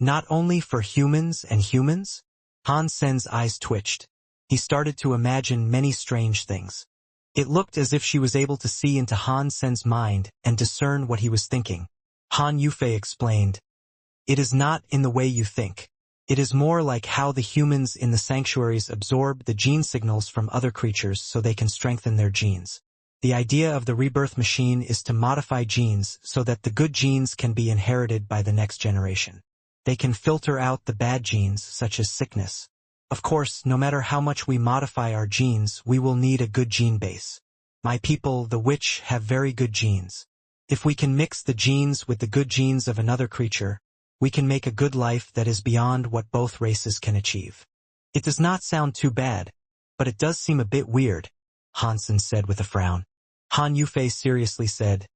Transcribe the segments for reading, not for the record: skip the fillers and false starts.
Not only for humans and humans? Han Sen's eyes twitched. He started to imagine many strange things. It looked as if she was able to see into Han Sen's mind and discern what he was thinking. Han Yufei explained, "It is not in the way you think. It is more like how the humans in the sanctuaries absorb the gene signals from other creatures so they can strengthen their genes. The idea of the rebirth machine is to modify genes so that the good genes can be inherited by the next generation. They can filter out the bad genes, such as sickness. Of course, no matter how much we modify our genes, we will need a good gene base. My people, the witch, have very good genes. If we can mix the genes with the good genes of another creature, we can make a good life that is beyond what both races can achieve." "It does not sound too bad, but it does seem a bit weird," Han Sen said with a frown. Han Yufei seriously said,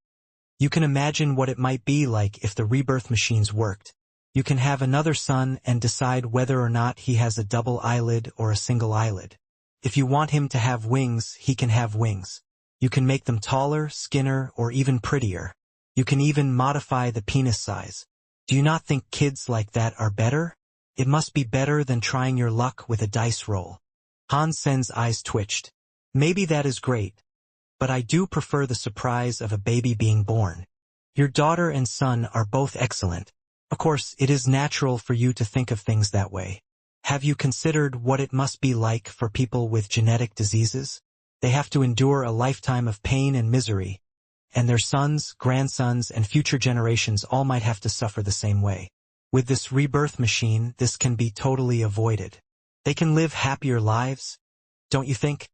"You can imagine what it might be like if the rebirth machines worked. You can have another son and decide whether or not he has a double eyelid or a single eyelid. If you want him to have wings, he can have wings. You can make them taller, skinnier, or even prettier. You can even modify the penis size. Do you not think kids like that are better? It must be better than trying your luck with a dice roll." Han Sen's eyes twitched. "Maybe that is great, but I do prefer the surprise of a baby being born. Your daughter and son are both excellent. Of course, it is natural for you to think of things that way. Have you considered what it must be like for people with genetic diseases? They have to endure a lifetime of pain and misery, and their sons, grandsons, and future generations all might have to suffer the same way. With this rebirth machine, this can be totally avoided. They can live happier lives, don't you think?"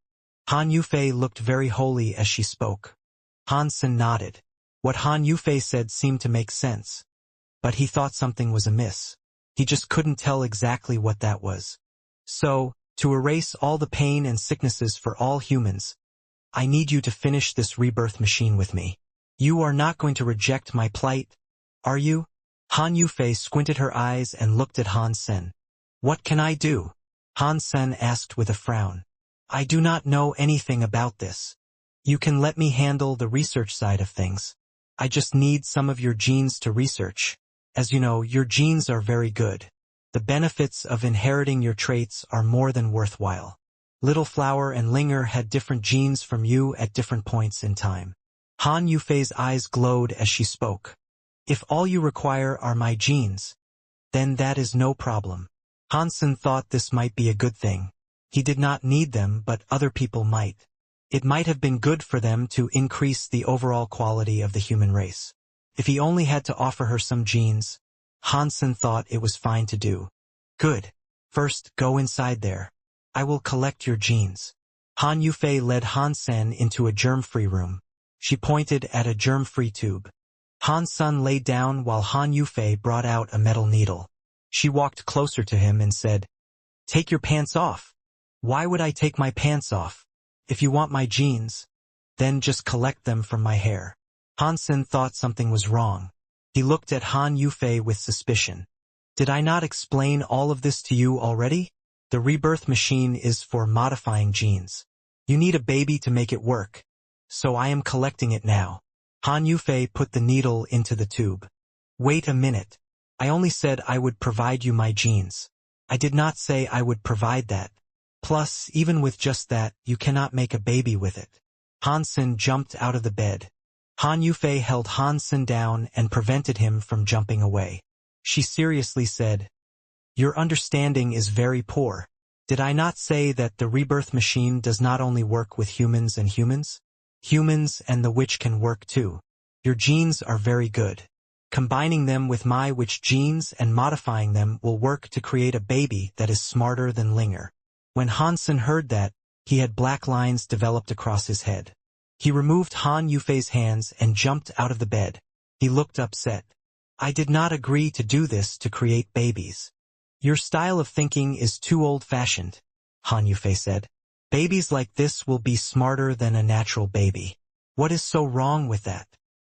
Han Yufei looked very holy as she spoke. Han Sen nodded. What Han Yufei said seemed to make sense, but he thought something was amiss. He just couldn't tell exactly what that was. "So, to erase all the pain and sicknesses for all humans, I need you to finish this rebirth machine with me. You are not going to reject my plight, are you?" Han Yufei squinted her eyes and looked at Han Sen. "What can I do?" Han Sen asked with a frown. "I do not know anything about this. You can let me handle the research side of things. I just need some of your genes to research. As you know, your genes are very good. The benefits of inheriting your traits are more than worthwhile. Little Flower and Linger had different genes from you at different points in time." Han Yufei's eyes glowed as she spoke. "If all you require are my genes, then that is no problem." Han Sen thought this might be a good thing. He did not need them, but other people might. It might have been good for them to increase the overall quality of the human race. If he only had to offer her some genes, Han Sen thought it was fine to do. "Good. First, go inside there. I will collect your genes." Han Yufei led Han Sen into a germ-free room. She pointed at a germ-free tube. Han Sen lay down while Han Yufei brought out a metal needle. She walked closer to him and said, "Take your pants off." "Why would I take my pants off? If you want my genes, then just collect them from my hair." Han Sen thought something was wrong. He looked at Han Yufei with suspicion. "Did I not explain all of this to you already? The rebirth machine is for modifying genes. You need a baby to make it work, so I am collecting it now." Han Yufei put the needle into the tube. "Wait a minute. I only said I would provide you my genes. I did not say I would provide that. Plus, even with just that, you cannot make a baby with it." Han Sen jumped out of the bed. Han Yufei held Han Sen down and prevented him from jumping away. She seriously said, "Your understanding is very poor. Did I not say that the rebirth machine does not only work with humans and humans? Humans and the witch can work too. Your genes are very good. Combining them with my witch genes and modifying them will work to create a baby that is smarter than Linger." When Han Sen heard that, he had black lines developed across his head. He removed Han Yufei's hands and jumped out of the bed. He looked upset. "I did not agree to do this to create babies. Your style of thinking is too old-fashioned," Han Yufei said. "Babies like this will be smarter than a natural baby. What is so wrong with that?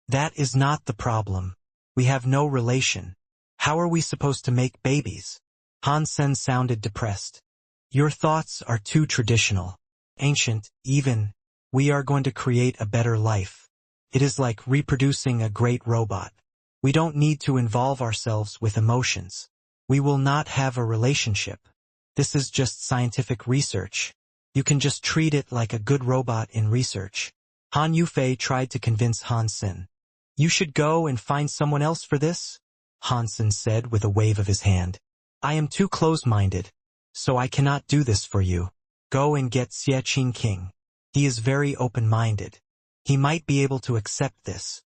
That is not the problem. We have no relation. How are we supposed to make babies?" Han Sen sounded depressed. "Your thoughts are too traditional, ancient, even. We are going to create a better life. It is like reproducing a great robot. We don't need to involve ourselves with emotions. We will not have a relationship. This is just scientific research. You can just treat it like a good robot in research. Han Yufei tried to convince Han Sen. You should go and find someone else for this, Han Sen said with a wave of his hand. I am too close-minded, so I cannot do this for you. Go and get Xie Qing King. He is very open-minded. He might be able to accept this.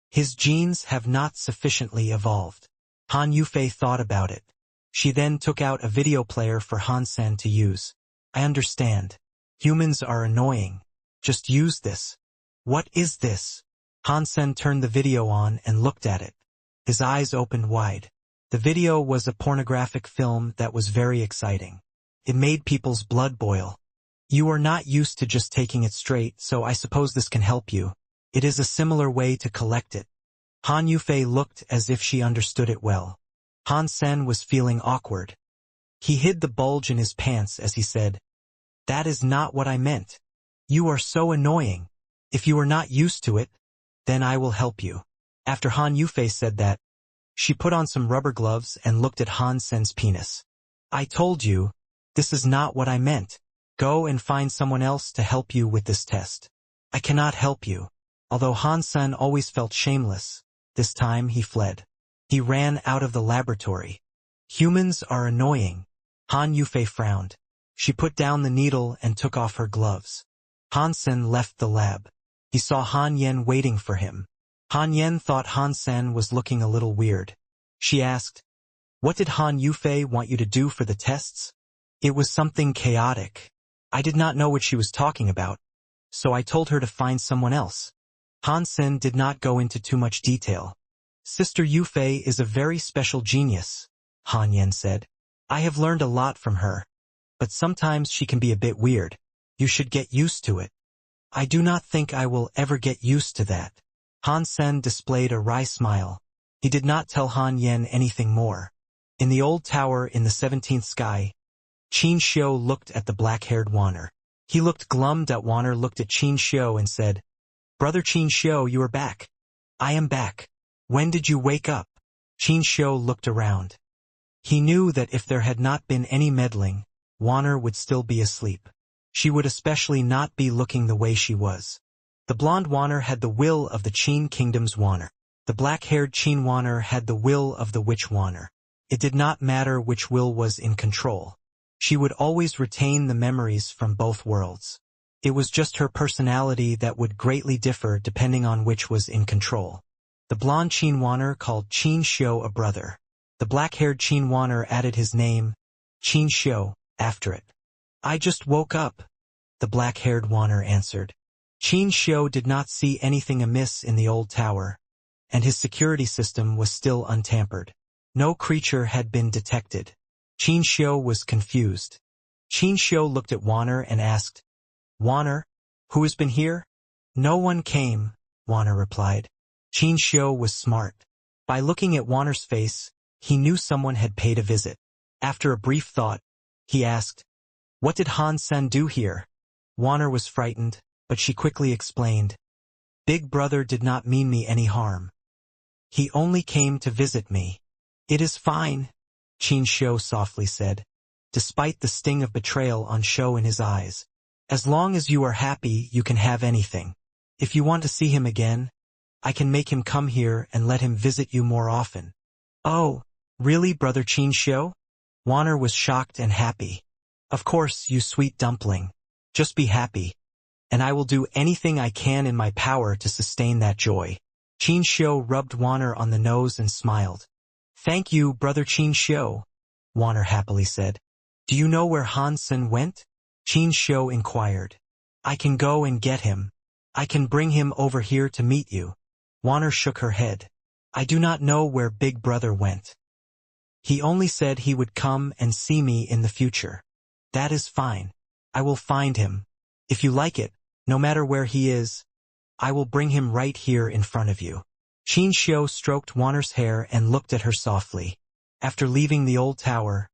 His genes have not sufficiently evolved. Han Yufei thought about it. She then took out a video player for Han Sen to use. I understand. Humans are annoying. Just use this. What is this? Han Sen turned the video on and looked at it. His eyes opened wide. The video was a pornographic film that was very exciting. It made people's blood boil. You are not used to just taking it straight, so I suppose this can help you. It is a similar way to collect it. Han Yufei looked as if she understood it well. Han Sen was feeling awkward. He hid the bulge in his pants as he said, That is not what I meant. You are so annoying. If you are not used to it, then I will help you. After Han Yufei said that, she put on some rubber gloves and looked at Han Sen's penis. I told you, this is not what I meant. Go and find someone else to help you with this test. I cannot help you. Although Han Sen always felt shameless, this time he fled. He ran out of the laboratory. Humans are annoying. Han Yufei frowned. She put down the needle and took off her gloves. Han Sen left the lab. He saw Han Yen waiting for him. Han Yen thought Han Sen was looking a little weird. She asked, What did Han Yufei want you to do for the tests? It was something chaotic. I did not know what she was talking about, so I told her to find someone else. Han Sen did not go into too much detail. Sister Yufei is a very special genius, Han Yen said. I have learned a lot from her, but sometimes she can be a bit weird. You should get used to it. I do not think I will ever get used to that. Han Sen displayed a wry smile. He did not tell Han Yen anything more. In the old tower in the 17th sky, Qin Xiu looked at the black-haired Wanner. He looked glummed at Wanner looked at Qin Xiu and said, Brother Qin Xiu, you are back. I am back. When did you wake up? Qin Xiu looked around. He knew that if there had not been any meddling, Wanner would still be asleep. She would especially not be looking the way she was. The blonde Wanner had the will of the Qin kingdom's Wanner. The black-haired Qin Wanner had the will of the witch Wanner. It did not matter which will was in control. She would always retain the memories from both worlds. It was just her personality that would greatly differ depending on which was in control. The blonde Qin Wanner called Qin Xiu a brother. The black-haired Qin Wanner added his name, Qin Xiu, after it. I just woke up, the black-haired Wanner answered. Qin Xiu did not see anything amiss in the old tower, and his security system was still untampered. No creature had been detected. Qin Xiu was confused. Qin Xiu looked at Wanner and asked, Wanner, who has been here? No one came, Wanner replied. Qin Xiu was smart. By looking at Wanner's face, he knew someone had paid a visit. After a brief thought, he asked, What did Han Sen do here? Wanner was frightened, but she quickly explained, Big Brother did not mean me any harm. He only came to visit me. It is fine, Qin Xiu softly said, despite the sting of betrayal on show in his eyes. As long as you are happy, you can have anything. If you want to see him again, I can make him come here and let him visit you more often. Oh, really, Brother Qin Xiu? Wanner was shocked and happy. Of course, you sweet dumpling. Just be happy, and I will do anything I can in my power to sustain that joy. Qin Xiu rubbed Wanner on the nose and smiled. Thank you, Brother Qin Xiu, Wanner happily said. Do you know where Han Sen went? Qin Xiu inquired. I can go and get him. I can bring him over here to meet you. Wanner shook her head. I do not know where Big Brother went. He only said he would come and see me in the future. That is fine. I will find him. If you like it, no matter where he is, I will bring him right here in front of you. Qin Xiu stroked Wanner's hair and looked at her softly. After leaving the old tower,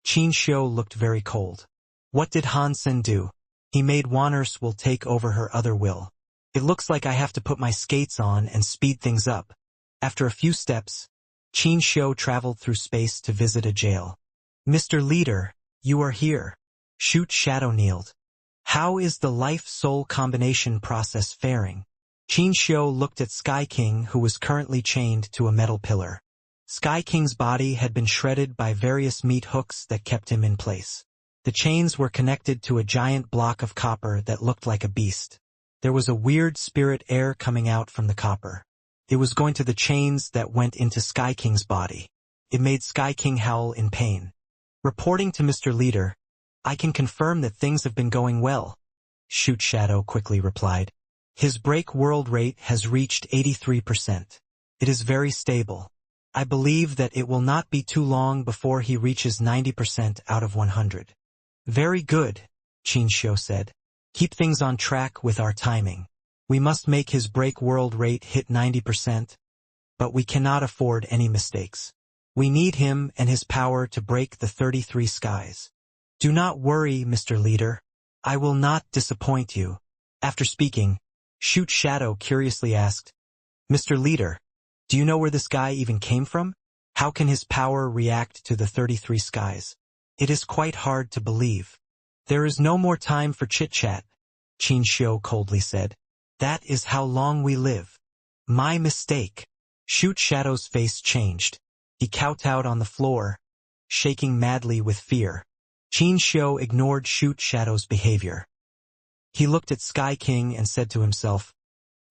Qin Xiu looked very cold. What did Han Sen do? He made Wanner's will take over her other will. It looks like I have to put my skates on and speed things up. After a few steps, Qin Shou traveled through space to visit a jail. Mr. Leader, you are here. Shoot Shadow kneeled. How is the life-soul combination process faring? Qin Shou looked at Sky King, who was currently chained to a metal pillar. Sky King's body had been shredded by various meat hooks that kept him in place. The chains were connected to a giant block of copper that looked like a beast. There was a weird spirit air coming out from the copper. It was going to the chains that went into Sky King's body. It made Sky King howl in pain. Reporting to Mr. Leader, I can confirm that things have been going well, Shoot Shadow quickly replied. His break world rate has reached 83%. It is very stable. I believe that it will not be too long before he reaches 90% out of 100. Very good, Qin Shou said. Keep things on track with our timing. We must make his break world rate hit 90%, but we cannot afford any mistakes. We need him and his power to break the 33 skies. Do not worry, Mr. Leader. I will not disappoint you. After speaking, Shoot Shadow curiously asked, Mr. Leader, do you know where this guy even came from? How can his power react to the 33 skies? It is quite hard to believe. There is no more time for chit-chat, Qin Shou coldly said. That is how long we live. My mistake. Shoot Shadow's face changed. He kowtowed on the floor, shaking madly with fear. Qin Shou ignored Shoot Shadow's behavior. He looked at Sky King and said to himself,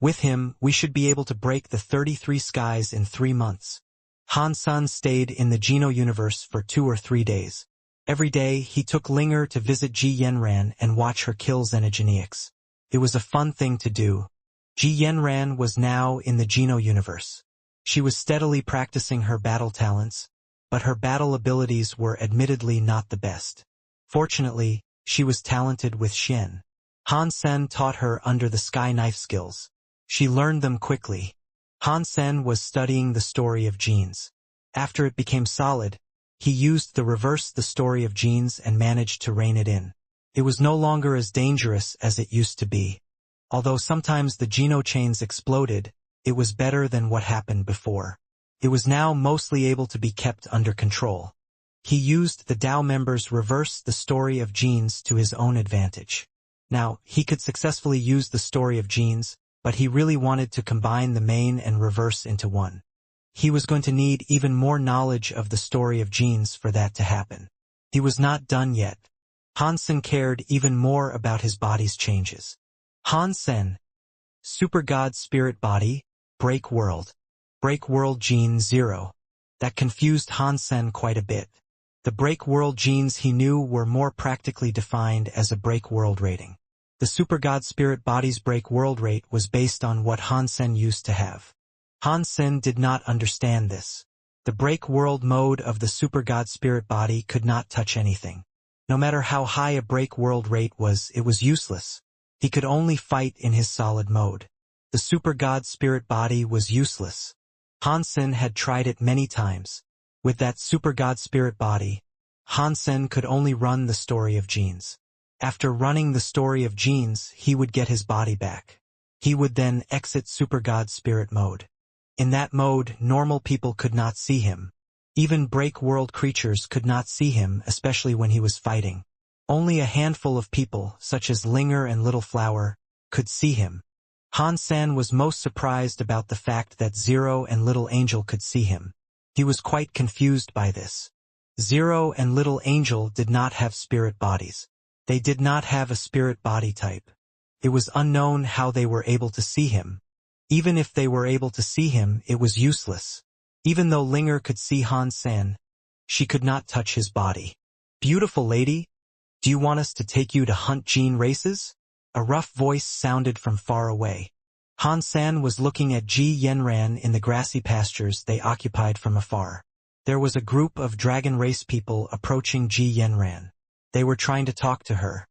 with him, we should be able to break the 33 skies in 3 months. Han Sun stayed in the Geno universe for 2 or 3 days. Every day, he took Linger to visit Ji Yenran and watch her kill Xenogeneics. It was a fun thing to do. Ji Yenran was now in the Geno universe. She was steadily practicing her battle talents, but her battle abilities were admittedly not the best. Fortunately, she was talented with Shen. Han Sen taught her under the sky knife skills. She learned them quickly. Han Sen was studying the story of genes. After it became solid, he used the reverse the story of genes and managed to rein it in. It was no longer as dangerous as it used to be. Although sometimes the geno chains exploded, it was better than what happened before. It was now mostly able to be kept under control. He used the Dao members reverse the story of genes to his own advantage. Now, he could successfully use the story of genes, but he really wanted to combine the main and reverse into one. He was going to need even more knowledge of the story of genes for that to happen. He was not done yet. Hansen cared even more about his body's changes. Hansen, Super God Spirit Body, Break World Gene 0. That confused Hansen quite a bit. The Break World genes he knew were more practically defined as a Break World rating. The Super God Spirit Body's Break World rate was based on what Hansen used to have. Hansen did not understand this. The Break World mode of the Super God Spirit Body could not touch anything. No matter how high a Break World rate was, it was useless. He could only fight in his solid mode. The Super God Spirit Body was useless. Hansen had tried it many times. With that Super God Spirit Body, Hansen could only run the story of genes. After running the story of genes, he would get his body back. He would then exit Super God Spirit mode. In that mode, normal people could not see him. Even Break World creatures could not see him, especially when he was fighting. Only a handful of people, such as Linger and Little Flower, could see him. Hansen was most surprised about the fact that Zero and Little Angel could see him. He was quite confused by this. Zero and Little Angel did not have spirit bodies. They did not have a spirit body type. It was unknown how they were able to see him. Even if they were able to see him, it was useless. Even though Linger could see Hansen, she could not touch his body. Beautiful lady, do you want us to take you to hunt gene races? A rough voice sounded from far away. Hansen was looking at Ji Yenran in the grassy pastures they occupied from afar. There was a group of dragon race people approaching Ji Yenran. They were trying to talk to her.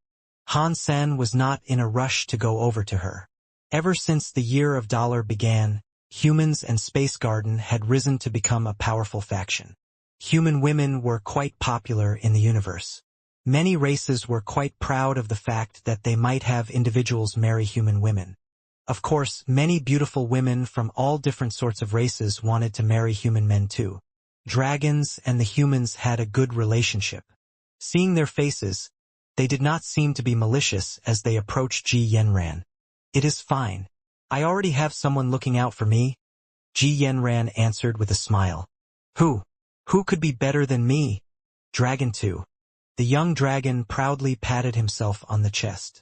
Hansen was not in a rush to go over to her. Ever since the Year of Dollar began, humans and Space Garden had risen to become a powerful faction. Human women were quite popular in the universe. Many races were quite proud of the fact that they might have individuals marry human women. Of course, many beautiful women from all different sorts of races wanted to marry human men too. Dragons and the humans had a good relationship. Seeing their faces, they did not seem to be malicious as they approached Ji Yanran. "It is fine. I already have someone looking out for me," Ji Yanran answered with a smile. Who? Who could be better than me?" Dragon 2. The young dragon proudly patted himself on the chest.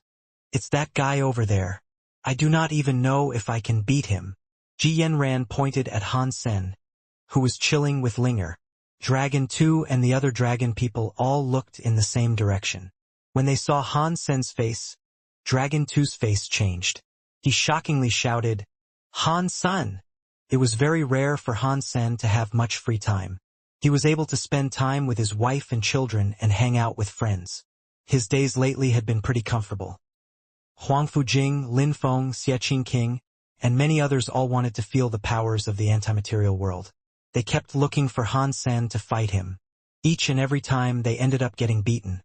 "It's that guy over there. I do not even know if I can beat him." Ji Yanran pointed at Han Sen, who was chilling with Linger. Dragon 2 and the other dragon people all looked in the same direction. When they saw Han Sen's face, Dragon 2's face changed. He shockingly shouted, "Han Sen!" It was very rare for Han Sen to have much free time. He was able to spend time with his wife and children and hang out with friends. His days lately had been pretty comfortable. Huang Fujing, Lin Feng, Xie King, and many others all wanted to feel the powers of the anti-material world. They kept looking for Han Sen to fight him. Each and every time they ended up getting beaten.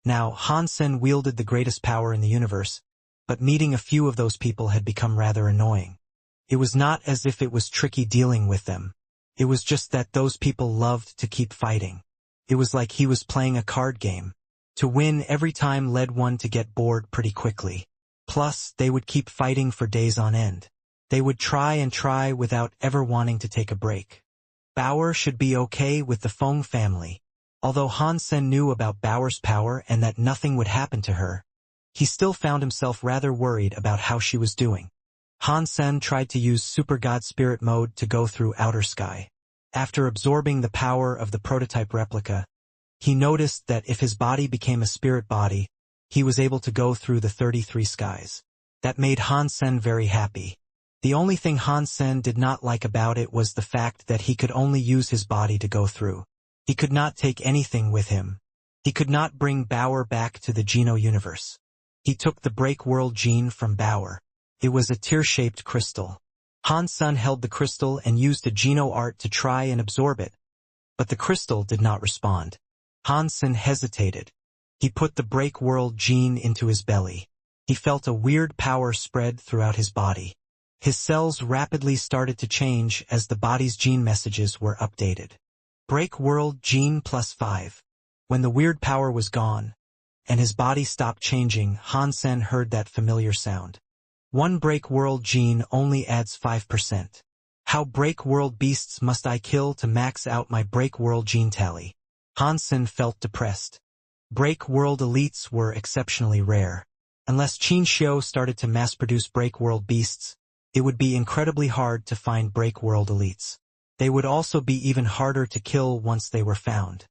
Now, Han Sen wielded the greatest power in the universe, but meeting a few of those people had become rather annoying. It was not as if it was tricky dealing with them. It was just that those people loved to keep fighting. It was like he was playing a card game. To win every time led one to get bored pretty quickly. Plus, they would keep fighting for days on end. They would try and try without ever wanting to take a break. Bauer should be okay with the Feng family. Although Han Sen knew about Bauer's power and that nothing would happen to her, he still found himself rather worried about how she was doing. Han Sen tried to use Super God Spirit mode to go through outer sky. After absorbing the power of the prototype replica, he noticed that if his body became a spirit body, he was able to go through the 33 skies. That made Han Sen very happy. The only thing Han Sen did not like about it was the fact that he could only use his body to go through. He could not take anything with him. He could not bring Bauer back to the Geno universe. He took the Break World gene from Bauer. It was a tear-shaped crystal. Han Sen held the crystal and used a Geno art to try and absorb it, but the crystal did not respond. Han Sen hesitated. He put the Break World gene into his belly. He felt a weird power spread throughout his body. His cells rapidly started to change as the body's gene messages were updated. Break World gene +5. When the weird power was gone, and his body stopped changing, Han Sen heard that familiar sound. One Break World gene only adds 5%. How Break World beasts must I kill to max out my Break World gene tally? Han Sen felt depressed. Break World elites were exceptionally rare. Unless Qin Xiu started to mass-produce Break World beasts, it would be incredibly hard to find Break World elites. They would also be even harder to kill once they were found.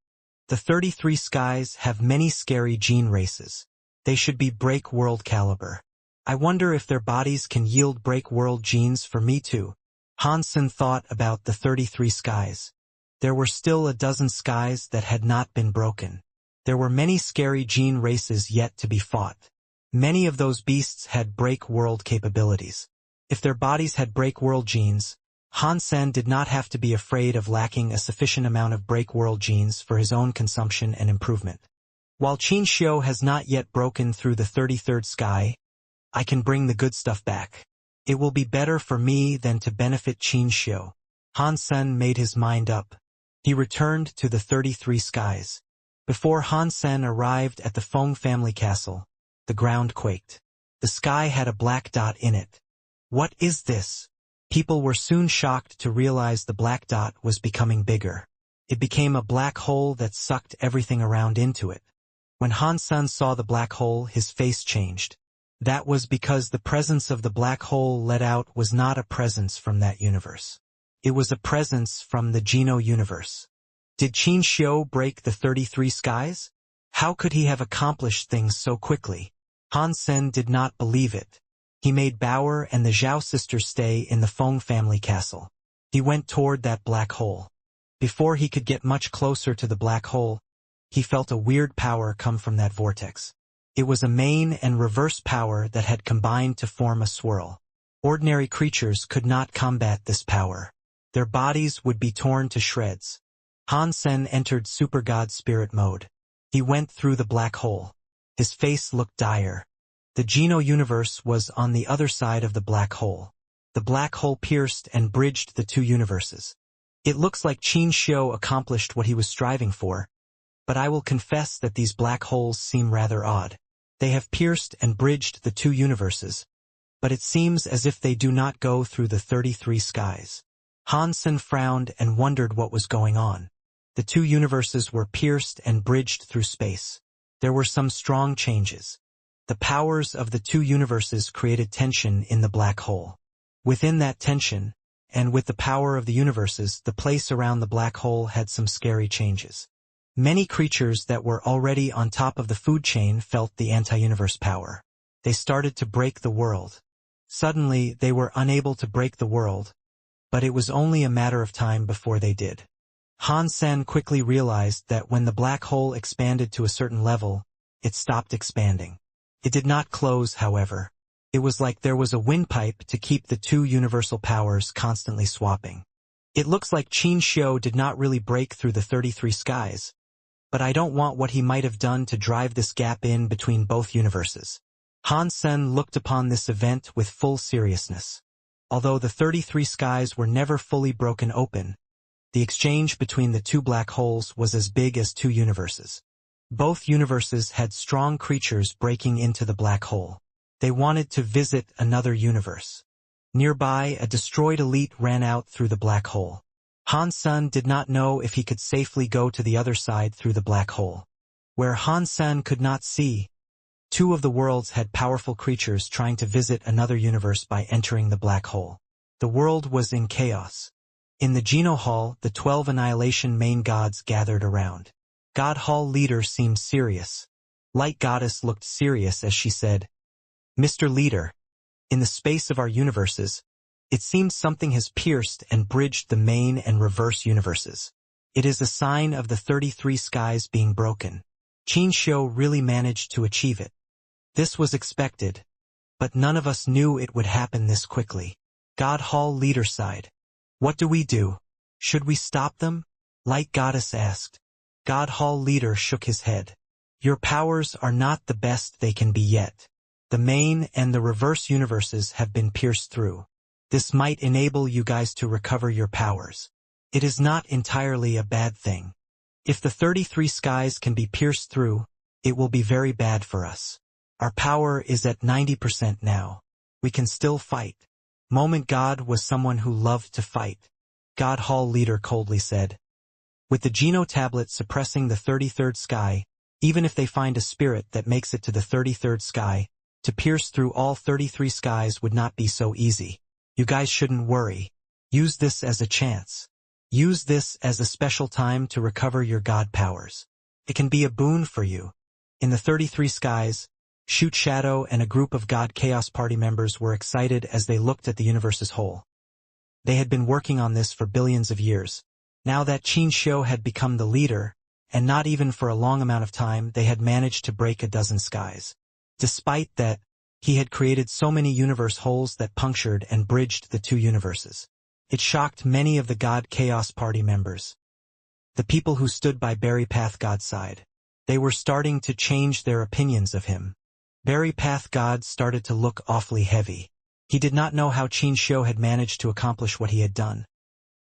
The 33 skies have many scary gene races. They should be Break World caliber. I wonder if their bodies can yield Break World genes for me too. Han Sen thought about the 33 skies. There were still a dozen skies that had not been broken. There were many scary gene races yet to be fought. Many of those beasts had Break World capabilities. If their bodies had Break World genes, Han Sen did not have to be afraid of lacking a sufficient amount of Break World genes for his own consumption and improvement. While Qin Xiu has not yet broken through the 33rd sky, I can bring the good stuff back. It will be better for me than to benefit Qin Xiu. Han Sen made his mind up. He returned to the 33 skies. Before Han Sen arrived at the Feng family castle, the ground quaked. The sky had a black dot in it. What is this? People were soon shocked to realize the black dot was becoming bigger. It became a black hole that sucked everything around into it. When Han Sen saw the black hole, his face changed. That was because the presence of the black hole let out was not a presence from that universe. It was a presence from the Geno universe. Did Qin Xiu break the 33 skies? How could he have accomplished things so quickly? Han Sen did not believe it. He made Bauer and the Zhao sisters stay in the Feng family castle. He went toward that black hole. Before he could get much closer to the black hole, he felt a weird power come from that vortex. It was a main and reverse power that had combined to form a swirl. Ordinary creatures could not combat this power. Their bodies would be torn to shreds. Han Sen entered Super God Spirit mode. He went through the black hole. His face looked dire. The Geno universe was on the other side of the black hole. The black hole pierced and bridged the two universes. It looks like Qin Xiu accomplished what he was striving for, but I will confess that these black holes seem rather odd. They have pierced and bridged the two universes, but it seems as if they do not go through the 33 skies. Han Sen frowned and wondered what was going on. The two universes were pierced and bridged through space. There were some strong changes. The powers of the two universes created tension in the black hole. Within that tension, and with the power of the universes, the place around the black hole had some scary changes. Many creatures that were already on top of the food chain felt the anti-universe power. They started to break the world. Suddenly, they were unable to break the world, but it was only a matter of time before they did. Han Sen quickly realized that when the black hole expanded to a certain level, it stopped expanding. It did not close, however. It was like there was a windpipe to keep the two universal powers constantly swapping. It looks like Qin Xiu did not really break through the 33 skies, but I don't want what he might have done to drive this gap in between both universes. Han Sen looked upon this event with full seriousness. Although the 33 skies were never fully broken open, the exchange between the two black holes was as big as two universes. Both universes had strong creatures breaking into the black hole. They wanted to visit another universe. Nearby, a destroyed elite ran out through the black hole. Han Sen did not know if he could safely go to the other side through the black hole. Where Han Sen could not see, two of the worlds had powerful creatures trying to visit another universe by entering the black hole. The world was in chaos. In the Geno Hall, the 12 Annihilation main gods gathered around. God Hall leader seemed serious. Light Goddess looked serious as she said, "Mr. Leader, in the space of our universes, it seems something has pierced and bridged the main and reverse universes. It is a sign of the 33 skies being broken. Qin Xiu really managed to achieve it. This was expected, but none of us knew it would happen this quickly." God Hall leader sighed. "What do we do? Should we stop them?" Light Goddess asked. God Hall leader shook his head. "Your powers are not the best they can be yet. The main and the reverse universes have been pierced through. This might enable you guys to recover your powers. It is not entirely a bad thing. If the 33 skies can be pierced through, it will be very bad for us. Our power is at 90% now. We can still fight." Moment God was someone who loved to fight. God Hall leader coldly said, "With the Geno tablet suppressing the 33rd sky, even if they find a spirit that makes it to the 33rd sky, to pierce through all 33 skies would not be so easy. You guys shouldn't worry. Use this as a chance. Use this as a special time to recover your god powers. It can be a boon for you." In the 33 skies, Shoot Shadow and a group of God Chaos Party members were excited as they looked at the universe's whole. They had been working on this for billions of years. Now that Qin Xiu had become the leader, and not even for a long amount of time, they had managed to break a dozen skies. Despite that, he had created so many universe holes that punctured and bridged the two universes. It shocked many of the God Chaos Party members. The people who stood by Berry Path God's side. They were starting to change their opinions of him. Berry Path God started to look awfully heavy. He did not know how Qin Xiu had managed to accomplish what he had done.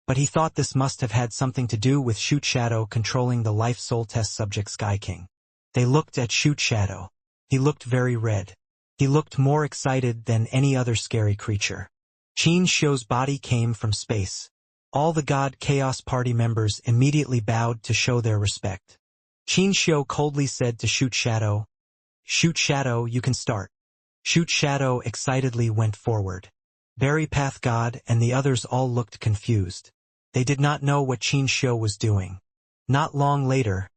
But he thought this must have had something to do with Shoot Shadow controlling the life soul test subject Sky King. They looked at Shoot Shadow. He looked very red. He looked more excited than any other scary creature. Qin Xiu's body came from space. All the God Chaos Party members immediately bowed to show their respect. Qin Xiu coldly said to Shoot Shadow, "Shoot Shadow, you can start." Shoot Shadow excitedly went forward. Berry Path God and the others all looked confused. They did not know what Qin Xiu was doing. Not long later,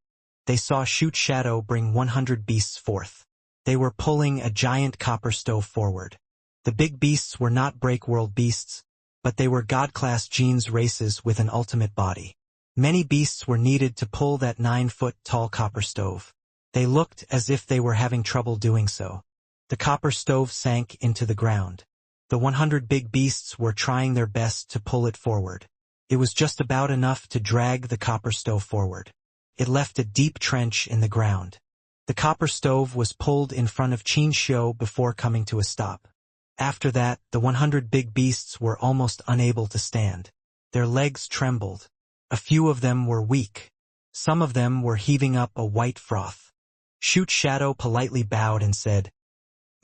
they saw Shoot Shadow bring 100 beasts forth. They were pulling a giant copper stove forward. The big beasts were not break-world beasts, but they were God-class genes races with an ultimate body. Many beasts were needed to pull that 9-foot-tall copper stove. They looked as if they were having trouble doing so. The copper stove sank into the ground. The 100 big beasts were trying their best to pull it forward. It was just about enough to drag the copper stove forward. It left a deep trench in the ground. The copper stove was pulled in front of Qin's show before coming to a stop. After that, the 100 big beasts were almost unable to stand. Their legs trembled. A few of them were weak. Some of them were heaving up a white froth. Shoot Shadow politely bowed and said,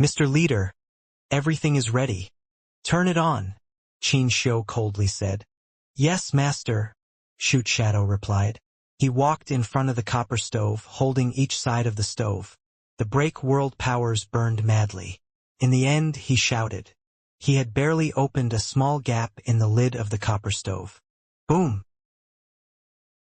"Mr. Leader, everything is ready. Turn it on," Qin's show coldly said. "Yes, master," Shoot Shadow replied. He walked in front of the copper stove, holding each side of the stove. The break world powers burned madly. In the end, he shouted. He had barely opened a small gap in the lid of the copper stove. Boom!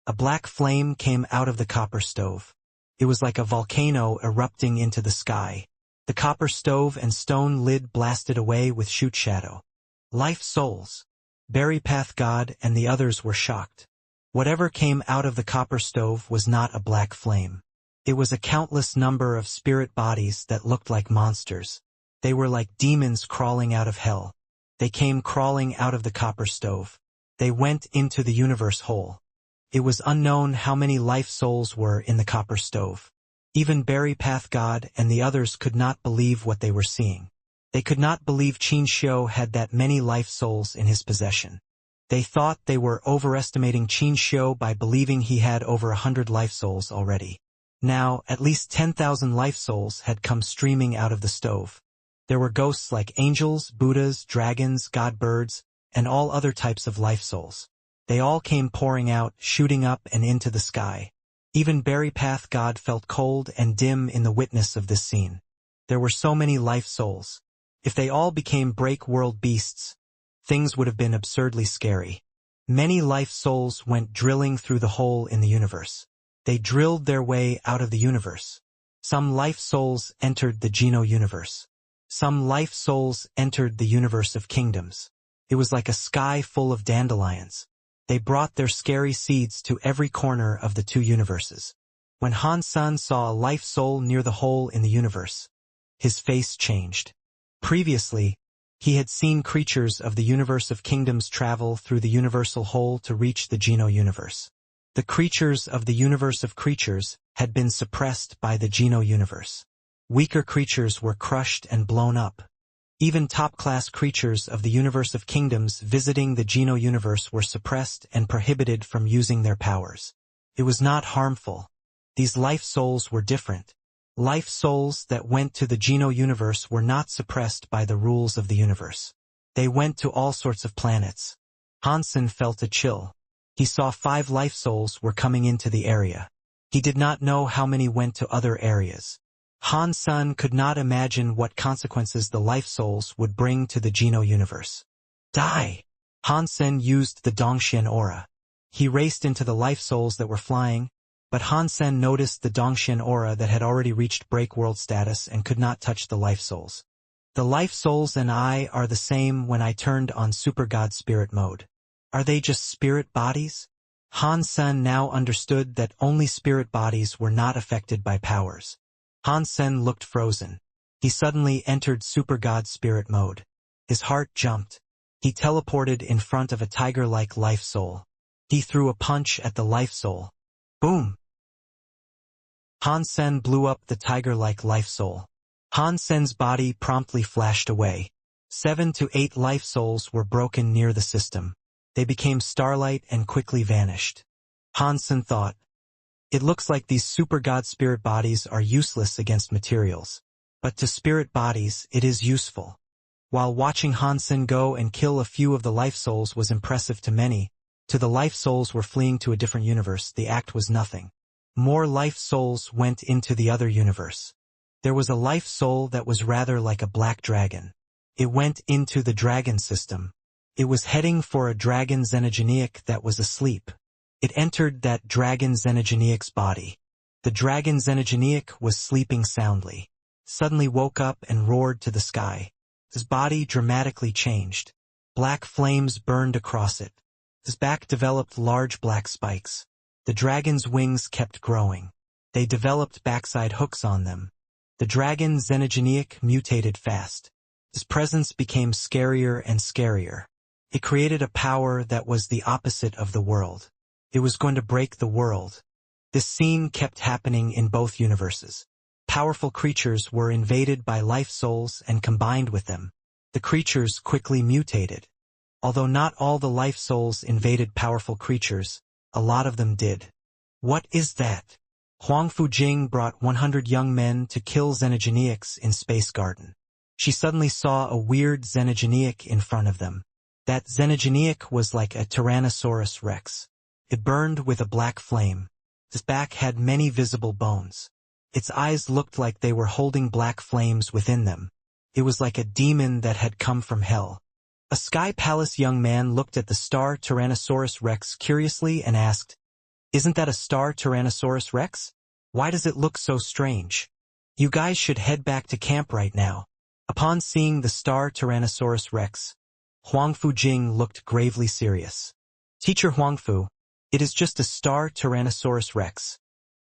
A black flame came out of the copper stove. It was like a volcano erupting into the sky. The copper stove and stone lid blasted away with Shoot Shadow. Life souls. Berry Path God and the others were shocked. Whatever came out of the copper stove was not a black flame. It was a countless number of spirit bodies that looked like monsters. They were like demons crawling out of hell. They came crawling out of the copper stove. They went into the universe whole. It was unknown how many life souls were in the copper stove. Even Berry Path God and the others could not believe what they were seeing. They could not believe Qin Shou had that many life souls in his possession. They thought they were overestimating Qin Shou by believing he had over 100 life souls already. Now, at least 10,000 life souls had come streaming out of the stove. There were ghosts like angels, Buddhas, dragons, godbirds, and all other types of life souls. They all came pouring out, shooting up and into the sky. Even Berry Path God felt cold and dim in the witness of this scene. There were so many life souls. If they all became break world beasts, things would have been absurdly scary. Many life souls went drilling through the hole in the universe. They drilled their way out of the universe. Some life souls entered the Geno universe. Some life souls entered the universe of kingdoms. It was like a sky full of dandelions. They brought their scary seeds to every corner of the two universes. When Han Sun saw a life soul near the hole in the universe, his face changed. Previously, he had seen creatures of the universe of kingdoms travel through the universal hole to reach the Geno universe. The creatures of the universe of creatures had been suppressed by the Geno universe. Weaker creatures were crushed and blown up. Even top-class creatures of the universe of kingdoms visiting the Geno universe were suppressed and prohibited from using their powers. It was not harmful. These life souls were different. Life souls that went to the Geno universe were not suppressed by the rules of the universe. They went to all sorts of planets. Hansen felt a chill. He saw 5 life souls were coming into the area. He did not know how many went to other areas. Han Sun could not imagine what consequences the life souls would bring to the Geno universe. Die! Han Sen used the Dongxian aura. He raced into the life souls that were flying, but Han Sen noticed the Dongxian aura that had already reached break world status and could not touch the life souls. The life souls and I are the same when I turned on Super God Spirit mode. Are they just spirit bodies? Han Sen now understood that only spirit bodies were not affected by powers. Han Sen looked frozen. He suddenly entered Super God Spirit mode. His heart jumped. He teleported in front of a tiger-like life soul. He threw a punch at the life soul. Boom! Han Sen blew up the tiger-like life soul. Han Sen's body promptly flashed away. 7 to 8 life souls were broken near the system. They became starlight and quickly vanished. Han Sen thought, "It looks like these super god spirit bodies are useless against materials. But to spirit bodies, it is useful." While watching Han Sen go and kill a few of the life souls was impressive to many, to the life souls were fleeing to a different universe, the act was nothing. More life souls went into the other universe. There was a life soul that was rather like a black dragon. It went into the dragon system. It was heading for a dragon xenogeneic that was asleep. It entered that dragon xenogeneic's body. The dragon xenogeneic was sleeping soundly. Suddenly woke up and roared to the sky. His body dramatically changed. Black flames burned across it. His back developed large black spikes. The dragon's wings kept growing. They developed backside hooks on them. The dragon xenogeneic mutated fast. His presence became scarier and scarier. It created a power that was the opposite of the world. It was going to break the world. This scene kept happening in both universes. Powerful creatures were invaded by life souls and combined with them. The creatures quickly mutated. Although not all the life souls invaded powerful creatures, a lot of them did. What is that? Huang Fujing brought 100 young men to kill xenogeneics in Space Garden. She suddenly saw a weird xenogeneic in front of them. That xenogeneic was like a Tyrannosaurus rex. It burned with a black flame. Its back had many visible bones. Its eyes looked like they were holding black flames within them. It was like a demon that had come from hell. A Sky Palace young man looked at the star Tyrannosaurus rex curiously and asked, "Isn't that a star Tyrannosaurus rex? Why does it look so strange? You guys should head back to camp right now." Upon seeing the star Tyrannosaurus rex, Huang Fujing looked gravely serious. "Teacher Huangfu, it is just a star Tyrannosaurus rex,"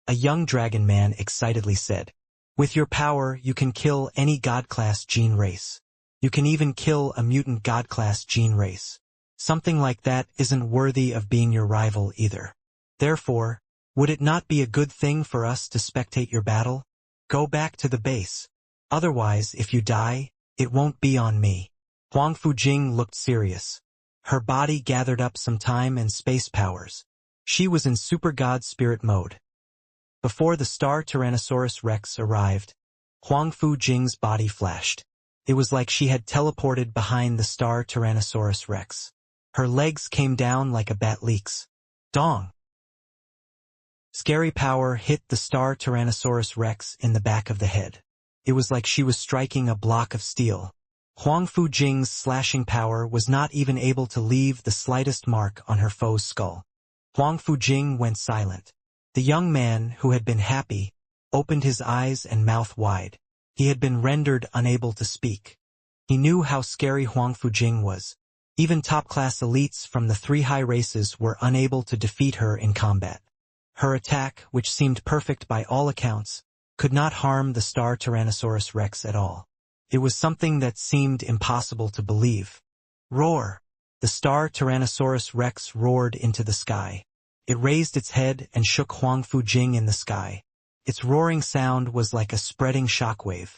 a young dragon man excitedly said. "With your power, you can kill any God-class gene race. You can even kill a mutant God-class gene race. Something like that isn't worthy of being your rival either. Therefore, would it not be a good thing for us to spectate your battle? Go back to the base. Otherwise, if you die, it won't be on me." Huang Fujing looked serious. Her body gathered up some time and space powers. She was in super god spirit mode. Before the star Tyrannosaurus rex arrived, Huang Fujing's body flashed. It was like she had teleported behind the star Tyrannosaurus rex. Her legs came down like a bat leaks. Dong! Scary power hit the star Tyrannosaurus rex in the back of the head. It was like she was striking a block of steel. Huang Fujing's slashing power was not even able to leave the slightest mark on her foe's skull. Huang Fujing went silent. The young man, who had been happy, opened his eyes and mouth wide. He had been rendered unable to speak. He knew how scary Huang Fujing was. Even top-class elites from the 3 high races were unable to defeat her in combat. Her attack, which seemed perfect by all accounts, could not harm the star Tyrannosaurus rex at all. It was something that seemed impossible to believe. Roar! The star Tyrannosaurus rex roared into the sky. It raised its head and shook Huang Fujing in the sky. Its roaring sound was like a spreading shockwave.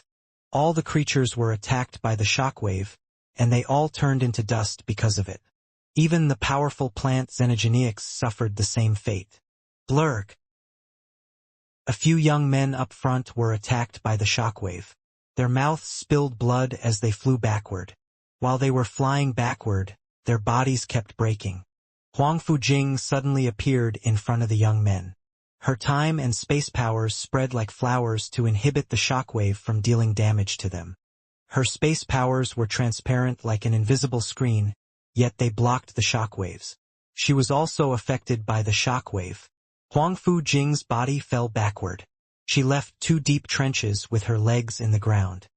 All the creatures were attacked by the shockwave, and they all turned into dust because of it. Even the powerful plant xenogeneics suffered the same fate. Blurg! A few young men up front were attacked by the shockwave. Their mouths spilled blood as they flew backward. While they were flying backward, their bodies kept breaking. Huang Fujing suddenly appeared in front of the young men. Her time and space powers spread like flowers to inhibit the shockwave from dealing damage to them. Her space powers were transparent like an invisible screen, yet they blocked the shockwaves. She was also affected by the shockwave. Huang Fujing's body fell backward. She left 2 deep trenches with her legs in the ground.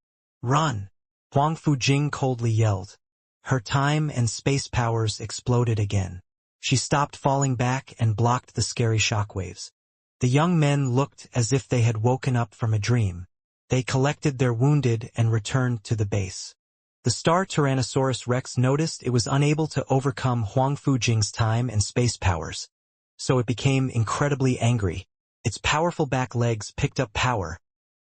"Run!" Huang Fujing coldly yelled. Her time and space powers exploded again. She stopped falling back and blocked the scary shockwaves. The young men looked as if they had woken up from a dream. They collected their wounded and returned to the base. The star Tyrannosaurus rex noticed it was unable to overcome Huang Fujing's time and space powers, so it became incredibly angry. Its powerful back legs picked up power,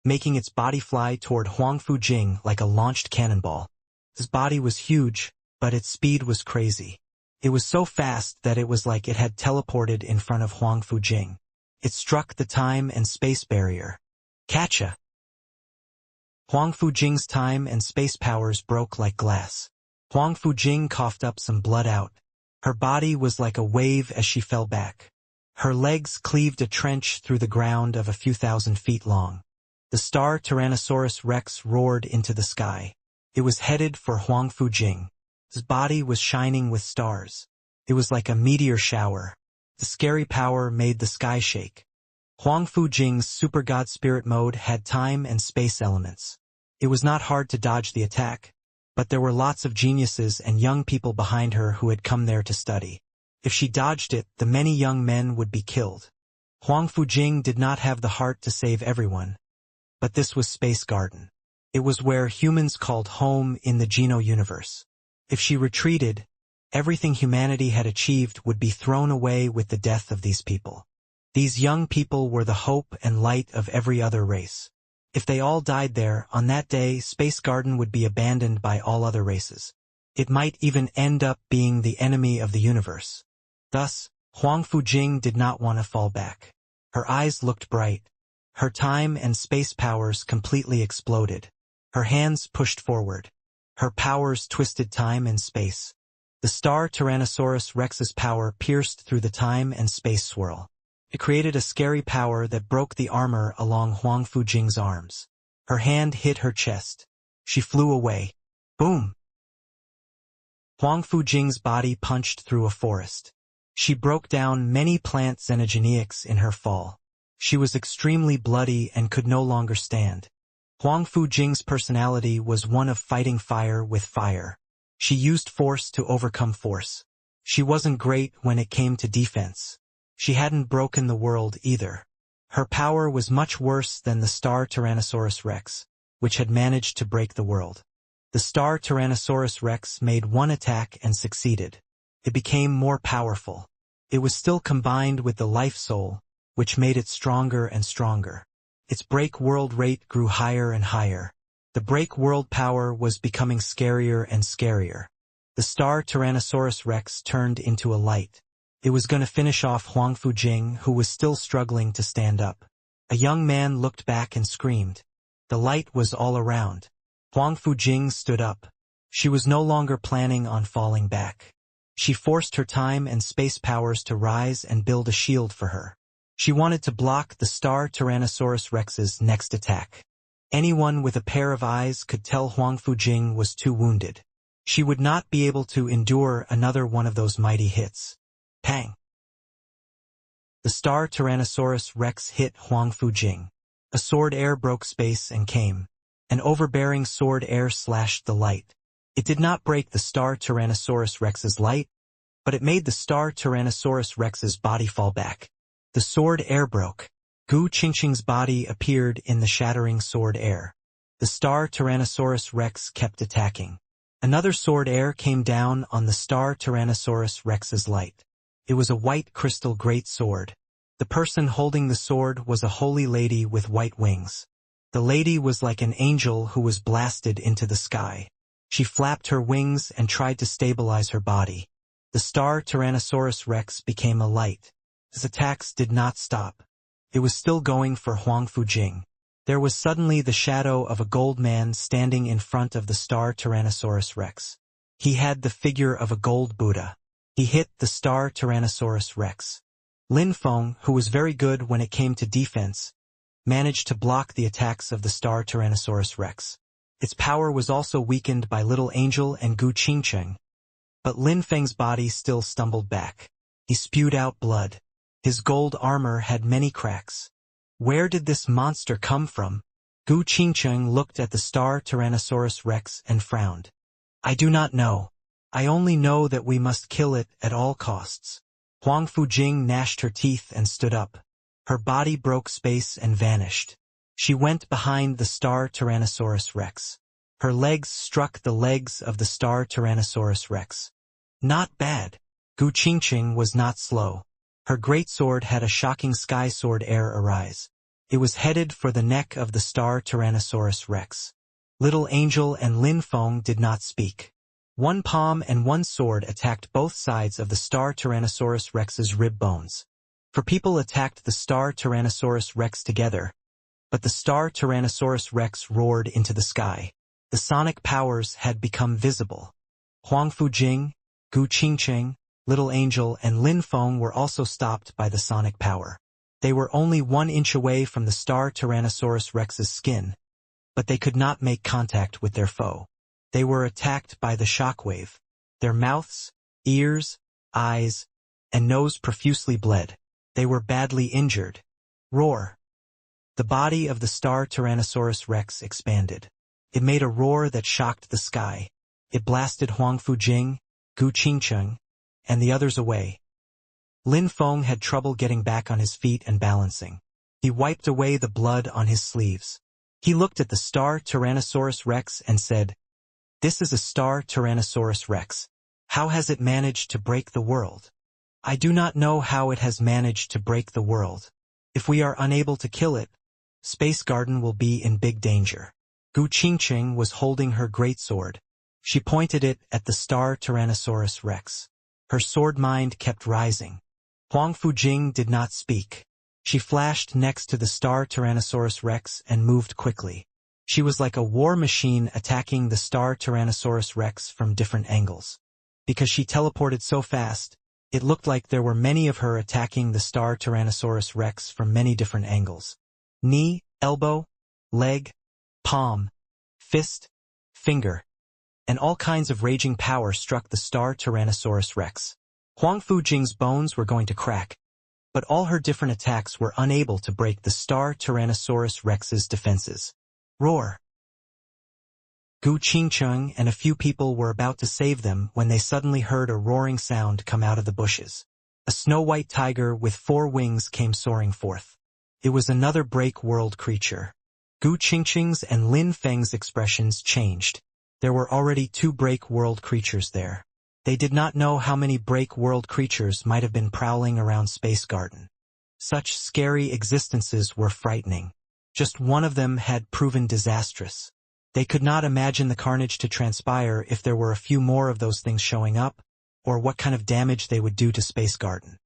making its body fly toward Huang Fujing like a launched cannonball. His body was huge, but its speed was crazy. It was so fast that it was like it had teleported in front of Huang Fujing. It struck the time and space barrier. Catcha! Huang Fujing's time and space powers broke like glass. Huang Fujing coughed up some blood out. Her body was like a wave as she fell back. Her legs cleaved a trench through the ground of a few thousand feet long. The star Tyrannosaurus rex roared into the sky. It was headed for Huang Fujing. His body was shining with stars. It was like a meteor shower. The scary power made the sky shake. Huang Fujing's super god spirit mode had time and space elements. It was not hard to dodge the attack, but there were lots of geniuses and young people behind her who had come there to study. If she dodged it, the many young men would be killed. Huang Fujing did not have the heart to save everyone. But this was Space Garden. It was where humans called home in the Geno universe. If she retreated, everything humanity had achieved would be thrown away with the death of these people. These young people were the hope and light of every other race. If they all died there, on that day, Space Garden would be abandoned by all other races. It might even end up being the enemy of the universe. Thus, Huang Fujing did not want to fall back. Her eyes looked bright. Her time and space powers completely exploded. Her hands pushed forward. Her powers twisted time and space. The star Tyrannosaurus Rex's power pierced through the time and space swirl. It created a scary power that broke the armor along Huang Fujing's arms. Her hand hit her chest. She flew away. Boom! Huang Fujing's body punched through a forest. She broke down many plant xenogeneics in her fall. She was extremely bloody and could no longer stand. Huang Fujing's personality was one of fighting fire with fire. She used force to overcome force. She wasn't great when it came to defense. She hadn't broken the world either. Her power was much worse than the star Tyrannosaurus Rex, which had managed to break the world. The star Tyrannosaurus Rex made one attack and succeeded. It became more powerful. It was still combined with the life soul, which made it stronger and stronger. Its break world rate grew higher and higher. The break world power was becoming scarier and scarier. The star Tyrannosaurus Rex turned into a light. It was going to finish off Huang Fujing, who was still struggling to stand up. A young man looked back and screamed. The light was all around. Huang Fujing stood up. She was no longer planning on falling back. She forced her time and space powers to rise and build a shield for her. She wanted to block the star Tyrannosaurus Rex's next attack. Anyone with a pair of eyes could tell Huang Fujing was too wounded. She would not be able to endure another one of those mighty hits. Pang! The star Tyrannosaurus Rex hit Huang Fujing. A sword air broke space and came. An overbearing sword air slashed the light. It did not break the star Tyrannosaurus Rex's light, but it made the star Tyrannosaurus Rex's body fall back. The sword air broke. Gu Qingqing's body appeared in the shattering sword air. The star Tyrannosaurus Rex kept attacking. Another sword air came down on the star Tyrannosaurus Rex's light. It was a white crystal great sword. The person holding the sword was a holy lady with white wings. The lady was like an angel who was blasted into the sky. She flapped her wings and tried to stabilize her body. The star Tyrannosaurus Rex became a light. His attacks did not stop. It was still going for Huang Fujing. There was suddenly the shadow of a gold man standing in front of the star Tyrannosaurus Rex. He had the figure of a gold Buddha. He hit the star Tyrannosaurus Rex. Lin Feng, who was very good when it came to defense, managed to block the attacks of the star Tyrannosaurus Rex. Its power was also weakened by Little Angel and Gu Qingqing, but Lin Feng's body still stumbled back. He spewed out blood. His gold armor had many cracks. Where did this monster come from? Gu Qingqing looked at the star Tyrannosaurus Rex and frowned. I do not know. I only know that we must kill it at all costs. Huang Fujing gnashed her teeth and stood up. Her body broke space and vanished. She went behind the star Tyrannosaurus Rex. Her legs struck the legs of the star Tyrannosaurus Rex. Not bad. Gu Qingqing was not slow. Her greatsword had a shocking sky sword air arise. It was headed for the neck of the star Tyrannosaurus Rex. Little Angel and Lin Feng did not speak. One palm and one sword attacked both sides of the star Tyrannosaurus Rex's rib bones. For people attacked the star Tyrannosaurus Rex together, but the star Tyrannosaurus Rex roared into the sky. The sonic powers had become visible. Huang Fujing, Gu Qingqing, Little Angel and Lin Feng were also stopped by the sonic power. They were only 1 inch away from the star Tyrannosaurus Rex's skin, but they could not make contact with their foe. They were attacked by the shockwave. Their mouths, ears, eyes, and nose profusely bled. They were badly injured. Roar! The body of the star Tyrannosaurus Rex expanded. It made a roar that shocked the sky. It blasted Huang Fujing, Gu Qingqing, and the others away. Lin Feng had trouble getting back on his feet and balancing. He wiped away the blood on his sleeves. He looked at the star Tyrannosaurus Rex and said, "This is a star Tyrannosaurus Rex. How has it managed to break the world? I do not know how it has managed to break the world. If we are unable to kill it, Space Garden will be in big danger. Gu Qingqing was holding her greatsword. She pointed it at the star Tyrannosaurus Rex. Her sword mind kept rising. Huang Fujing did not speak. She flashed next to the star Tyrannosaurus Rex and moved quickly. She was like a war machine attacking the star Tyrannosaurus Rex from different angles. Because she teleported so fast, it looked like there were many of her attacking the star Tyrannosaurus Rex from many different angles. Knee, elbow, leg, palm, fist, finger, and all kinds of raging power struck the star Tyrannosaurus Rex. Huang Fujing's bones were going to crack, but all her different attacks were unable to break the star Tyrannosaurus Rex's defenses. Roar! Gu Qingqing and a few people were about to save them when they suddenly heard a roaring sound come out of the bushes. A snow-white tiger with 4 wings came soaring forth. It was another break-world creature. Gu Qingqing's and Lin Feng's expressions changed. There were already 2 break-world creatures there. They did not know how many break-world creatures might have been prowling around Space Garden. Such scary existences were frightening. Just one of them had proven disastrous. They could not imagine the carnage to transpire if there were a few more of those things showing up, or what kind of damage they would do to Space Garden.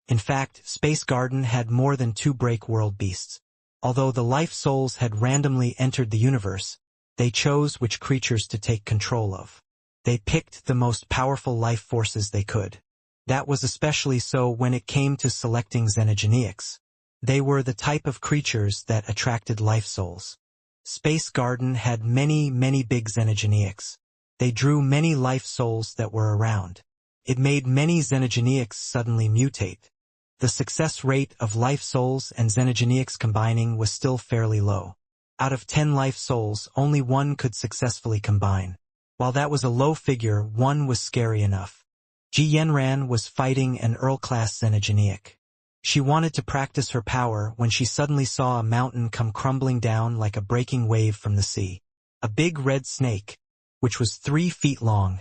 In fact, Space Garden had more than 2 break-world beasts. Although the life souls had randomly entered the universe, they chose which creatures to take control of. They picked the most powerful life forces they could. That was especially so when it came to selecting xenogeneics. They were the type of creatures that attracted life souls. Space Garden had many big xenogeneics. They drew many life souls that were around. It made many xenogeneics suddenly mutate. The success rate of life souls and xenogeneics combining was still fairly low. Out of 10 life souls, only 1 could successfully combine. While that was a low figure, 1 was scary enough. Ji Yanran was fighting an Earl-class xenogeneic. She wanted to practice her power when she suddenly saw a mountain come crumbling down like a breaking wave from the sea. A big red snake, which was 3 feet long,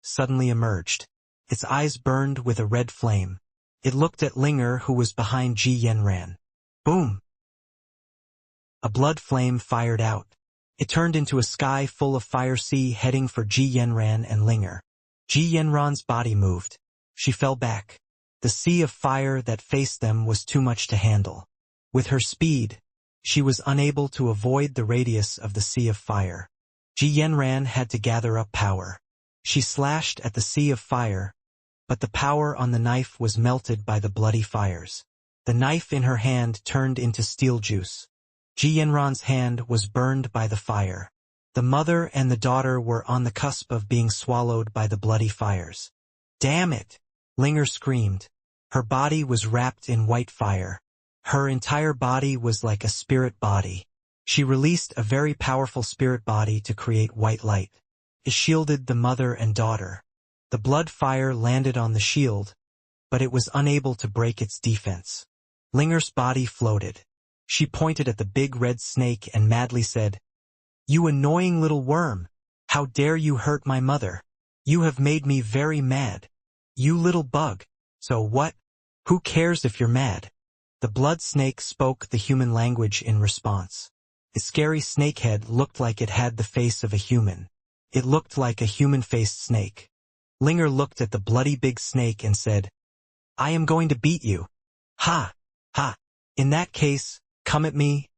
suddenly emerged. Its eyes burned with a red flame. It looked at Linger, who was behind Ji Yanran. Boom! A blood flame fired out. It turned into a sky full of fire sea heading for Ji Yanran and Linger. Ji Yanran's body moved. She fell back. The sea of fire that faced them was too much to handle. With her speed, she was unable to avoid the radius of the sea of fire. Ji Yanran had to gather up power. She slashed at the sea of fire, but the power on the knife was melted by the bloody fires. The knife in her hand turned into steel juice. Ji Yanran's hand was burned by the fire. The mother and the daughter were on the cusp of being swallowed by the bloody fires. Damn it! Linger screamed. Her body was wrapped in white fire. Her entire body was like a spirit body. She released a very powerful spirit body to create white light. It shielded the mother and daughter. The blood fire landed on the shield, but it was unable to break its defense. Linger's body floated. She pointed at the big red snake and madly said, "You annoying little worm! How dare you hurt my mother? You have made me very mad. You little bug. So what? Who cares if you're mad?" The blood snake spoke the human language in response. Its scary snake head looked like it had the face of a human. It looked like a human-faced snake. Linger looked at the bloody big snake and said, "I am going to beat you." "Ha! Ha! In that case, come at me,"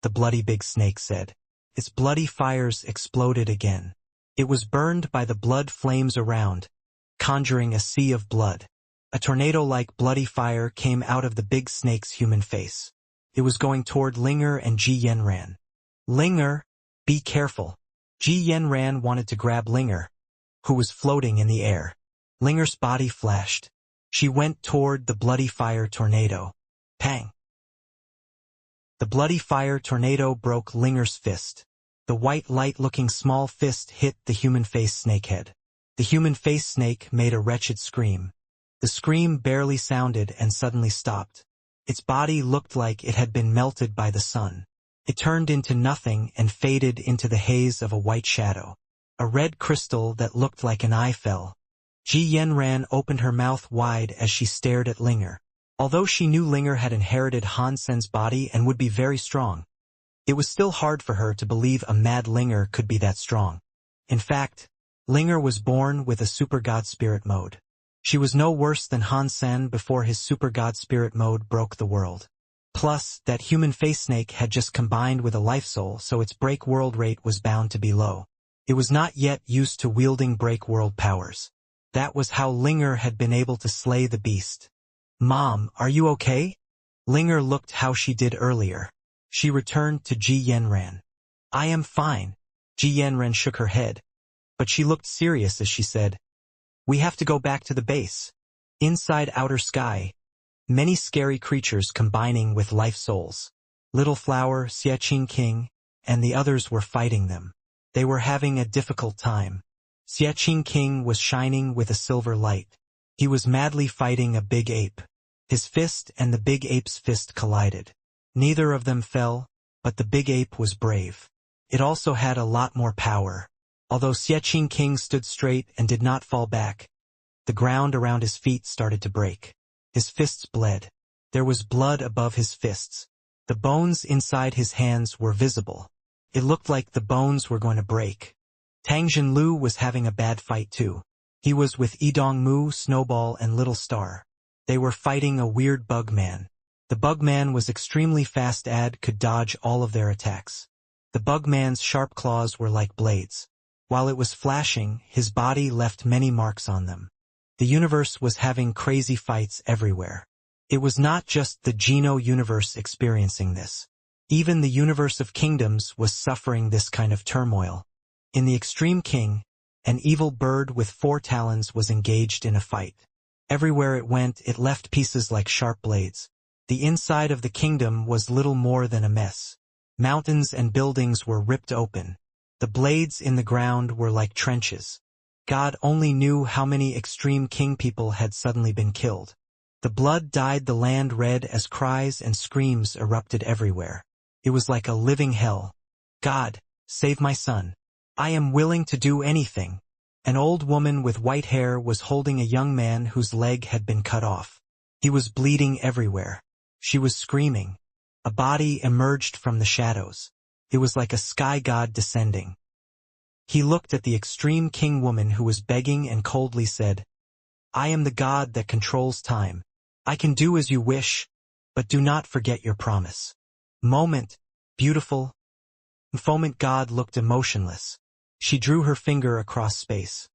the bloody big snake said. Its bloody fires exploded again. It was burned by the blood flames around, conjuring a sea of blood. A tornado-like bloody fire came out of the big snake's human face. It was going toward Linger and Ji Yanran. "Linger, be careful." Ji Yanran wanted to grab Linger, who was floating in the air. Linger's body flashed. She went toward the bloody fire tornado. Pang! The bloody fire tornado broke Linger's fist. The white light-looking small fist hit the human-faced snakehead. The human-faced snake made a wretched scream. The scream barely sounded and suddenly stopped. Its body looked like it had been melted by the sun. It turned into nothing and faded into the haze of a white shadow. A red crystal that looked like an eye fell. Ji Yanran opened her mouth wide as she stared at Linger. Although she knew Linger had inherited Han Sen's body and would be very strong, It was still hard for her to believe a mad Linger could be that strong. In fact, Linger was born with a super god spirit mode. She was no worse than Han Sen before his super god spirit mode broke the world. Plus, that human face snake had just combined with a life soul, so its break world rate was bound to be low. It was not yet used to wielding break world powers. That was how Linger had been able to slay the beast. "Mom, are you okay?" Linger looked how she did earlier. She returned to Ji Yanran. "I am fine." Ji Yanran shook her head. But she looked serious as she said, "We have to go back to the base." Inside outer sky, many scary creatures combining with life souls. Little Flower, Xiaqing King, and the others were fighting them. They were having a difficult time. Xiaqing King was shining with a silver light. He was madly fighting a big ape. His fist and the big ape's fist collided. Neither of them fell, but the big ape was brave. It also had a lot more power. Although Xiaqing King stood straight and did not fall back, the ground around his feet started to break. His fists bled. There was blood above his fists. The bones inside his hands were visible. It looked like the bones were going to break. Tang Jinlu was having a bad fight too. He was with Yidong Mu, Snowball, and Little Star. They were fighting a weird bug man. The bug man was extremely fast and could dodge all of their attacks. The bug man's sharp claws were like blades. While it was flashing, his body left many marks on them. The universe was having crazy fights everywhere. It was not just the Geno universe experiencing this. Even the universe of kingdoms was suffering this kind of turmoil. In the Extreme King, an evil bird with 4 talons was engaged in a fight. Everywhere it went, it left pieces like sharp blades. The inside of the kingdom was little more than a mess. Mountains and buildings were ripped open. The blades in the ground were like trenches. God only knew how many Extreme King people had suddenly been killed. The blood dyed the land red as cries and screams erupted everywhere. It was like a living hell. "God, save my son. I am willing to do anything." An old woman with white hair was holding a young man whose leg had been cut off. He was bleeding everywhere. She was screaming. A body emerged from the shadows. It was like a sky god descending. He looked at the Extreme King woman who was begging and coldly said, "I am the god that controls time. I can do as you wish, but do not forget your promise." Moment, beautiful. Foment god looked emotionless. She drew her finger across space.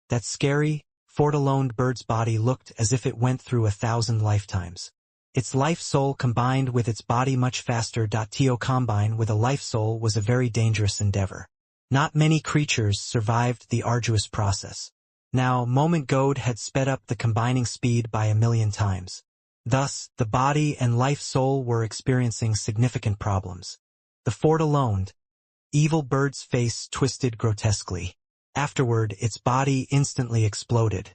That scary, fortaloned bird's body looked as if it went through 1,000 lifetimes. Its life soul combined with its body much faster. To combine with a life soul was a very dangerous endeavor. Not many creatures survived the arduous process. Now, Moment God had sped up the combining speed by 1,000,000 times. Thus, the body and life soul were experiencing significant problems. The fortaloned, evil bird's face twisted grotesquely. Afterward, its body instantly exploded,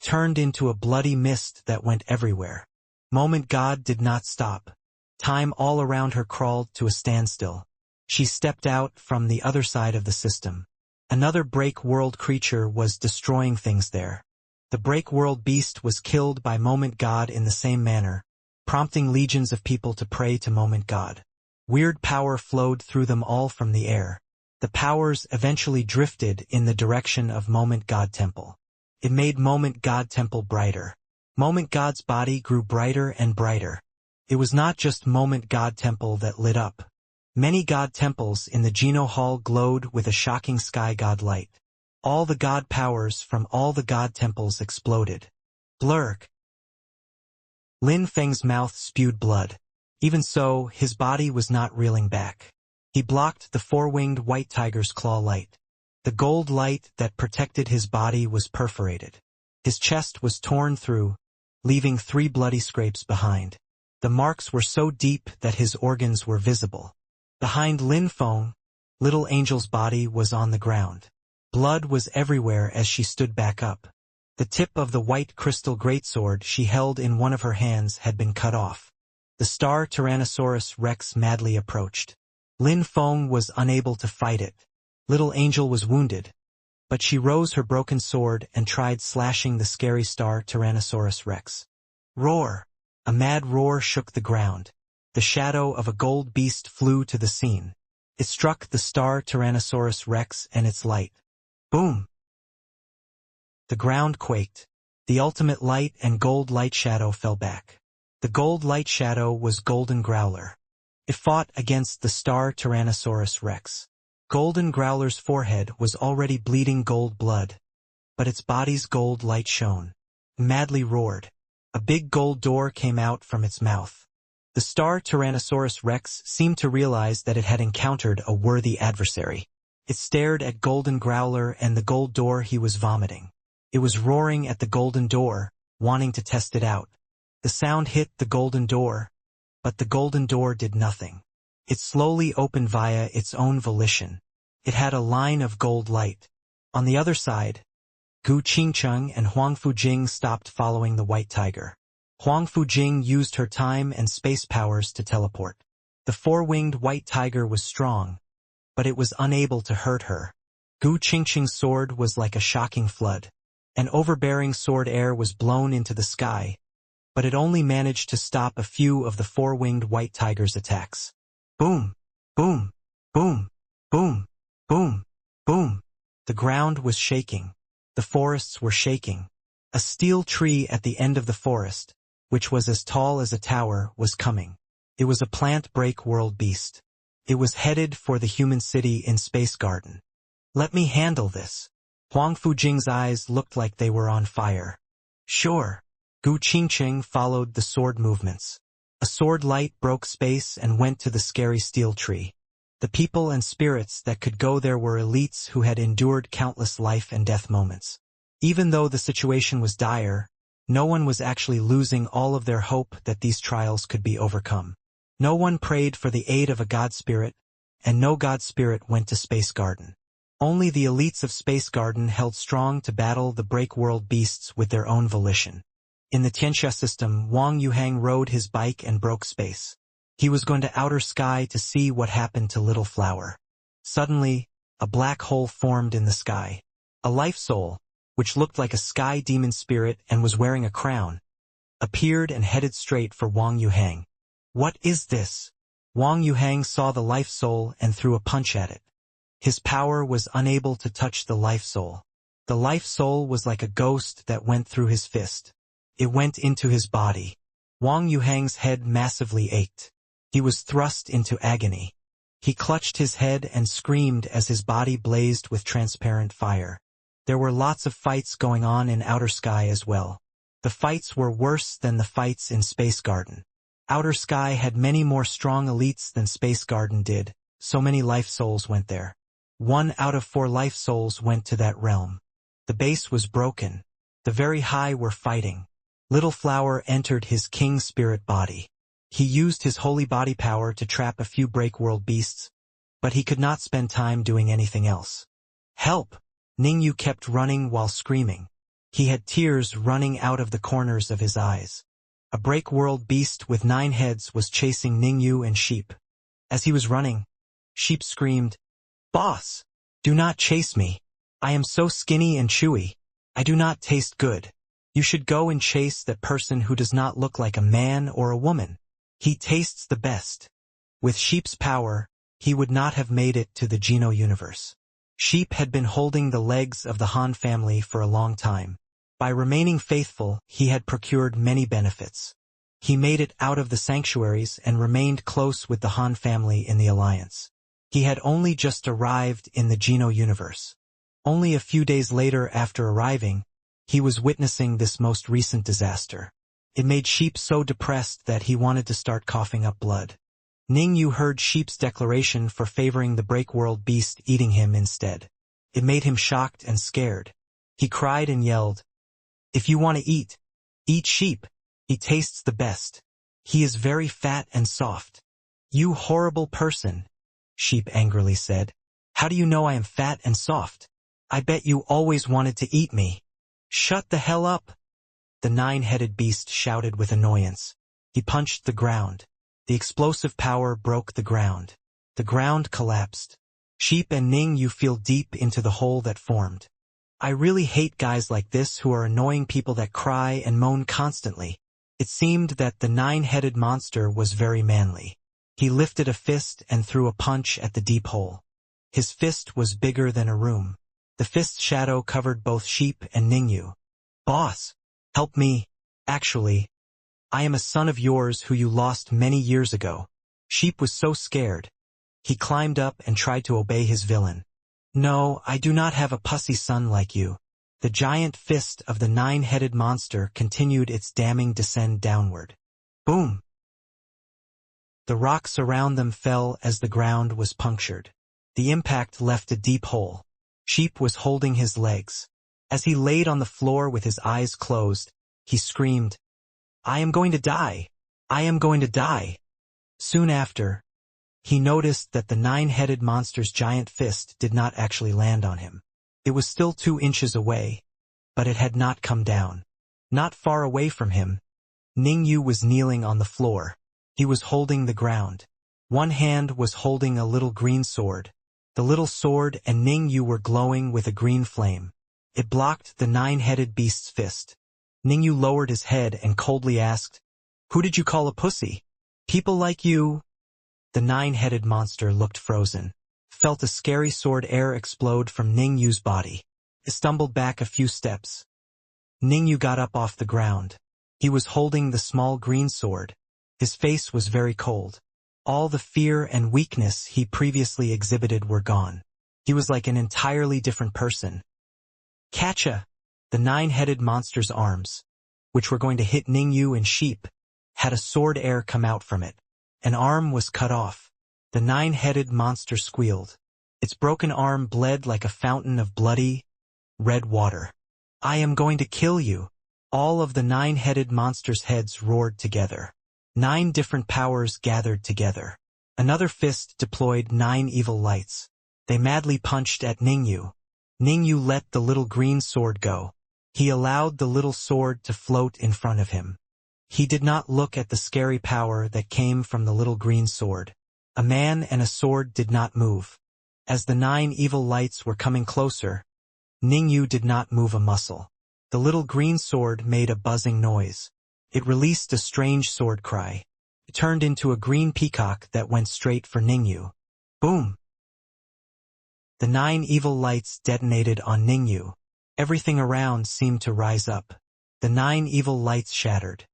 turned into a bloody mist that went everywhere. Moment God did not stop. Time all around her crawled to a standstill. She stepped out from the other side of the system. Another break world creature was destroying things there. The break world beast was killed by Moment God in the same manner, prompting legions of people to pray to Moment God. Weird power flowed through them all from the air. The powers eventually drifted in the direction of Moment God Temple. It made Moment God Temple brighter. Moment God's body grew brighter and brighter. It was not just Moment God Temple that lit up. Many god temples in the Geno Hall glowed with a shocking sky god light. All the god powers from all the god temples exploded. Blurk. Lin Feng's mouth spewed blood. Even so, his body was not reeling back. He blocked the 4-winged white tiger's claw light. The gold light that protected his body was perforated. His chest was torn through, leaving 3 bloody scrapes behind. The marks were so deep that his organs were visible. Behind Lin Feng, Little Angel's body was on the ground. Blood was everywhere as she stood back up. The tip of the white crystal greatsword she held in one of her hands had been cut off. The star Tyrannosaurus Rex madly approached. Lin Feng was unable to fight it. Little Angel was wounded, but she rose her broken sword and tried slashing the scary star Tyrannosaurus Rex. Roar! A mad roar shook the ground. the shadow of a gold beast flew to the scene. It struck the star Tyrannosaurus Rex and its light. Boom! The ground quaked. The ultimate light and gold light shadow fell back. The gold light shadow was Golden Growler. It fought against the star Tyrannosaurus Rex. Golden Growler's forehead was already bleeding gold blood, but its body's gold light shone. Madly roared. A big gold door came out from its mouth. The star Tyrannosaurus Rex seemed to realize that it had encountered a worthy adversary. It stared at Golden Growler and the gold door he was vomiting. It was roaring at the golden door, wanting to test it out. The sound hit the golden door, but the golden door did nothing. It slowly opened via its own volition. It had a line of gold light. On the other side, Gu Qingcheng and Huang Fujing stopped following the white tiger. Huang Fujing used her time and space powers to teleport. The four-winged white tiger was strong, but it was unable to hurt her. Gu Qingcheng's sword was like a shocking flood. An overbearing sword air was blown into the sky, but it only managed to stop a few of the four-winged white tiger's attacks. Boom! Boom! Boom! Boom! Boom! Boom! The ground was shaking. The forests were shaking. A steel tree at the end of the forest, which was as tall as a tower, was coming. It was a plant break world beast. It was headed for the human city in Space Garden. Let me handle this. Huang Fujing's eyes looked like they were on fire. Sure. Gu Qingcheng followed the sword movements. A sword light broke space and went to the scary steel tree. The people and spirits that could go there were elites who had endured countless life and death moments. Even though the situation was dire, no one was actually losing all of their hope that these trials could be overcome. No one prayed for the aid of a god spirit, and no god spirit went to Space Garden. Only the elites of Space Garden held strong to battle the break world beasts with their own volition. In the Tianxia system, Wang Yuhang rode his bike and broke space. He was going to outer sky to see what happened to Little Flower. Suddenly, a black hole formed in the sky. A life soul, which looked like a sky demon spirit and was wearing a crown, appeared and headed straight for Wang Yuhang. What is this? Wang Yuhang saw the life soul and threw a punch at it. His power was unable to touch the life soul. The life soul was like a ghost that went through his fist. It went into his body. Wang Yuhang's head massively ached. He was thrust into agony. He clutched his head and screamed as his body blazed with transparent fire. There were lots of fights going on in outer sky as well. The fights were worse than the fights in Space Garden. Outer sky had many more strong elites than Space Garden did, so many life souls went there. 1 out of 4 life souls went to that realm. The base was broken. The very high were fighting. Little Flower entered his king spirit body. He used his holy body power to trap a few break world beasts, but he could not spend time doing anything else. Help! Ningyu kept running while screaming. He had tears running out of the corners of his eyes. A break world beast with 9 heads was chasing Ningyu and Sheep. As he was running, Sheep screamed, "Boss! Do not chase me. I am so skinny and chewy. I do not taste good. You should go and chase that person who does not look like a man or a woman. He tastes the best." With Sheep's power, he would not have made it to the Geno universe. Sheep had been holding the legs of the Han family for a long time. By remaining faithful, he had procured many benefits. He made it out of the sanctuaries and remained close with the Han family in the alliance. He had only just arrived in the Geno universe. Only a few days later after arriving, he was witnessing this most recent disaster. It made Sheep so depressed that he wanted to start coughing up blood. Ningyu heard Sheep's declaration for favoring the break world beast eating him instead. It made him shocked and scared. He cried and yelled, "If you want to eat Sheep. He tastes the best. He is very fat and soft." "You horrible person," Sheep angrily said. "How do you know I am fat and soft? I bet you always wanted to eat me." "Shut the hell up," the 9-headed beast shouted with annoyance. He punched the ground. The explosive power broke the ground. The ground collapsed. Sheep and Ningyu fell deep into the hole that formed. "I really hate guys like this who are annoying people that cry and moan constantly. It seemed that the nine-headed monster was very manly. He lifted a fist and threw a punch at the deep hole. His fist was bigger than a room. The fist's shadow covered both Sheep and Ningyu. "Boss, help me. Actually, I am a son of yours who you lost many years ago." Sheep was so scared. He climbed up and tried to obey his villain. "No, I do not have a pussy son like you." The giant fist of the nine-headed monster continued its damning descent downward. Boom! The rocks around them fell as the ground was punctured. The impact left a deep hole. Sheep was holding his legs. As he laid on the floor with his eyes closed, he screamed, "I am going to die! I am going to die!" Soon after, he noticed that the nine-headed monster's giant fist did not actually land on him. It was still 2 inches away, but it had not come down. Not far away from him, Ningyu was kneeling on the floor. He was holding the ground. One hand was holding a little green sword. The little sword and Ningyu were glowing with a green flame. It blocked the nine-headed beast's fist. Ningyu lowered his head and coldly asked, "Who did you call a pussy? People like you?" The nine-headed monster looked frozen. Felt a scary sword air explode from Ningyu's body. He stumbled back a few steps. Ningyu got up off the ground. He was holding the small green sword. His face was very cold. All the fear and weakness he previously exhibited were gone. He was like an entirely different person. Catcha! The nine-headed monster's arms, which were going to hit Ningyu and Sheep, had a sword air come out from it. An arm was cut off. The nine-headed monster squealed. Its broken arm bled like a fountain of bloody, red water. "I am going to kill you!" All of the nine-headed monster's heads roared together. 9 different powers gathered together. Another fist deployed 9 evil lights. They madly punched at Ningyu. Ningyu let the little green sword go. He allowed the little sword to float in front of him. He did not look at the scary power that came from the little green sword. A man and a sword did not move. As the 9 evil lights were coming closer, Ningyu did not move a muscle. The little green sword made a buzzing noise. It released a strange sword cry. It turned into a green peacock that went straight for Ningyu. Boom! The 9 evil lights detonated on Ningyu. Everything around seemed to rise up. The 9 evil lights shattered.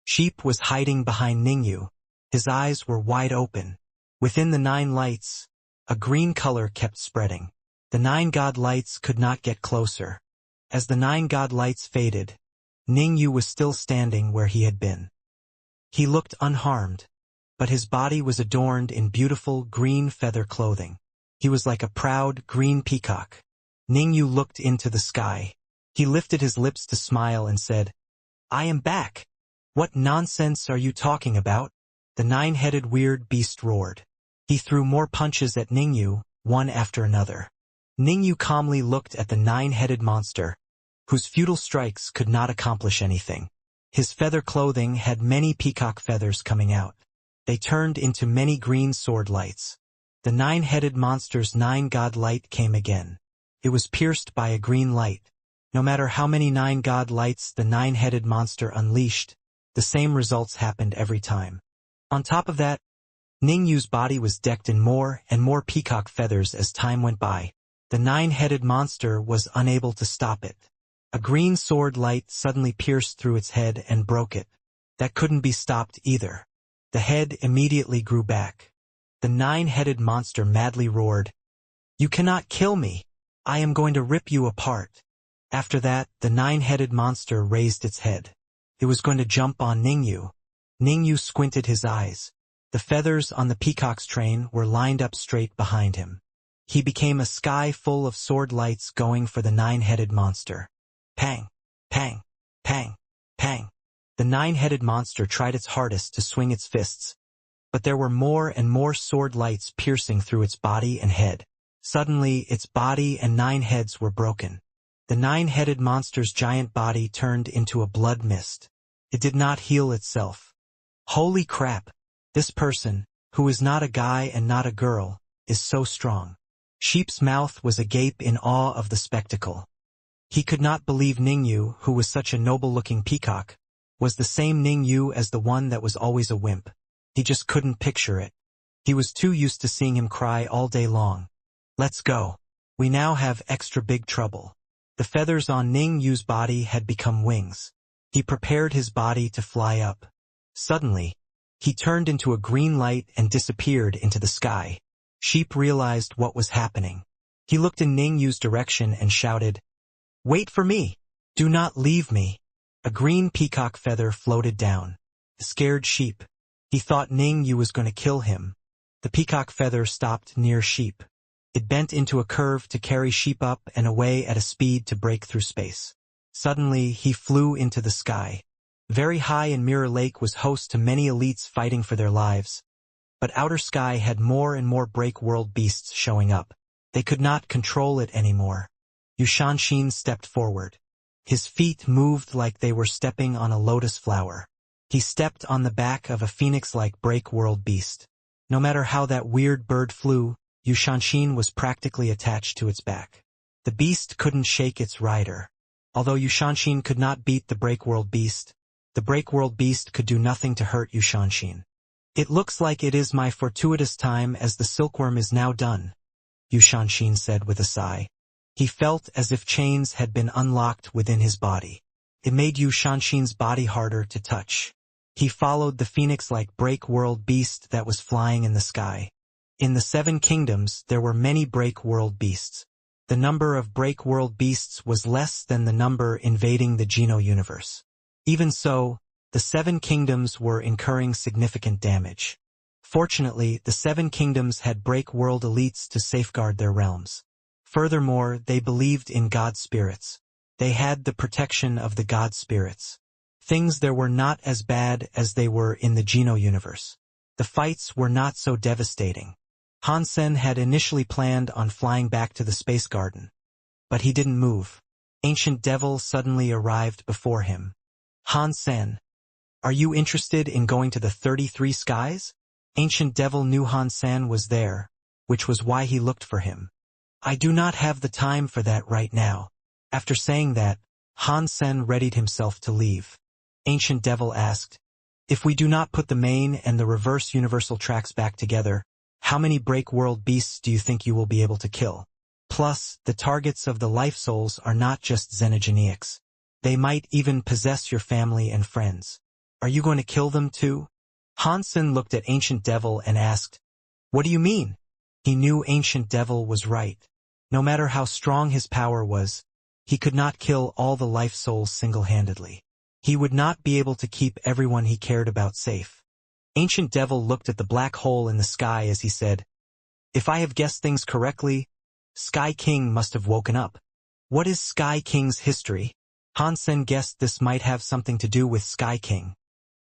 Sheep was hiding behind Ningyu. His eyes were wide open. Within the 9 lights, a green color kept spreading. The 9 god lights could not get closer. As the 9 god lights faded, Ningyu was still standing where he had been. He looked unharmed, but his body was adorned in beautiful green feather clothing. He was like a proud green peacock. Ningyu looked into the sky. He lifted his lips to smile and said, "I am back. What nonsense are you talking about?" The 9-headed weird beast roared. He threw more punches at Ningyu, one after another. Ningyu calmly looked at the 9-headed monster, whose futile strikes could not accomplish anything. His feather clothing had many peacock feathers coming out. They turned into many green sword lights. The 9-headed monster's 9 god light came again. It was pierced by a green light. No matter how many 9 god lights the 9-headed monster unleashed, the same results happened every time. On top of that, Ningyu's body was decked in more and more peacock feathers as time went by. The 9-headed monster was unable to stop it. A green sword light suddenly pierced through its head and broke it. That couldn't be stopped either. The head immediately grew back. The 9-headed monster madly roared, "You cannot kill me! I am going to rip you apart." After that, the 9-headed monster raised its head. It was going to jump on Ningyu. Ningyu squinted his eyes. The feathers on the peacock's train were lined up straight behind him. He became a sky full of sword lights going for the 9-headed monster. Pang! Pang! Pang! Pang! The 9-headed monster tried its hardest to swing its fists, but there were more and more sword lights piercing through its body and head. Suddenly, its body and 9 heads were broken. The 9-headed monster's giant body turned into a blood mist. It did not heal itself. Holy crap! This person, who is not a guy and not a girl, is so strong. Sheep's mouth was agape in awe of the spectacle. He could not believe Ningyu, who was such a noble-looking peacock, Was the same Ning Yu as the one that was always a wimp? He just couldn't picture it. He was too used to seeing him cry all day long. Let's go. We now have extra big trouble. The feathers on Ning Yu's body had become wings. He prepared his body to fly up. Suddenly, he turned into a green light and disappeared into the sky. Sheep realized what was happening. He looked in Ning Yu's direction and shouted, "Wait for me! Do not leave me!" A green peacock feather floated down. The scared sheep. He thought Ning Yu was going to kill him. The peacock feather stopped near Sheep. It bent into a curve to carry Sheep up and away at a speed to break through space. Suddenly, he flew into the sky. Very high in Mirror Lake was host to many elites fighting for their lives. But Outer Sky had more and more break-world beasts showing up. They could not control it anymore. Yu Shanshin stepped forward. His feet moved like they were stepping on a lotus flower. He stepped on the back of a phoenix-like break-world beast. No matter how that weird bird flew, Yu Shanshin was practically attached to its back. The beast couldn't shake its rider. Although Yu Shanshin could not beat the break-world beast, the break-world beast could do nothing to hurt Yu Shanshin. It looks like it is my fortuitous time as the silkworm is now done, Yu Shanshin said with a sigh. He felt as if chains had been unlocked within his body. It made Yu Shanshin's body harder to touch. He followed the phoenix-like break-world beast that was flying in the sky. In the 7 kingdoms, there were many break-world beasts. The number of break-world beasts was less than the number invading the Geno universe. Even so, the 7 kingdoms were incurring significant damage. Fortunately, the 7 kingdoms had break-world elites to safeguard their realms. Furthermore, they believed in god spirits. They had the protection of the god spirits. Things there were not as bad as they were in the Geno universe. The fights were not so devastating. Hansen had initially planned on flying back to the space garden. But he didn't move. Ancient Devil suddenly arrived before him. Hansen, are you interested in going to the 33 skies? Ancient Devil knew Hansen was there, which was why he looked for him. I do not have the time for that right now. After saying that, Hansen readied himself to leave. Ancient Devil asked, if we do not put the main and the reverse universal tracks back together, how many break-world beasts do you think you will be able to kill? Plus, the targets of the life souls are not just xenogeneics. They might even possess your family and friends. Are you going to kill them too? Hansen looked at Ancient Devil and asked, what do you mean? He knew Ancient Devil was right. No matter how strong his power was, he could not kill all the life souls single-handedly. He would not be able to keep everyone he cared about safe. Ancient Devil looked at the black hole in the sky as he said, if I have guessed things correctly, Sky King must have woken up. What is Sky King's history? Hansen guessed this might have something to do with Sky King.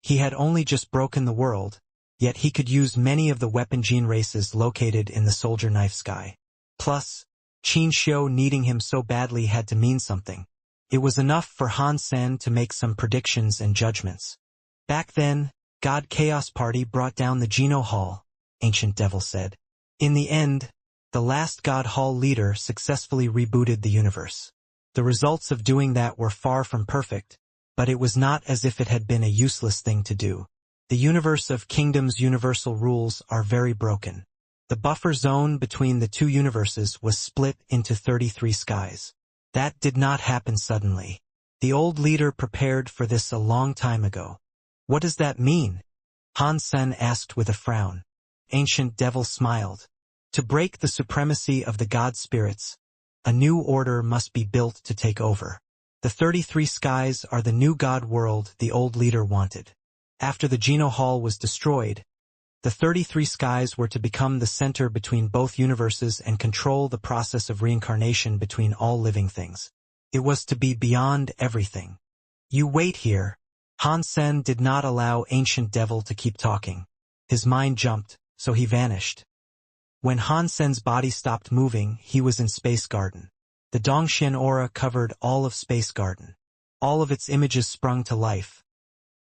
He had only just broken the world, yet he could use many of the weapon gene races located in the soldier knife sky. Plus, Qin Xiu needing him so badly had to mean something. It was enough for Hansen to make some predictions and judgments. Back then, God Chaos Party brought down the Geno Hall, Ancient Devil said. In the end, the last God Hall leader successfully rebooted the universe. The results of doing that were far from perfect, but it was not as if it had been a useless thing to do. The universe of kingdoms' universal rules are very broken. The buffer zone between the two universes was split into 33 skies. That did not happen suddenly. The old leader prepared for this a long time ago. What does that mean? Hansen asked with a frown. Ancient Devil smiled. To break the supremacy of the god spirits, a new order must be built to take over. The 33 skies are the new god world the old leader wanted. After the Geno Hall was destroyed, the 33 skies were to become the center between both universes and control the process of reincarnation between all living things. It was to be beyond everything. You wait here. Hansen did not allow Ancient Devil to keep talking. His mind jumped, so he vanished. When Hansen's body stopped moving, he was in Space Garden. The Dongxian aura covered all of Space Garden. All of its images sprung to life.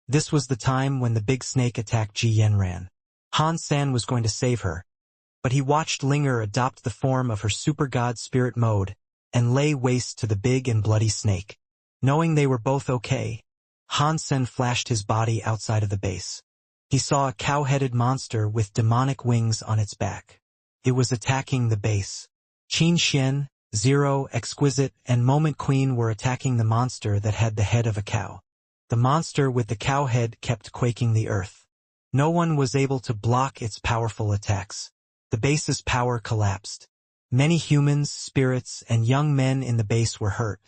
This was the time when the big snake attacked Ji Yanran. Hansen was going to save her, but he watched Linger adopt the form of her super god spirit mode and lay waste to the big and bloody snake. Knowing they were both okay, Hansen flashed his body outside of the base. He saw a cow-headed monster with demonic wings on its back. It was attacking the base. Qin Xian, Zero, Exquisite, and Moment Queen were attacking the monster that had the head of a cow. The monster with the cow head kept quaking the earth. No one was able to block its powerful attacks. The base's power collapsed. Many humans, spirits, and young men in the base were hurt.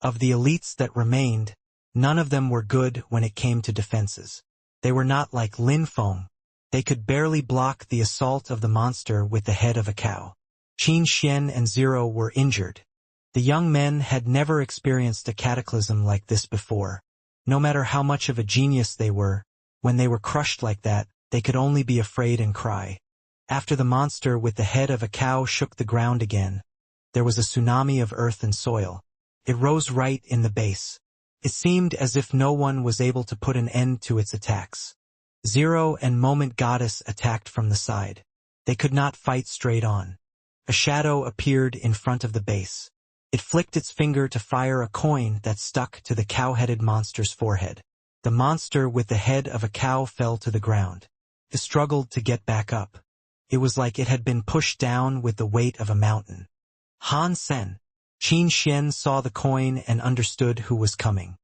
Of the elites that remained, none of them were good when it came to defenses. They were not like Lin Feng. They could barely block the assault of the monster with the head of a cow. Qin Xian and Zero were injured. The young men had never experienced a cataclysm like this before. No matter how much of a genius they were, when they were crushed like that, they could only be afraid and cry. After the monster with the head of a cow shook the ground again, there was a tsunami of earth and soil. It rose right in the base. It seemed as if no one was able to put an end to its attacks. Zero and Moment Goddess attacked from the side. They could not fight straight on. A shadow appeared in front of the base. It flicked its finger to fire a coin that stuck to the cow-headed monster's forehead. The monster with the head of a cow fell to the ground. It struggled to get back up. It was like it had been pushed down with the weight of a mountain. Hansen. Qin Xian saw the coin and understood who was coming.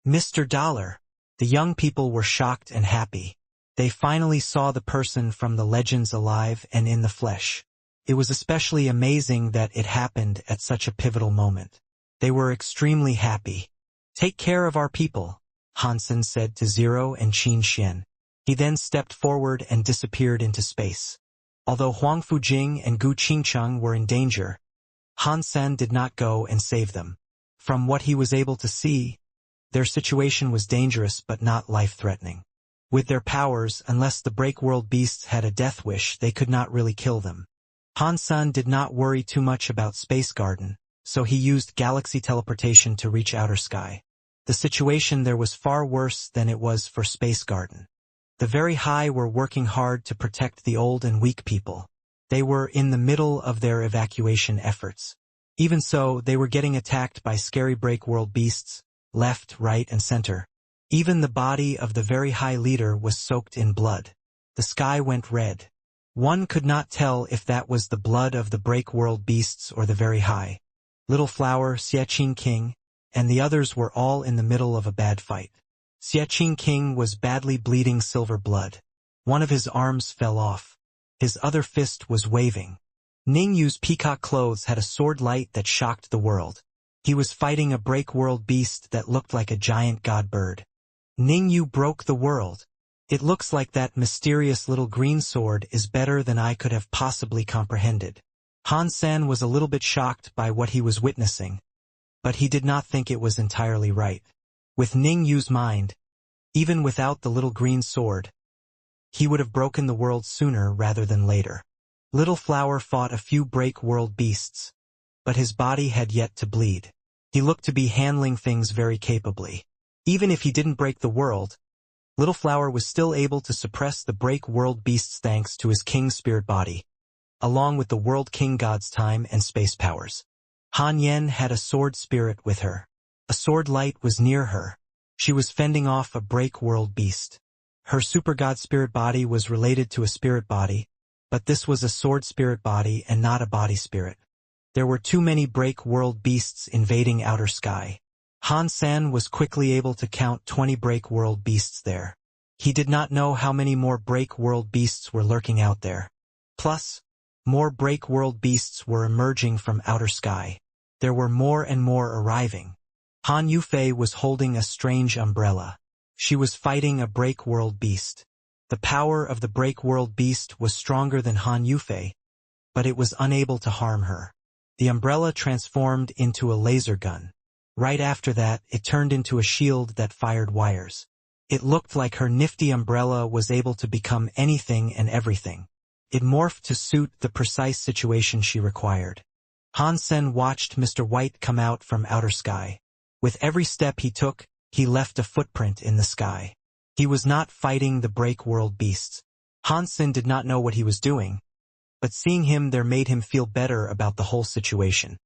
Mr. Dollar. The young people were shocked and happy. They finally saw the person from the legends alive and in the flesh. It was especially amazing that it happened at such a pivotal moment. They were extremely happy. Take care of our people, Hansen said to Zero and Qin Xian. He then stepped forward and disappeared into space. Although Huang Fujing and Gu Qingcheng were in danger, Hansen did not go and save them. From what he was able to see, their situation was dangerous but not life-threatening. With their powers, unless the Break-World beasts had a death wish, they could not really kill them. Hansen did not worry too much about Space Garden, so he used galaxy teleportation to reach outer sky. The situation there was far worse than it was for Space Garden. The very high were working hard to protect the old and weak people. They were in the middle of their evacuation efforts. Even so, they were getting attacked by scary Break-World beasts, left, right, and center. Even the body of the very high leader was soaked in blood. The sky went red. One could not tell if that was the blood of the Break-World beasts or the very high. Little Flower, Xie King, and the others were all in the middle of a bad fight. Xie King was badly bleeding silver blood. One of his arms fell off. His other fist was waving. Ning Yu's peacock clothes had a sword light that shocked the world. He was fighting a Break-World beast that looked like a giant god bird. Ning Yu broke the world. It looks like that mysterious little green sword is better than I could have possibly comprehended. Hansen was a little bit shocked by what he was witnessing, but he did not think it was entirely right. With Ning Yu's mind, even without the little green sword, he would have broken the world sooner rather than later. Little Flower fought a few Break-World beasts, but his body had yet to bleed. He looked to be handling things very capably. Even if he didn't break the world, Little Flower was still able to suppress the Break-World beasts thanks to his King Spirit body, along with the World King God's time and space powers. Han Yen had a sword spirit with her. A sword light was near her. She was fending off a Break-World beast. Her Super God Spirit body was related to a spirit body, but this was a sword spirit body and not a body spirit. There were too many Break-World beasts invading outer sky. Hansen was quickly able to count 20 Break-World beasts there. He did not know how many more Break-World beasts were lurking out there. Plus, more Break-World beasts were emerging from outer sky. There were more and more arriving. Han Yufei was holding a strange umbrella. She was fighting a Break-World beast. The power of the Break-World beast was stronger than Han Yufei, but it was unable to harm her. The umbrella transformed into a laser gun. Right after that, it turned into a shield that fired wires. It looked like her nifty umbrella was able to become anything and everything. It morphed to suit the precise situation she required. Hansen watched Mr. White come out from outer sky. With every step he took, he left a footprint in the sky. He was not fighting the Break-World beasts. Hansen did not know what he was doing, but seeing him there made him feel better about the whole situation.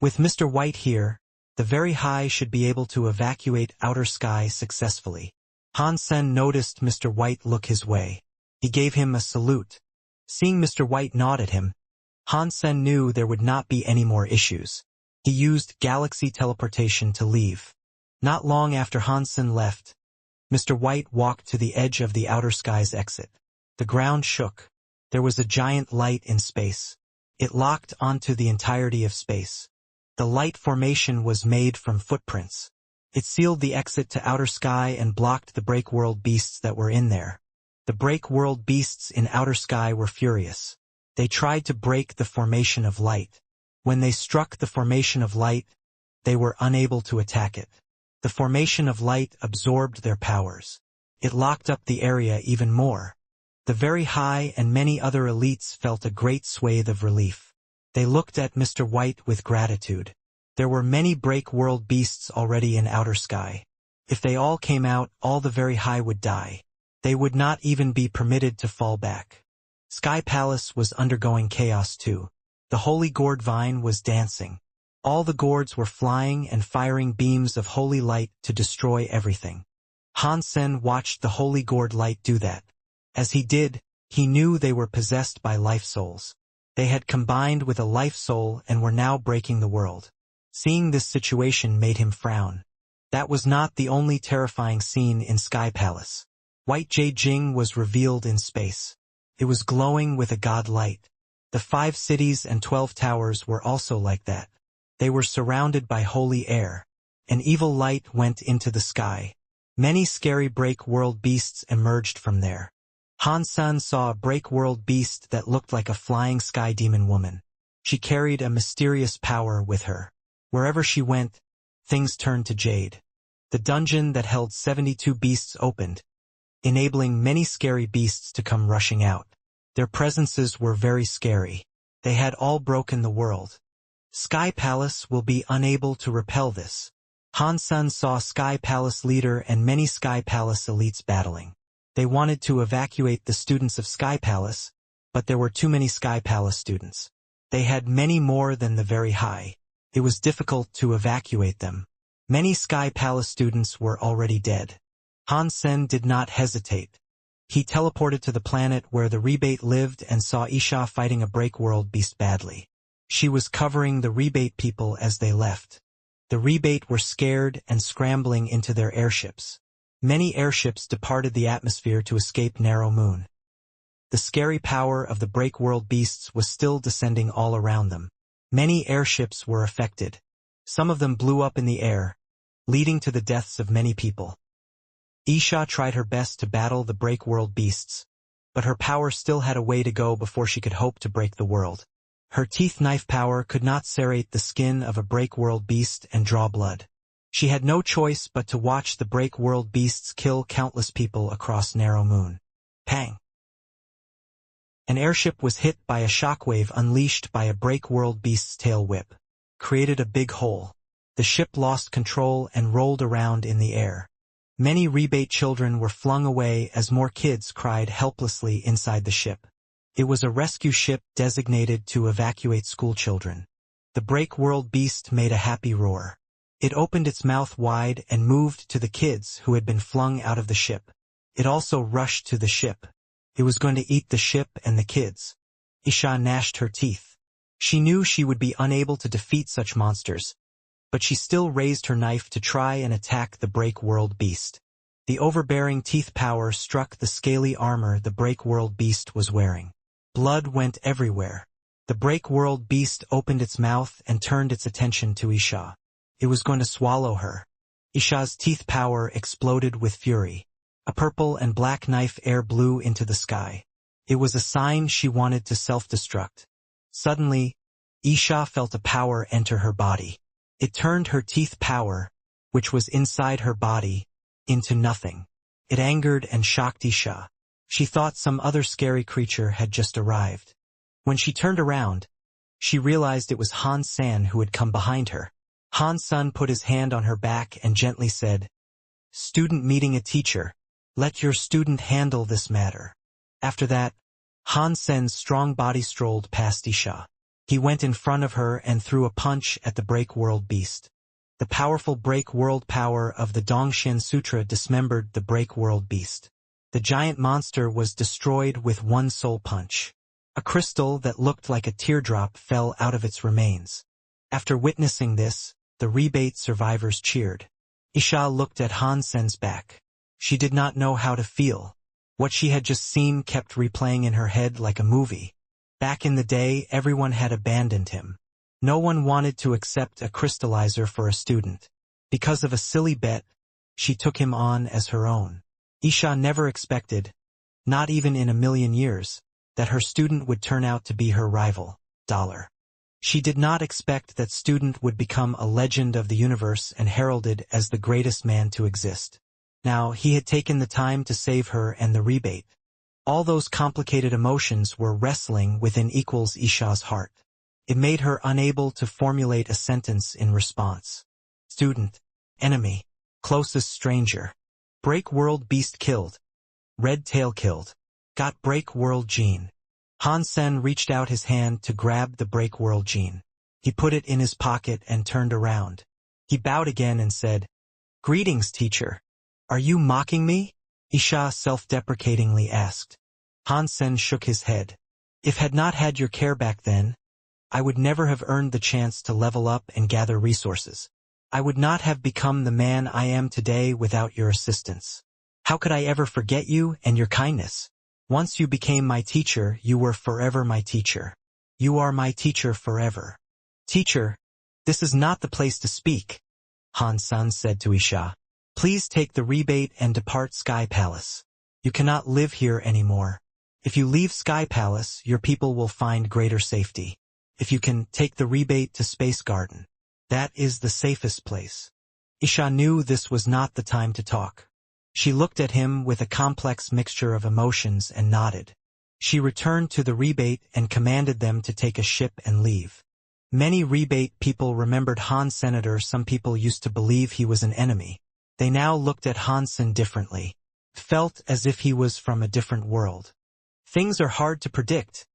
With Mr. White here, The very high should be able to evacuate outer sky successfully. Han Sen noticed Mr. White look his way. He gave him a salute. Seeing Mr. White nod at him, Han Sen knew there would not be any more issues. He used galaxy teleportation to leave. Not long after Han Sen left, Mr. White walked to the edge of the outer sky's exit. The ground shook. There was a giant light in space. It locked onto the entirety of space. The light formation was made from footprints. It sealed the exit to outer sky and blocked the break world beasts that were in there. The break world beasts in outer sky were furious. They tried to break the formation of light. When they struck the formation of light, they were unable to attack it. The formation of light absorbed their powers. It locked up the area even more. The very high and many other elites felt a great swathe of relief. They looked at Mr. White with gratitude. There were many break world beasts already in outer sky. If they all came out, all the very high would die. They would not even be permitted to fall back. Sky Palace was undergoing chaos too. The holy gourd vine was dancing. All the gourds were flying and firing beams of holy light to destroy everything. Han Sen watched the holy gourd light do that. As he did, he knew they were possessed by life souls. They had combined with a life soul and were now breaking the world. Seeing this situation made him frown. That was not the only terrifying scene in Sky Palace. White Jade Jing was revealed in space. It was glowing with a god light. The 5 cities and 12 towers were also like that. They were surrounded by holy air. An evil light went into the sky. Many scary break world beasts emerged from there. Han Sen saw a break world beast that looked like a flying sky demon woman. She carried a mysterious power with her. Wherever she went, things turned to jade. The dungeon that held 72 beasts opened, enabling many scary beasts to come rushing out. Their presences were very scary. They had all broken the world. Sky Palace will be unable to repel this. Han Sen saw Sky Palace leader and many Sky Palace elites battling. They wanted to evacuate the students of Sky Palace, but there were too many Sky Palace students. They had many more than the very high. It was difficult to evacuate them. Many Sky Palace students were already dead. Han Sen did not hesitate. He teleported to the planet where the rebate lived and saw Isha fighting a break world beast badly. She was covering the rebate people as they left. The rebate were scared and scrambling into their airships. Many airships departed the atmosphere to escape Narrow Moon. The scary power of the break world beasts was still descending all around them. Many airships were affected. Some of them blew up in the air, leading to the deaths of many people. Isha tried her best to battle the break world beasts, but her power still had a way to go before she could hope to break the world. Her teeth knife power could not serrate the skin of a break world beast and draw blood. She had no choice but to watch the break world beasts kill countless people across Narrow Moon. Pang! An airship was hit by a shockwave unleashed by a break world beast's tail whip. Created a big hole. The ship lost control and rolled around in the air. Many rebate children were flung away as more kids cried helplessly inside the ship. It was a rescue ship designated to evacuate school children. The break world beast made a happy roar. It opened its mouth wide and moved to the kids who had been flung out of the ship. It also rushed to the ship. It was going to eat the ship and the kids. Isha gnashed her teeth. She knew she would be unable to defeat such monsters, but she still raised her knife to try and attack the break world beast. The overbearing teeth power struck the scaly armor the break world beast was wearing. Blood went everywhere. The break world beast opened its mouth and turned its attention to Isha. It was going to swallow her. Isha's teeth power exploded with fury. A purple and black knife air blew into the sky. It was a sign she wanted to self-destruct. Suddenly, Isha felt a power enter her body. It turned her teeth power, which was inside her body, into nothing. It angered and shocked Isha. She thought some other scary creature had just arrived. When she turned around, she realized it was Han Sen who had come behind her. Han Sen put his hand on her back and gently said, "Student meeting a teacher. Let your student handle this matter." After that, Han Sen's strong body strolled past Isha. He went in front of her and threw a punch at the break world beast. The powerful break world power of the Dongxian Sutra dismembered the break world beast. The giant monster was destroyed with one soul punch. A crystal that looked like a teardrop fell out of its remains. After witnessing this, the rebate survivors cheered. Isha looked at Han Sen's back. She did not know how to feel. What she had just seen kept replaying in her head like a movie. Back in the day, everyone had abandoned him. No one wanted to accept a crystallizer for a student. Because of a silly bet, she took him on as her own. Isha never expected, not even in a million years, that her student would turn out to be her rival, Dollar. She did not expect that student would become a legend of the universe and heralded as the greatest man to exist. Now, he had taken the time to save her and the rebate. All those complicated emotions were wrestling within Isha's heart. It made her unable to formulate a sentence in response. Student, enemy, closest stranger. Break world beast killed. Red tail killed. Got break world gene. Han Sen reached out his hand to grab the break world gene. He put it in his pocket and turned around. He bowed again and said, "Greetings, teacher. Are you mocking me?" Isha self-deprecatingly asked. Han Sen shook his head. "If had not had your care back then, I would never have earned the chance to level up and gather resources. I would not have become the man I am today without your assistance. How could I ever forget you and your kindness? Once you became my teacher, you were forever my teacher. You are my teacher forever." "Teacher, this is not the place to speak," Han Sen said to Isha. "Please take the rebate and depart Sky Palace. You cannot live here anymore. If you leave Sky Palace, your people will find greater safety. If you can, take the rebate to Space Garden. That is the safest place." Isha knew this was not the time to talk. She looked at him with a complex mixture of emotions and nodded. She returned to the rebate and commanded them to take a ship and leave. Many rebate people remembered Han Senator. Some people used to believe he was an enemy. They now looked at Hansen differently, felt as if he was from a different world. "Things are hard to predict,"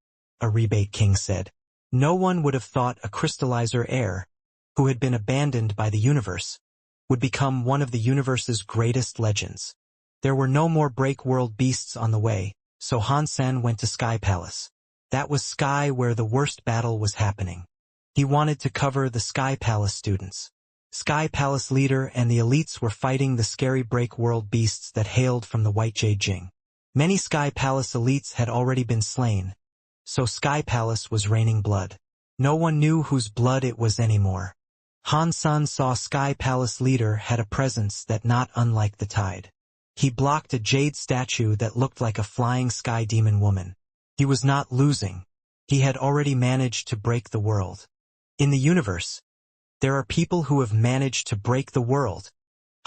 a rebate king said. "No one would have thought a crystallizer heir, who had been abandoned by the universe, would become one of the universe's greatest legends." There were no more break world beasts on the way, so Han Sen went to Sky Palace. That was Sky where the worst battle was happening. He wanted to cover the Sky Palace students. Sky Palace leader and the elites were fighting the scary break world beasts that hailed from the White Jade Jing. Many Sky Palace elites had already been slain, so Sky Palace was raining blood. No one knew whose blood it was anymore. Han Sen saw Sky Palace leader had a presence that not unlike the tide. He blocked a jade statue that looked like a flying sky demon woman. He was not losing. He had already managed to break the world. In the universe, there are people who have managed to break the world,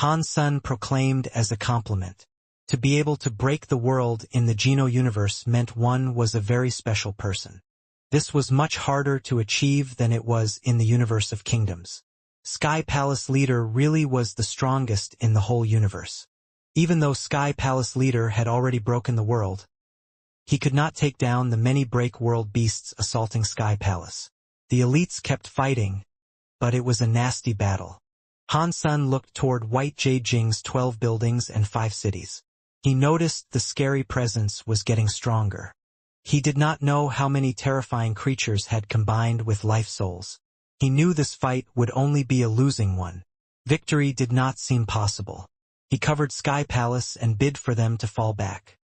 Han Sen proclaimed as a compliment. To be able to break the world in the Geno universe meant one was a very special person. This was much harder to achieve than it was in the universe of kingdoms. Sky Palace leader really was the strongest in the whole universe. Even though Sky Palace leader had already broken the world, he could not take down the many break world beasts assaulting Sky Palace. The elites kept fighting, but it was a nasty battle. Han Sen looked toward White Jade Jing's 12 buildings and 5 cities. He noticed the scary presence was getting stronger. He did not know how many terrifying creatures had combined with life souls. He knew this fight would only be a losing one. Victory did not seem possible. He covered Sky Palace and bid for them to fall back.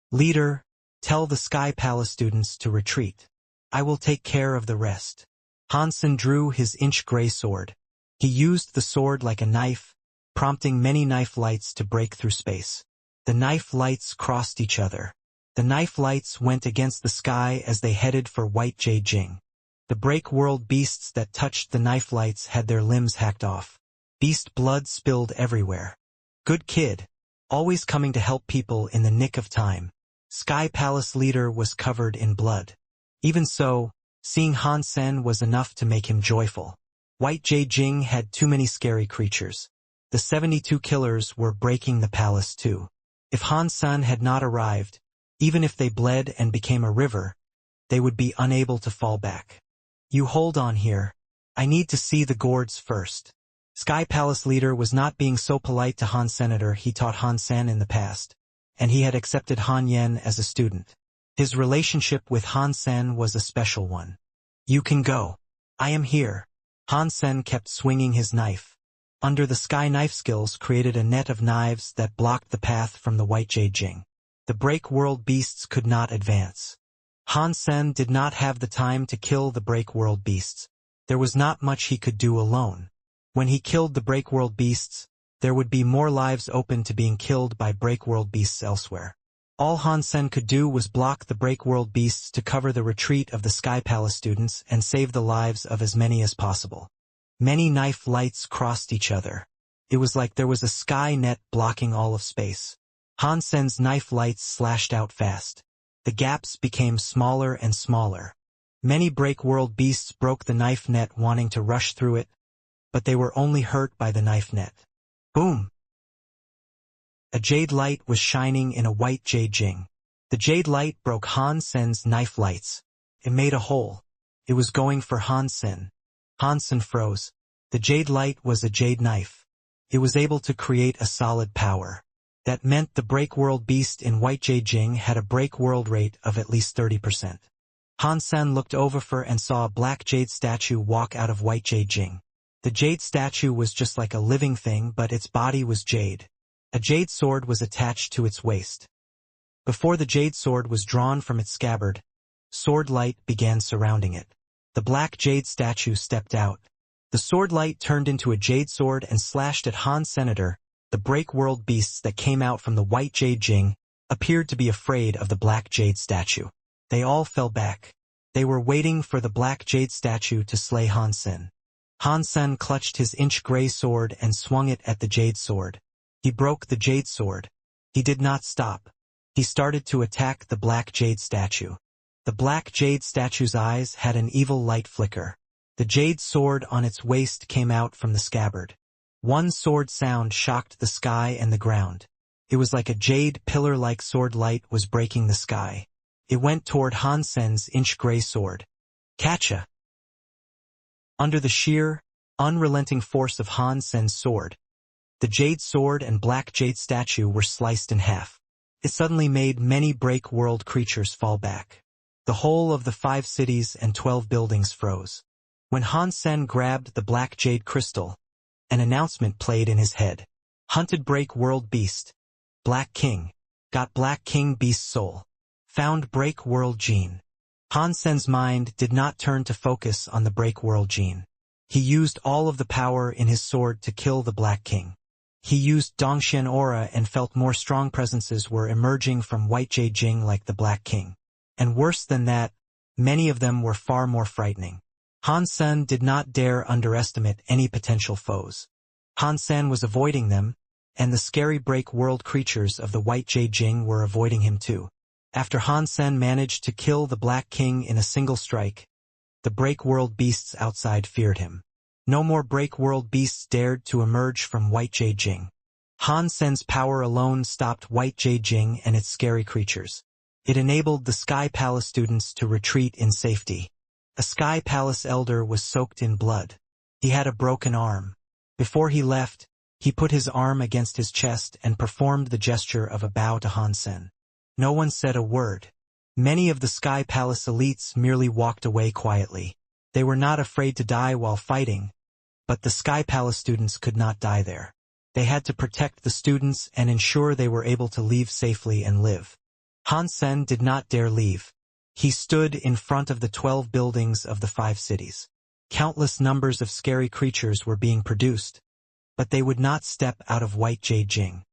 "Leader, tell the Sky Palace students to retreat. I will take care of the rest." Hansen drew his inch-gray sword. He used the sword like a knife, prompting many knife lights to break through space. The knife lights crossed each other. The knife lights went against the sky as they headed for White Jade Jing. The break world beasts that touched the knife lights had their limbs hacked off. Beast blood spilled everywhere. Good kid, always coming to help people in the nick of time. Sky Palace leader was covered in blood. Even so, seeing Han Sen was enough to make him joyful. White Jade Jing had too many scary creatures. The 72 killers were breaking the palace too. If Han Sen had not arrived, even if they bled and became a river, they would be unable to fall back. "You hold on here. I need to see the gourds first." Sky Palace leader was not being so polite to Han Senator he taught Han Sen in the past, and he had accepted Han Yen as a student. His relationship with Han Sen was a special one. You can go. I am here. Han Sen kept swinging his knife. Under the sky knife skills created a net of knives that blocked the path from the White Jade Jing. The break world beasts could not advance. Han Sen did not have the time to kill the break world beasts. There was not much he could do alone. When he killed the break world beasts, there would be more lives open to being killed by break world beasts elsewhere. All Han Sen could do was block the break world beasts to cover the retreat of the Sky Palace students and save the lives of as many as possible. Many knife lights crossed each other. It was like there was a sky net blocking all of space. Han Sen's knife lights slashed out fast. The gaps became smaller and smaller. Many break world beasts broke the knife net wanting to rush through it, but they were only hurt by the knife net. Boom! A jade light was shining in a white jade jing. The jade light broke Han Sen's knife lights. It made a hole. It was going for Han Sen. Han Sen froze. The jade light was a jade knife. It was able to create a solid power. That meant the break world beast in white jade jing had a break world rate of at least 30%. Han Sen looked over and saw a black jade statue walk out of white jade jing. The jade statue was just like a living thing, but its body was jade. A jade sword was attached to its waist. Before the jade sword was drawn from its scabbard, sword light began surrounding it. The black jade statue stepped out. The sword light turned into a jade sword and slashed at Han Senator. The break world beasts that came out from the white jade jing appeared to be afraid of the black jade statue. They all fell back. They were waiting for the black jade statue to slay Han Sen. Han Sen clutched his inch-gray sword and swung it at the jade sword. He broke the jade sword. He did not stop. He started to attack the black jade statue. The black jade statue's eyes had an evil light flicker. The jade sword on its waist came out from the scabbard. One sword sound shocked the sky and the ground. It was like a jade pillar-like sword light was breaking the sky. It went toward Han Sen's inch-gray sword. Catcha! Under the sheer, unrelenting force of Han Sen's sword, the jade sword and black jade statue were sliced in half. It suddenly made many break world creatures fall back. The whole of the 5 cities and 12 buildings froze. When Han Sen grabbed the black jade crystal, an announcement played in his head. Hunted break world beast. Black King. Got Black King beast soul. Found break world gene. Han Sen's mind did not turn to focus on the break world gene. He used all of the power in his sword to kill the Black King. He used Dongxian aura and felt more strong presences were emerging from White Jade Jing like the Black King. And worse than that, many of them were far more frightening. Han Sen did not dare underestimate any potential foes. Han Sen was avoiding them, and the scary break world creatures of the White Jade Jing were avoiding him too. After Han Sen managed to kill the Black King in a single strike, the break world beasts outside feared him. No more break world beasts dared to emerge from White Jade Jing. Han Sen's power alone stopped White Jade Jing and its scary creatures. It enabled the Sky Palace students to retreat in safety. A Sky Palace elder was soaked in blood. He had a broken arm. Before he left, he put his arm against his chest and performed the gesture of a bow to Han Sen. No one said a word. Many of the Sky Palace elites merely walked away quietly. They were not afraid to die while fighting, but the Sky Palace students could not die there. They had to protect the students and ensure they were able to leave safely and live. Han Sen did not dare leave. He stood in front of the 12 buildings of the 5 cities. Countless numbers of scary creatures were being produced, but they would not step out of White Jade Jing.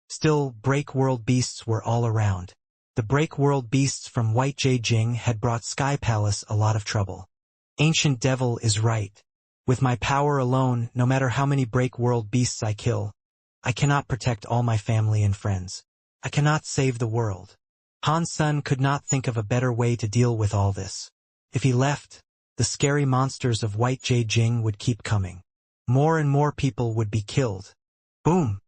Still, break world beasts were all around. The break world beasts from White Jade Jing had brought Sky Palace a lot of trouble. Ancient Devil is right. With my power alone, no matter how many break world beasts I kill, I cannot protect all my family and friends. I cannot save the world. Han Sen could not think of a better way to deal with all this. If he left, the scary monsters of White Jade Jing would keep coming. More and more people would be killed. Boom!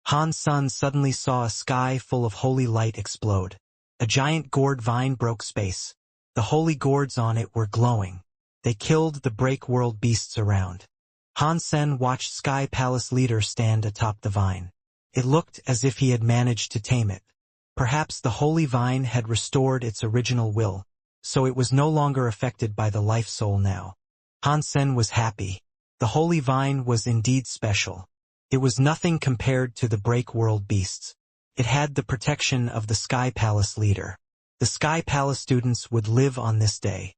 Han Sen suddenly saw a sky full of holy light explode. A giant gourd vine broke space. The holy gourds on it were glowing. They killed the break world beasts around. Han Sen watched Sky Palace leader stand atop the vine. It looked as if he had managed to tame it. Perhaps the holy vine had restored its original will, so it was no longer affected by the life soul now. Han Sen was happy. The holy vine was indeed special. It was nothing compared to the break world beasts. It had the protection of the Sky Palace leader. The Sky Palace students would live on this day.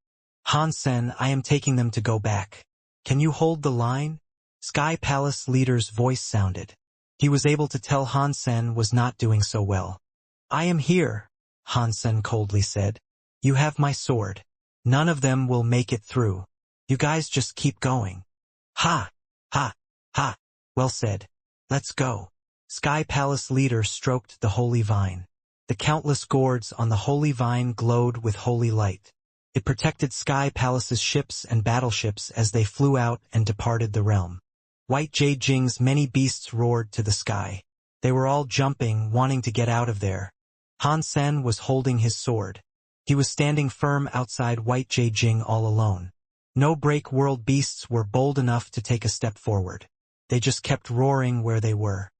Han Sen, I am taking them to go back. Can you hold the line? Sky Palace leader's voice sounded. He was able to tell Han Sen was not doing so well. I am here, Han Sen coldly said. You have my sword. None of them will make it through. You guys just keep going. Ha! Ha! Ha! Well said. Let's go. Sky Palace leader stroked the holy vine. The countless gourds on the holy vine glowed with holy light. It protected Sky Palace's ships and battleships as they flew out and departed the realm. White Jade Jing's many beasts roared to the sky. They were all jumping, wanting to get out of there. Han Sen was holding his sword. He was standing firm outside White Jade Jing all alone. No break world beasts were bold enough to take a step forward. They just kept roaring where they were.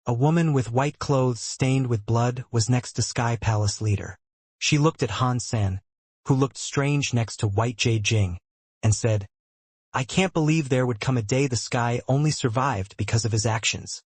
A woman with white clothes stained with blood was next to Sky Palace leader. She looked at Han Sen, who looked strange next to White Jade Jing, and said, I can't believe there would come a day the sky only survived because of his actions.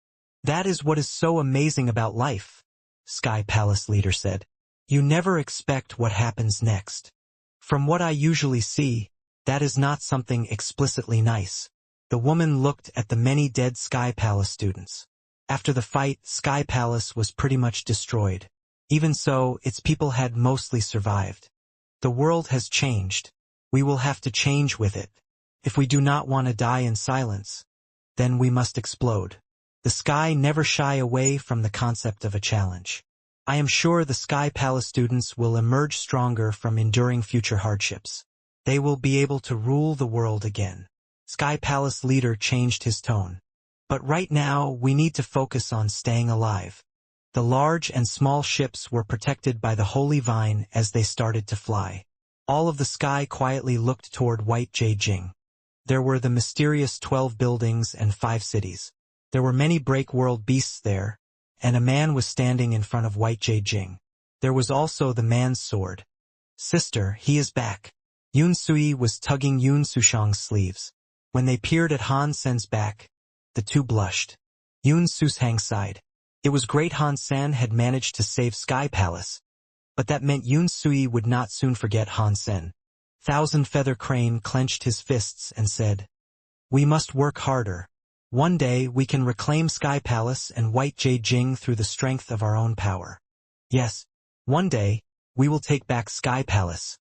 That is what is so amazing about life, Sky Palace leader said. You never expect what happens next. From what I usually see, that is not something explicitly nice. The woman looked at the many dead Sky Palace students. After the fight, Sky Palace was pretty much destroyed. Even so, its people had mostly survived. The world has changed. We will have to change with it. If we do not want to die in silence, then we must explode. The sky never shy away from the concept of a challenge. I am sure the Sky Palace students will emerge stronger from enduring future hardships. They will be able to rule the world again. Sky Palace leader changed his tone. But right now, we need to focus on staying alive. The large and small ships were protected by the holy vine as they started to fly. All of the sky quietly looked toward White Jade Jing. There were the mysterious 12 buildings and 5 cities. There were many break world beasts there, and a man was standing in front of White Jade Jing. There was also the man's sword. Sister, he is back. Yun Sui was tugging Yun Sushang's sleeves. When they peered at Han Sen's back, the two blushed. Yun Sushang sighed. It was great Han Sen had managed to save Sky Palace, but that meant Yun Sui would not soon forget Han Sen. Thousand Feather Crane clenched his fists and said, We must work harder. One day we can reclaim Sky Palace and White Jade Jing through the strength of our own power. Yes, one day, we will take back Sky Palace.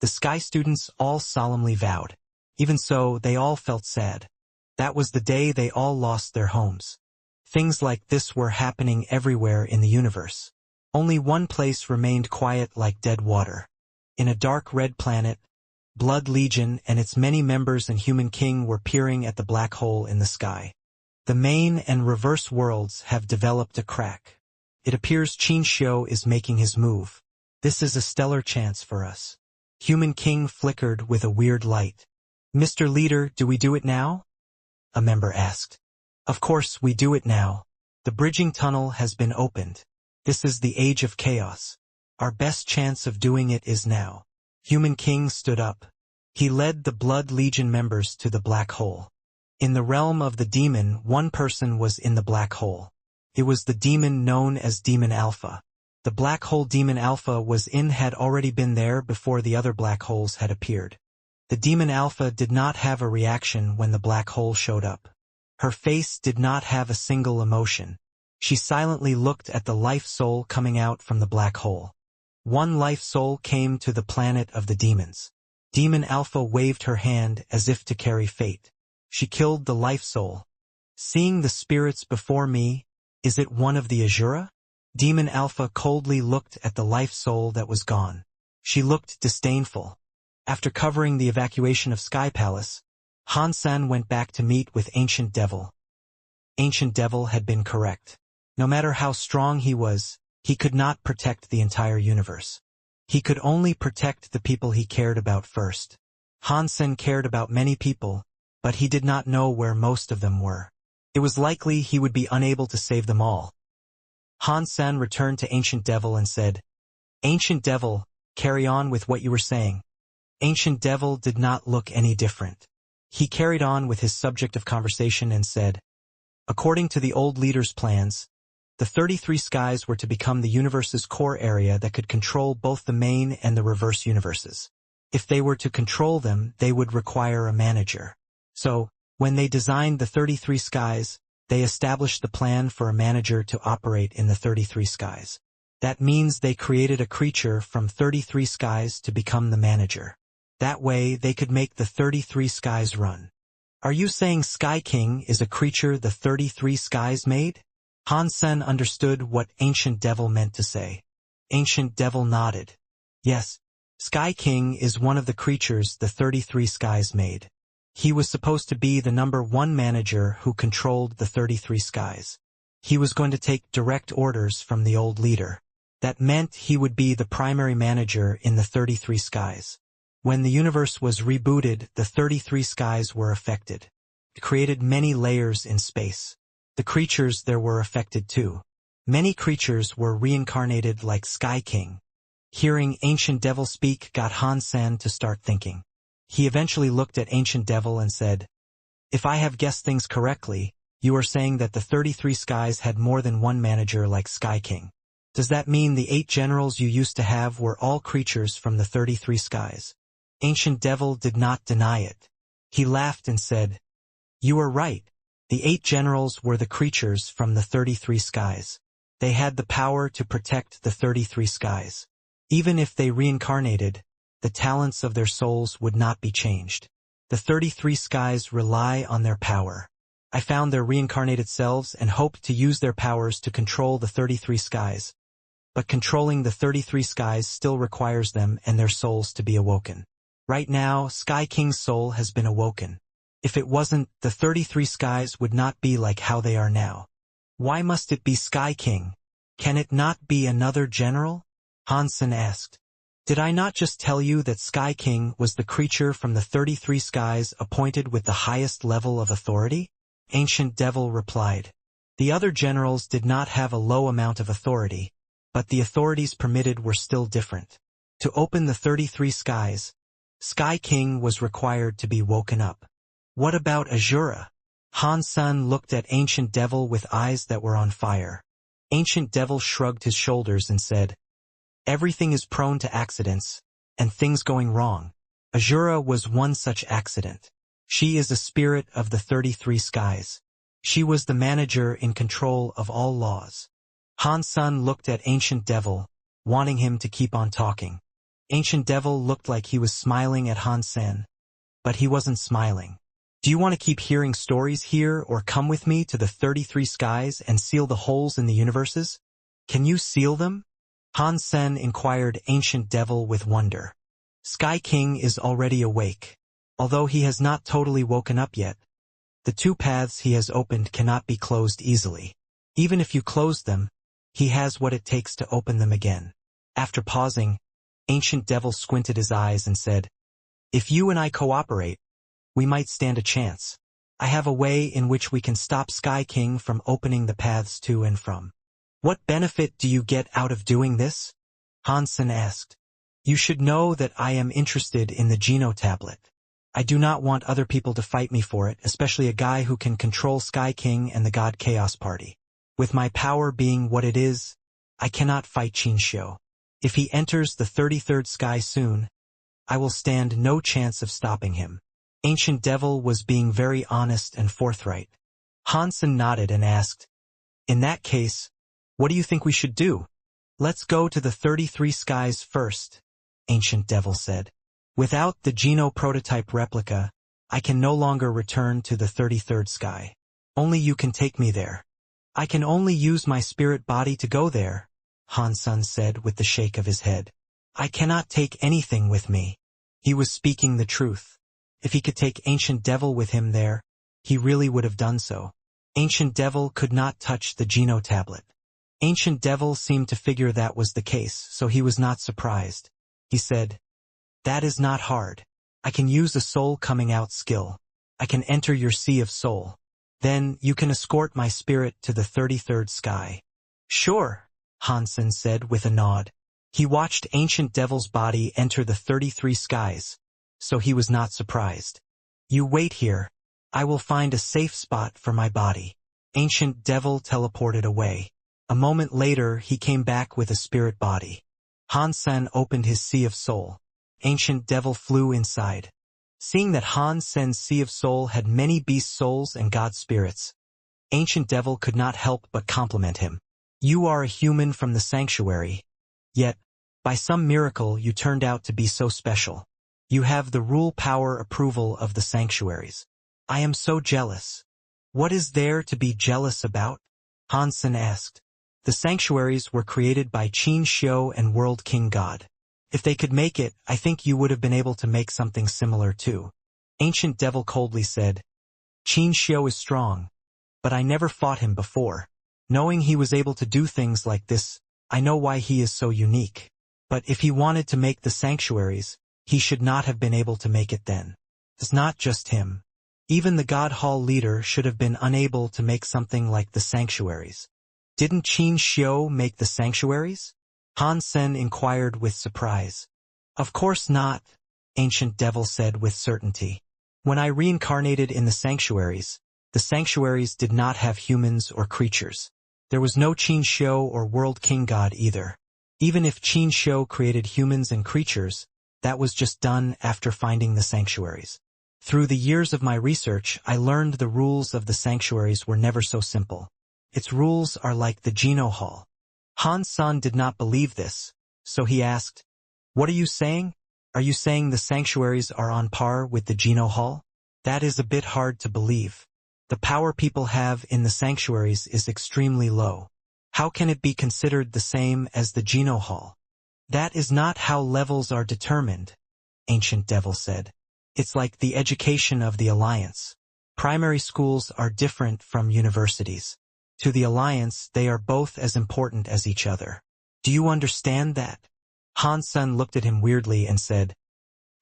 The Sky students all solemnly vowed. Even so, they all felt sad. That was the day they all lost their homes. Things like this were happening everywhere in the universe. Only one place remained quiet like dead water. In a dark red planet, Blood Legion and its many members and Human King were peering at the black hole in the sky. The main and reverse worlds have developed a crack. It appears Qin Xiu is making his move. This is a stellar chance for us. Human King flickered with a weird light. Mr. Leader, do we do it now? A member asked. Of course we do it now. The bridging tunnel has been opened. This is the age of chaos. Our best chance of doing it is now. Human King stood up. He led the Blood Legion members to the black hole. In the realm of the demon, one person was in the black hole. It was the demon known as Demon Alpha. The black hole Demon Alpha had already been there before the other black holes had appeared. The Demon Alpha did not have a reaction when the black hole showed up. Her face did not have a single emotion. She silently looked at the life soul coming out from the black hole. One life soul came to the planet of the demons. Demon Alpha waved her hand as if to carry fate. She killed the life soul. Seeing the spirits before me, is it one of the Azura? Demon Alpha coldly looked at the life soul that was gone. She looked disdainful. After covering the evacuation of Sky Palace, Han Sen went back to meet with Ancient Devil. Ancient Devil had been correct. No matter how strong he was, he could not protect the entire universe. He could only protect the people he cared about first. Han Sen cared about many people, but he did not know where most of them were. It was likely he would be unable to save them all. Han Sen returned to Ancient Devil and said, "Ancient Devil, carry on with what you were saying." Ancient Devil did not look any different. He carried on with his subject of conversation and said, "According to the old leader's plans, the 33 skies were to become the universe's core area that could control both the main and the reverse universes. If they were to control them, they would require a manager. So, when they designed the 33 skies, they established the plan for a manager to operate in the 33 skies. That means they created a creature from 33 skies to become the manager. That way, they could make the 33 skies run." "Are you saying Sky King is a creature the 33 skies made?" Han Sen understood what Ancient Devil meant to say. Ancient Devil nodded. "Yes, Sky King is one of the creatures the 33 skies made. He was supposed to be the #1 manager who controlled the 33 skies. He was going to take direct orders from the old leader. That meant he would be the primary manager in the 33 skies. When the universe was rebooted, the 33 skies were affected. It created many layers in space. The creatures there were affected too. Many creatures were reincarnated like Sky King." Hearing Ancient Devil speak got Han Sen to start thinking. He eventually looked at Ancient Devil and said, "If I have guessed things correctly, you are saying that the 33 skies had more than one manager like Sky King. Does that mean the 8 generals you used to have were all creatures from the 33 skies?" Ancient Devil did not deny it. He laughed and said, "You are right. The 8 generals were the creatures from the 33 skies. They had the power to protect the 33 skies. Even if they reincarnated, the talents of their souls would not be changed. The 33 skies rely on their power. I found their reincarnated selves and hoped to use their powers to control the 33 skies. But controlling the 33 skies still requires them and their souls to be awoken. Right now, Sky King's soul has been awoken. If it wasn't, the 33 skies would not be like how they are now. Why must it be Sky King? Can it not be another general?" Han Sen asked. "Did I not just tell you that Sky King was the creature from the 33 skies appointed with the highest level of authority?" Ancient Devil replied. "The other generals did not have a low amount of authority, but the authorities permitted were still different. To open the 33 skies, Sky King was required to be woken up." "What about Azura?" Han Sen looked at Ancient Devil with eyes that were on fire. Ancient Devil shrugged his shoulders and said, "Everything is prone to accidents, and things going wrong. Azura was one such accident. She is a spirit of the 33 skies. She was the manager in control of all laws." Han Sen looked at Ancient Devil, wanting him to keep on talking. Ancient Devil looked like he was smiling at Han Sen, but he wasn't smiling. "Do you want to keep hearing stories here or come with me to the 33 skies and seal the holes in the universes? Can you seal them?" Han Sen inquired Ancient Devil with wonder. Sky King is already awake. Although he has not totally woken up yet, the 2 paths he has opened cannot be closed easily. Even if you close them, he has what it takes to open them again. After pausing, Ancient Devil squinted his eyes and said, "If you and I cooperate, we might stand a chance. I have a way in which we can stop Sky King from opening the paths to and from." "What benefit do you get out of doing this?" Han Sen asked. "You should know that I am interested in the Geno tablet. I do not want other people to fight me for it, especially a guy who can control Sky King and the God Chaos Party. With my power being what it is, I cannot fight Qinxiu. If he enters the 33rd sky soon, I will stand no chance of stopping him." Ancient Devil was being very honest and forthright. Han Sen nodded and asked, "In that case, what do you think we should do?" "Let's go to the 33 skies first," Ancient Devil said. "Without the Geno prototype replica, I can no longer return to the 33rd sky. Only you can take me there." "I can only use my spirit body to go there," Han Sen said with the shake of his head. "I cannot take anything with me." He was speaking the truth. If he could take Ancient Devil with him there, he really would have done so. Ancient Devil could not touch the Geno tablet. Ancient Devil seemed to figure that was the case, so he was not surprised. He said, "That is not hard. I can use a soul coming out skill. I can enter your sea of soul. Then you can escort my spirit to the 33rd sky. Sure, Hansen said with a nod. He watched Ancient Devil's body enter the 33 skies, so he was not surprised. You wait here. I will find a safe spot for my body. Ancient Devil teleported away. A moment later, he came back with a spirit body. Hansen opened his Sea of Soul. Ancient Devil flew inside. Seeing that Hansen's Sea of Soul had many beast souls and god spirits, Ancient Devil could not help but compliment him. You are a human from the sanctuary. Yet, by some miracle you turned out to be so special. You have the rule power approval of the sanctuaries. I am so jealous. What is there to be jealous about? Hansen asked. The sanctuaries were created by Qin Xiu and World King God. If they could make it, I think you would have been able to make something similar too. Ancient Devil coldly said. Qin Xiu is strong, but I never fought him before. Knowing he was able to do things like this, I know why he is so unique. But if he wanted to make the sanctuaries, he should not have been able to make it then. It's not just him. Even the God Hall leader should have been unable to make something like the sanctuaries. Didn't Qin Xiu make the sanctuaries? Hansen inquired with surprise. Of course not, Ancient Devil said with certainty. When I reincarnated in the sanctuaries did not have humans or creatures. There was no Qin Xiu or World King God either. Even if Qin Xiu created humans and creatures, that was just done after finding the sanctuaries. Through the years of my research, I learned the rules of the sanctuaries were never so simple. Its rules are like the Geno Hall. Hansen did not believe this, so he asked, What are you saying? Are you saying the sanctuaries are on par with the Geno Hall? That is a bit hard to believe. The power people have in the sanctuaries is extremely low. How can it be considered the same as the Geno Hall? That is not how levels are determined, Ancient Devil said. It's like the education of the Alliance. Primary schools are different from universities. To the Alliance, they are both as important as each other. Do you understand that? Hansen looked at him weirdly and said,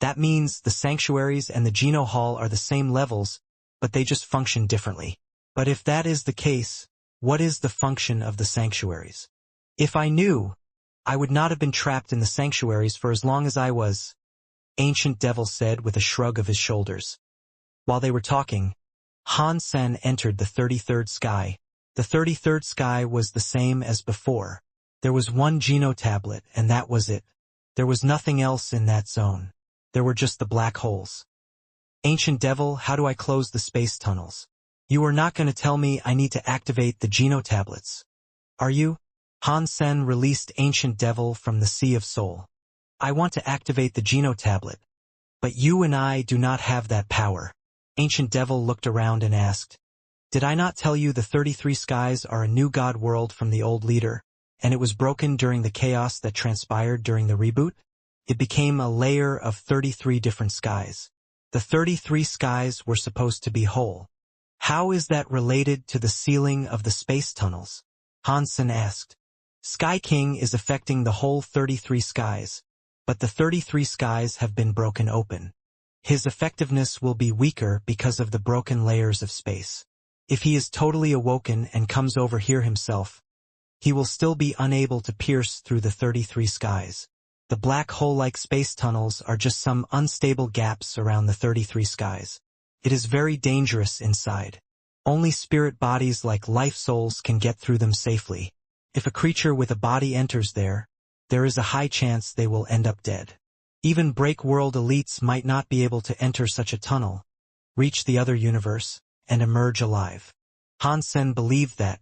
That means the sanctuaries and the Geno Hall are the same levels, but they just function differently. But if that is the case, what is the function of the sanctuaries? If I knew, I would not have been trapped in the sanctuaries for as long as I was, Ancient Devil said with a shrug of his shoulders. While they were talking, Hansen entered the 33rd sky. The 33rd sky was the same as before. There was one Geno tablet, and that was it. There was nothing else in that zone. There were just the black holes. Ancient Devil, how do I close the space tunnels? You are not going to tell me I need to activate the Geno tablets. Are you? Hansen released Ancient Devil from the Sea of Soul. I want to activate the Geno tablet. But you and I do not have that power. Ancient Devil looked around and asked, Did I not tell you the 33 skies are a new god world from the old leader, and it was broken during the chaos that transpired during the reboot? It became a layer of 33 different skies. The 33 skies were supposed to be whole. How is that related to the sealing of the space tunnels? Hansen asked. Sky King is affecting the whole 33 skies, but the 33 skies have been broken open. His effectiveness will be weaker because of the broken layers of space. If he is totally awoken and comes over here himself, he will still be unable to pierce through the 33 skies. The black hole-like space tunnels are just some unstable gaps around the 33 skies. It is very dangerous inside. Only spirit bodies like life souls can get through them safely. If a creature with a body enters there is a high chance they will end up dead. Even Break World elites might not be able to enter such a tunnel, reach the other universe, and emerge alive. Hansen believed that,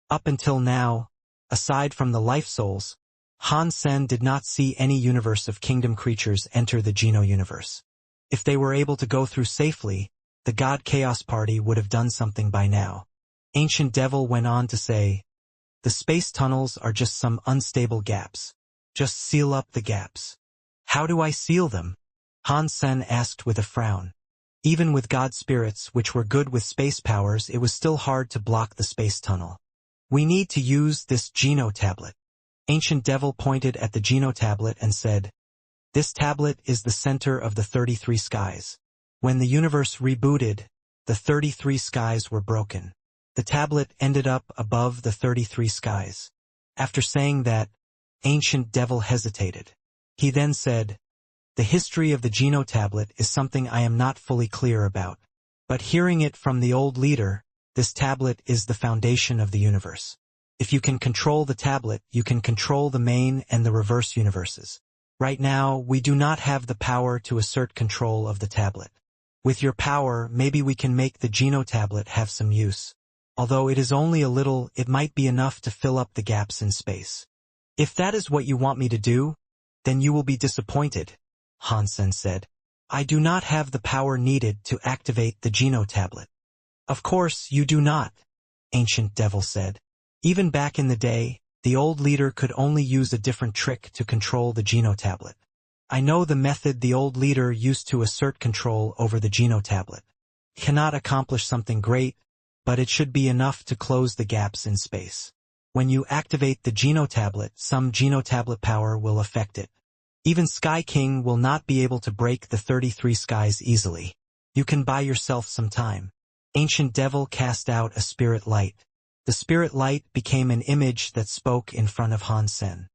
up until now, aside from the life souls, Hansen did not see any universe of kingdom creatures enter the Geno universe. If they were able to go through safely, the God Chaos Party would have done something by now. Ancient Devil went on to say, The space tunnels are just some unstable gaps. Just seal up the gaps. How do I seal them? Hansen asked with a frown. Even with God spirits which were good with space powers, it was still hard to block the space tunnel. We need to use this Geno tablet. Ancient Devil pointed at the Geno tablet and said, This tablet is the center of the 33 skies. When the universe rebooted, The 33 skies were broken. The tablet ended up above the 33 skies. After saying that, Ancient Devil hesitated. He then said, "The history of the Geno tablet is something I am not fully clear about. But hearing it from the old leader, this tablet is the foundation of the universe. If you can control the tablet, you can control the main and the reverse universes. Right now, we do not have the power to assert control of the tablet. With your power, maybe we can make the Geno tablet have some use. Although it is only a little, it might be enough to fill up the gaps in space. If that is what you want me to do, then you will be disappointed," Hansen said. "I do not have the power needed to activate the Geno tablet." "Of course you do not," Ancient Devil said. "Even back in the day, the old leader could only use a different trick to control the Geno tablet. I know the method the old leader used to assert control over the Geno tablet. It cannot accomplish something great, but it should be enough to close the gaps in space. When you activate the Geno tablet, some Geno tablet power will affect it. Even Sky King will not be able to break the 33 skies easily. You can buy yourself some time." Ancient Devil cast out a spirit light. The spirit light became an image that spoke in front of Hansen.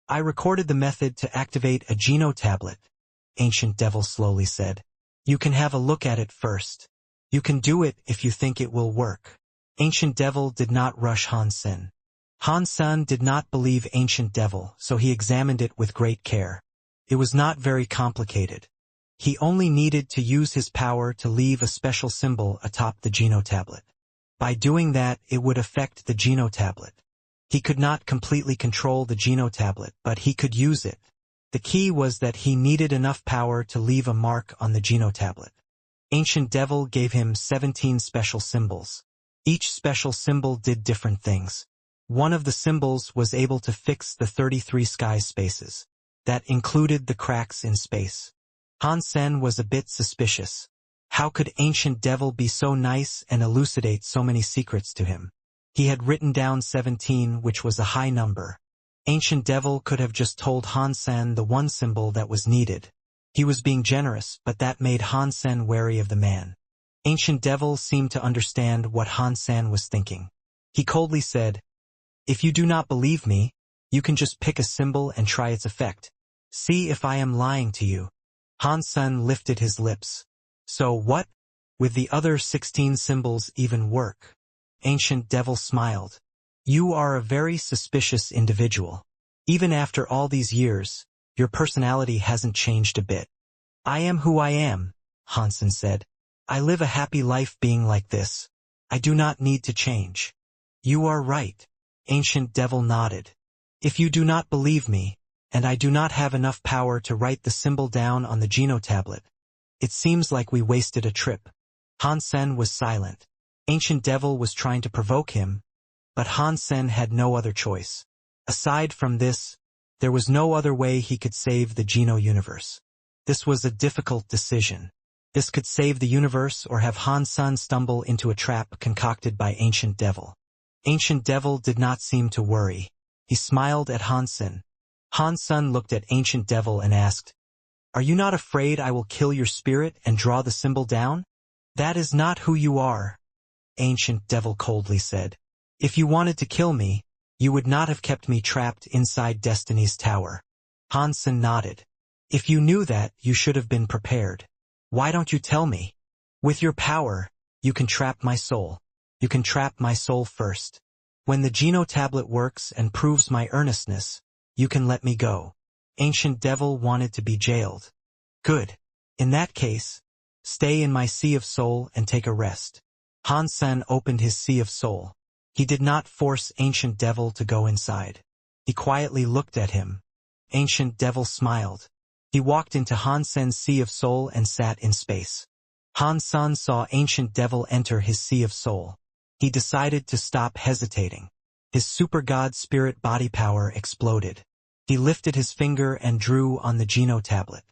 "I recorded the method to activate a Geno tablet," Ancient Devil slowly said. "You can have a look at it first. You can do it if you think it will work." Ancient Devil did not rush Hansen. Hansen did not believe Ancient Devil, so he examined it with great care. It was not very complicated. He only needed to use his power to leave a special symbol atop the Geno tablet. By doing that, it would affect the Geno tablet. He could not completely control the Geno tablet, but he could use it. The key was that he needed enough power to leave a mark on the Geno tablet. Ancient Devil gave him 17 special symbols. Each special symbol did different things. One of the symbols was able to fix the 33 sky spaces. That included the cracks in space. Hansen was a bit suspicious. How could Ancient Devil be so nice and elucidate so many secrets to him? He had written down 17, which was a high number. Ancient Devil could have just told Hansen the one symbol that was needed. He was being generous, but that made Hansen wary of the man. Ancient Devil seemed to understand what Hansen was thinking. He coldly said, "If you do not believe me, you can just pick a symbol and try its effect. See if I am lying to you." Hansen lifted his lips. "So what? With the other 16 symbols even work?" Ancient Devil smiled. "You are a very suspicious individual. Even after all these years, your personality hasn't changed a bit." "I am who I am," Hansen said. "I live a happy life being like this. I do not need to change." "You are right." Ancient Devil nodded. "If you do not believe me, and I do not have enough power to write the symbol down on the Geno tablet, it seems like we wasted a trip." Hansen was silent. Ancient Devil was trying to provoke him, but Hansen had no other choice. Aside from this, there was no other way he could save the Geno universe. This was a difficult decision. This could save the universe or have Hansen stumble into a trap concocted by Ancient Devil. Ancient Devil did not seem to worry. He smiled at Hansen. Hansen looked at Ancient Devil and asked, "Are you not afraid I will kill your spirit and draw the symbol down?" "That is not who you are," Ancient Devil coldly said. "If you wanted to kill me, you would not have kept me trapped inside Destiny's Tower." Hansen nodded. "If you knew that, you should have been prepared. Why don't you tell me? With your power, you can trap my soul. You can trap my soul first. When the Geno tablet works and proves my earnestness, you can let me go." Ancient Devil wanted to be jailed. "Good. In that case, stay in my Sea of Soul and take a rest." Hansen opened his Sea of Soul. He did not force Ancient Devil to go inside. He quietly looked at him. Ancient Devil smiled. He walked into Hansen's Sea of Soul and sat in space. Hansen saw Ancient Devil enter his Sea of Soul. He decided to stop hesitating. His super god spirit body power exploded. He lifted his finger and drew on the Geno tablet.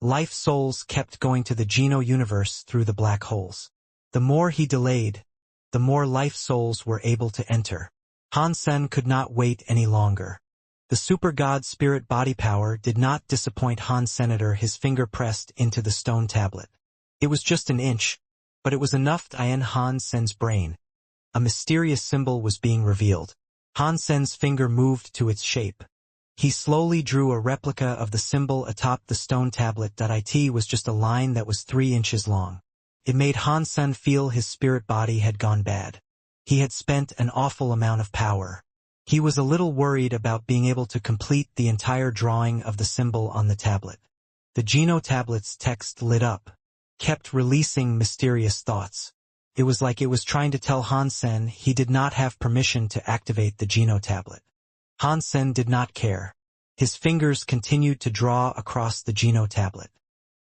Life souls kept going to the Geno universe through the black holes. The more he delayed, the more life souls were able to enter. Hansen could not wait any longer. The super god spirit body power did not disappoint Hansen. His finger pressed into the stone tablet. It was just an inch, But it was enough to in Han Sen's brain. A mysterious symbol was being revealed. Han Sen's finger moved to its shape. He slowly drew a replica of the symbol atop the stone tablet. It was just a line that was 3 inches long. It made Han Sen feel his spirit body had gone bad. He had spent an awful amount of power. He was a little worried about being able to complete the entire drawing of the symbol on the tablet. The Geno tablet's text lit up, kept releasing mysterious thoughts. It was like it was trying to tell Han Sen he did not have permission to activate the Geno tablet. Han Sen did not care. His fingers continued to draw across the Geno tablet.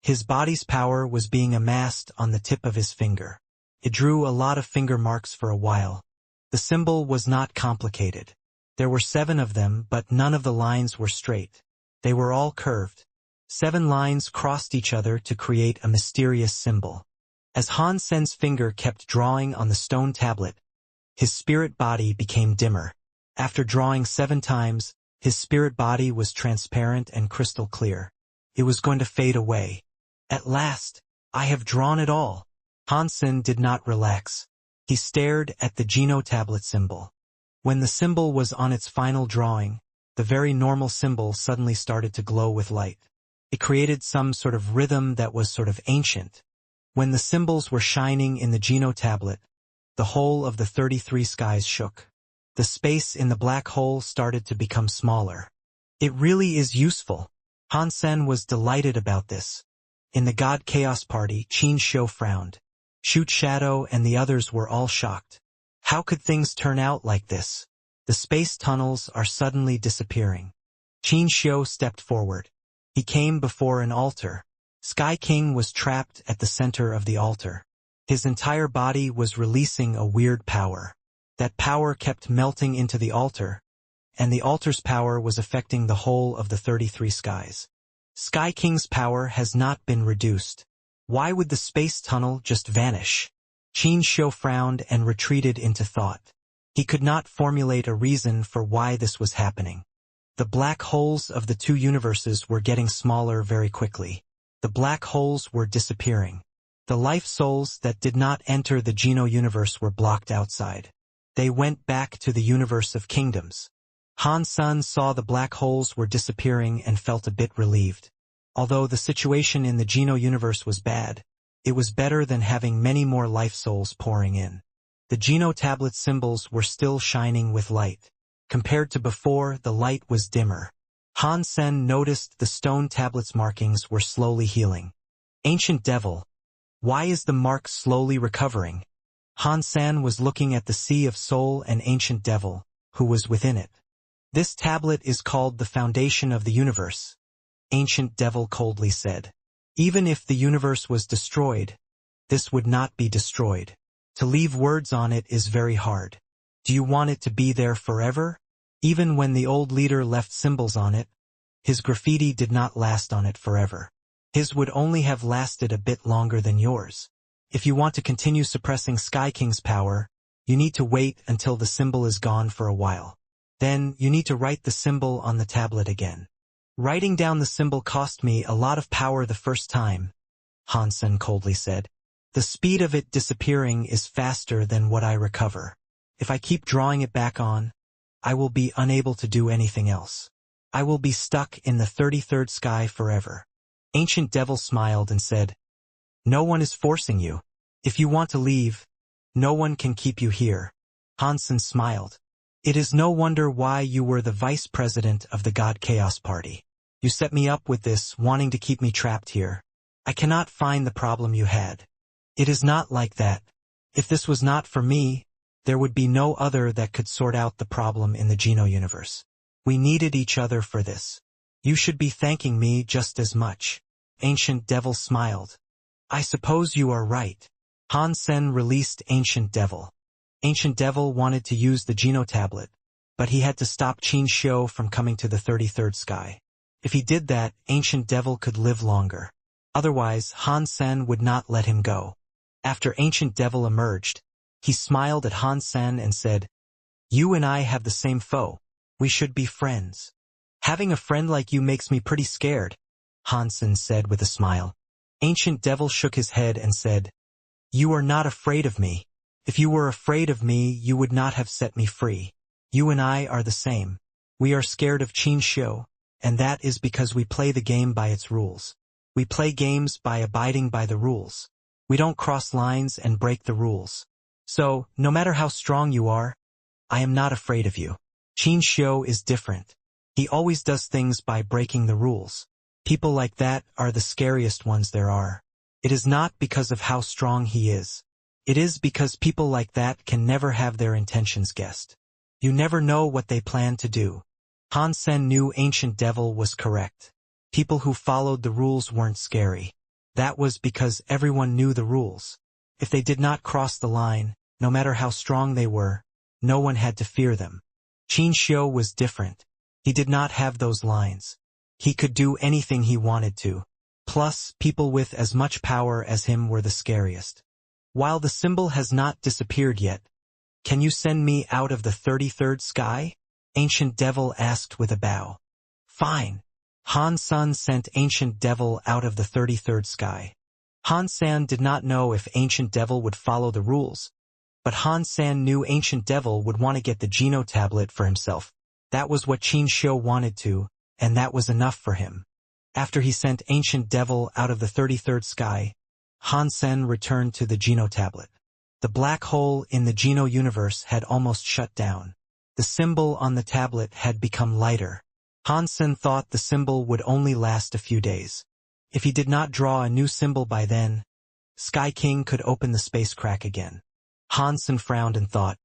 His body's power was being amassed on the tip of his finger. It drew a lot of finger marks for a while. The symbol was not complicated. There were 7 of them, but none of the lines were straight. They were all curved. 7 lines crossed each other to create a mysterious symbol. As Han Sen's finger kept drawing on the stone tablet, his spirit body became dimmer. After drawing 7 times, his spirit body was transparent and crystal clear. It was going to fade away. At last, I have drawn it all. Han Sen did not relax. He stared at the Geno tablet symbol. When the symbol was on its final drawing, the very normal symbol suddenly started to glow with light. It created some sort of rhythm that was sort of ancient. When the symbols were shining in the Geno tablet, the whole of the 33 skies shook. The space in the black hole started to become smaller. It really is useful. Han Sen was delighted about this. In the God Chaos Party, Qin Shou frowned. Shoot Shadow and the others were all shocked. How could things turn out like this? The space tunnels are suddenly disappearing. Qin Shou stepped forward. He came before an altar. Sky King was trapped at the center of the altar. His entire body was releasing a weird power. That power kept melting into the altar, and the altar's power was affecting the whole of the 33 skies. Sky King's power has not been reduced. Why would the space tunnel just vanish? Qin Shou frowned and retreated into thought. He could not formulate a reason for why this was happening. The black holes of the 2 universes were getting smaller very quickly. The black holes were disappearing. The life souls that did not enter the Geno universe were blocked outside. They went back to the universe of kingdoms. Han Sen saw the black holes were disappearing and felt a bit relieved. Although the situation in the Geno universe was bad, it was better than having many more life souls pouring in. The Geno tablet symbols were still shining with light. Compared to before, the light was dimmer. Han Sen noticed the stone tablet's markings were slowly healing. Ancient Devil. Why is the mark slowly recovering? Han Sen was looking at the Sea of Soul and Ancient Devil, who was within it. This tablet is called the foundation of the universe, Ancient Devil coldly said. Even if the universe was destroyed, this would not be destroyed. To leave words on it is very hard. Do you want it to be there forever? Even when the old leader left symbols on it, his graffiti did not last on it forever. His would only have lasted a bit longer than yours. If you want to continue suppressing Sky King's power, you need to wait until the symbol is gone for a while. Then, you need to write the symbol on the tablet again. Writing down the symbol cost me a lot of power the first time, Han Sen coldly said. The speed of it disappearing is faster than what I recover. If I keep drawing it back on, I will be unable to do anything else. I will be stuck in the 33rd sky forever. Ancient Devil smiled and said, No one is forcing you. If you want to leave, no one can keep you here. Han Sen smiled. It is no wonder why you were the vice president of the God Chaos Party. You set me up with this, wanting to keep me trapped here. I cannot find the problem you had. It is not like that. If this was not for me, there would be no other that could sort out the problem in the Geno universe. We needed each other for this. You should be thanking me just as much. Ancient Devil smiled. I suppose you are right. Han Sen released Ancient Devil. Ancient Devil wanted to use the Geno tablet, but he had to stop Qin Shou from coming to the 33rd sky. If he did that, Ancient Devil could live longer. Otherwise, Han Sen would not let him go. After Ancient Devil emerged, he smiled at Han Sen and said, You and I have the same foe. We should be friends. Having a friend like you makes me pretty scared, Han Sen said with a smile. Ancient Devil shook his head and said, You are not afraid of me. If you were afraid of me, you would not have set me free. You and I are the same. We are scared of Qin Xiu, and that is because we play the game by its rules. We play games by abiding by the rules. We don't cross lines and break the rules. So, no matter how strong you are, I am not afraid of you. Qin Xiu is different. He always does things by breaking the rules. People like that are the scariest ones there are. It is not because of how strong he is. It is because people like that can never have their intentions guessed. You never know what they plan to do. Han Sen knew Ancient Devil was correct. People who followed the rules weren't scary. That was because everyone knew the rules. If they did not cross the line, no matter how strong they were, no one had to fear them. Qin Xiu was different. He did not have those lines. He could do anything he wanted to. Plus, people with as much power as him were the scariest. While the symbol has not disappeared yet, can you send me out of the 33rd sky? Ancient Devil asked with a bow. Fine. Han Sen sent Ancient Devil out of the 33rd sky. Han Sen did not know if Ancient Devil would follow the rules, but Han Sen knew Ancient Devil would want to get the Geno tablet for himself. That was what Qin Xiu wanted to, and that was enough for him. After he sent Ancient Devil out of the 33rd sky, Han Sen returned to the Geno tablet. The black hole in the Geno universe had almost shut down. The symbol on the tablet had become lighter. Han Sen thought the symbol would only last a few days. If he did not draw a new symbol by then, Sky King could open the space crack again. Han Sen frowned and thought,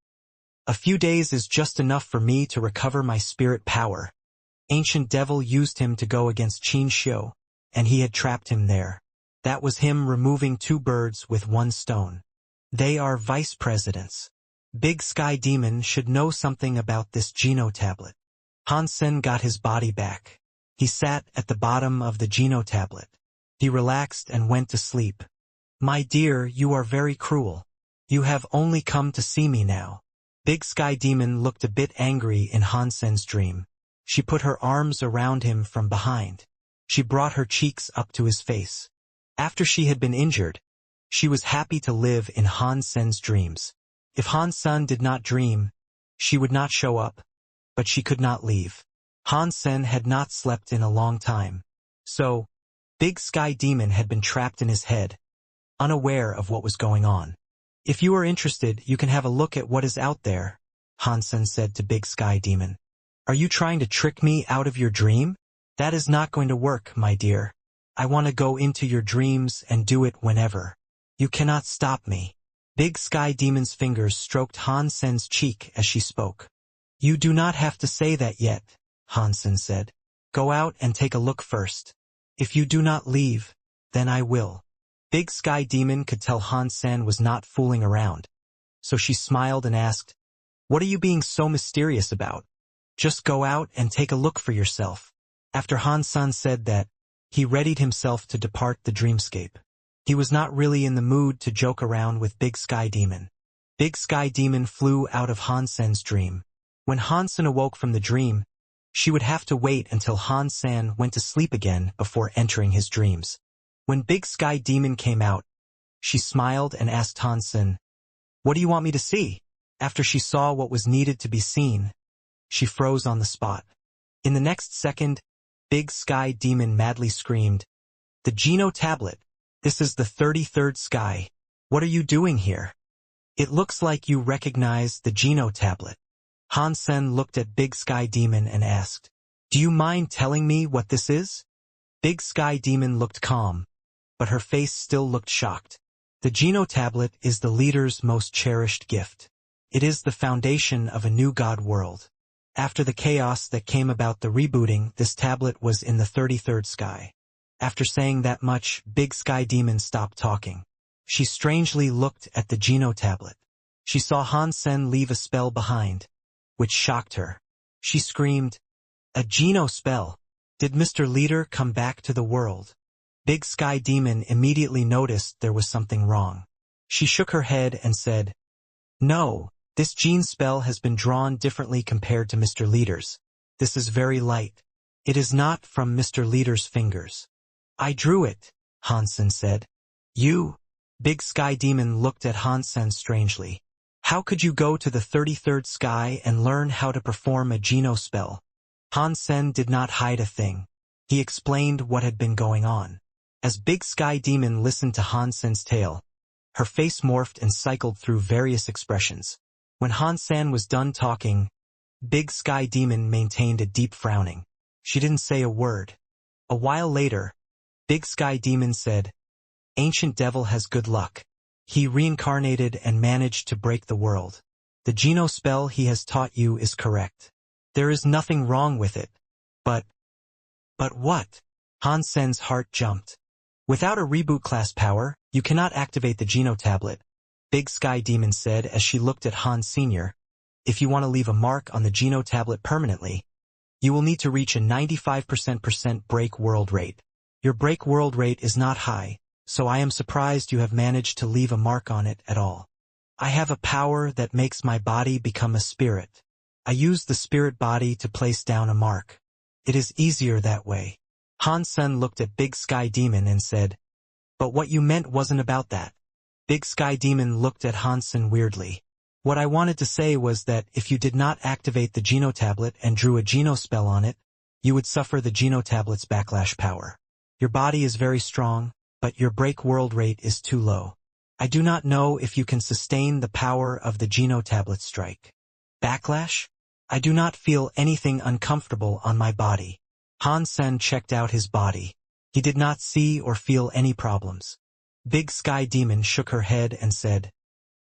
a few days is just enough for me to recover my spirit power. Ancient Devil used him to go against Qin Xiu, and he had trapped him there. That was him removing two birds with one stone. They are vice presidents. Big Sky Demon should know something about this Geno tablet. Han Sen got his body back. He sat at the bottom of the Geno tablet. He relaxed and went to sleep. My dear, you are very cruel. You have only come to see me now. Big Sky Demon looked a bit angry in Han Sen's dream. She put her arms around him from behind. She brought her cheeks up to his face. After she had been injured, she was happy to live in Han Sen's dreams. If Han Sen did not dream, she would not show up, but she could not leave. Han Sen had not slept in a long time. So, Big Sky Demon had been trapped in his head, unaware of what was going on. If you are interested, you can have a look at what is out there, Han Sen said to Big Sky Demon. Are you trying to trick me out of your dream? That is not going to work, my dear. I want to go into your dreams and do it whenever. You cannot stop me. Big Sky Demon's fingers stroked Han Sen's cheek as she spoke. You do not have to say that yet, Han Sen said. Go out and take a look first. If you do not leave, then I will. Big Sky Demon could tell Han Sen was not fooling around, so she smiled and asked, what are you being so mysterious about? Just go out and take a look for yourself. After Han Sen said that, he readied himself to depart the dreamscape. He was not really in the mood to joke around with Big Sky Demon. Big Sky Demon flew out of Han Sen's dream. When Han Sen awoke from the dream, she would have to wait until Han Sen went to sleep again before entering his dreams. When Big Sky Demon came out, she smiled and asked Han Sen, what do you want me to see? After she saw what was needed to be seen, she froze on the spot. In the next second, Big Sky Demon madly screamed, the Geno tablet! This is the 33rd sky. What are you doing here? It looks like you recognize the Geno tablet. Han Sen looked at Big Sky Demon and asked, do you mind telling me what this is? Big Sky Demon looked calm, but her face still looked shocked. The Geno tablet is the leader's most cherished gift. It is the foundation of a new god world. After the chaos that came about the rebooting, this tablet was in the 33rd sky. After saying that much, Big Sky Demon stopped talking. She strangely looked at the Geno tablet. She saw Han Sen leave a spell behind, which shocked her. She screamed, a Geno spell! Did Mr. Leader come back to the world? Big Sky Demon immediately noticed there was something wrong. She shook her head and said, no, this gene spell has been drawn differently compared to Mr. Leader's. This is very light. It is not from Mr. Leader's fingers. I drew it, Han Sen said. You? Big Sky Demon looked at Hansen strangely. How could you go to the 33rd sky and learn how to perform a Geno spell? Hansen did not hide a thing. He explained what had been going on. As Big Sky Demon listened to Hansen's tale, her face morphed and cycled through various expressions. When Hansen was done talking, Big Sky Demon maintained a deep frowning. She didn't say a word. A while later, Big Sky Demon said, "Ancient Devil has good luck. He reincarnated and managed to break the world. The Geno spell he has taught you is correct. There is nothing wrong with it. But what?" Hansen's heart jumped. "Without a reboot class power, you cannot activate the Geno tablet," Big Sky Demon said as she looked at Han Sr. "If you want to leave a mark on the Geno tablet permanently, you will need to reach a 95% break world rate. Your break world rate is not high, so I am surprised you have managed to leave a mark on it at all. I have a power that makes my body become a spirit. I use the spirit body to place down a mark. It is easier that way." Hansen looked at Big Sky Demon and said, "But what you meant wasn't about that." Big Sky Demon looked at Hansen weirdly. "What I wanted to say was that if you did not activate the Geno tablet and drew a Geno spell on it, you would suffer the Geno tablet's backlash power. Your body is very strong, but your break world rate is too low. I do not know if you can sustain the power of the Geno tablet strike. Backlash? I do not feel anything uncomfortable on my body." Hansen checked out his body. He did not see or feel any problems. Big Sky Demon shook her head and said,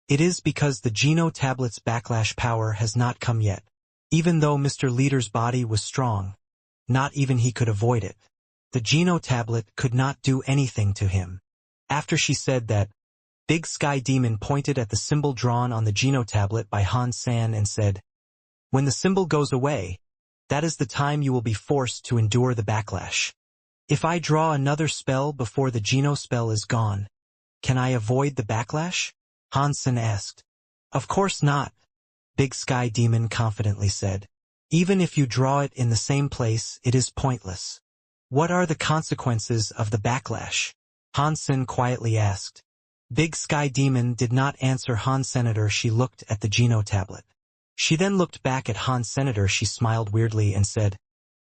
"It is because the Geno tablet's backlash power has not come yet. Even though Mr. Leader's body was strong, not even he could avoid it. The Geno tablet could not do anything to him." After she said that, Big Sky Demon pointed at the symbol drawn on the Geno tablet by Hansen and said, "When the symbol goes away, that is the time you will be forced to endure the backlash. If I draw another spell before the Geno spell is gone, can I avoid the backlash?" Hansen asked. "Of course not," Big Sky Demon confidently said. "Even if you draw it in the same place, it is pointless." "What are the consequences of the backlash?" Hansen quietly asked. Big Sky Demon did not answer Han Senator. She looked at the Geno tablet. She then looked back at Han Senator. She smiled weirdly and said,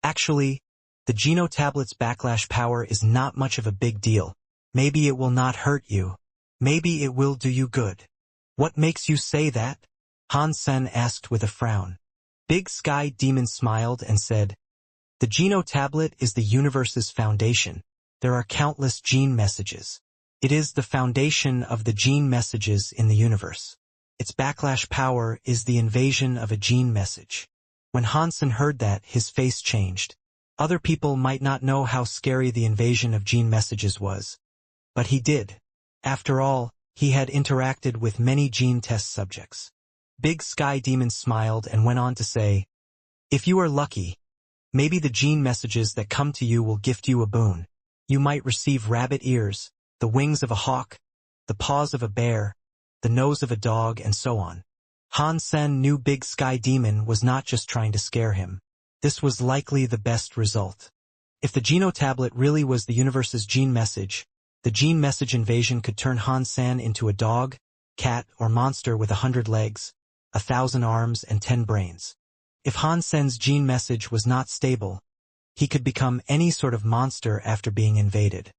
"Actually, the Geno tablet's backlash power is not much of a big deal. Maybe it will not hurt you. Maybe it will do you good." "What makes you say that?" Hansen asked with a frown. Big Sky Demon smiled and said, "The Geno tablet is the universe's foundation. There are countless gene messages. It is the foundation of the gene messages in the universe. Its backlash power is the invasion of a gene message." When Hansen heard that, his face changed. Other people might not know how scary the invasion of gene messages was, but he did. After all, he had interacted with many gene test subjects. Big Sky Demon smiled and went on to say, "If you are lucky, maybe the gene messages that come to you will gift you a boon. You might receive rabbit ears, the wings of a hawk, the paws of a bear, the nose of a dog, and so on." Hansen knew Big Sky Demon was not just trying to scare him. This was likely the best result. If the Geno tablet really was the universe's gene message, the gene message invasion could turn Hansen into a dog, cat, or monster with 100 legs, 1,000 arms, and 10 brains. If Hansen's gene message was not stable, he could become any sort of monster after being invaded.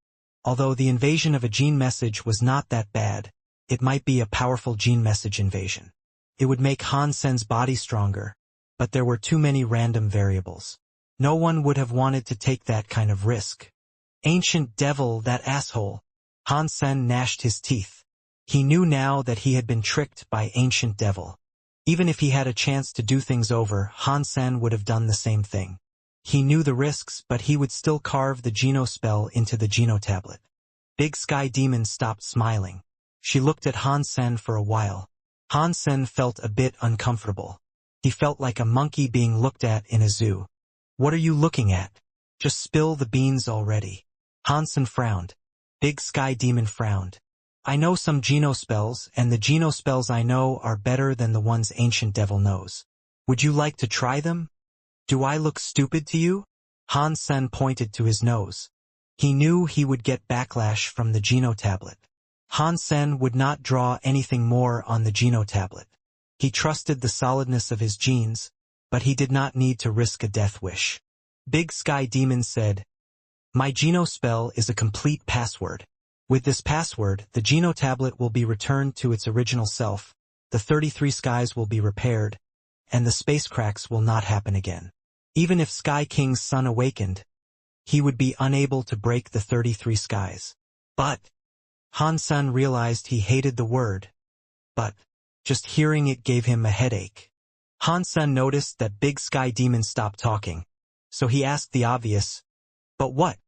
Although the invasion of a gene message was not that bad, it might be a powerful gene message invasion. It would make Hansen's body stronger, but there were too many random variables. No one would have wanted to take that kind of risk. Ancient Devil, that asshole. Hansen gnashed his teeth. He knew now that he had been tricked by Ancient Devil. Even if he had a chance to do things over, Hansen would have done the same thing. He knew the risks, but he would still carve the Geno spell into the Geno tablet. Big Sky Demon stopped smiling. She looked at Hansen for a while. Hansen felt a bit uncomfortable. He felt like a monkey being looked at in a zoo. "What are you looking at? Just spill the beans already." Hansen frowned. Big Sky Demon frowned. "I know some Geno spells, and the Geno spells I know are better than the ones Ancient Devil knows. Would you like to try them? Do I look stupid to you?" Hansen pointed to his nose. He knew he would get backlash from the Geno tablet. Han Sen would not draw anything more on the Geno tablet. He trusted the solidness of his genes, but he did not need to risk a death wish. Big Sky Demon said, "My Geno spell is a complete password. With this password, the Geno tablet will be returned to its original self, the 33 skies will be repaired, and the space cracks will not happen again. Even if Sky King's son awakened, he would be unable to break the 33 skies." But Han Sen realized he hated the word, but just hearing it gave him a headache. Han Sen noticed that Big Sky Demon stopped talking, so he asked the obvious, "But what?"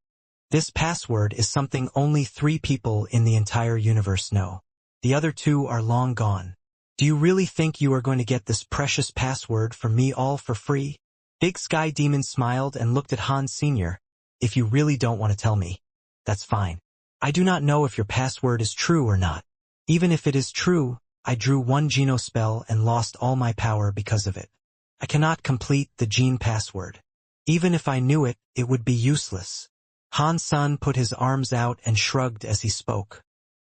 "This password is something only 3 people in the entire universe know. The other 2 are long gone. Do you really think you are going to get this precious password from me all for free?" Big Sky Demon smiled and looked at Han Sr. "If you really don't want to tell me, that's fine. I do not know if your password is true or not. Even if it is true, I drew 1 Geno spell and lost all my power because of it. I cannot complete the gene password. Even if I knew it, it would be useless." Han Sen put his arms out and shrugged as he spoke.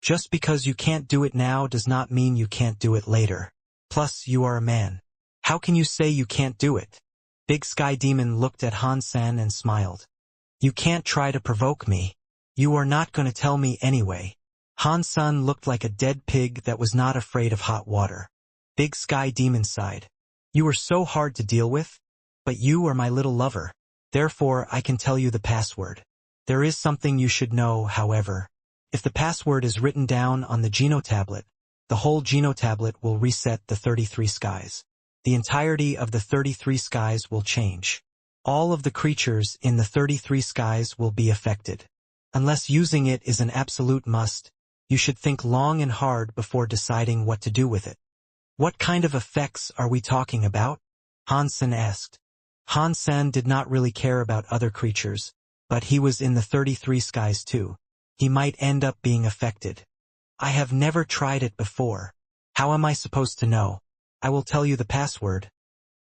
"Just because you can't do it now does not mean you can't do it later. Plus, you are a man. How can you say you can't do it?" Big Sky Demon looked at Han Sen and smiled. "You can't try to provoke me. You are not going to tell me anyway." Han Sen looked like a dead pig that was not afraid of hot water. Big Sky Demon sighed. "You are so hard to deal with, but you are my little lover. Therefore, I can tell you the password. There is something you should know, however. If the password is written down on the Geno tablet, the whole Geno tablet will reset the 33 skies. The entirety of the 33 skies will change. All of the creatures in the 33 skies will be affected. Unless using it is an absolute must, you should think long and hard before deciding what to do with it." "What kind of effects are we talking about?" Han Sen asked. Han Sen did not really care about other creatures, but he was in the 33 skies too. He might end up being affected. "I have never tried it before. How am I supposed to know? I will tell you the password,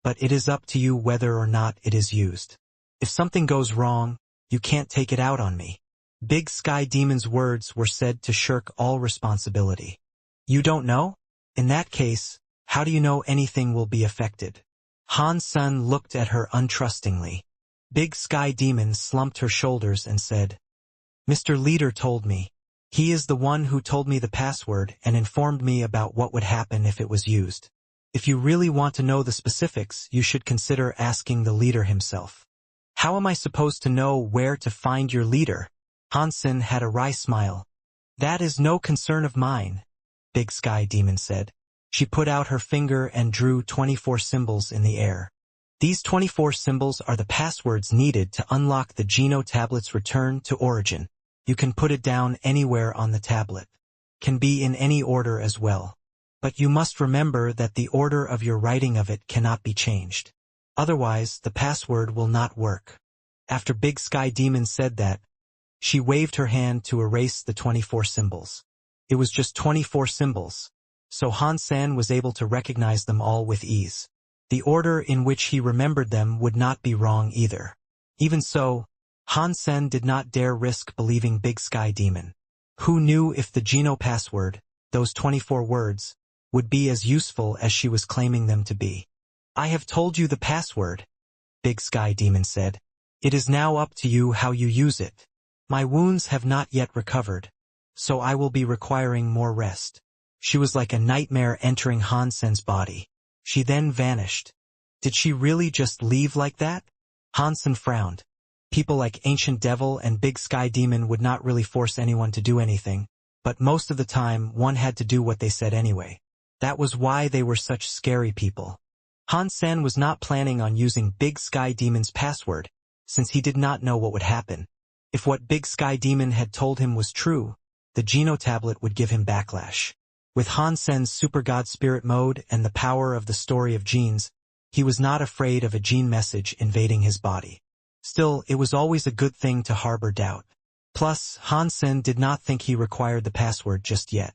but it is up to you whether or not it is used. If something goes wrong, you can't take it out on me." Big Sky Demon's words were said to shirk all responsibility. "You don't know? In that case, how do you know anything will be affected?" Han Sen looked at her untrustingly. Big Sky Demon slumped her shoulders and said, "Mr. Leader told me. He is the one who told me the password and informed me about what would happen if it was used. If you really want to know the specifics, you should consider asking the leader himself." "How am I supposed to know where to find your leader?" Han Sen had a wry smile. "That is no concern of mine," Big Sky Demon said. She put out her finger and drew 24 symbols in the air. "These 24 symbols are the passwords needed to unlock the Geno tablet's return to origin. You can put it down anywhere on the tablet. Can be in any order as well. But you must remember that the order of your writing of it cannot be changed. Otherwise, the password will not work." After Big Sky Demon said that, she waved her hand to erase the 24 symbols. It was just 24 symbols, so Han Sen was able to recognize them all with ease. The order in which he remembered them would not be wrong either. Even so, Han Sen did not dare risk believing Big Sky Demon. Who knew if the Geno password, those 24 words, would be as useful as she was claiming them to be? "I have told you the password," Big Sky Demon said. "It is now up to you how you use it. My wounds have not yet recovered, so I will be requiring more rest." She was like a nightmare entering Han Sen's body. She then vanished. Did she really just leave like that? Han Sen frowned. People like Ancient Devil and Big Sky Demon would not really force anyone to do anything, but most of the time one had to do what they said anyway. That was why they were such scary people. Han Sen was not planning on using Big Sky Demon's password, since he did not know what would happen. If what Big Sky Demon had told him was true, the Geno tablet would give him backlash. With Han Sen's Super God Spirit mode and the power of the story of genes, he was not afraid of a gene message invading his body. Still, it was always a good thing to harbor doubt. Plus, Han Sen did not think he required the password just yet.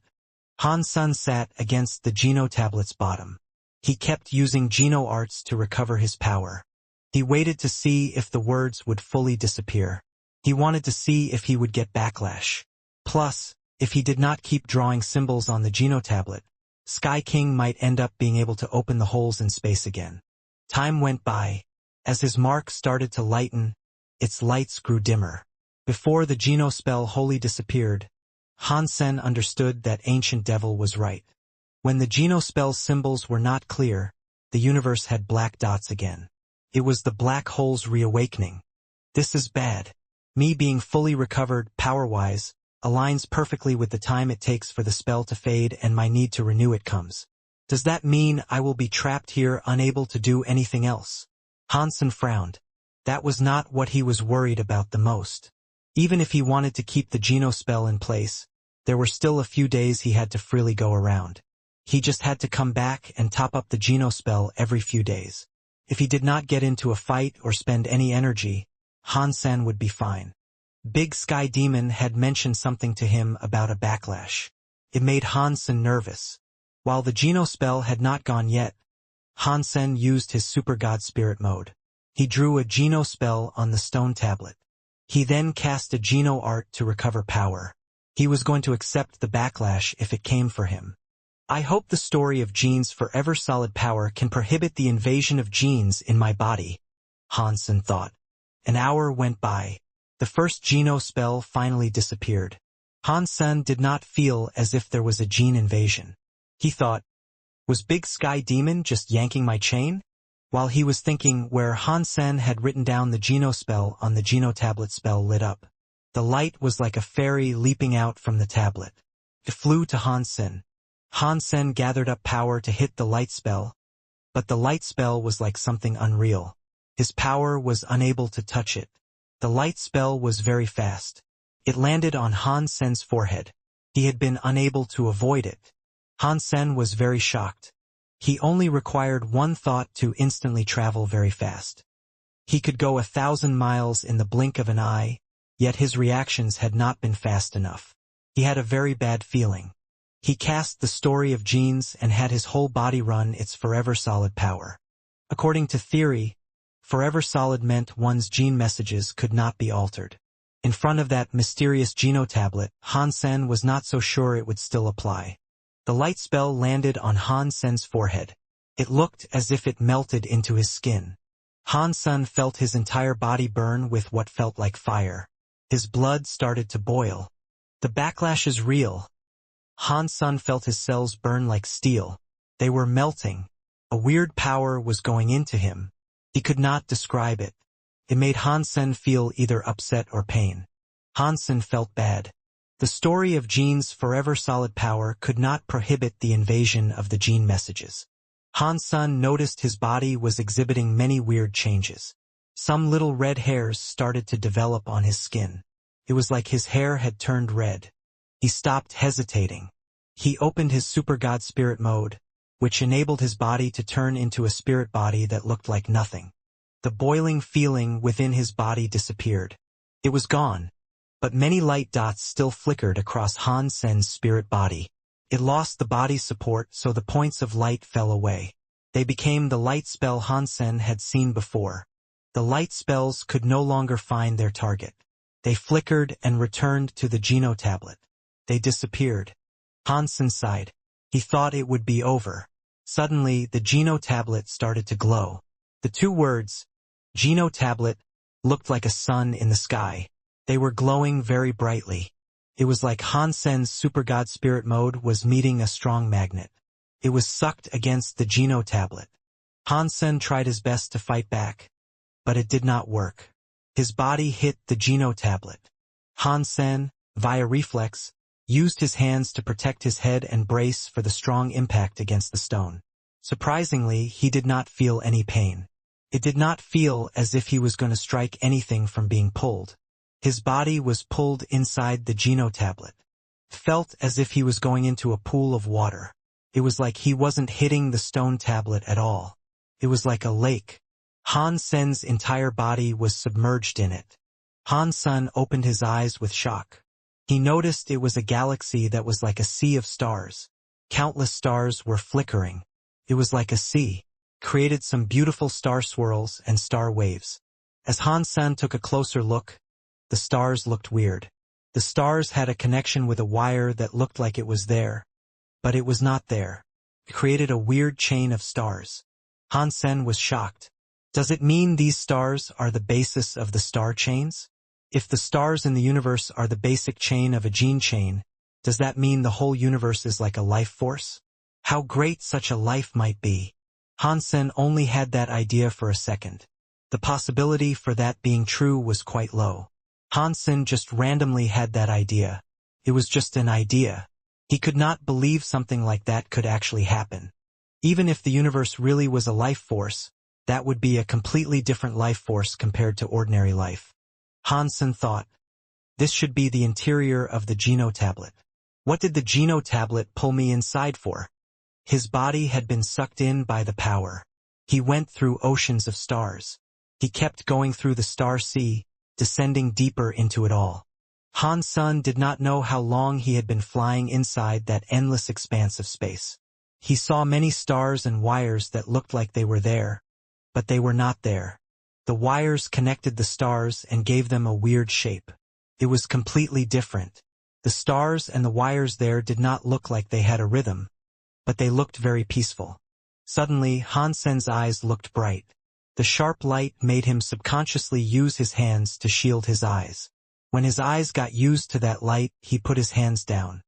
Han Sen sat against the Geno tablet's bottom. He kept using Geno arts to recover his power. He waited to see if the words would fully disappear. He wanted to see if he would get backlash. Plus, If he did not keep drawing symbols on the genotablet, Sky King might end up being able to open the holes in space again. Time went by. As his mark started to lighten, its lights grew dimmer. Before the Geno spell wholly disappeared, Hansen understood that Ancient Devil was right. When the Geno spell's symbols were not clear, the universe had black dots again. It was the black hole's reawakening. This is bad. Me being fully recovered, power-wise, aligns perfectly with the time it takes for the spell to fade and my need to renew it comes. Does that mean I will be trapped here unable to do anything else? Hansen frowned. That was not what he was worried about the most. Even if he wanted to keep the Geno spell in place, there were still a few days he had to freely go around. He just had to come back and top up the Geno spell every few days. If he did not get into a fight or spend any energy, Hansen would be fine. Big Sky Demon had mentioned something to him about a backlash. It made Hansen nervous. While the Geno spell had not gone yet, Hansen used his Super God Spirit mode. He drew a Geno spell on the stone tablet. He then cast a Geno art to recover power. He was going to accept the backlash if it came for him. I hope the story of Gene's forever solid power can prohibit the invasion of genes in my body, Hansen thought. An hour went by. The first Geno spell finally disappeared. Hansen did not feel as if there was a gene invasion. He thought, was Big Sky Demon just yanking my chain? While he was thinking, where Hansen had written down the Geno spell on the Geno tablet spell lit up. The light was like a fairy leaping out from the tablet. It flew to Hansen. Hansen gathered up power to hit the light spell, but the light spell was like something unreal. His power was unable to touch it. The light spell was very fast. It landed on Hansen's forehead. He had been unable to avoid it. Hansen was very shocked. He only required one thought to instantly travel very fast. He could go 1,000 miles in the blink of an eye, yet his reactions had not been fast enough. He had a very bad feeling. He cast the story of genes and had his whole body run its forever solid power. According to theory, forever solid meant one's gene messages could not be altered. In front of that mysterious Geno tablet, Hansen was not so sure it would still apply. The light spell landed on Hansen's forehead. It looked as if it melted into his skin. Hansen felt his entire body burn with what felt like fire. His blood started to boil. The backlash is real. Hansen felt his cells burn like steel. They were melting. A weird power was going into him. He could not describe it. It made Hansen feel either upset or pain. Hansen felt bad. The story of Gene's forever solid power could not prohibit the invasion of the gene messages. Hansen noticed his body was exhibiting many weird changes. Some little red hairs started to develop on his skin. It was like his hair had turned red. He stopped hesitating. He opened his Super God Spirit mode, which enabled his body to turn into a spirit body that looked like nothing. The boiling feeling within his body disappeared. It was gone, but many light dots still flickered across Hansen's spirit body. It lost the body's support, so the points of light fell away. They became the light spell Hansen had seen before. The light spells could no longer find their target. They flickered and returned to the Geno tablet. They disappeared. Hansen sighed. He thought it would be over. Suddenly, the Geno tablet started to glow. The two words, Geno tablet, looked like a sun in the sky. They were glowing very brightly. It was like Hansen's Super God Spirit mode was meeting a strong magnet. It was sucked against the Geno tablet. Hansen tried his best to fight back, but it did not work. His body hit the Geno tablet. Hansen, via reflex, used his hands to protect his head and brace for the strong impact against the stone. Surprisingly, he did not feel any pain. It did not feel as if he was going to strike anything from being pulled. His body was pulled inside the Geno tablet. It felt as if he was going into a pool of water. It was like he wasn't hitting the stone tablet at all. It was like a lake. Hansen's entire body was submerged in it. Hansen opened his eyes with shock. He noticed it was a galaxy that was like a sea of stars. Countless stars were flickering. It was like a sea, created some beautiful star swirls and star waves. As Hansen took a closer look, the stars looked weird. The stars had a connection with a wire that looked like it was there, but it was not there. It created a weird chain of stars. Hansen was shocked. Does it mean these stars are the basis of the star chains? If the stars in the universe are the basic chain of a gene chain, does that mean the whole universe is like a life force? How great such a life might be. Hansen only had that idea for a second. The possibility for that being true was quite low. Hansen just randomly had that idea. It was just an idea. He could not believe something like that could actually happen. Even if the universe really was a life force, that would be a completely different life force compared to ordinary life. Hansen thought, this should be the interior of the genotablet. What did the genotablet pull me inside for? His body had been sucked in by the power. He went through oceans of stars. He kept going through the star sea, descending deeper into it all. Hansen did not know how long he had been flying inside that endless expanse of space. He saw many stars and wires that looked like they were there, but they were not there. The wires connected the stars and gave them a weird shape. It was completely different. The stars and the wires there did not look like they had a rhythm, but they looked very peaceful. Suddenly, Hansen's eyes looked bright. The sharp light made him subconsciously use his hands to shield his eyes. When his eyes got used to that light, he put his hands down.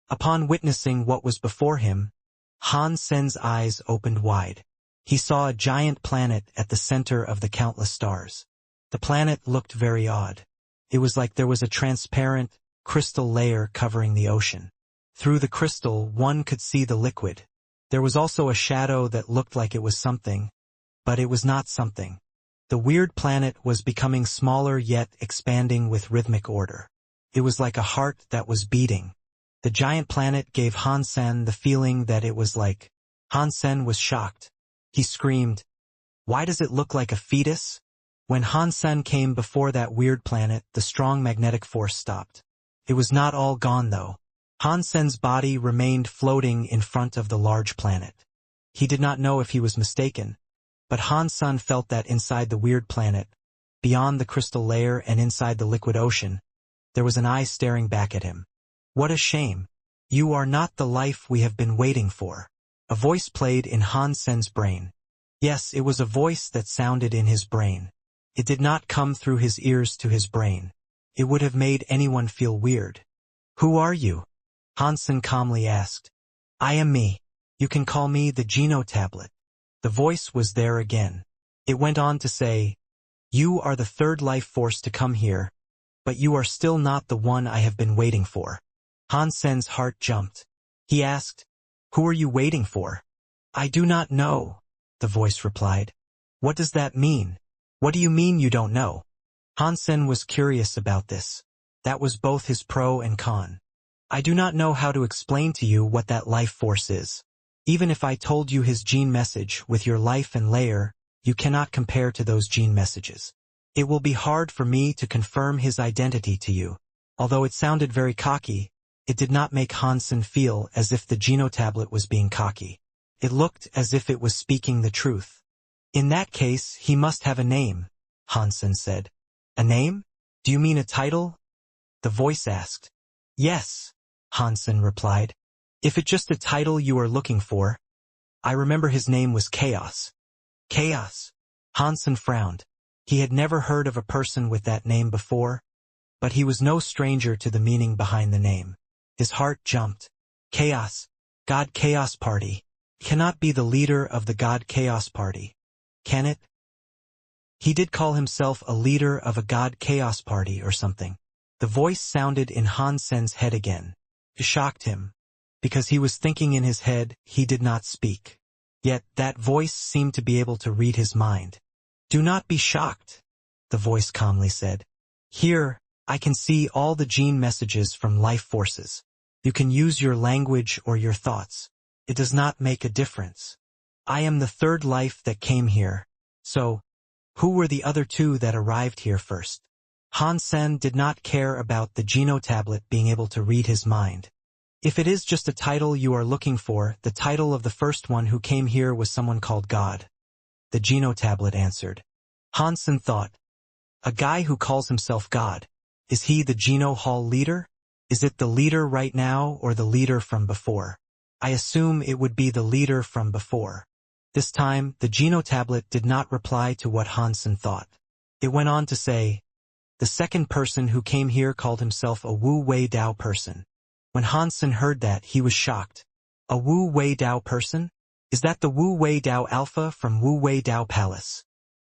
Upon witnessing what was before him, Hansen's eyes opened wide. He saw a giant planet at the center of the countless stars. The planet looked very odd. It was like there was a transparent, crystal layer covering the ocean. Through the crystal, one could see the liquid. There was also a shadow that looked like it was something, but it was not something. The weird planet was becoming smaller yet expanding with rhythmic order. It was like a heart that was beating. The giant planet gave Hansen the feeling that it was like. Hansen was shocked. He screamed, "Why does it look like a fetus?" When Hansen came before that weird planet, the strong magnetic force stopped. It was not all gone though. Hansen's body remained floating in front of the large planet. He did not know if he was mistaken, but Hansen felt that inside the weird planet, beyond the crystal layer and inside the liquid ocean, there was an eye staring back at him. What a shame. You are not the life we have been waiting for. A voice played in Hansen's brain. Yes, it was a voice that sounded in his brain. It did not come through his ears to his brain. It would have made anyone feel weird. Who are you? Hansen calmly asked. I am me. You can call me the genotablet. The voice was there again. It went on to say, you are the third life force to come here, but you are still not the one I have been waiting for. Hansen's heart jumped. He asked, who are you waiting for? I do not know, the voice replied. What does that mean? What do you mean you don't know? Hansen was curious about this. That was both his pro and con. I do not know how to explain to you what that life force is. Even if I told you his gene message with your life and layer, you cannot compare to those gene messages. It will be hard for me to confirm his identity to you. Although it sounded very cocky, it did not make Hansen feel as if the genotablet was being cocky. It looked as if it was speaking the truth. In that case, he must have a name, Hansen said. A name? Do you mean a title? The voice asked. Yes, Hansen replied. If it's just a title you are looking for. I remember his name was Chaos. Chaos. Hansen frowned. He had never heard of a person with that name before, but he was no stranger to the meaning behind the name. His heart jumped. Chaos. God Chaos Party. Cannot be the leader of the God Chaos Party. Can it? He did call himself a leader of a God Chaos Party or something. The voice sounded in Hansen's head again. It shocked him. Because he was thinking in his head, he did not speak. Yet that voice seemed to be able to read his mind. Do not be shocked, the voice calmly said. Here, I can see all the gene messages from life forces. You can use your language or your thoughts. It does not make a difference. I am the third life that came here. So, who were the other two that arrived here first? Hansen did not care about the genotablet being able to read his mind. If it is just a title you are looking for, the title of the first one who came here was someone called God. The genotablet answered. Hansen thought, a guy who calls himself God. Is he the Geno Hall leader? Is it the leader right now or the leader from before? I assume it would be the leader from before. This time, the Geno tablet did not reply to what Hansen thought. It went on to say, the second person who came here called himself a Wu Wei Dao person. When Hansen heard that, he was shocked. A Wu Wei Dao person? Is that the Wu Wei Dao Alpha from Wu Wei Dao Palace?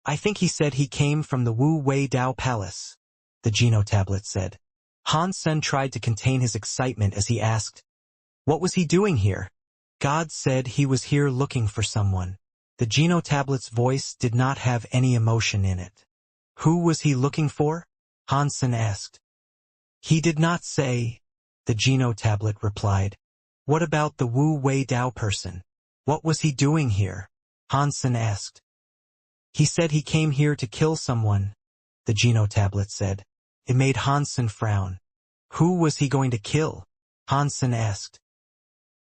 I think he said he came from the Wu Wei Dao Palace, the Geno tablet said. Hansen tried to contain his excitement as he asked, what was he doing here? God said he was here looking for someone. The Geno tablet's voice did not have any emotion in it. Who was he looking for? Hansen asked. He did not say, the Geno tablet replied. What about the Wu Wei Dao person? What was he doing here? Hansen asked. He said he came here to kill someone, the Geno tablet said. It made Hansen frown. Who was he going to kill? Hansen asked.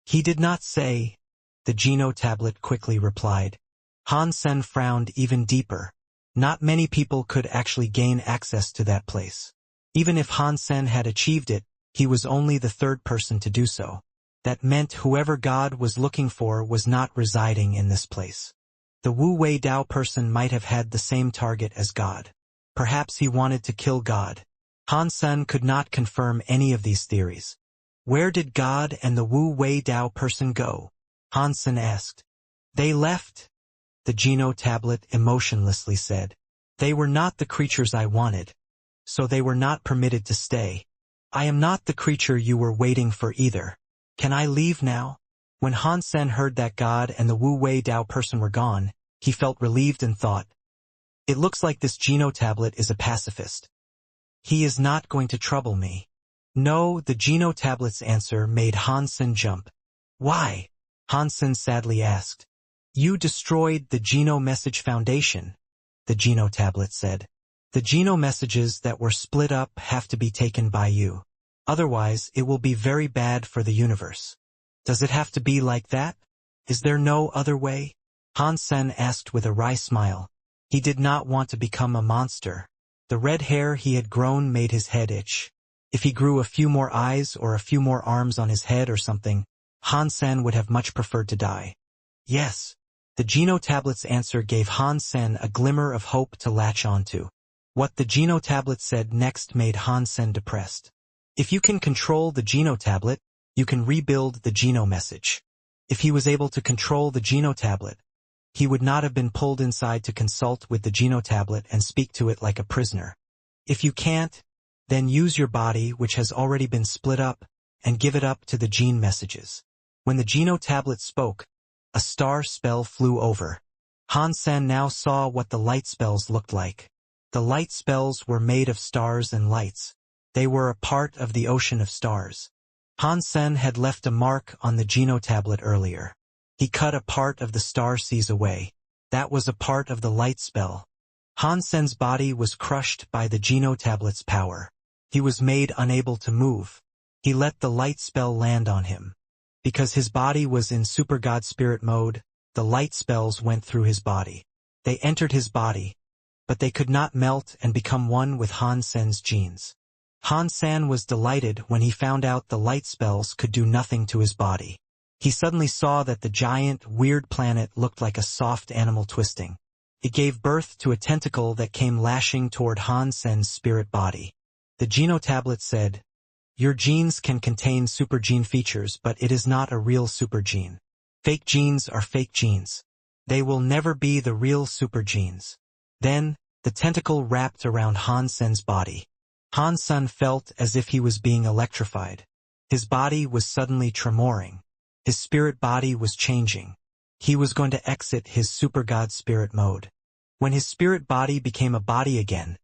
He did not say, the Geno tablet quickly replied. Hansen frowned even deeper. Not many people could actually gain access to that place. Even if Hansen had achieved it, he was only the third person to do so. That meant whoever God was looking for was not residing in this place. The Wu Wei Dao person might have had the same target as God. Perhaps he wanted to kill God. Hansen could not confirm any of these theories. Where did God and the Wu Wei Dao person go? Hansen asked. They left, the Geno tablet emotionlessly said. They were not the creatures I wanted, so they were not permitted to stay. I am not the creature you were waiting for either. Can I leave now? When Hansen heard that God and the Wu Wei Dao person were gone, he felt relieved and thought, it looks like this Geno tablet is a pacifist. He is not going to trouble me. No, the Geno tablet's answer made Hansen jump. Why? Hansen sadly asked. You destroyed the Geno Message Foundation, the Geno tablet said. The Geno messages that were split up have to be taken by you. Otherwise, it will be very bad for the universe. Does it have to be like that? Is there no other way? Hansen asked with a wry smile. He did not want to become a monster. The red hair he had grown made his head itch. If he grew a few more eyes or a few more arms on his head or something, Hansen would have much preferred to die. Yes. The Geno tablet's answer gave Hansen a glimmer of hope to latch onto. What the Geno tablet said next made Hansen depressed. If you can control the Geno tablet, you can rebuild the Geno message. If he was able to control the Geno tablet, he would not have been pulled inside to consult with the Geno tablet and speak to it like a prisoner. If you can't, then use your body, which has already been split up, and give it up to the gene messages. When the Geno tablet spoke, a star spell flew over. Hansen now saw what the light spells looked like. The light spells were made of stars and lights. They were a part of the ocean of stars. Hansen had left a mark on the Geno tablet earlier. He cut a part of the star seas away. That was a part of the light spell. Hansen's body was crushed by the Geno tablet's power. He was made unable to move. He let the light spell land on him. Because his body was in Super God Spirit mode, the light spells went through his body. They entered his body, but they could not melt and become one with Hansen's genes. Hansen was delighted when he found out the light spells could do nothing to his body. He suddenly saw that the giant, weird planet looked like a soft animal twisting. It gave birth to a tentacle that came lashing toward Hansen's spirit body. The Geno tablet said, your genes can contain super gene features, but it is not a real super gene. Fake genes are fake genes. They will never be the real super genes. Then, the tentacle wrapped around Hansen's body. Hansen felt as if he was being electrified. His body was suddenly tremoring. His spirit body was changing. He was going to exit his super god spirit mode. When his spirit body became a body again,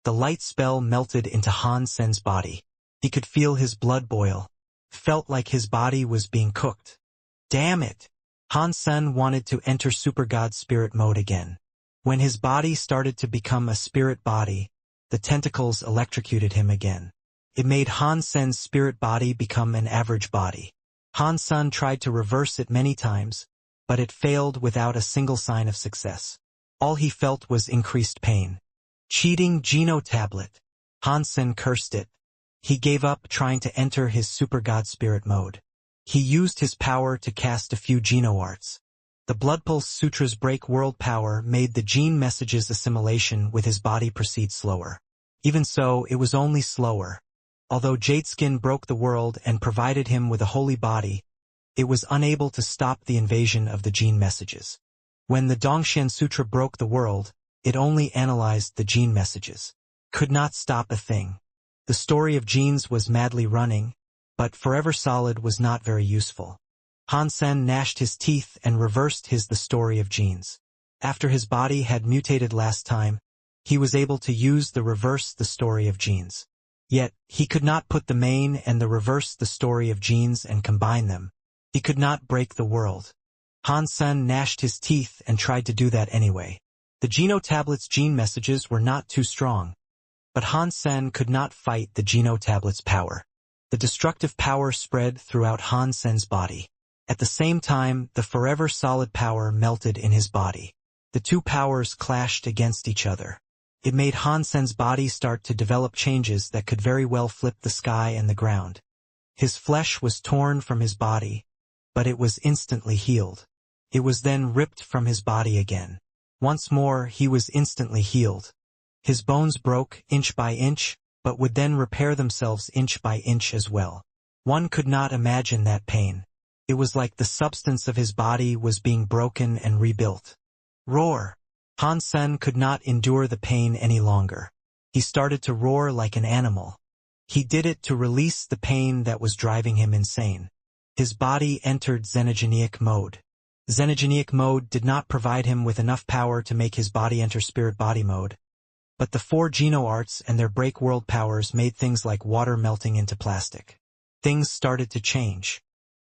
the light spell melted into Hansen's body. He could feel his blood boil. Felt like his body was being cooked. Damn it! Hansen wanted to enter super god spirit mode again. When his body started to become a spirit body, the tentacles electrocuted him again. It made Hansen's spirit body become an average body. Hansen tried to reverse it many times, but it failed without a single sign of success. All he felt was increased pain. Cheating Geno tablet. Hansen cursed it. He gave up trying to enter his super god spirit mode. He used his power to cast a few Geno arts. The Bloodpulse Sutra's break world power made the gene messages assimilation with his body proceed slower. Even so, it was only slower. Although Jadeskin broke the world and provided him with a holy body, it was unable to stop the invasion of the gene messages. When the Dongxian Sutra broke the world, it only analyzed the gene messages. Could not stop a thing. The story of genes was madly running, but Forever Solid was not very useful. Hansen gnashed his teeth and reversed the story of genes. After his body had mutated last time, he was able to use the story of genes. Yet, he could not put the main and the story of genes and combine them. He could not break the world. Hansen gnashed his teeth and tried to do that anyway. The Geno Tablet's gene messages were not too strong. But Hansen could not fight the Geno Tablet's power. The destructive power spread throughout Hansen's body. At the same time, the Forever Solid power melted in his body. The two powers clashed against each other. It made Hansen's body start to develop changes that could very well flip the sky and the ground. His flesh was torn from his body, but it was instantly healed. It was then ripped from his body again. Once more, he was instantly healed. His bones broke inch by inch, but would then repair themselves inch by inch as well. One could not imagine that pain. It was like the substance of his body was being broken and rebuilt. Roar! Hansen could not endure the pain any longer. He started to roar like an animal. He did it to release the pain that was driving him insane. His body entered xenogenic mode. Xenogenic mode did not provide him with enough power to make his body enter spirit body mode. But the 4 Geno arts and their break world powers made things like water melting into plastic. Things started to change.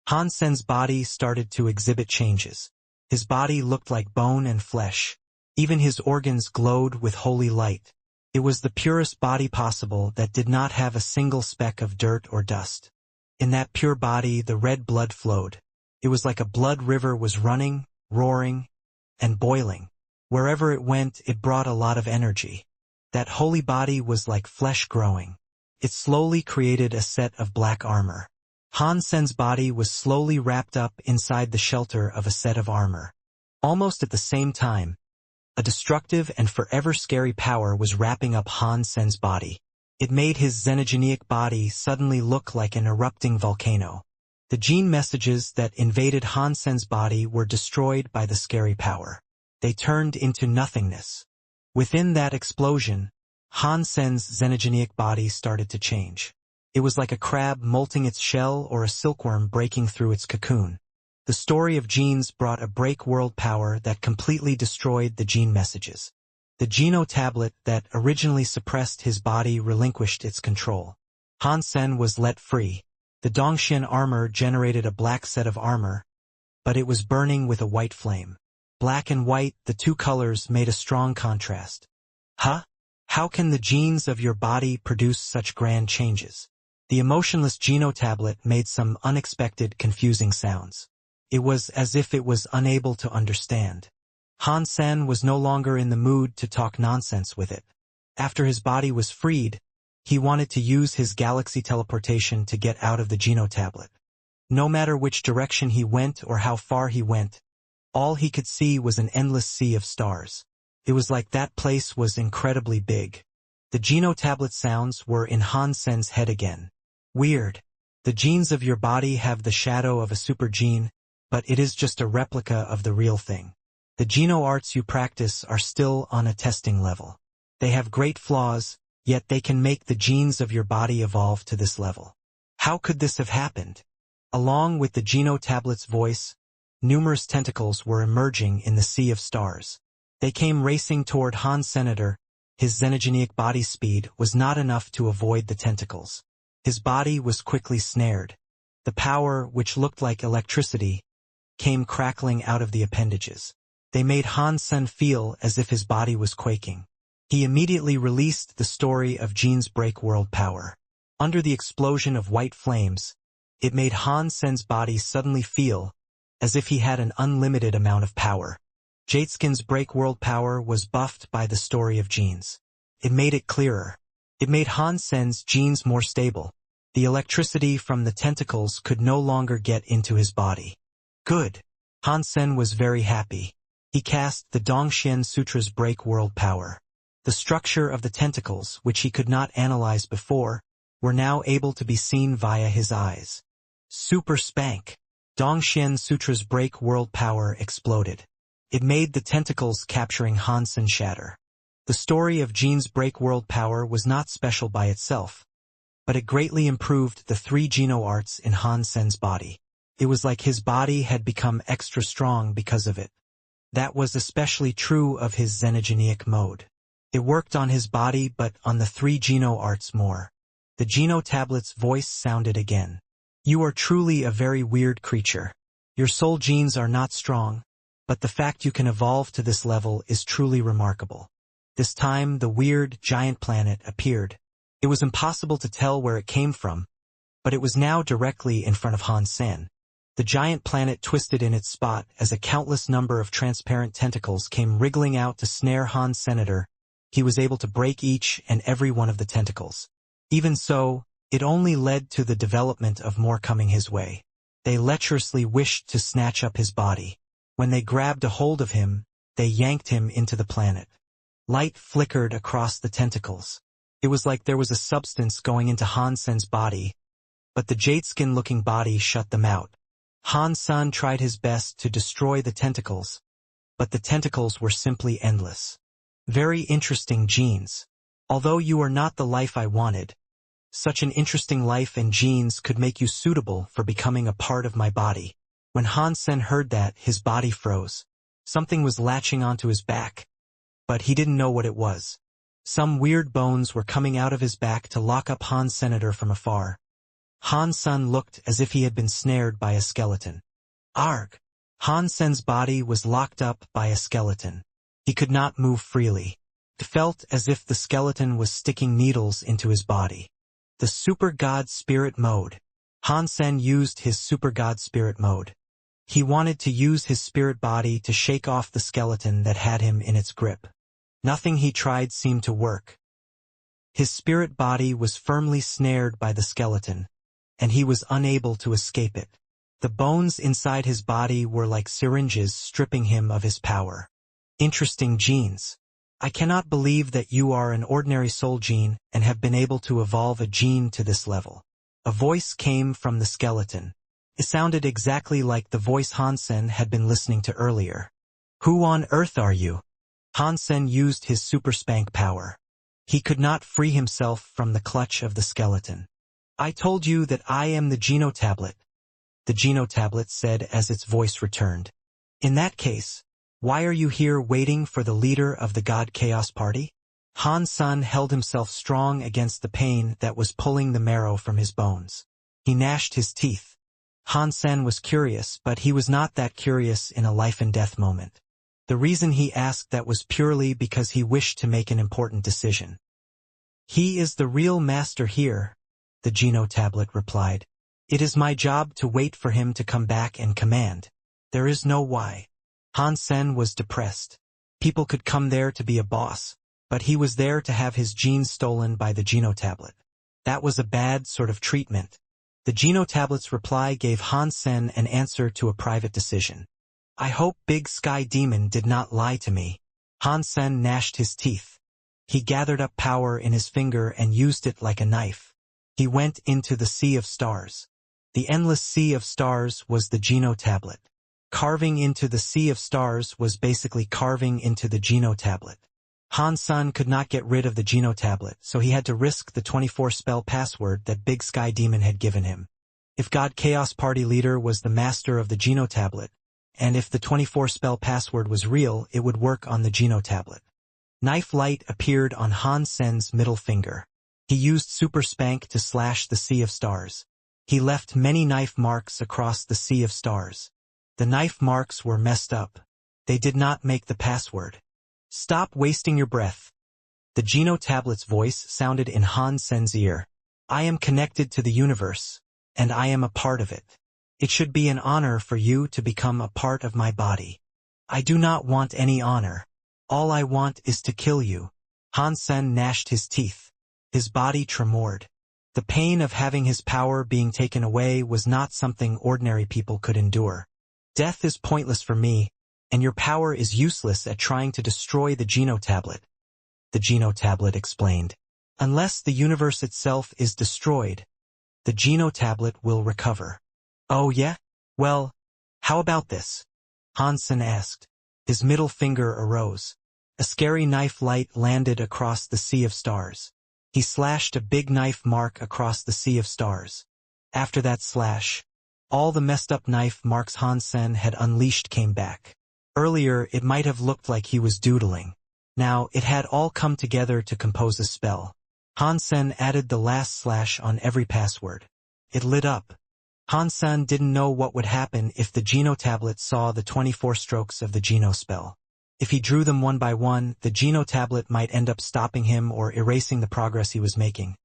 Hansen's body started to exhibit changes. His body looked like bone and flesh. Even his organs glowed with holy light. It was the purest body possible that did not have a single speck of dirt or dust. In that pure body, the red blood flowed. It was like a blood river was running, roaring, and boiling. Wherever it went, it brought a lot of energy. That holy body was like flesh growing. It slowly created a set of black armor. Hansen's body was slowly wrapped up inside the shelter of a set of armor. Almost at the same time, a destructive and forever scary power was wrapping up Hansen's body. It made his xenogenic body suddenly look like an erupting volcano. The gene messages that invaded Hansen's body were destroyed by the scary power. They turned into nothingness. Within that explosion, Hansen's xenogenic body started to change. It was like a crab molting its shell or a silkworm breaking through its cocoon. The story of genes brought a break world power that completely destroyed the gene messages. The Geno tablet that originally suppressed his body relinquished its control. Hansen was let free. The Dongxian armor generated a black set of armor, but it was burning with a white flame. Black and white, the two colors made a strong contrast. Huh? How can the genes of your body produce such grand changes? The emotionless Geno tablet made some unexpected, confusing sounds. It was as if it was unable to understand. Hansen was no longer in the mood to talk nonsense with it. After his body was freed, he wanted to use his galaxy teleportation to get out of the Geno tablet. No matter which direction he went or how far he went, all he could see was an endless sea of stars. It was like that place was incredibly big. The Geno tablet sounds were in Hansen's head again. Weird. The genes of your body have the shadow of a super gene, but it is just a replica of the real thing. The Geno arts you practice are still on a testing level. They have great flaws, yet they can make the genes of your body evolve to this level. How could this have happened? Along with the Geno tablet's voice, numerous tentacles were emerging in the sea of stars. They came racing toward Han Senator. His xenogenic body speed was not enough to avoid the tentacles. His body was quickly snared. The power, which looked like electricity, came crackling out of the appendages. They made Hansen feel as if his body was quaking. He immediately released the story of Gene's break world power. Under the explosion of white flames, it made Hansen's body suddenly feel as if he had an unlimited amount of power. Jadeskin's break world power was buffed by the story of genes. It made it clearer. It made Han Sen's genes more stable. The electricity from the tentacles could no longer get into his body. Good. Han Sen was very happy. He cast the Dongxian Sutra's break world power. The structure of the tentacles, which he could not analyze before, were now able to be seen via his eyes. Super spank. Dongxian Sutra's break world power exploded. It made the tentacles capturing Han Sen shatter. The story of Gene's break world power was not special by itself, but it greatly improved the 3 Geno arts in Han Sen's body. It was like his body had become extra strong because of it. That was especially true of his xenogenic mode. It worked on his body but on the 3 Geno arts more. The Geno tablet's voice sounded again. You are truly a very weird creature. Your soul genes are not strong, but the fact you can evolve to this level is truly remarkable. This time the weird, giant planet appeared. It was impossible to tell where it came from, but it was now directly in front of Han Sen. The giant planet twisted in its spot as a countless number of transparent tentacles came wriggling out to snare Han Senator. He was able to break each and every one of the tentacles. Even so, it only led to the development of more coming his way. They lecherously wished to snatch up his body. When they grabbed a hold of him, they yanked him into the planet. Light flickered across the tentacles. It was like there was a substance going into Han Sen's body, but the jadeskin-looking body shut them out. Han Sen tried his best to destroy the tentacles, but the tentacles were simply endless. Very interesting genes. Although you are not the life I wanted, such an interesting life and genes could make you suitable for becoming a part of my body. When Han Sen heard that, his body froze. Something was latching onto his back, but he didn't know what it was. Some weird bones were coming out of his back to lock up Han Senator from afar. Han Sen looked as if he had been snared by a skeleton. Arg! Han Sen's body was locked up by a skeleton. He could not move freely. It felt as if the skeleton was sticking needles into his body. The Super God Spirit Mode. Han Sen used his Super God Spirit Mode. He wanted to use his spirit body to shake off the skeleton that had him in its grip. Nothing he tried seemed to work. His spirit body was firmly snared by the skeleton, and he was unable to escape it. The bones inside his body were like syringes stripping him of his power. Interesting genes. I cannot believe that you are an ordinary soul gene and have been able to evolve a gene to this level. A voice came from the skeleton. It sounded exactly like the voice Han Sen had been listening to earlier. Who on earth are you? Han Sen used his super spank power. He could not free himself from the clutch of the skeleton. I told you that I am the Geno tablet, the Geno tablet said as its voice returned. In that case, why are you here waiting for the leader of the God Chaos Party? Han Sen held himself strong against the pain that was pulling the marrow from his bones. He gnashed his teeth. Han Sen was curious, but he was not that curious in a life-and-death moment. The reason he asked that was purely because he wished to make an important decision. He is the real master here, the Geno tablet replied. It is my job to wait for him to come back and command. There is no why. Han Sen was depressed. People could come there to be a boss, but he was there to have his genes stolen by the Geno tablet. That was a bad sort of treatment. The Geno tablet's reply gave Han Sen an answer to a private decision. I hope Big Sky Demon did not lie to me. Han Sen gnashed his teeth. He gathered up power in his finger and used it like a knife. He went into the sea of stars. The endless sea of stars was the Geno tablet. Carving into the sea of stars was basically carving into the Geno tablet. Han Sen could not get rid of the Geno tablet, so he had to risk the 24-spell password that Big Sky Demon had given him. If God Chaos Party leader was the master of the Geno tablet, and if the 24-spell password was real, it would work on the Geno tablet. Knife light appeared on Han Sen's middle finger. He used Super Spank to slash the sea of stars. He left many knife marks across the sea of stars. The knife marks were messed up. They did not make the password. Stop wasting your breath. The Geno tablet's voice sounded in Han Sen's ear. I am connected to the universe, and I am a part of it. It should be an honor for you to become a part of my body. I do not want any honor. All I want is to kill you. Han Sen gnashed his teeth. His body tremored. The pain of having his power being taken away was not something ordinary people could endure. Death is pointless for me, and your power is useless at trying to destroy the genotablet. The genotablet explained. Unless the universe itself is destroyed, the genotablet will recover. Oh yeah? Well, how about this? Hansen asked. His middle finger arose. A scary knife light landed across the sea of stars. He slashed a big knife mark across the sea of stars. After that slash, all the messed up knife marks Hansen had unleashed came back. Earlier it might have looked like he was doodling. Now it had all come together to compose a spell. Hansen added the last slash on every password. It lit up. Hansen didn't know what would happen if the genotablet saw the 24 strokes of the geno spell. If he drew them one by one, the genotablet might end up stopping him or erasing the progress he was making.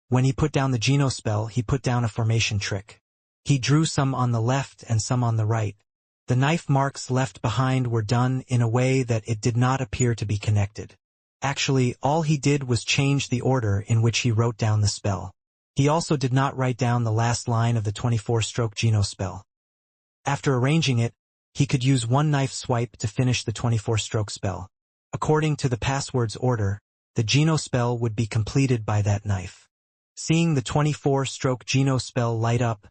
When he put down the geno spell, he put down a formation trick. He drew some on the left and some on the right. The knife marks left behind were done in a way that it did not appear to be connected. Actually, all he did was change the order in which he wrote down the spell. He also did not write down the last line of the 24-stroke geno spell. After arranging it, he could use one knife swipe to finish the 24-stroke spell. According to the password's order, the geno spell would be completed by that knife. Seeing the 24-stroke geno spell light up,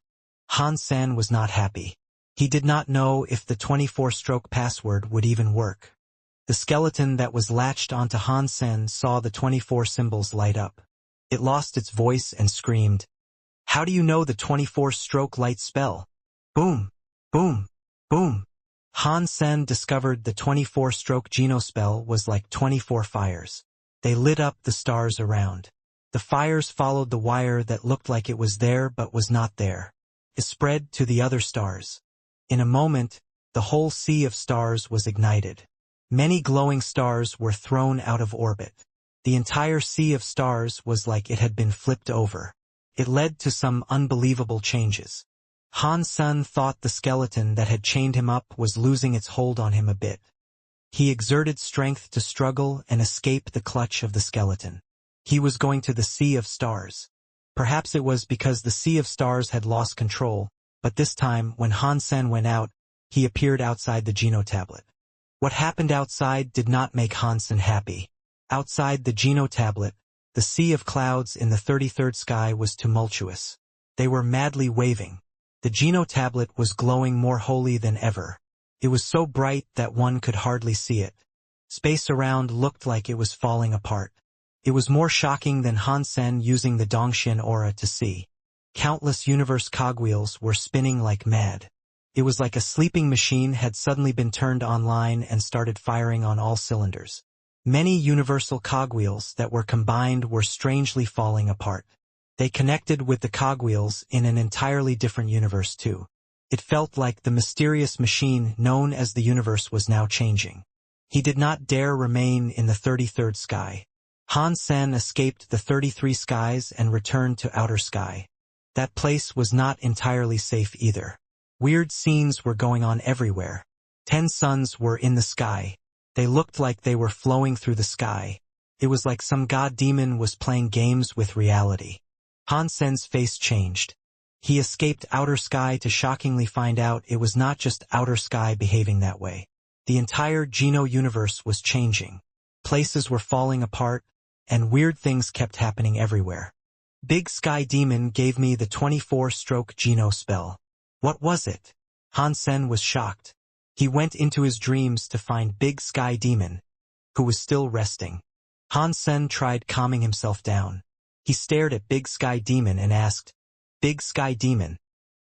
Hansen was not happy. He did not know if the 24-stroke password would even work. The skeleton that was latched onto Hansen saw the 24 symbols light up. It lost its voice and screamed, "How do you know the 24-stroke light spell?" Boom! Boom! Boom! Hansen discovered the 24-stroke geno spell was like 24 fires. They lit up the stars around. The fires followed the wire that looked like it was there but was not there. It spread to the other stars. In a moment, the whole sea of stars was ignited. Many glowing stars were thrown out of orbit. The entire sea of stars was like it had been flipped over. It led to some unbelievable changes. Hansen thought the skeleton that had chained him up was losing its hold on him a bit. He exerted strength to struggle and escape the clutch of the skeleton. He was going to the sea of stars. Perhaps it was because the sea of stars had lost control, but this time, when Hansen went out, he appeared outside the genotablet. What happened outside did not make Hansen happy. Outside the genotablet, the sea of clouds in the 33rd sky was tumultuous. They were madly waving. The genotablet was glowing more holy than ever. It was so bright that one could hardly see it. Space around looked like it was falling apart. It was more shocking than Hansen using the Dongxian aura to see. Countless universe cogwheels were spinning like mad. It was like a sleeping machine had suddenly been turned online and started firing on all cylinders. Many universal cogwheels that were combined were strangely falling apart. They connected with the cogwheels in an entirely different universe too. It felt like the mysterious machine known as the universe was now changing. He did not dare remain in the 33rd sky. Hansen escaped the 33 skies and returned to outer sky. That place was not entirely safe either. Weird scenes were going on everywhere. 10 suns were in the sky. They looked like they were flowing through the sky. It was like some god-demon was playing games with reality. Hansen's face changed. He escaped outer sky to shockingly find out it was not just outer sky behaving that way. The entire geno-universe was changing. Places were falling apart, and weird things kept happening everywhere. Big Sky Demon gave me the 24-stroke geno spell. What was it? Hansen was shocked. He went into his dreams to find Big Sky Demon, who was still resting. Hansen tried calming himself down. He stared at Big Sky Demon and asked, "Big Sky Demon,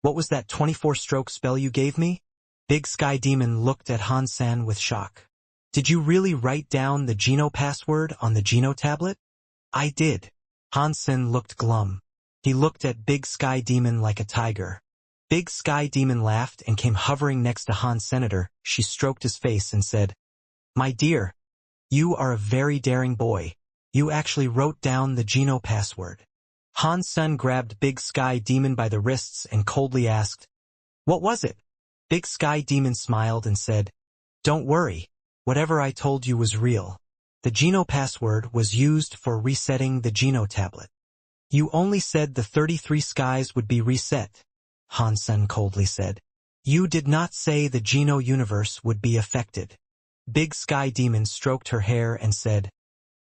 what was that 24-stroke spell you gave me?" Big Sky Demon looked at Hansen with shock. "Did you really write down the geno password on the genotablet?" "I did." Hansen looked glum. He looked at Big Sky Demon like a tiger. Big Sky Demon laughed and came hovering next to Han Senator. She stroked his face and said, "My dear, you are a very daring boy. You actually wrote down the geno password." Hansen grabbed Big Sky Demon by the wrists and coldly asked, "What was it?" Big Sky Demon smiled and said, "Don't worry. Whatever I told you was real. The Geno password was used for resetting the Geno tablet. You only said the 33 skies would be reset, Hansen coldly said. You did not say the Geno universe would be affected. Big Sky Demon stroked her hair and said,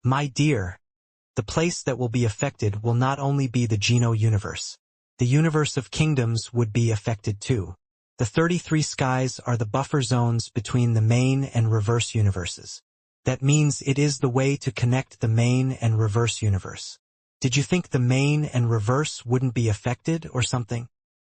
My dear, the place that will be affected will not only be the Geno universe. The universe of kingdoms would be affected too. The 33 skies are the buffer zones between the main and reverse universes. That means it is the way to connect the main and reverse universe. Did you think the main and reverse wouldn't be affected or something?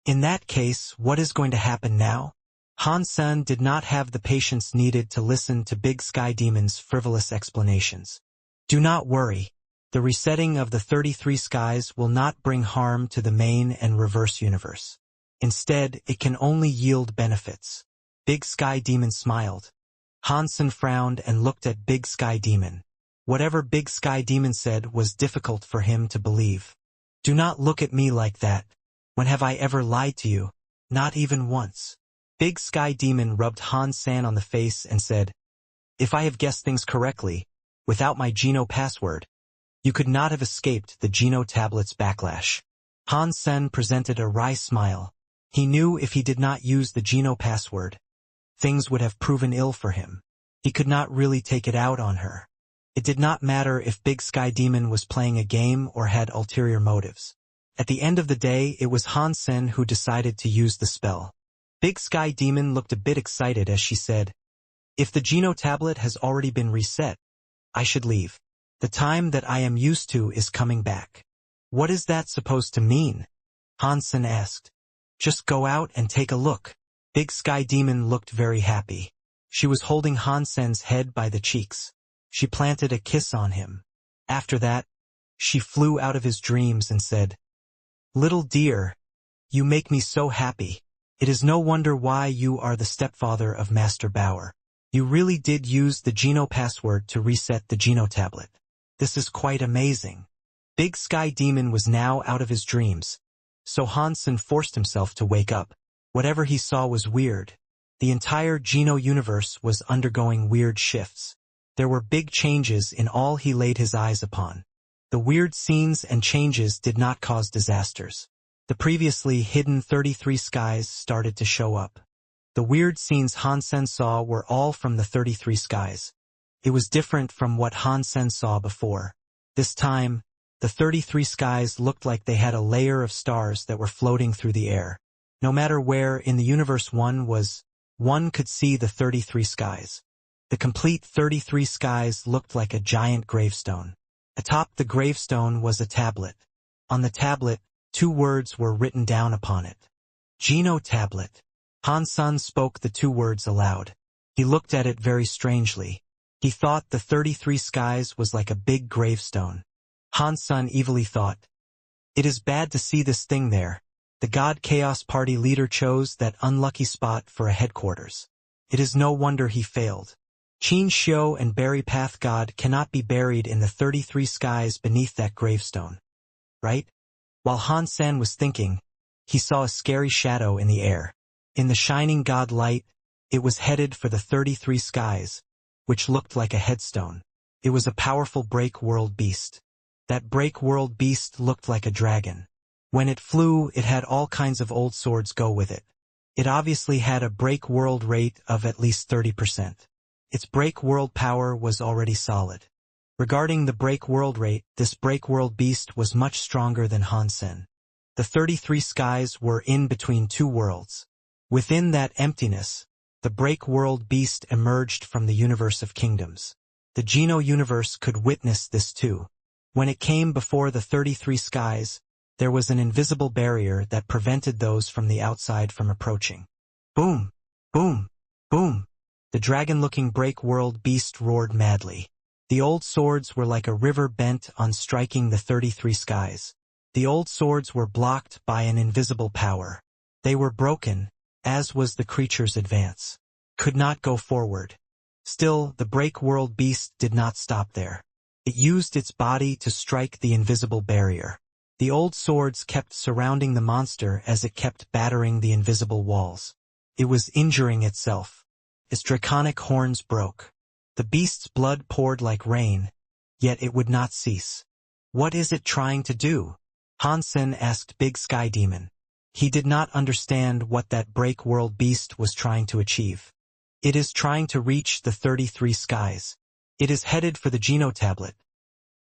In that case, what is going to happen now? Hansen did not have the patience needed to listen to Big Sky Demon's frivolous explanations. Do not worry. The resetting of the 33 skies will not bring harm to the main and reverse universe. Instead, it can only yield benefits. Big Sky Demon smiled. Hansen frowned and looked at Big Sky Demon. Whatever Big Sky Demon said was difficult for him to believe. Do not look at me like that. When have I ever lied to you? Not even once. Big Sky Demon rubbed Hansen on the face and said, If I have guessed things correctly, without my Geno password, you could not have escaped the Geno tablet's backlash. Hansen presented a wry smile. He knew if he did not use the Geno password, things would have proven ill for him. He could not really take it out on her. It did not matter if Big Sky Demon was playing a game or had ulterior motives. At the end of the day, it was Hansen who decided to use the spell. Big Sky Demon looked a bit excited as she said, If the Geno tablet has already been reset, I should leave. The time that I am used to is coming back. What is that supposed to mean? Hansen asked. Just go out and take a look. Big Sky Demon looked very happy. She was holding Hansen's head by the cheeks. She planted a kiss on him. After that, she flew out of his dreams and said, Little dear, you make me so happy. It is no wonder why you are the stepfather of Master Bauer. You really did use the Geno password to reset the Geno tablet. This is quite amazing. Big Sky Demon was now out of his dreams, so Hansen forced himself to wake up. Whatever he saw was weird. The entire Geno universe was undergoing weird shifts. There were big changes in all he laid his eyes upon. The weird scenes and changes did not cause disasters. The previously hidden 33 skies started to show up. The weird scenes Hansen saw were all from the 33 skies. It was different from what Hansen saw before. This time, the 33 skies looked like they had a layer of stars that were floating through the air. No matter where in the universe one was, one could see the 33 skies. The complete 33 skies looked like a giant gravestone. Atop the gravestone was a tablet. On the tablet, 2 words were written down upon it. Geno tablet. Hansen spoke the 2 words aloud. He looked at it very strangely. He thought the 33 skies was like a big gravestone. Hansen evilly thought, It is bad to see this thing there. The God Chaos Party leader chose that unlucky spot for a headquarters. It is no wonder he failed. Qin Xiu and Berry Path God cannot be buried in the 33 skies beneath that gravestone. Right? While Hansen was thinking, he saw a scary shadow in the air. In the shining god light, it was headed for the 33 skies, which looked like a headstone. It was a powerful break-world beast. That break-world beast looked like a dragon. When it flew, it had all kinds of old swords go with it. It obviously had a break-world rate of at least 30%. Its break-world power was already solid. Regarding the break-world rate, this break-world beast was much stronger than Hansen. The 33 skies were in between 2 worlds. Within that emptiness, the break-world beast emerged from the universe of kingdoms. The Geno universe could witness this too. When it came before the 33 skies, there was an invisible barrier that prevented those from the outside from approaching. Boom! Boom! Boom! The dragon-looking break-world beast roared madly. The old swords were like a river bent on striking the 33 skies. The old swords were blocked by an invisible power. They were broken, as was the creature's advance. Could not go forward. Still, the break-world beast did not stop there. It used its body to strike the invisible barrier. The old swords kept surrounding the monster as it kept battering the invisible walls. It was injuring itself. Its draconic horns broke. The beast's blood poured like rain, yet it would not cease. What is it trying to do? Hansen asked Big Sky Demon. He did not understand what that break-world beast was trying to achieve. It is trying to reach the 33 skies. It is headed for the Genotablet.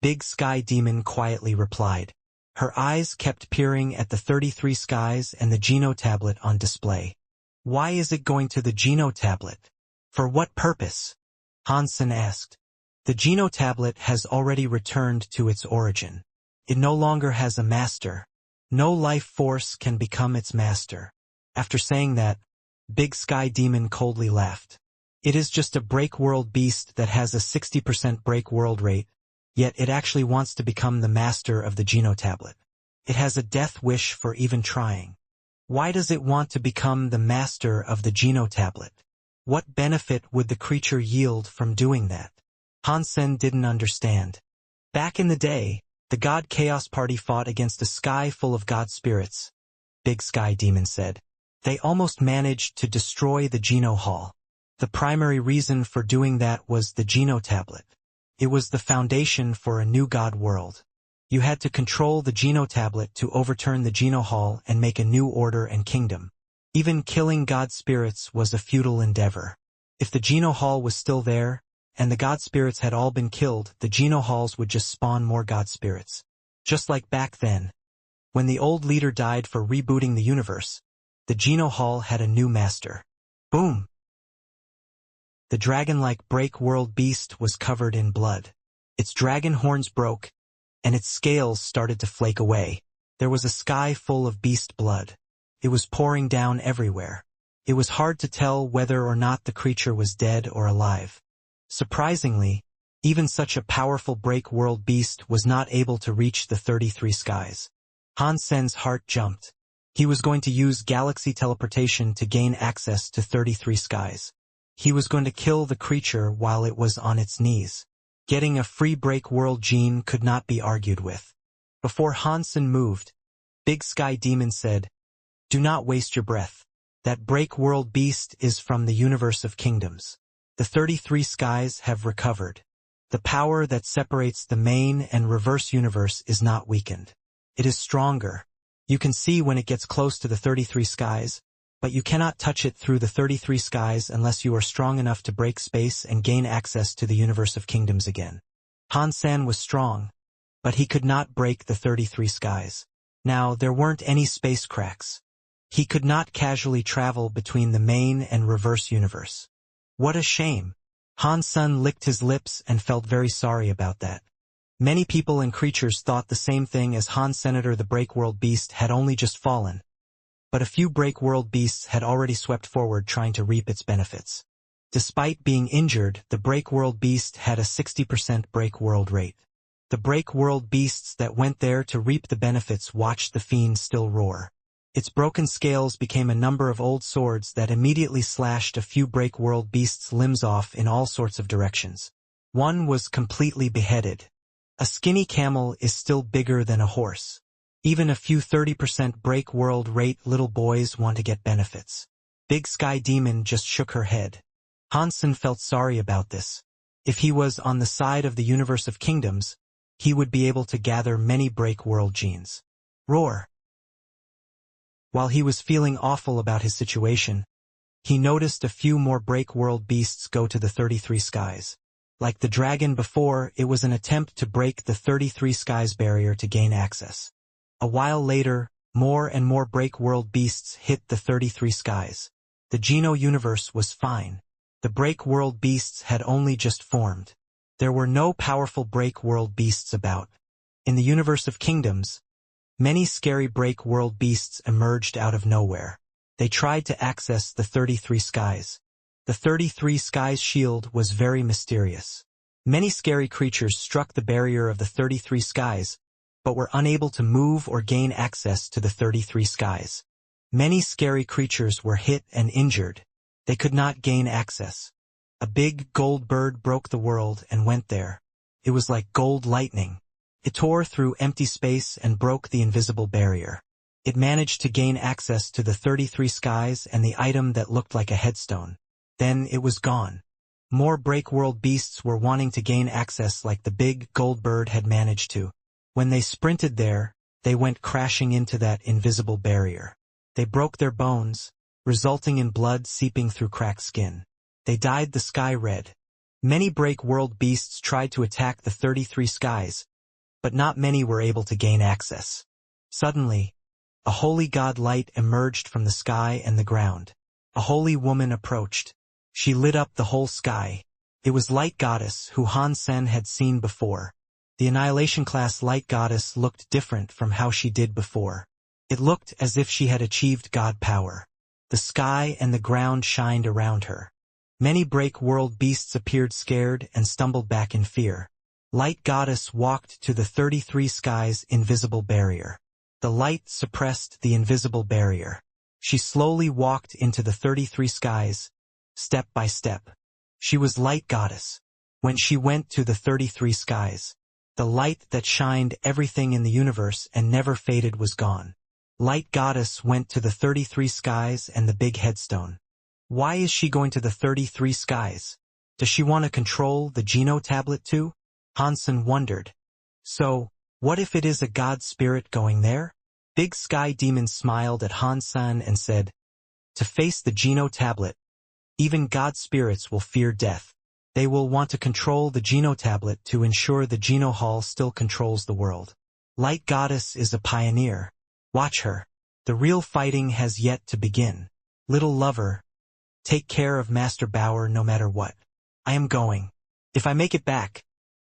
Big Sky Demon quietly replied. Her eyes kept peering at the 33 skies and the Genotablet on display. Why is it going to the Genotablet? For what purpose? Hansen asked. The Genotablet has already returned to its origin. It no longer has a master. No life force can become its master. After saying that, Big Sky Demon coldly laughed. It is just a break-world beast that has a 60% break-world rate, yet it actually wants to become the master of the Genotablet. It has a death wish for even trying. Why does it want to become the master of the Genotablet? What benefit would the creature yield from doing that? Hansen didn't understand. Back in the day, the God Chaos Party fought against a sky full of god spirits. Big Sky Demon said. They almost managed to destroy the Geno Hall. The primary reason for doing that was the Genotablet. It was the foundation for a new god world. You had to control the Genotablet to overturn the Geno Hall and make a new order and kingdom. Even killing god spirits was a futile endeavor. If the Geno Hall was still there, and the god spirits had all been killed, the Geno Halls would just spawn more god spirits. Just like back then. When the old leader died for rebooting the universe, the Geno Hall had a new master. Boom! The dragon-like break-world beast was covered in blood. Its dragon horns broke, and its scales started to flake away. There was a sky full of beast blood. It was pouring down everywhere. It was hard to tell whether or not the creature was dead or alive. Surprisingly, even such a powerful break-world beast was not able to reach the 33 skies. Hansen's heart jumped. He was going to use galaxy teleportation to gain access to 33 skies. He was going to kill the creature while it was on its knees. Getting a free break-world gene could not be argued with. Before Hansen moved, Big Sky Demon said, "Do not waste your breath. That break-world beast is from the universe of kingdoms. The 33 skies have recovered. The power that separates the main and reverse universe is not weakened. It is stronger. You can see when it gets close to the 33 skies, but you cannot touch it through the 33 skies unless you are strong enough to break space and gain access to the universe of kingdoms again." Hansen was strong, but he could not break the 33 skies. Now, there weren't any space cracks. He could not casually travel between the main and reverse universe. What a shame. Hansen licked his lips and felt very sorry about that. Many people and creatures thought the same thing as Senator the Break-World Beast had only just fallen. But a few Break-World Beasts had already swept forward trying to reap its benefits. Despite being injured, the Break-World Beast had a 60% Break-World rate. The Break-World Beasts that went there to reap the benefits watched the fiend still roar. Its broken scales became a number of old swords that immediately slashed a few Break-World Beasts' limbs off in all sorts of directions. One was completely beheaded. A skinny camel is still bigger than a horse. Even a few 30% Break-World rate little boys want to get benefits. Big Sky Demon just shook her head. Hansen felt sorry about this. If he was on the side of the universe of kingdoms, he would be able to gather many Break-World genes. Roar! While he was feeling awful about his situation, he noticed a few more Break-World Beasts go to the 33 skies. Like the dragon before, it was an attempt to break the 33 skies barrier to gain access. A while later, more and more Break-World Beasts hit the 33 skies. The Geno universe was fine. The Break-World Beasts had only just formed. There were no powerful Break-World Beasts about. In the universe of kingdoms, many scary Break-World Beasts emerged out of nowhere. They tried to access the 33 skies. The 33 skies shield was very mysterious. Many scary creatures struck the barrier of the 33 skies, but were unable to move or gain access to the 33 skies. Many scary creatures were hit and injured. They could not gain access. A big gold bird broke the world and went there. It was like gold lightning. It tore through empty space and broke the invisible barrier. It managed to gain access to the 33 skies and the item that looked like a headstone. Then it was gone. More break-world beasts were wanting to gain access like the big gold bird had managed to. When they sprinted there, they went crashing into that invisible barrier. They broke their bones, resulting in blood seeping through cracked skin. They dyed the sky red. Many break-world beasts tried to attack the 33 skies, but not many were able to gain access. Suddenly, a holy god light emerged from the sky and the ground. A holy woman approached. She lit up the whole sky. It was Light Goddess, who Han Sen had seen before. The Annihilation class Light Goddess looked different from how she did before. It looked as if she had achieved god power. The sky and the ground shined around her. Many break-world beasts appeared scared and stumbled back in fear. Light Goddess walked to the 33 skies' invisible barrier. The light suppressed the invisible barrier. She slowly walked into the 33 skies, step by step. She was Light Goddess. When she went to the 33 skies, the light that shined everything in the universe and never faded was gone. Light Goddess went to the 33 skies and the big headstone. Why is she going to the 33 skies? Does she want to control the Geno tablet too? Han Sen wondered. So, what if it is a god spirit going there? Big Sky Demon smiled at Han Sen and said, to face the Geno tablet, even god spirits will fear death. They will want to control the Geno tablet to ensure the Geno Hall still controls the world. Light Goddess is a pioneer. Watch her. The real fighting has yet to begin. Little lover, take care of Master Bauer no matter what. I am going. If I make it back,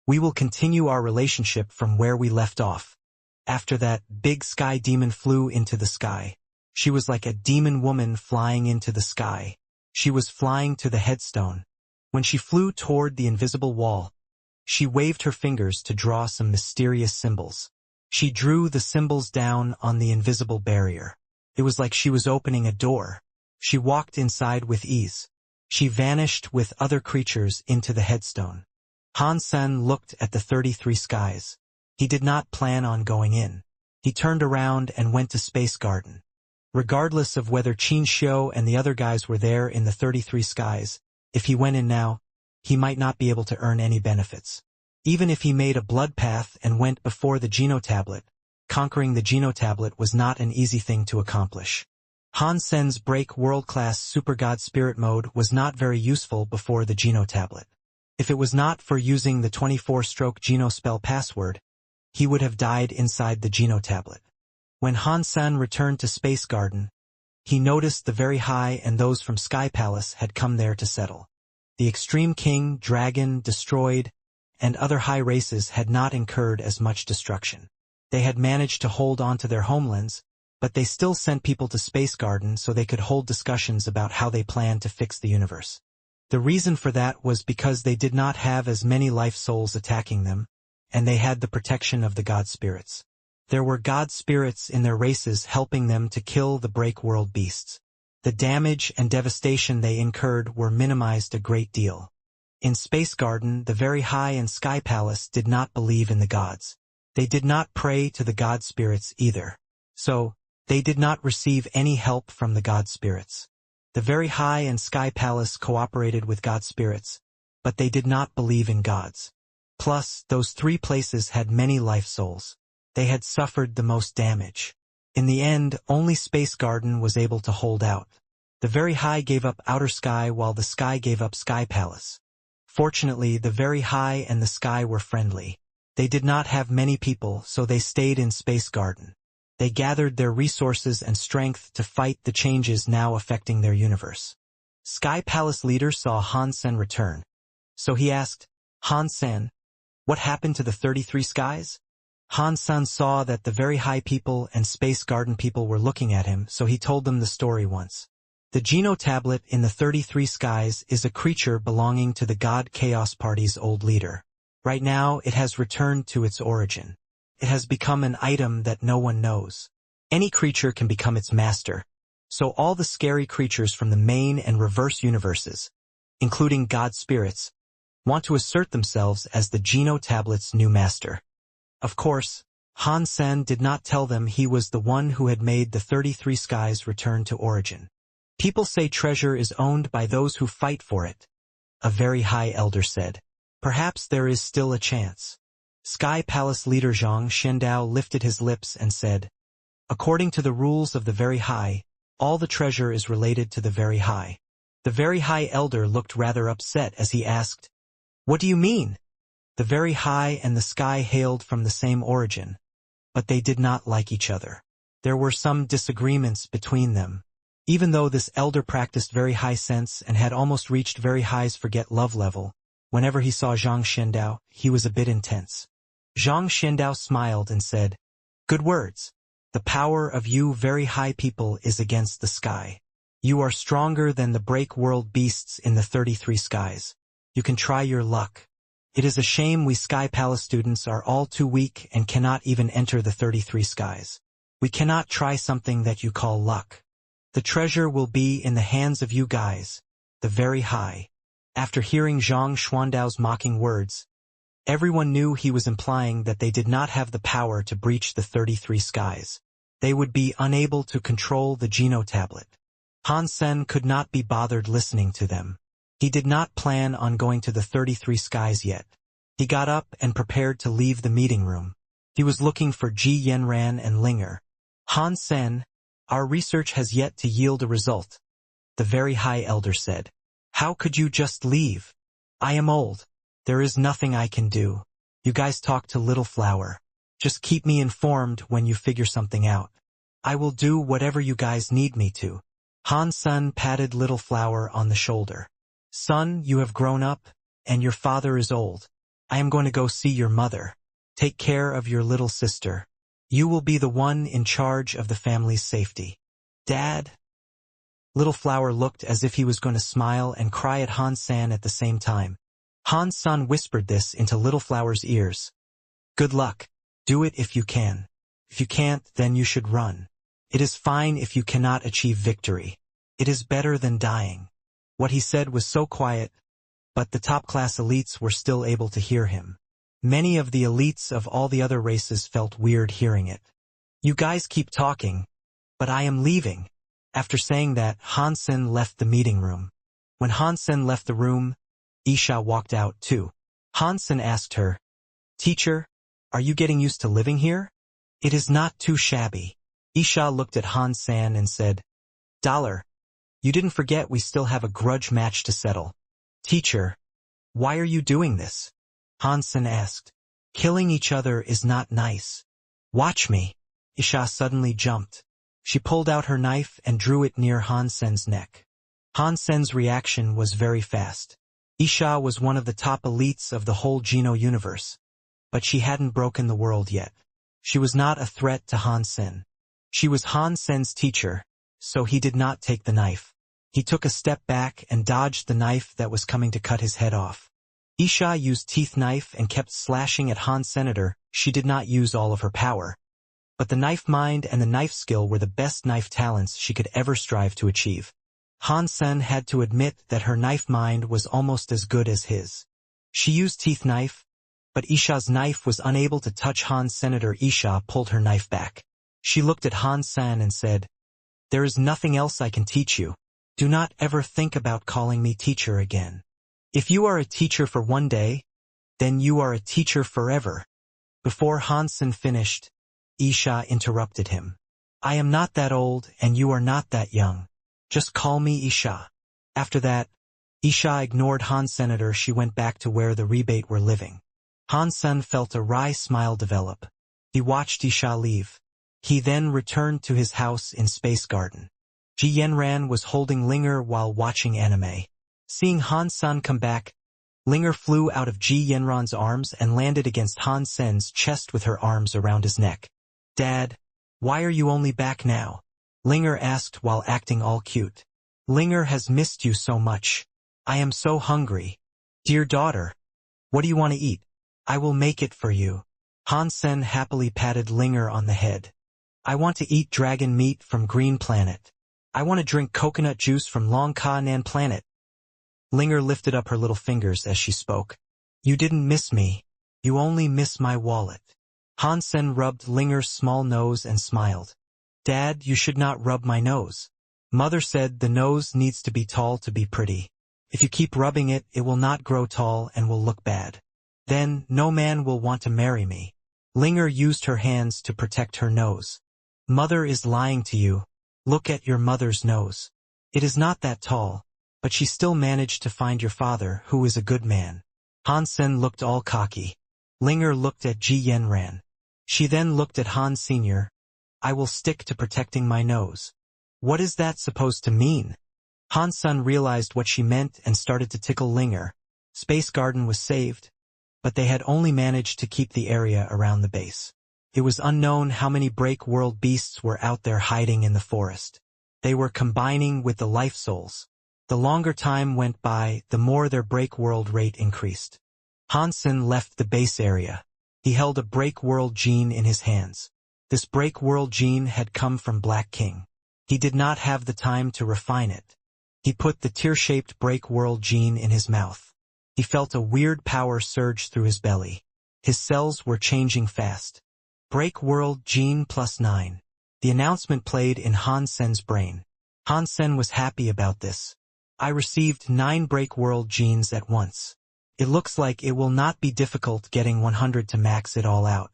we will continue our relationship from where we left off. After that, Big Sky Demon flew into the sky. She was like a demon woman flying into the sky. She was flying to the headstone. When she flew toward the invisible wall, she waved her fingers to draw some mysterious symbols. She drew the symbols down on the invisible barrier. It was like she was opening a door. She walked inside with ease. She vanished with other creatures into the headstone. Han Sen looked at the 33 skies. He did not plan on going in. He turned around and went to Space Garden. Regardless of whether Qin Xiu and the other guys were there in the 33 skies, if he went in now, he might not be able to earn any benefits. Even if he made a blood path and went before the Geno tablet, conquering the Geno tablet was not an easy thing to accomplish. Han Sen's break world-class super god spirit mode was not very useful before the Geno tablet. If it was not for using the 24-stroke Geno spell password, he would have died inside the Geno tablet. When Han Sen returned to Space Garden, he noticed the very high and those from Sky Palace had come there to settle. The Extreme King, Dragon, Destroyed, and other high races had not incurred as much destruction. They had managed to hold on to their homelands, but they still sent people to Space Garden so they could hold discussions about how they planned to fix the universe. The reason for that was because they did not have as many life souls attacking them, and they had the protection of the god spirits. There were god spirits in their races helping them to kill the break world beasts. The damage and devastation they incurred were minimized a great deal. In Space Garden, the Very High and Sky Palace did not believe in the gods. They did not pray to the god spirits either. So, they did not receive any help from the god spirits. The Very High and Sky Palace cooperated with god spirits, but they did not believe in gods. Plus, those three places had many life souls. They had suffered the most damage. In the end, only Space Garden was able to hold out. The Very High gave up Outer Sky while the Sky gave up Sky Palace. Fortunately, the Very High and the Sky were friendly. They did not have many people, so they stayed in Space Garden. They gathered their resources and strength to fight the changes now affecting their universe. Sky Palace leader saw Han Sen return. So he asked, Han Sen, what happened to the 33 skies? Han Sen saw that the Very High people and Space Garden people were looking at him, so he told them the story once. The Geno tablet in the 33 skies is a creature belonging to the God Chaos Party's old leader. Right now, it has returned to its origin. It has become an item that no one knows. Any creature can become its master. So all the scary creatures from the main and reverse universes, including god spirits, want to assert themselves as the Geno tablet's new master. Of course, Han Sen did not tell them he was the one who had made the 33 skies return to origin. People say treasure is owned by those who fight for it, a very high elder said. Perhaps there is still a chance. Sky Palace leader Zhang Shendao lifted his lips and said, according to the rules of the Very High, all the treasure is related to the Very High. The Very High elder looked rather upset as he asked, what do you mean? The Very High and the sky hailed from the same origin, but they did not like each other. There were some disagreements between them. Even though this elder practiced very high sense and had almost reached Very High's forget love level, whenever he saw Zhang Shendao, he was a bit intense. Zhang Shendao smiled and said, good words. The power of you Very High people is against the sky. You are stronger than the break world beasts in the 33 skies. You can try your luck. It is a shame we Sky Palace students are all too weak and cannot even enter the 33 skies. We cannot try something that you call luck. The treasure will be in the hands of you guys, the Very High. After hearing Zhang Xuandao's mocking words, everyone knew he was implying that they did not have the power to breach the 33 skies. They would be unable to control the Geno tablet. Han Sen could not be bothered listening to them. He did not plan on going to the 33 skies yet. He got up and prepared to leave the meeting room. He was looking for Ji Yanran and Linger. Han Sen, our research has yet to yield a result, the Very High elder said. How could you just leave? I am old. There is nothing I can do. You guys talk to Little Flower. Just keep me informed when you figure something out. I will do whatever you guys need me to. Han Sen patted Little Flower on the shoulder. Son, you have grown up, and your father is old. I am going to go see your mother. Take care of your little sister. You will be the one in charge of the family's safety. Dad? Little Flower looked as if he was going to smile and cry at Han Sen at the same time. Han Sen whispered this into Little Flower's ears. Good luck. Do it if you can. If you can't, then you should run. It is fine if you cannot achieve victory. It is better than dying. What he said was so quiet, but the top-class elites were still able to hear him. Many of the elites of all the other races felt weird hearing it. You guys keep talking, but I am leaving. After saying that, Han Sen left the meeting room. When Han Sen left the room, Isha walked out too. Han Sen asked her, Teacher, are you getting used to living here? It is not too shabby. Isha looked at Han Sen and said, Dollar, you didn't forget we still have a grudge match to settle. Teacher, why are you doing this? Han Sen asked. Killing each other is not nice. Watch me. Isha suddenly jumped. She pulled out her knife and drew it near Han Sen's neck. Han Sen's reaction was very fast. Isha was one of the top elites of the whole Geno universe, but she hadn't broken the world yet. She was not a threat to Han Sen. She was Han Sen's teacher, so he did not take the knife. He took a step back and dodged the knife that was coming to cut his head off. Isha used teeth knife and kept slashing at Han Senator. She did not use all of her power, but the knife mind and the knife skill were the best knife talents she could ever strive to achieve. Han Sen had to admit that her knife mind was almost as good as his. She used teeth knife, but Isha's knife was unable to touch Han Senator. Isha pulled her knife back. She looked at Han Sen and said, There is nothing else I can teach you. Do not ever think about calling me teacher again. If you are a teacher for one day, then you are a teacher forever. Before Han Sen finished, Isha interrupted him. I am not that old and you are not that young. Just call me Isha. After that, Isha ignored Han Senator. She went back to where the rebate were living. Han Sen felt a wry smile develop. He watched Isha leave. He then returned to his house in Space Garden. Ji Yanran was holding Linger while watching anime. Seeing Han Sen come back, Linger flew out of Ji Yanran's arms and landed against Han Sen's chest with her arms around his neck. Dad, why are you only back now? Linger asked while acting all cute. Linger has missed you so much. I am so hungry. Dear daughter, what do you want to eat? I will make it for you. Han Sen happily patted Linger on the head. I want to eat dragon meat from Green Planet. I want to drink coconut juice from Long Ka Nan Planet. Linger lifted up her little fingers as she spoke. You didn't miss me. You only miss my wallet. Han Sen rubbed Linger's small nose and smiled. Dad, you should not rub my nose. Mother said the nose needs to be tall to be pretty. If you keep rubbing it, it will not grow tall and will look bad. Then, no man will want to marry me. Linger used her hands to protect her nose. Mother is lying to you. Look at your mother's nose. It is not that tall, but she still managed to find your father, who is a good man. Hansen looked all cocky. Linger looked at Ji Yanran. She then looked at Han Sr. I will stick to protecting my nose. What is that supposed to mean? Hansen realized what she meant and started to tickle Linger. Space Garden was saved, but they had only managed to keep the area around the base. It was unknown how many break-world beasts were out there hiding in the forest. They were combining with the life souls. The longer time went by, the more their break-world rate increased. Hansen left the base area. He held a break-world gene in his hands. This break-world gene had come from Black King. He did not have the time to refine it. He put the tear-shaped break-world gene in his mouth. He felt a weird power surge through his belly. His cells were changing fast. Break-world gene +9. The announcement played in Hansen's brain. Hansen was happy about this. I received 9 break-world genes at once. It looks like it will not be difficult getting 100 to max it all out.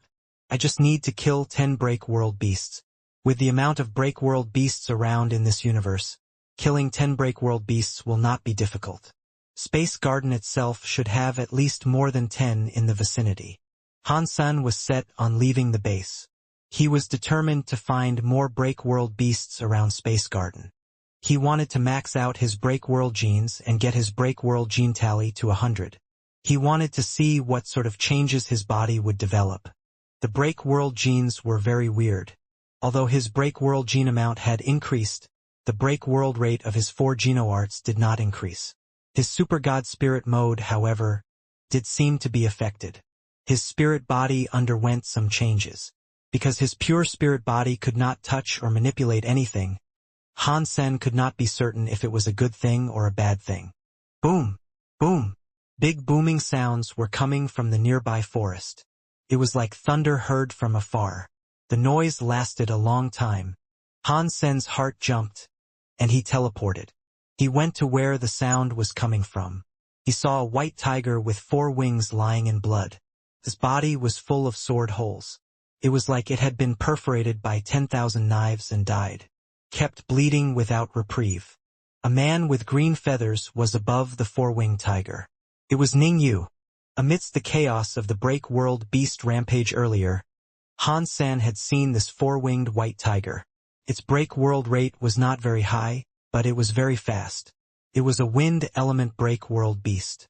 I just need to kill 10 break-world beasts. With the amount of break-world beasts around in this universe, killing 10 break-world beasts will not be difficult. Space Garden itself should have at least more than 10 in the vicinity. Hansen was set on leaving the base. He was determined to find more break-world beasts around Space Garden. He wanted to max out his break-world genes and get his break-world gene tally to 100. He wanted to see what sort of changes his body would develop. The break-world genes were very weird. Although his break-world gene amount had increased, the break-world rate of his 4 genoarts did not increase. His super god spirit mode, however, did seem to be affected. His spirit body underwent some changes. Because his pure spirit body could not touch or manipulate anything, Hansen could not be certain if it was a good thing or a bad thing. Boom! Boom! Big booming sounds were coming from the nearby forest. It was like thunder heard from afar. The noise lasted a long time. Hansen's heart jumped, and he teleported. He went to where the sound was coming from. He saw a white tiger with 4 wings lying in blood. His body was full of sword holes. It was like it had been perforated by 10,000 knives and died. Kept bleeding without reprieve. A man with green feathers was above the 4-winged tiger. It was Ningyu. Amidst the chaos of the break-world beast rampage earlier, Hansen had seen this 4-winged white tiger. Its break-world rate was not very high, but it was very fast. It was a wind element break-world beast.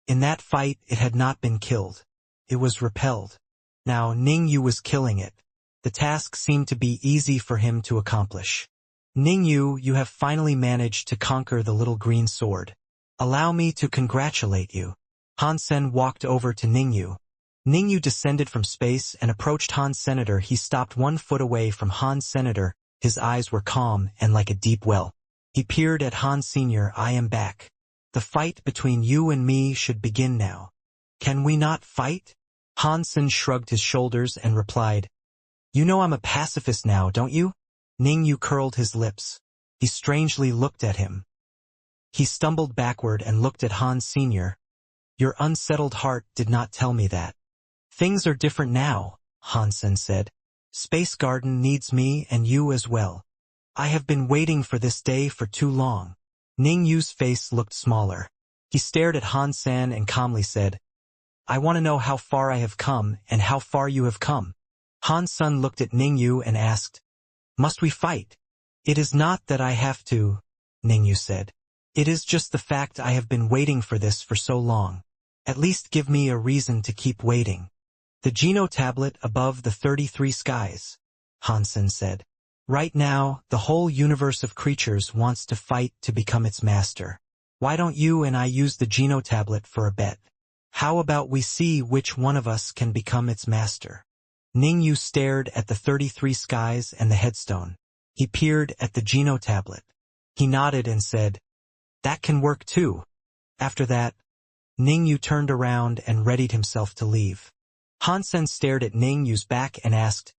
In that fight it had not been killed. It was repelled. Now Ningyu was killing it. The task seemed to be easy for him to accomplish. Ningyu, you have finally managed to conquer the little green sword. Allow me to congratulate you. Hansen walked over to Ningyu. Ningyu descended from space and approached Han Senator. He stopped 1 foot away from Han Senator. His eyes were calm and like a deep well. He peered at Han Sr. I am back. The fight between you and me should begin now. Can we not fight? Hansen shrugged his shoulders and replied, You know I'm a pacifist now, don't you? Ningyu curled his lips. He strangely looked at him. He stumbled backward and looked at Han Sr. Your unsettled heart did not tell me that. Things are different now, Hansen said. Space Garden needs me and you as well. I have been waiting for this day for too long. Ningyu's face looked smaller. He stared at Hansen and calmly said, I want to know how far I have come and how far you have come. Hansen looked at Ningyu and asked, Must we fight? It is not that I have to, Ningyu said. It is just the fact I have been waiting for this for so long. At least give me a reason to keep waiting. The Geno tablet above the 33 skies, Hansen said. Right now, the whole universe of creatures wants to fight to become its master. Why don't you and I use the Geno tablet for a bet? How about we see which one of us can become its master? Ningyu stared at the 33 skies and the headstone. He peered at the Geno tablet. He nodded and said, That can work too. After that, Ningyu turned around and readied himself to leave. Hansen stared at Ningyu's back and asked,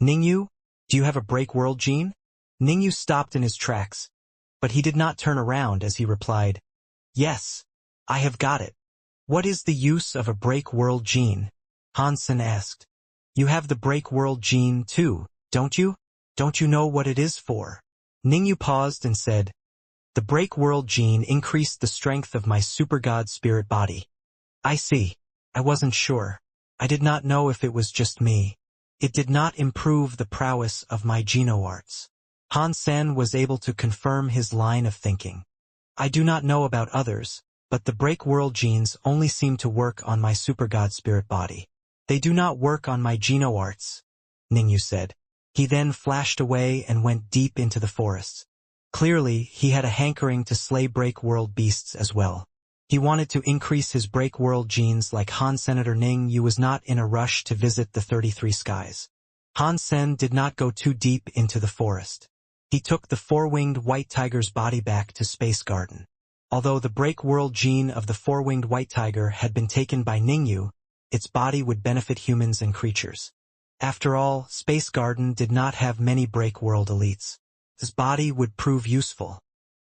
Ningyu, do you have a break-world gene? Ningyu stopped in his tracks, but he did not turn around as he replied, Yes, I have got it. What is the use of a break world gene? Hansen asked. You have the break world gene too, don't you? Don't you know what it is for? Ningyu paused and said, the break world gene increased the strength of my supergod spirit body. I see. I wasn't sure. I did not know if it was just me. It did not improve the prowess of my genoarts. Hansen was able to confirm his line of thinking. I do not know about others, but the break world genes only seem to work on my supergod spirit body. They do not work on my genoarts, Ningyu said. He then flashed away and went deep into the forests. Clearly, he had a hankering to slay break world beasts as well. He wanted to increase his break world genes like Han Senator Ningyu was not in a rush to visit the 33 skies. Hansen did not go too deep into the forest. He took the four-winged white tiger's body back to Space Garden. Although the break world gene of the four-winged white tiger had been taken by Ningyu, its body would benefit humans and creatures. After all, Space Garden did not have many break world elites. His body would prove useful.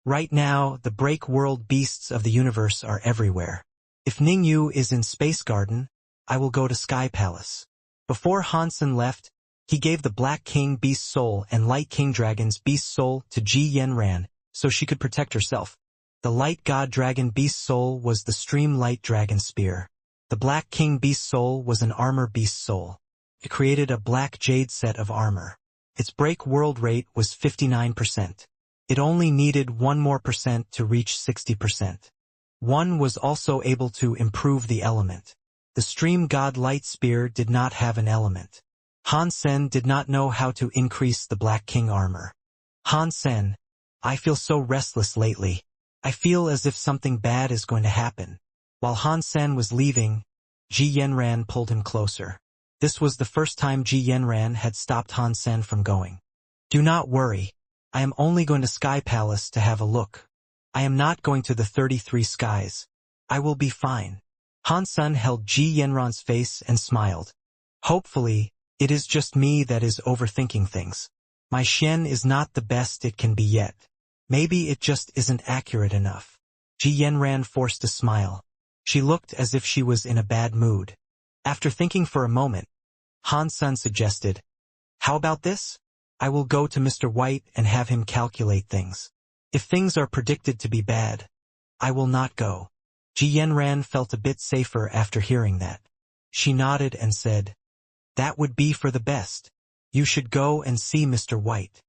Right now, the break world beasts of the universe are everywhere. If Ningyu is in Space Garden, I will go to Sky Palace. Before Hansen left, he gave the Black King Beast Soul and Light King Dragon's Beast Soul to Ji Yenran, so she could protect herself. The Light God Dragon Beast Soul was the Stream Light Dragon Spear. The Black King Beast Soul was an Armor Beast Soul. It created a black jade set of armor. Its break world rate was 59%. It only needed 1 more percent to reach 60%. One was also able to improve the element. The Stream God Light Spear did not have an element. Hansen did not know how to increase the Black King armor. Hansen, I feel so restless lately. I feel as if something bad is going to happen. While Hansen was leaving, Ji Yenran pulled him closer. This was the first time Ji Yenran had stopped Hansen from going. Do not worry. I am only going to Sky Palace to have a look. I am not going to the 33 skies. I will be fine. Hansen held Ji Yenran's face and smiled. Hopefully, it is just me that is overthinking things. My Shen is not the best it can be yet. Maybe it just isn't accurate enough. Ji Yenran forced a smile. She looked as if she was in a bad mood. After thinking for a moment, Hansen suggested, how about this? I will go to Mr. White and have him calculate things. If things are predicted to be bad, I will not go. Ji Yenran felt a bit safer after hearing that. She nodded and said, that would be for the best. You should go and see Mr. White.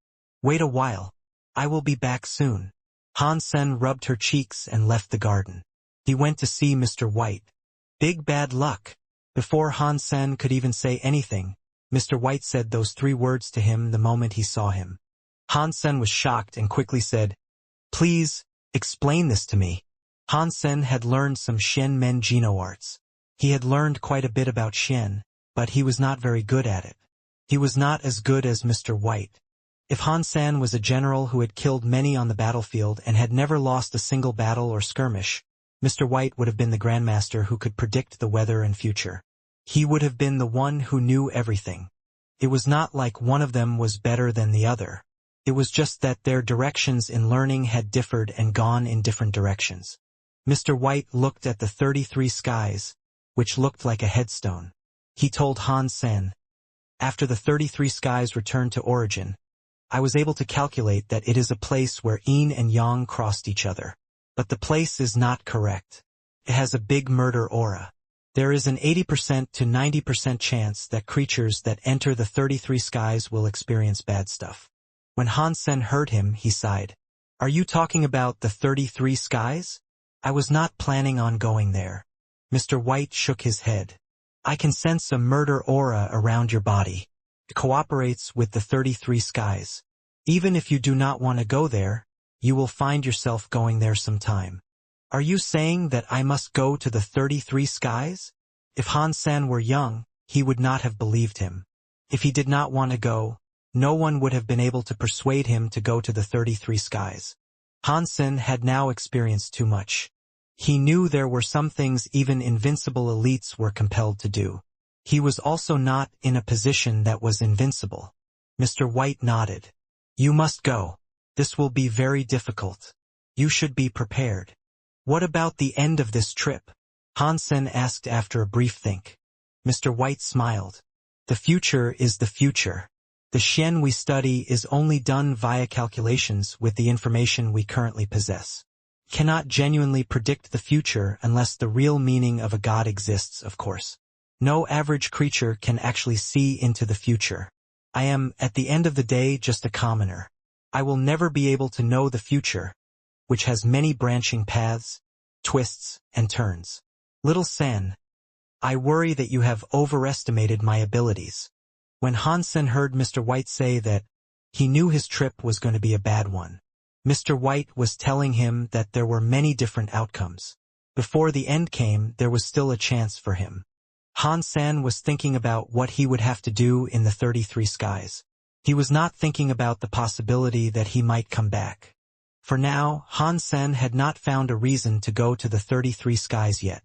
Wait a while. I will be back soon. Hansen rubbed her cheeks and left the garden. He went to see Mr. White. Big bad luck. Before Hansen could even say anything, Mr. White said those 3 words to him the moment he saw him. Hansen was shocked and quickly said, please, explain this to me. Hansen had learned some Shen Men Geno arts. He had learned quite a bit about Shen, but he was not very good at it. He was not as good as Mr. White. If Hansen was a general who had killed many on the battlefield and had never lost a single battle or skirmish, Mr. White would have been the Grandmaster who could predict the weather and future. He would have been the one who knew everything. It was not like one of them was better than the other. It was just that their directions in learning had differed and gone in different directions. Mr. White looked at the 33 skies, which looked like a headstone. He told Hansen, after the 33 skies returned to origin, I was able to calculate that it is a place where yin and yang crossed each other. But the place is not correct. It has a big murder aura. There is an 80% to 90% chance that creatures that enter the 33 skies will experience bad stuff. When Hansen heard him, he sighed. Are you talking about the 33 skies? I was not planning on going there. Mr. White shook his head. I can sense a murder aura around your body. It cooperates with the 33 skies. Even if you do not want to go there, you will find yourself going there sometime. Are you saying that I must go to the 33 skies? If Hansen were young, he would not have believed him. If he did not want to go, no one would have been able to persuade him to go to the 33 skies. Hansen had now experienced too much. He knew there were some things even invincible elites were compelled to do. He was also not in a position that was invincible. Mr. White nodded. You must go. This will be very difficult. You should be prepared. What about the end of this trip? Hansen asked after a brief think. Mr. White smiled. The future is the future. The Shen we study is only done via calculations with the information we currently possess. Cannot genuinely predict the future unless the real meaning of a god exists, of course. No average creature can actually see into the future. I am, at the end of the day, just a commoner. I will never be able to know the future, which has many branching paths, twists, and turns. Little Sen, I worry that you have overestimated my abilities. When Hansen heard Mr. White say that, he knew his trip was going to be a bad one. Mr. White was telling him that there were many different outcomes. Before the end came, there was still a chance for him. Hansen was thinking about what he would have to do in the 33 skies. He was not thinking about the possibility that he might come back. For now, Hansen had not found a reason to go to the 33 skies yet.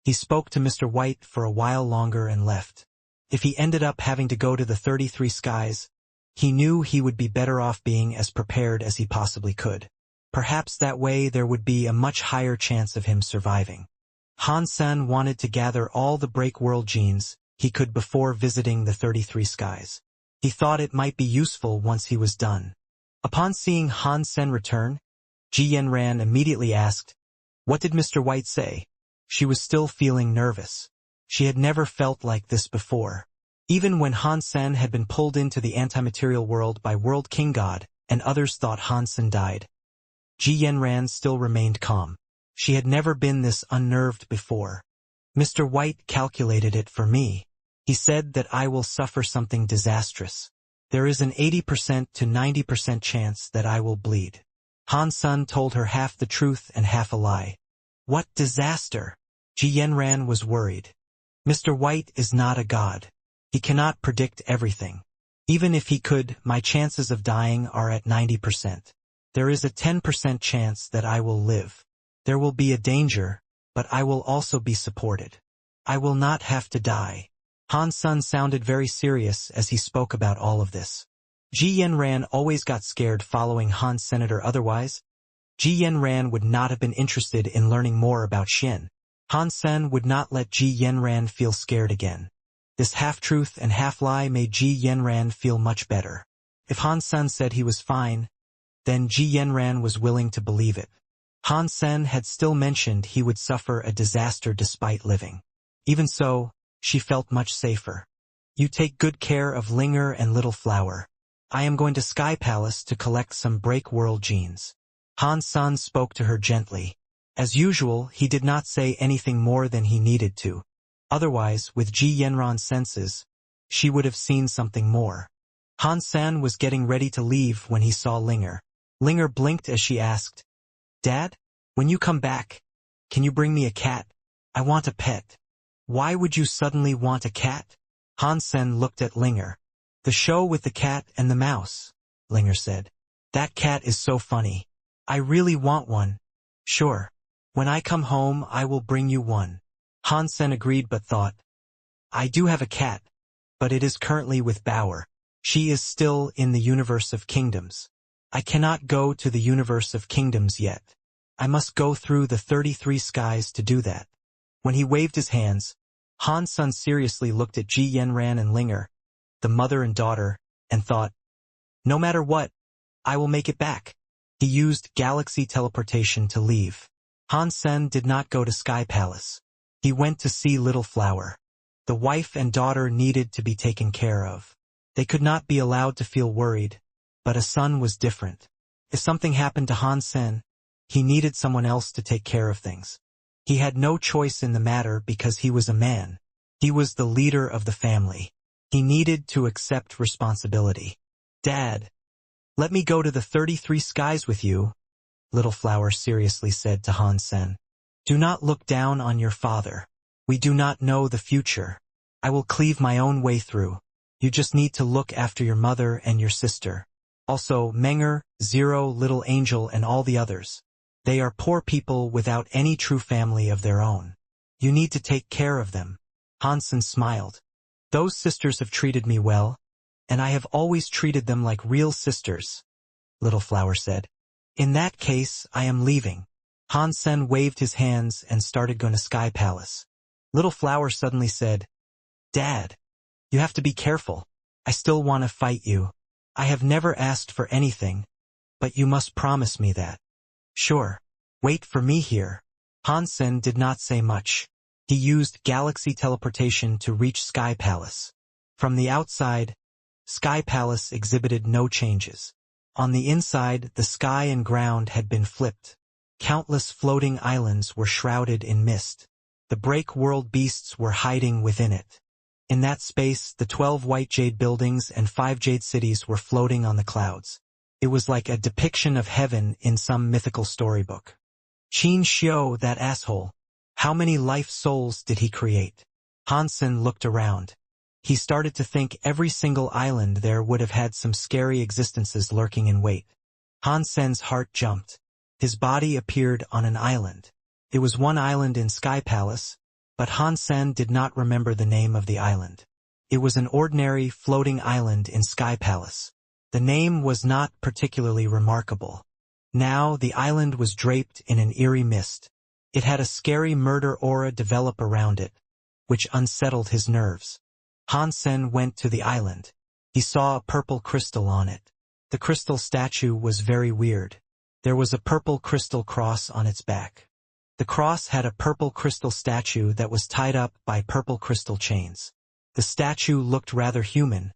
He spoke to Mr. White for a while longer and left. If he ended up having to go to the 33 skies, he knew he would be better off being as prepared as he possibly could. Perhaps that way there would be a much higher chance of him surviving. Hansen wanted to gather all the break world genes he could before visiting the 33 skies. He thought it might be useful once he was done. Upon seeing Hansen return, Ji Yanran immediately asked, "What did Mr. White say?" She was still feeling nervous. She had never felt like this before. Even when Hansen had been pulled into the anti-material world by World King God, and others thought Hansen died, Ji Yanran still remained calm. She had never been this unnerved before. Mr. White calculated it for me. He said that I will suffer something disastrous. There is an 80% to 90% chance that I will bleed. Hansen told her half the truth and half a lie. What disaster? Ji Yanran was worried. Mr. White is not a god. He cannot predict everything. Even if he could, my chances of dying are at 90%. There is a 10% chance that I will live. There will be a danger, but I will also be supported. I will not have to die. Hansen sounded very serious as he spoke about all of this. Ji Yanran always got scared following Han's senator otherwise. Ji Yanran would not have been interested in learning more about Shin. Hansen would not let Ji Yanran feel scared again. This half-truth and half-lie made Ji Yanran feel much better. If Hansen said he was fine, then Ji Yanran was willing to believe it. Hansen had still mentioned he would suffer a disaster despite living. Even so, she felt much safer. You take good care of Linger and Little Flower. I am going to Sky Palace to collect some break world genes. Hansen spoke to her gently. As usual, he did not say anything more than he needed to. Otherwise, with Ji Yanran's senses, she would have seen something more. Hansen was getting ready to leave when he saw Linger. Linger blinked as she asked, "Dad, when you come back, can you bring me a cat? I want a pet." "Why would you suddenly want a cat?" Hansen looked at Linger. "The show with the cat and the mouse," Linger said. "That cat is so funny. I really want one." "Sure. When I come home, I will bring you one." Hansen agreed but thought, "I do have a cat, but it is currently with Bauer. She is still in the universe of kingdoms. I cannot go to the universe of kingdoms yet. I must go through the 33 skies to do that." When he waved his hands, Hansen seriously looked at Ji Yanran and Linger, the mother and daughter, and thought, "No matter what, I will make it back." He used galaxy teleportation to leave. Hansen did not go to Sky Palace. He went to see Little Flower. The wife and daughter needed to be taken care of. They could not be allowed to feel worried, but a son was different. If something happened to Hansen, he needed someone else to take care of things. He had no choice in the matter because he was a man. He was the leader of the family. He needed to accept responsibility. "Dad, let me go to the 33 skies with you," Little Flower seriously said to Hansen. "Do not look down on your father. We do not know the future. I will cleave my own way through. You just need to look after your mother and your sister. Also Menger, Zero, Little Angel and all the others. They are poor people without any true family of their own. You need to take care of them." Hansen smiled. "Those sisters have treated me well, and I have always treated them like real sisters," Little Flower said. "In that case, I am leaving. Han Sen waved his hands and started going to Sky Palace. Little Flower suddenly said, "Dad, you have to be careful. I still want to fight you. I have never asked for anything, but you must promise me that." "Sure. Wait for me here." Han Sen did not say much. He used galaxy teleportation to reach Sky Palace. From the outside, Sky Palace exhibited no changes. On the inside, the sky and ground had been flipped. Countless floating islands were shrouded in mist. The break world beasts were hiding within it. In that space, the 12 white jade buildings and 5 jade cities were floating on the clouds. It was like a depiction of heaven in some mythical storybook. Qin Xiu, that asshole. How many life souls did he create? Han Sen looked around. He started to think every single island there would have had some scary existences lurking in wait. Han Sen's heart jumped. His body appeared on an island. It was one island in Sky Palace, but Han Sen did not remember the name of the island. It was an ordinary floating island in Sky Palace. The name was not particularly remarkable. Now the island was draped in an eerie mist. It had a scary murder aura develop around it, which unsettled his nerves. Han Sen went to the island. He saw a purple crystal on it. The crystal statue was very weird. There was a purple crystal cross on its back. The cross had a purple crystal statue that was tied up by purple crystal chains. The statue looked rather human,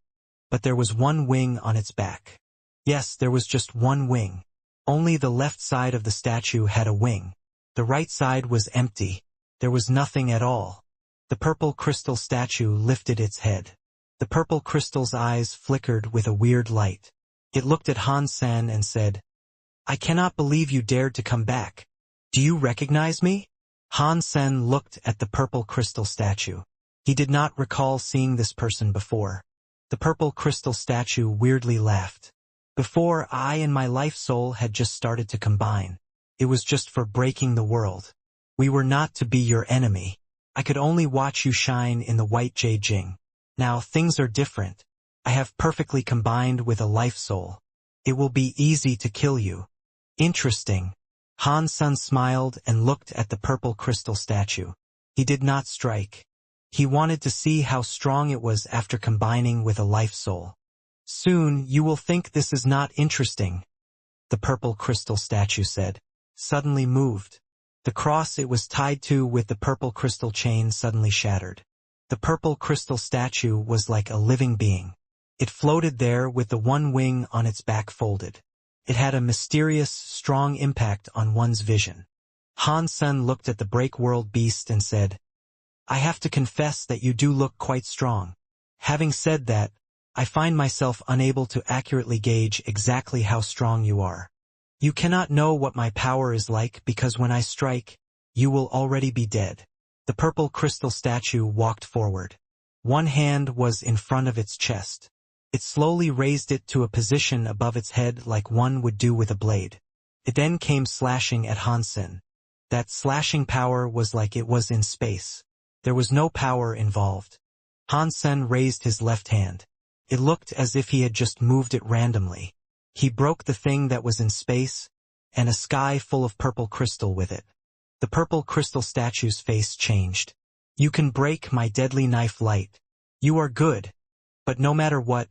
but there was one wing on its back. Yes, there was just one wing. Only the left side of the statue had a wing. The right side was empty. There was nothing at all. The purple crystal statue lifted its head. The purple crystal's eyes flickered with a weird light. It looked at Han Sen and said, "I cannot believe you dared to come back. Do you recognize me?" Han Sen looked at the purple crystal statue. He did not recall seeing this person before. The purple crystal statue weirdly laughed. "Before, I and my life soul had just started to combine. It was just for breaking the world. We were not to be your enemy. I could only watch you shine in the white jade jing. Now things are different. I have perfectly combined with a life soul. It will be easy to kill you." "Interesting." Han Sen smiled and looked at the purple crystal statue. He did not strike. He wanted to see how strong it was after combining with a life soul. "Soon you will think this is not interesting," the purple crystal statue said. Suddenly moved. The cross it was tied to with the purple crystal chain suddenly shattered. The purple crystal statue was like a living being. It floated there with the one wing on its back folded. It had a mysterious, strong impact on one's vision. Han Sen looked at the break world beast and said, "I have to confess that you do look quite strong. Having said that, I find myself unable to accurately gauge exactly how strong you are. You cannot know what my power is like because when I strike, you will already be dead." The purple crystal statue walked forward. One hand was in front of its chest. It slowly raised it to a position above its head like one would do with a blade. It then came slashing at Han Sen. That slashing power was like it was in space. There was no power involved. Han Sen raised his left hand. It looked as if he had just moved it randomly. He broke the thing that was in space, and a sky full of purple crystal with it. The purple crystal statue's face changed. "You can break my deadly knife light. You are good. But no matter what,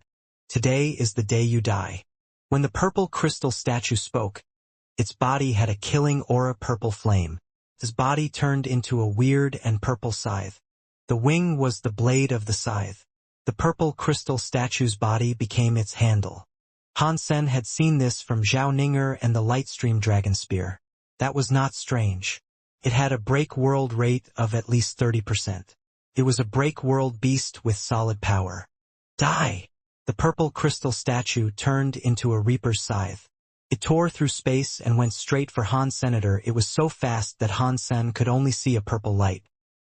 today is the day you die." When the purple crystal statue spoke, its body had a killing aura purple flame. His body turned into a weird and purple scythe. The wing was the blade of the scythe. The purple crystal statue's body became its handle. Han Sen had seen this from Zhao Ninger and the Lightstream Dragon Spear. That was not strange. It had a break world rate of at least 30%. It was a break world beast with solid power. "Die!" The purple crystal statue turned into a Reaper's scythe. It tore through space and went straight for Han Senator. It was so fast that Han Sen could only see a purple light.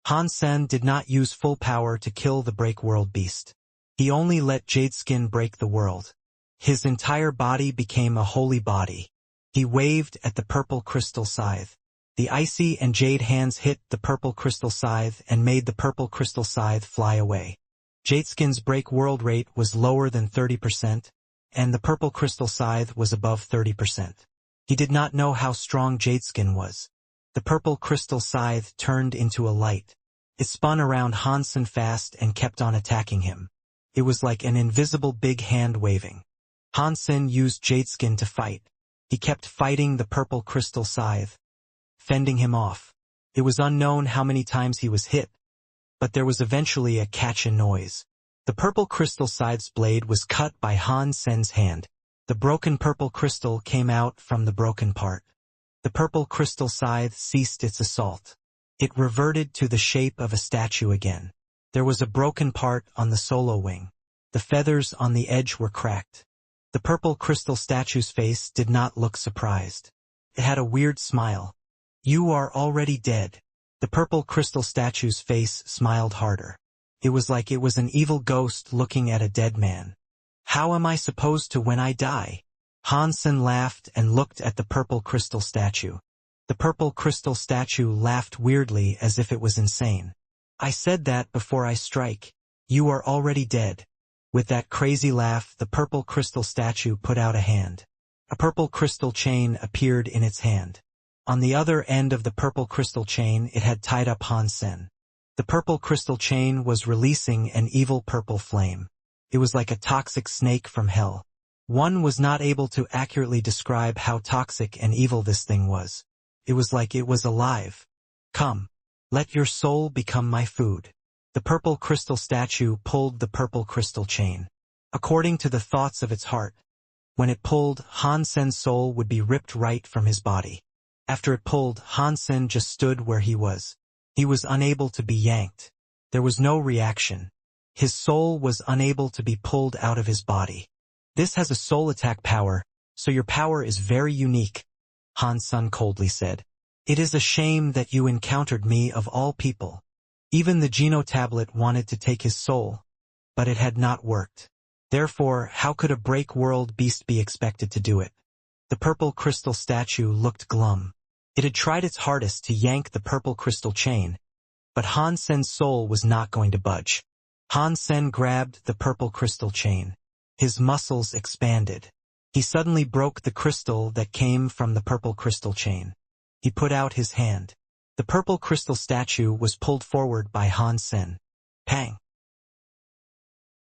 Han Sen did not use full power to kill the break world beast. He only let Jade Skin break the world. His entire body became a holy body. He waved at the purple crystal scythe. The icy and jade hands hit the purple crystal scythe and made the purple crystal scythe fly away. Jadeskin's break world rate was lower than 30%, and the purple crystal scythe was above 30%. He did not know how strong Jadeskin was. The purple crystal scythe turned into a light. It spun around Hansen fast and kept on attacking him. It was like an invisible big hand waving. Hansen used Jadeskin to fight. He kept fighting the purple crystal scythe, fending him off. It was unknown how many times he was hit, but there was eventually a catch and noise. The purple crystal scythe's blade was cut by Hansen's hand. The broken purple crystal came out from the broken part. The purple crystal scythe ceased its assault. It reverted to the shape of a statue again. There was a broken part on the solo wing. The feathers on the edge were cracked. The purple crystal statue's face did not look surprised. It had a weird smile. "You are already dead." The purple crystal statue's face smiled harder. It was like it was an evil ghost looking at a dead man. "How am I supposed to when I die?" Hansen laughed and looked at the purple crystal statue. The purple crystal statue laughed weirdly as if it was insane. "I said that before I strike. You are already dead." With that crazy laugh, the purple crystal statue put out a hand. A purple crystal chain appeared in its hand. On the other end of the purple crystal chain, it had tied up Hansen. The purple crystal chain was releasing an evil purple flame. It was like a toxic snake from hell. One was not able to accurately describe how toxic and evil this thing was. It was like it was alive. "Come. Let your soul become my food." The purple crystal statue pulled the purple crystal chain. According to the thoughts of its heart, when it pulled, Hansen's soul would be ripped right from his body. After it pulled, Hansen just stood where he was. He was unable to be yanked. There was no reaction. His soul was unable to be pulled out of his body. "This has a soul attack power, so your power is very unique," Hansen coldly said. "It is a shame that you encountered me of all people." Even the Geno tablet wanted to take his soul, but it had not worked. Therefore, how could a break-world beast be expected to do it? The purple crystal statue looked glum. It had tried its hardest to yank the purple crystal chain, but Hansen's soul was not going to budge. Hansen grabbed the purple crystal chain. His muscles expanded. He suddenly broke the crystal that came from the purple crystal chain. He put out his hand. The purple crystal statue was pulled forward by Hansen. Pang!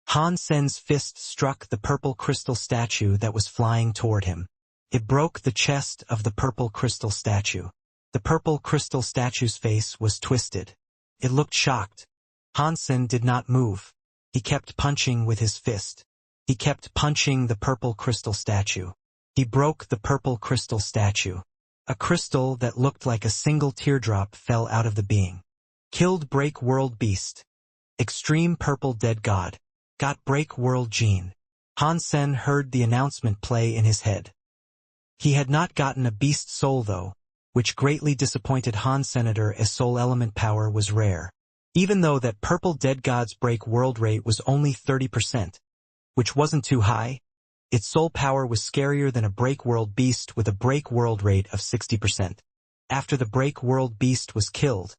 Hansen's fist struck the purple crystal statue that was flying toward him. It broke the chest of the purple crystal statue. The purple crystal statue's face was twisted. It looked shocked. Hansen did not move. He kept punching with his fist. He kept punching the purple crystal statue. He broke the purple crystal statue. A crystal that looked like a single teardrop fell out of the being. Killed Break World Beast. Extreme Purple Dead God. Got Break World Gene. Hansen heard the announcement play in his head. He had not gotten a beast soul though, which greatly disappointed Hansenator as soul element power was rare. Even though that Purple Dead God's break world rate was only 30%, which wasn't too high, its soul power was scarier than a break world beast with a break world rate of 60%. After the break world beast was killed,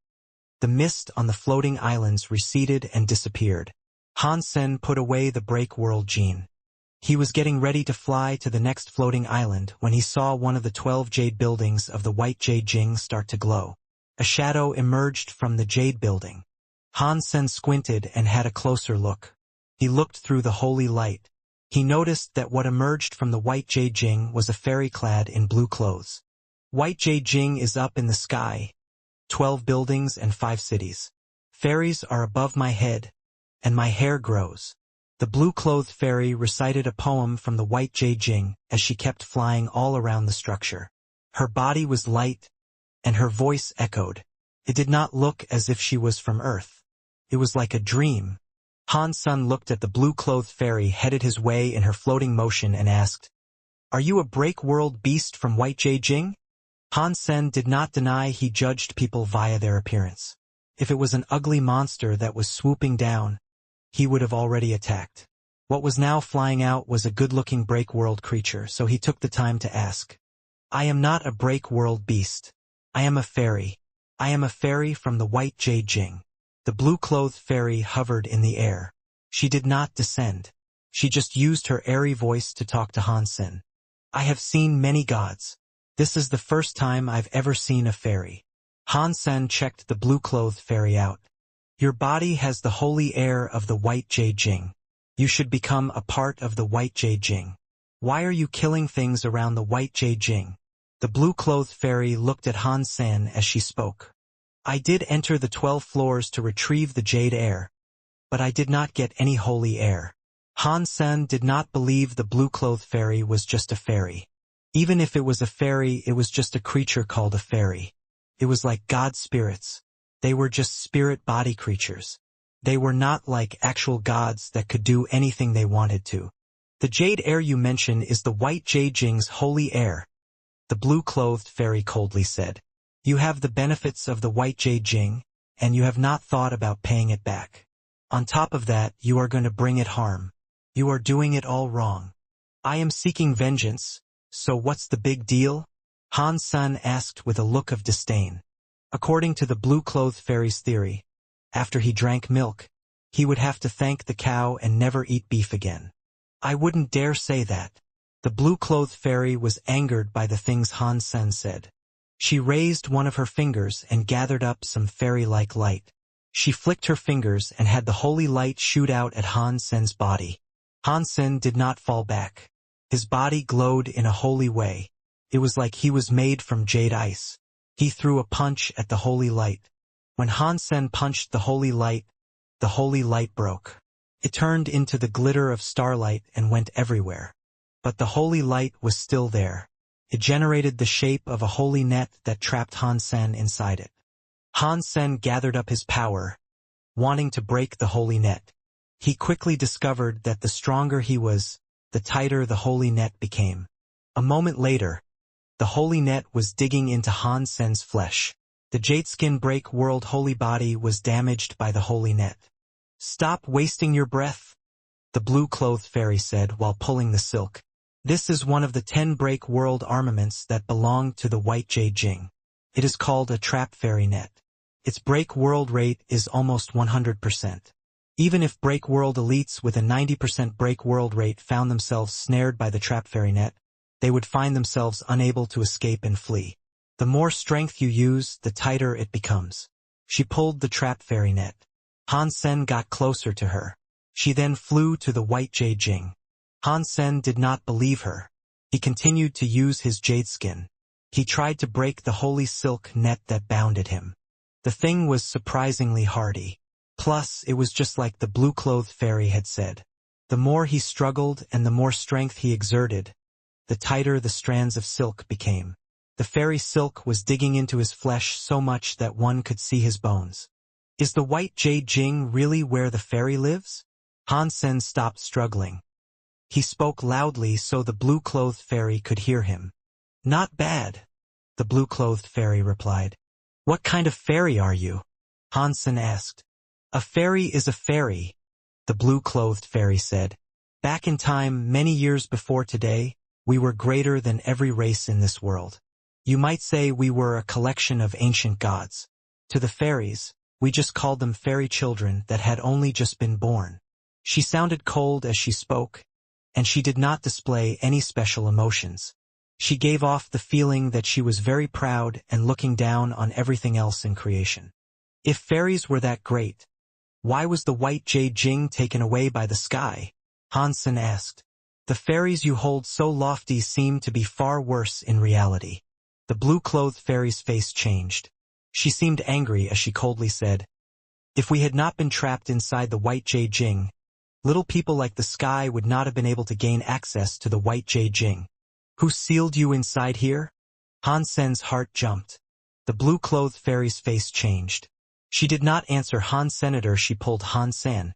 the mist on the floating islands receded and disappeared. Hansen put away the break world gene. He was getting ready to fly to the next floating island when he saw one of the 12 jade buildings of the white jade Jing start to glow. A shadow emerged from the jade building. Hansen squinted and had a closer look. He looked through the holy light. He noticed that what emerged from the white jade Jing was a fairy clad in blue clothes. White jade Jing is up in the sky, 12 buildings and 5 cities. Fairies are above my head, and my hair grows. The blue-clothed fairy recited a poem from the white jade Jing as she kept flying all around the structure. Her body was light, and her voice echoed. It did not look as if she was from Earth. It was like a dream. Hansen looked at the blue-clothed fairy headed his way in her floating motion and asked, "Are you a break-world beast from white jade Jing?" Hansen did not deny he judged people via their appearance. If it was an ugly monster that was swooping down, he would have already attacked. What was now flying out was a good-looking break-world creature, so he took the time to ask, "I am not a break-world beast. I am a fairy. I am a fairy from the white jade Jing." The blue-clothed fairy hovered in the air. She did not descend. She just used her airy voice to talk to Hansen. "I have seen many gods. This is the first time I've ever seen a fairy. Han Sen checked the blue-clothed fairy out. Your body has the holy air of the White Jade Jing. You should become a part of the White Jade Jing. Why are you killing things around the White Jade Jing? The blue-clothed fairy looked at Han Sen as she spoke. I did enter the 12 floors to retrieve the jade air, but I did not get any holy air. Han Sen did not believe the blue-clothed fairy was just a fairy. Even if it was a fairy, it was just a creature called a fairy. It was like God spirits. They were just spirit body creatures. They were not like actual gods that could do anything they wanted to. The jade air you mention is the White Jade Jing's holy air, the blue-clothed fairy coldly said. You have the benefits of the White Jade Jing, and you have not thought about paying it back. On top of that, you are going to bring it harm. You are doing it all wrong. I am seeking vengeance, so what's the big deal? Han Sen asked with a look of disdain. According to the blue-clothed fairy's theory, after he drank milk, he would have to thank the cow and never eat beef again. I wouldn't dare say that. The blue-clothed fairy was angered by the things Han Sen said. She raised one of her fingers and gathered up some fairy-like light. She flicked her fingers and had the holy light shoot out at Han Sen's body. Han Sen did not fall back. His body glowed in a holy way. It was like he was made from jade ice. He threw a punch at the holy light. When Han Sen punched the holy light broke. It turned into the glitter of starlight and went everywhere. But the holy light was still there. It generated the shape of a holy net that trapped Han Sen inside it. Han Sen gathered up his power, wanting to break the holy net. He quickly discovered that the stronger he was, the tighter the holy net became. A moment later, the holy net was digging into Han Sen's flesh. The jade skin break world holy body was damaged by the holy net. Stop wasting your breath, the blue-clothed fairy said while pulling the silk. This is one of the 10 break world armaments that belong to the White Jade Jing. It is called a trap fairy net. Its break world rate is almost 100%. Even if break world elites with a 90% break world rate found themselves snared by the trap fairy net, they would find themselves unable to escape and flee. The more strength you use, the tighter it becomes. She pulled the trap fairy net. Han Sen got closer to her. She then flew to the White Jade Jing. Han Sen did not believe her. He continued to use his jade skin. He tried to break the holy silk net that bounded him. The thing was surprisingly hardy. Plus, it was just like the blue-clothed fairy had said. The more he struggled and the more strength he exerted, the tighter the strands of silk became. The fairy silk was digging into his flesh so much that one could see his bones. Is the White Jade Jing really where the fairy lives? Han Sen stopped struggling. He spoke loudly so the blue-clothed fairy could hear him. Not bad, the blue-clothed fairy replied. What kind of fairy are you? Han Sen asked. A fairy is a fairy, the blue-clothed fairy said. Back in time, many years before today, we were greater than every race in this world. You might say we were a collection of ancient gods. To the fairies, we just called them fairy children that had only just been born. She sounded cold as she spoke, and she did not display any special emotions. She gave off the feeling that she was very proud and looking down on everything else in creation. If fairies were that great, why was the White Jade Jing taken away by the sky? Han Sen asked. The fairies you hold so lofty seem to be far worse in reality. The blue-clothed fairy's face changed. She seemed angry as she coldly said, if we had not been trapped inside the White Jade Jing, little people like the sky would not have been able to gain access to the White Jade Jing. Who sealed you inside here? Han Sen's heart jumped. The blue-clothed fairy's face changed. She did not answer Han Senator. She pulled Han Sen,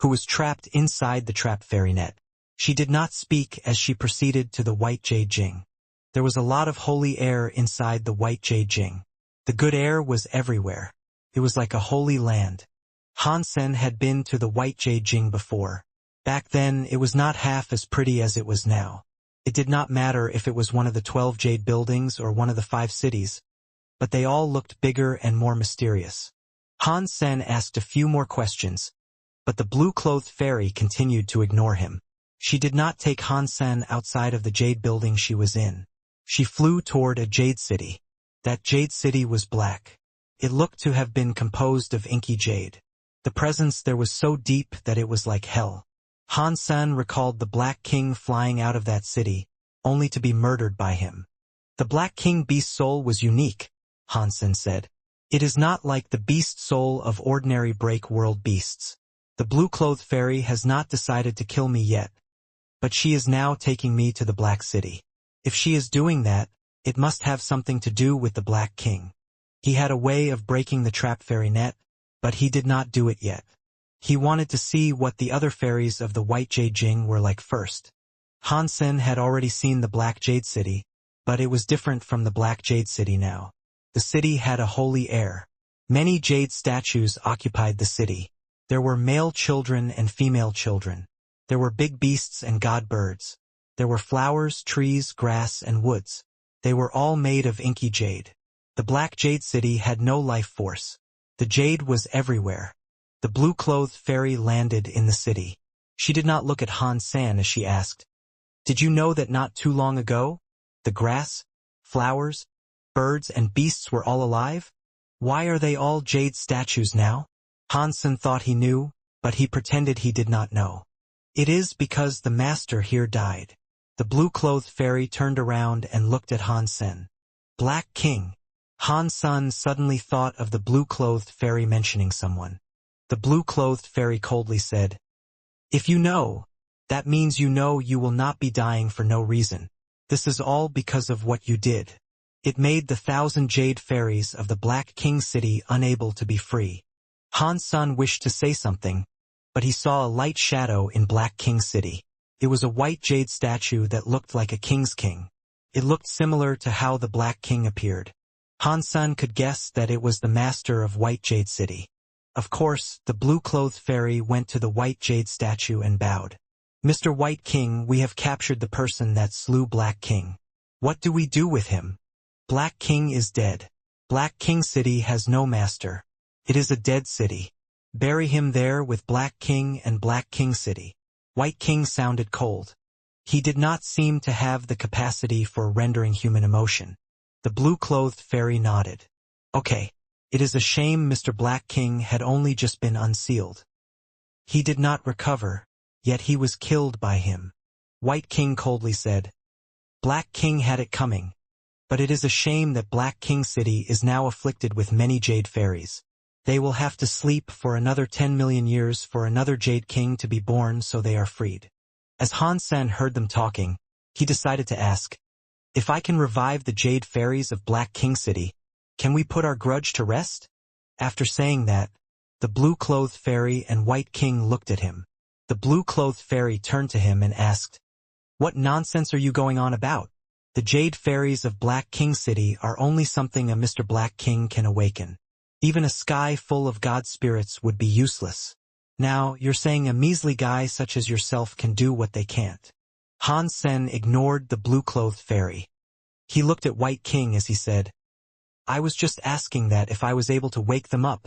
who was trapped inside the trap fairy net. She did not speak as she proceeded to the White Jade Jing. There was a lot of holy air inside the White Jade Jing. The good air was everywhere. It was like a holy land. Han Sen had been to the White Jade Jing before. Back then, it was not half as pretty as it was now. It did not matter if it was one of the 12 jade buildings or one of the 5 cities, but they all looked bigger and more mysterious. Han Sen asked a few more questions, but the blue-clothed fairy continued to ignore him. She did not take Han Sen outside of the jade building she was in. She flew toward a jade city. That jade city was black. It looked to have been composed of inky jade. The presence there was so deep that it was like hell. Han Sen recalled the Black King flying out of that city, only to be murdered by him. The Black King beast soul was unique, Han Sen said. It is not like the beast soul of ordinary break world beasts. The blue-clothed fairy has not decided to kill me yet, but she is now taking me to the Black City. If she is doing that, it must have something to do with the Black King. He had a way of breaking the trap fairy net, but he did not do it yet. He wanted to see what the other fairies of the White Jade Jing were like first. Han Sen had already seen the Black Jade City, but it was different from the Black Jade City now. The city had a holy air. Many jade statues occupied the city. There were male children and female children. There were big beasts and god birds. There were flowers, trees, grass, and woods. They were all made of inky jade. The Black Jade City had no life force. The jade was everywhere. The blue-clothed fairy landed in the city. She did not look at Han Sen as she asked, "Did you know that not too long ago, the grass, flowers, birds, and beasts were all alive? Why are they all jade statues now?" Han Sen thought he knew, but he pretended he did not know. "It is because the master here died." The blue-clothed fairy turned around and looked at Han Sen. "Black King." Han Sen suddenly thought of the blue-clothed fairy mentioning someone. The blue-clothed fairy coldly said, "If you know, that means you know you will not be dying for no reason. This is all because of what you did." It made the 1,000 jade fairies of the Black King City unable to be free. Han Sen wished to say something, but he saw a light shadow in Black King City. It was a white jade statue that looked like a king's king. It looked similar to how the Black King appeared. Han Sen could guess that it was the master of White Jade City. Of course, the blue-clothed fairy went to the white jade statue and bowed. "Mr. White King, we have captured the person that slew Black King. What do we do with him? Black King is dead. Black King City has no master. It is a dead city. Bury him there with Black King and Black King City." White King sounded cold. He did not seem to have the capacity for rendering human emotion. The blue-clothed fairy nodded. "Okay. It is a shame Mr. Black King had only just been unsealed. He did not recover, yet he was killed by him." White King coldly said, "Black King had it coming, but it is a shame that Black King City is now afflicted with many jade fairies. They will have to sleep for another 10 million years for another Jade King to be born so they are freed." As Han Sen heard them talking, he decided to ask, "If I can revive the jade fairies of Black King City, can we put our grudge to rest?" After saying that, the blue-clothed fairy and White King looked at him. The blue-clothed fairy turned to him and asked, "What nonsense are you going on about? The jade fairies of Black King City are only something a Mr. Black King can awaken. Even a sky full of god spirits would be useless. Now, you're saying a measly guy such as yourself can do what they can't." Han Sen ignored the blue-clothed fairy. He looked at White King as he said, "I was just asking that if I was able to wake them up,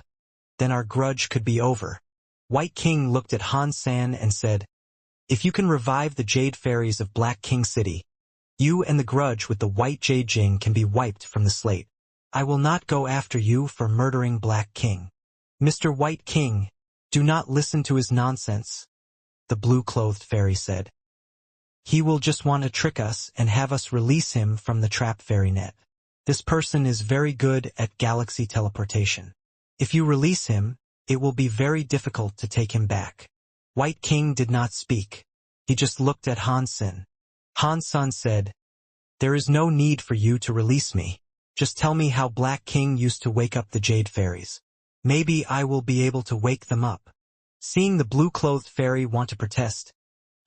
then our grudge could be over." White King looked at Han Sen and said, "If you can revive the jade fairies of Black King City, you and the grudge with the White Jade Jing can be wiped from the slate. I will not go after you for murdering Black King." "Mr. White King, do not listen to his nonsense," the blue-clothed fairy said. "He will just want to trick us and have us release him from the trap fairy net. This person is very good at galaxy teleportation. If you release him, it will be very difficult to take him back." White King did not speak. He just looked at Han Sen. Han Sen said, "There is no need for you to release me. Just tell me how Black King used to wake up the jade fairies. Maybe I will be able to wake them up." Seeing the blue-clothed fairy want to protest,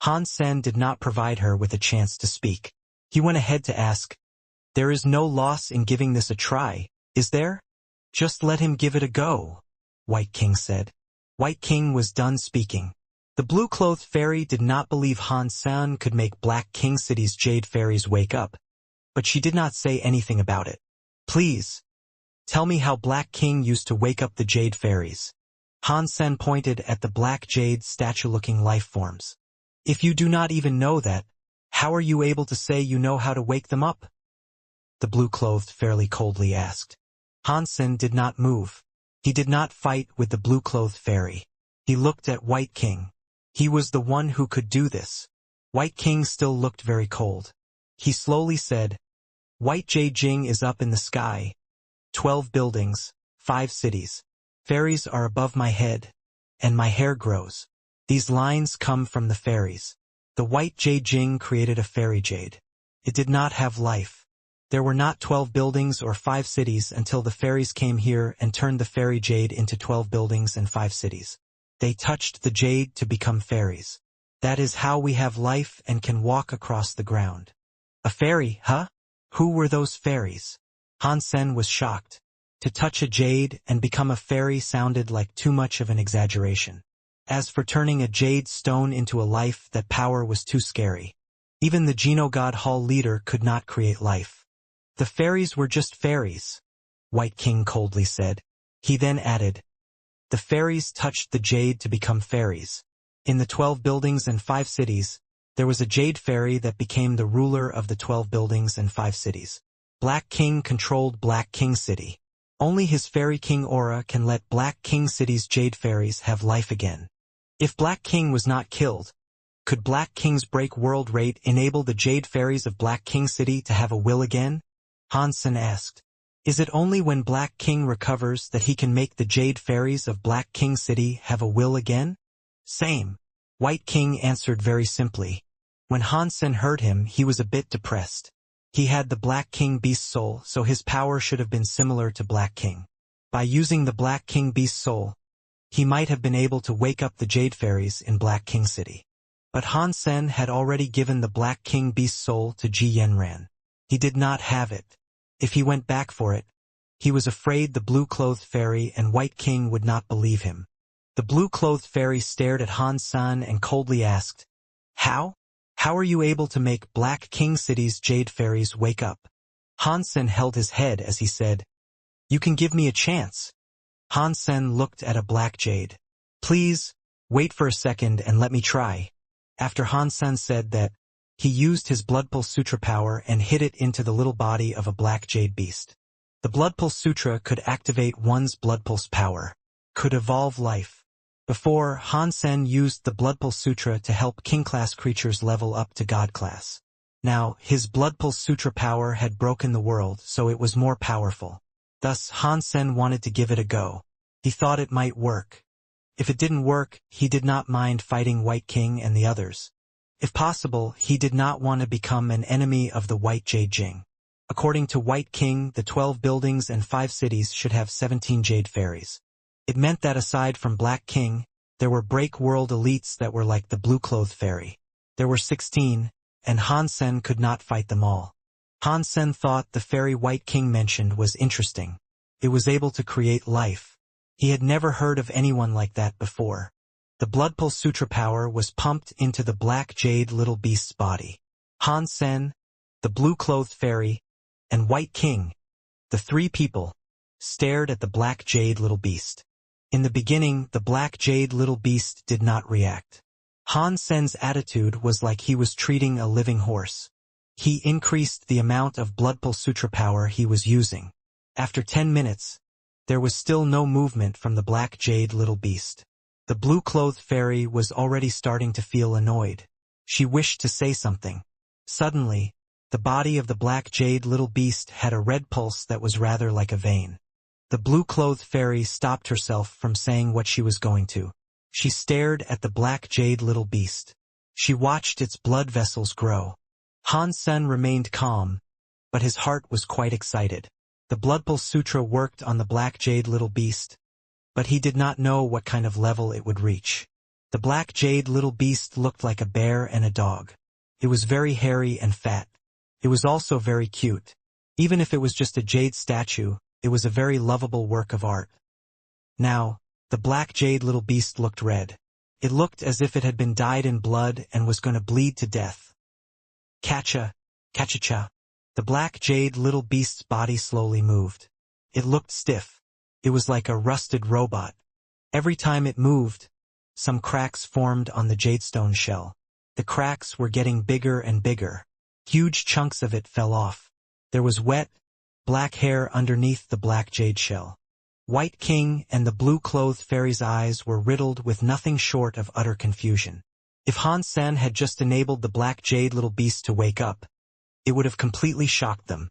Han Sen did not provide her with a chance to speak. He went ahead to ask, "There is no loss in giving this a try, is there? Just let him give it a go," White King said. White King was done speaking. The blue-clothed fairy did not believe Han Sen could make Black King City's jade fairies wake up, but she did not say anything about it. "Please, tell me how Black King used to wake up the jade fairies." Han Sen pointed at the black jade statue-looking life forms. "If you do not even know that, how are you able to say you know how to wake them up?" The blue-clothed fairy coldly asked. Hansen did not move. He did not fight with the blue-clothed fairy. He looked at White King. He was the one who could do this. White King still looked very cold. He slowly said, "White Jing is up in the sky. 12 buildings, 5 cities. Fairies are above my head, and my hair grows. These lines come from the fairies. The White Jing created a fairy jade. It did not have life. There were not 12 buildings or 5 cities until the fairies came here and turned the fairy jade into 12 buildings and 5 cities. They touched the jade to become fairies. That is how we have life and can walk across the ground." "A fairy, huh? Who were those fairies?" Hansen was shocked. To touch a jade and become a fairy sounded like too much of an exaggeration. As for turning a jade stone into a life, that power was too scary. Even the Genogod Hall leader could not create life. "The fairies were just fairies," White King coldly said. He then added, "The fairies touched the jade to become fairies. In the 12 buildings and 5 cities, there was a jade fairy that became the ruler of the 12 buildings and 5 cities. Black King controlled Black King City. Only his Fairy King aura can let Black King City's jade fairies have life again. If Black King was not killed, could Black King's break world rate enable the jade fairies of Black King City to have a will again?" Hansen asked. "Is it only when Black King recovers that he can make the jade fairies of Black King City have a will again?" "Same," White King answered very simply. When Hansen heard him, he was a bit depressed. He had the Black King Beast Soul, so his power should have been similar to Black King. By using the Black King Beast Soul, he might have been able to wake up the jade fairies in Black King City. But Hansen had already given the Black King Beast Soul to Ji Yenran. He did not have it. If he went back for it, he was afraid the blue-clothed fairy and White King would not believe him. The blue-clothed fairy stared at Hansen and coldly asked, "How? How are you able to make Black King City's jade fairies wake up?" Hansen held his head as he said, "You can give me a chance." Hansen looked at a black jade. "Please, wait for a second and let me try." After Hansen said that, he used his Blood Pulse Sutra power and hit it into the little body of a black jade beast. The Blood Pulse Sutra could activate one's Blood Pulse power, could evolve life. Before, Hansen used the Blood Pulse Sutra to help King-class creatures level up to God-class. Now, his Blood Pulse Sutra power had broken the world, so it was more powerful. Thus, Hansen wanted to give it a go. He thought it might work. If it didn't work, he did not mind fighting White King and the others. If possible, he did not want to become an enemy of the White Jade Jing. According to White King, the 12 buildings and 5 cities should have 17 jade fairies. It meant that aside from Black King, there were break world elites that were like the blue-clothed fairy. There were 16, and Hansen could not fight them all. Hansen thought the fairy White King mentioned was interesting. It was able to create life. He had never heard of anyone like that before. The Blood Pulse Sutra power was pumped into the black jade little beast's body. Hansen, the blue-clothed fairy, and White King, the 3 people, stared at the black jade little beast. In the beginning, the black jade little beast did not react. Hansen's attitude was like he was treating a living horse. He increased the amount of Blood Pulse Sutra power he was using. After 10 minutes, there was still no movement from the black jade little beast. The blue-clothed fairy was already starting to feel annoyed. She wished to say something. Suddenly, the body of the black jade little beast had a red pulse that was rather like a vein. The blue-clothed fairy stopped herself from saying what she was going to. She stared at the black jade little beast. She watched its blood vessels grow. Hansen remained calm, but his heart was quite excited. The Blood Pulse Sutra worked on the black jade little beast, but he did not know what kind of level it would reach. The black jade little beast looked like a bear and a dog. It was very hairy and fat. It was also very cute. Even if it was just a jade statue, it was a very lovable work of art. Now, the black jade little beast looked red. It looked as if it had been dyed in blood and was going to bleed to death. Kacha, kacha-cha. The black jade little beast's body slowly moved. It looked stiff. It was like a rusted robot. Every time it moved, some cracks formed on the jadestone shell. The cracks were getting bigger and bigger. Huge chunks of it fell off. There was wet, black hair underneath the black jade shell. White King and the blue-clothed fairy's eyes were riddled with nothing short of utter confusion. If Han Sen had just enabled the black jade little beast to wake up, it would have completely shocked them.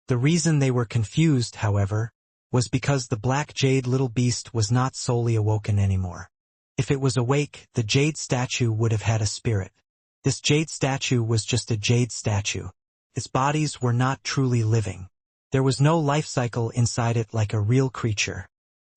The reason they were confused, however, was because the black jade little beast was not solely awoken anymore. If it was awake, the jade statue would have had a spirit. This jade statue was just a jade statue. Its bodies were not truly living. There was no life cycle inside it like a real creature.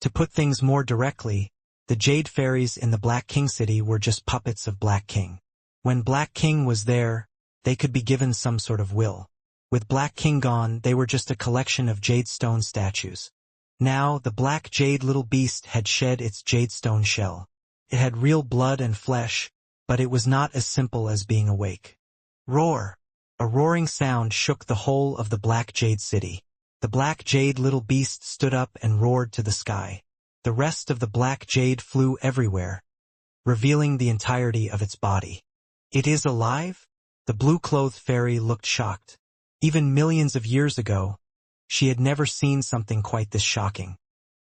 To put things more directly, the jade fairies in the Black King city were just puppets of Black King. When Black King was there, they could be given some sort of will. With Black King gone, they were just a collection of jade stone statues. Now, the black jade little beast had shed its jade stone shell. It had real blood and flesh, but it was not as simple as being awake. Roar! A roaring sound shook the whole of the Black Jade city. The black jade little beast stood up and roared to the sky. The rest of the black jade flew everywhere, revealing the entirety of its body. It is alive? The blue-clothed fairy looked shocked. Even millions of years ago, she had never seen something quite this shocking.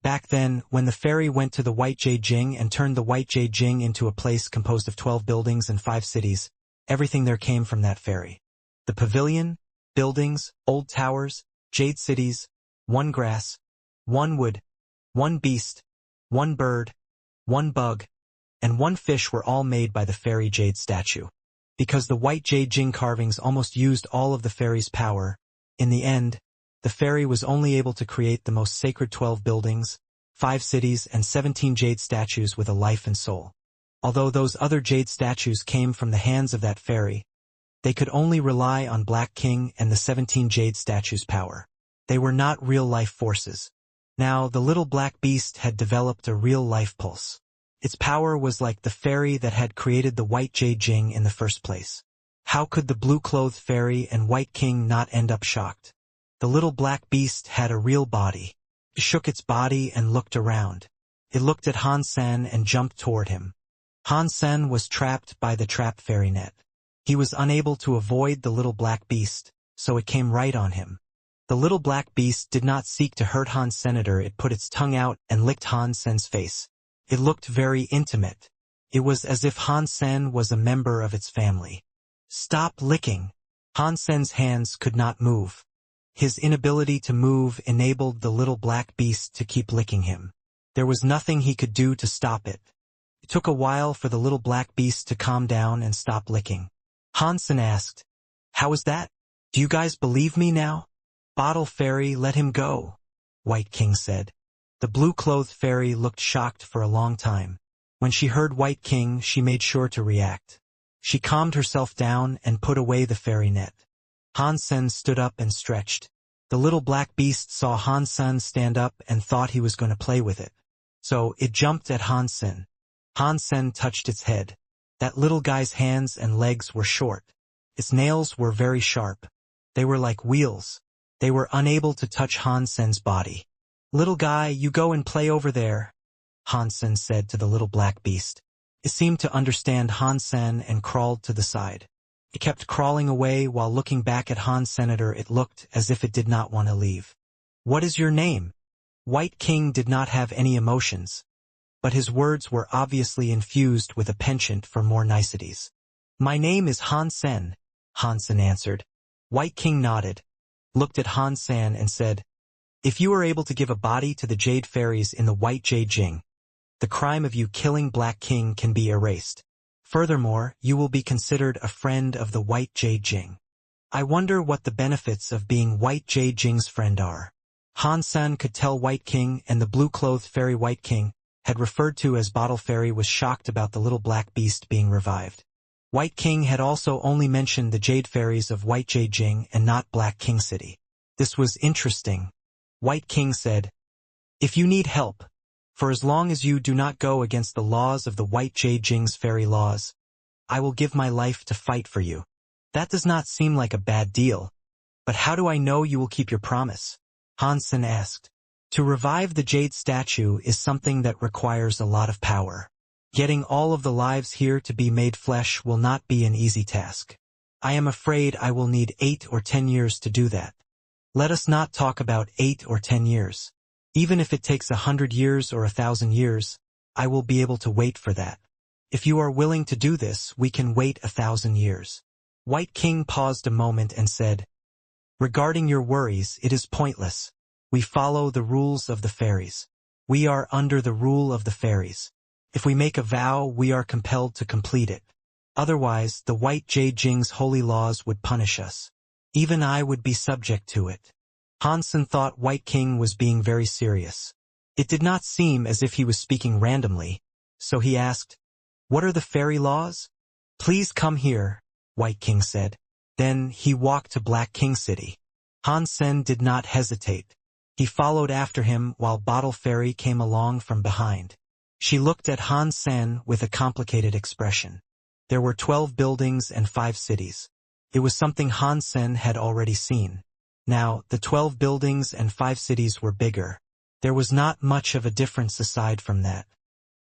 Back then, when the fairy went to the White Jade Jing and turned the White Jade Jing into a place composed of 12 buildings and 5 cities, everything there came from that fairy. The pavilion, buildings, old towers, jade cities, one grass, one wood, one beast, one bird, one bug, and one fish were all made by the fairy jade statue. Because the White Jade Jing carvings almost used all of the fairy's power, in the end, the fairy was only able to create the most sacred 12 buildings, 5 cities, and 17 jade statues with a life and soul. Although those other jade statues came from the hands of that fairy, they could only rely on Black King and the 17 jade statues' power. They were not real-life forces. Now, the little black beast had developed a real-life pulse. Its power was like the fairy that had created the White Jade Jing in the first place. How could the blue-clothed fairy and White King not end up shocked? The little black beast had a real body. It shook its body and looked around. It looked at Han Sen and jumped toward him. Han Sen was trapped by the trap fairy net. He was unable to avoid the little black beast, so it came right on him. The little black beast did not seek to hurt Han Senator. It put its tongue out and licked Han Sen's face. It looked very intimate. It was as if Han Sen was a member of its family. Stop licking! Han Sen's hands could not move. His inability to move enabled the little black beast to keep licking him. There was nothing he could do to stop it. It took a while for the little black beast to calm down and stop licking. Han Sen asked, "How is that? Do you guys believe me now?" "Bottle Fairy, let him go," White King said. The blue-clothed fairy looked shocked for a long time. When she heard White King, she made sure to react. She calmed herself down and put away the fairy net. Han Sen stood up and stretched. The little black beast saw Han Sen stand up and thought he was going to play with it. So it jumped at Han Sen. Han Sen touched its head. That little guy's hands and legs were short. Its nails were very sharp. They were like wheels. They were unable to touch Han Sen's body. "Little guy, you go and play over there," Han Sen said to the little black beast. It seemed to understand Han Sen and crawled to the side. It kept crawling away while looking back at Han Senator. It looked as if it did not want to leave. "What is your name?" White King did not have any emotions, but his words were obviously infused with a penchant for more niceties. "My name is Han Sen," Han Sen answered. White King nodded, looked at Han Sen and said, "If you are able to give a body to the Jade Fairies in the White Jade Jing, the crime of you killing Black King can be erased. Furthermore, you will be considered a friend of the White Jade Jing. I wonder what the benefits of being White Jade Jing's friend are." Han Sen could tell White King and the blue-clothed fairy White King had referred to as Bottle Fairy was shocked about the little black beast being revived. White King had also only mentioned the Jade Fairies of White Jade Jing and not Black King City. This was interesting. White King said, "If you need help, for as long as you do not go against the laws of the White Jade Jing's fairy laws, I will give my life to fight for you." That does not seem like a bad deal. But how do I know you will keep your promise? Han Sen asked. To revive the jade statue is something that requires a lot of power. Getting all of the lives here to be made flesh will not be an easy task. I am afraid I will need 8 or 10 years to do that. Let us not talk about 8 or 10 years. Even if it takes 100 years or 1,000 years, I will be able to wait for that. If you are willing to do this, we can wait 1,000 years. White King paused a moment and said, regarding your worries, it is pointless. We follow the rules of the fairies. We are under the rule of the fairies. If we make a vow, we are compelled to complete it. Otherwise, the White Jade Jing's holy laws would punish us. Even I would be subject to it. Hansen thought White King was being very serious. It did not seem as if he was speaking randomly, so he asked, what are the fairy laws? Please come here, White King said. Then he walked to Black King City. Hansen did not hesitate. He followed after him while Bottle Fairy came along from behind. She looked at Hansen with a complicated expression. There were 12 buildings and 5 cities. It was something Hansen had already seen. Now, the 12 buildings and 5 cities were bigger. There was not much of a difference aside from that.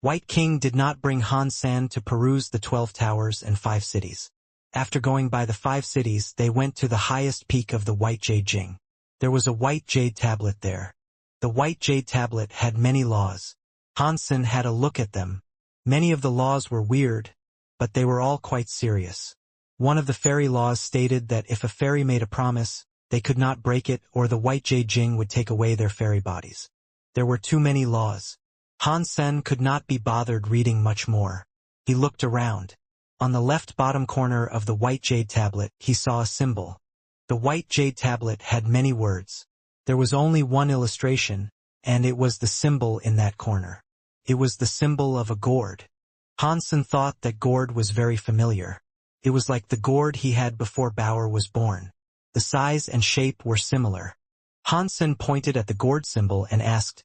White King did not bring Hansen to peruse the 12 towers and 5 cities. After going by the 5 cities, they went to the highest peak of the White Jade Jing. There was a white jade tablet there. The white jade tablet had many laws. Hansen had a look at them. Many of the laws were weird, but they were all quite serious. One of the fairy laws stated that if a fairy made a promise, they could not break it or the White Jade Jing would take away their fairy bodies. There were too many laws. Hansen could not be bothered reading much more. He looked around. On the left bottom corner of the white jade tablet, he saw a symbol. The white jade tablet had many words. There was only one illustration, and it was the symbol in that corner. It was the symbol of a gourd. Hansen thought that gourd was very familiar. It was like the gourd he had before Bauer was born. The size and shape were similar. Hansen pointed at the gourd symbol and asked,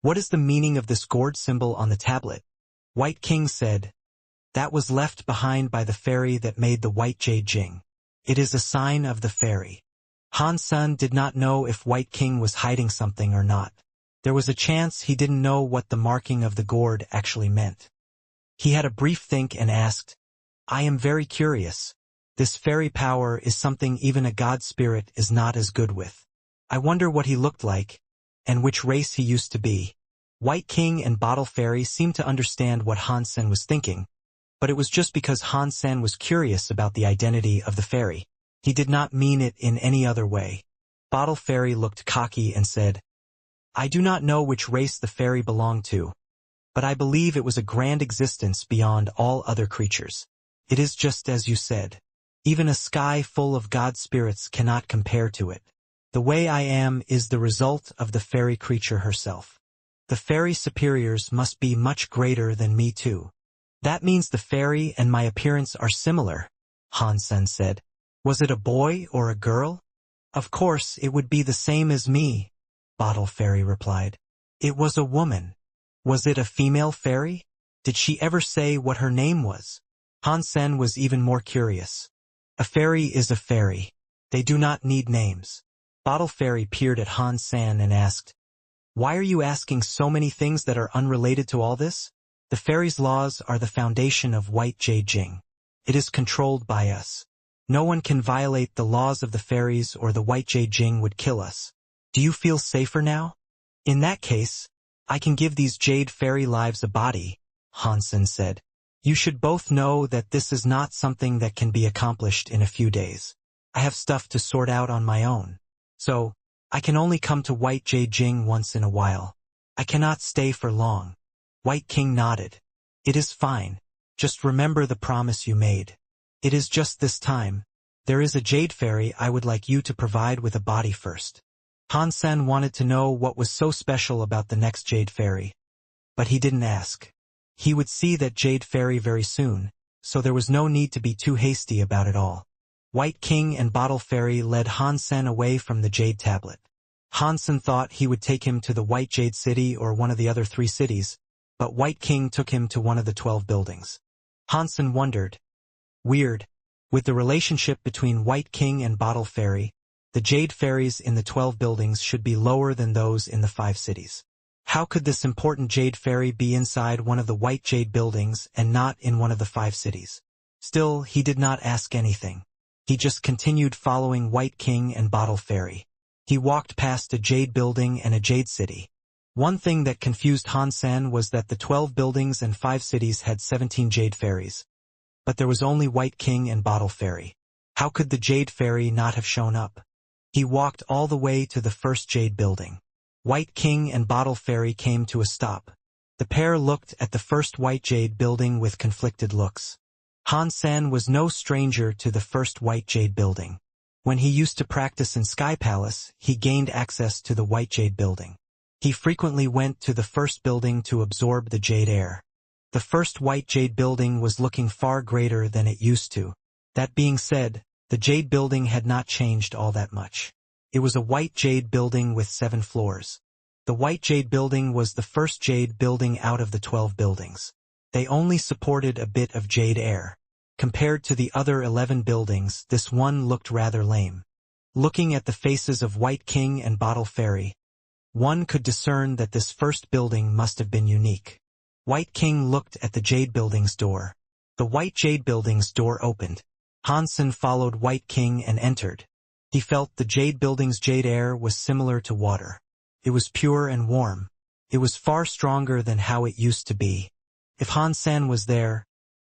what is the meaning of this gourd symbol on the tablet? White King said, that was left behind by the fairy that made the White Jade Jing. It is a sign of the fairy. Hansen did not know if White King was hiding something or not. There was a chance he didn't know what the marking of the gourd actually meant. He had a brief think and asked, I am very curious. This fairy power is something even a god spirit is not as good with. I wonder what he looked like, and which race he used to be. White King and Bottle Fairy seemed to understand what Hansen was thinking, but it was just because Hansen was curious about the identity of the fairy. He did not mean it in any other way. Bottle Fairy looked cocky and said, I do not know which race the fairy belonged to, but I believe it was a grand existence beyond all other creatures. It is just as you said. Even a sky full of god spirits cannot compare to it. The way I am is the result of the fairy creature herself. The fairy superiors must be much greater than me too. That means the fairy and my appearance are similar, Hansen said. Was it a boy or a girl? Of course, it would be the same as me, Bottle Fairy replied. It was a woman. Was it a female fairy? Did she ever say what her name was? Hansen was even more curious. A fairy is a fairy. They do not need names. Bottle Fairy peered at Hansen and asked, why are you asking so many things that are unrelated to all this? The fairy's laws are the foundation of White Jade Jing. It is controlled by us. No one can violate the laws of the fairies or the White Jade Jing would kill us. Do you feel safer now? In that case, I can give these jade fairy lives a body, Hansen said. You should both know that this is not something that can be accomplished in a few days. I have stuff to sort out on my own. So, I can only come to White Jade Jing once in a while. I cannot stay for long. White King nodded. It is fine. Just remember the promise you made. It is just this time. There is a jade fairy I would like you to provide with a body first. Hansen wanted to know what was so special about the next jade fairy. But he didn't ask. He would see that jade fairy very soon, so there was no need to be too hasty about it all. White King and Bottle Fairy led Hansen away from the jade tablet. Hansen thought he would take him to the White Jade City or one of the other 3 cities, but White King took him to one of the 12 buildings. Hansen wondered. Weird. With the relationship between White King and Bottle Fairy, the jade fairies in the 12 buildings should be lower than those in the 5 cities. How could this important jade fairy be inside one of the White Jade buildings and not in one of the 5 cities? Still, he did not ask anything. He just continued following White King and Bottle Fairy. He walked past a jade building and a jade city. One thing that confused Han Sen was that the 12 buildings and 5 cities had 17 jade fairies. But there was only White King and Bottle Fairy. How could the jade fairy not have shown up? He walked all the way to the first jade building. White King and Bottle Fairy came to a stop. The pair looked at the first white jade building with conflicted looks. Han Sen was no stranger to the first white jade building. When he used to practice in Sky Palace, he gained access to the white jade building. He frequently went to the first building to absorb the jade air. The first white jade building was looking far greater than it used to. That being said, the jade building had not changed all that much. It was a white jade building with 7 floors. The white jade building was the first jade building out of the 12 buildings. They only supported a bit of jade air. Compared to the other 11 buildings, this one looked rather lame. Looking at the faces of White King and Bottle Fairy, one could discern that this first building must have been unique. White King looked at the jade building's door. The white jade building's door opened. Han Sen followed White King and entered. He felt the jade building's jade air was similar to water. It was pure and warm. It was far stronger than how it used to be. If Han Sen was there,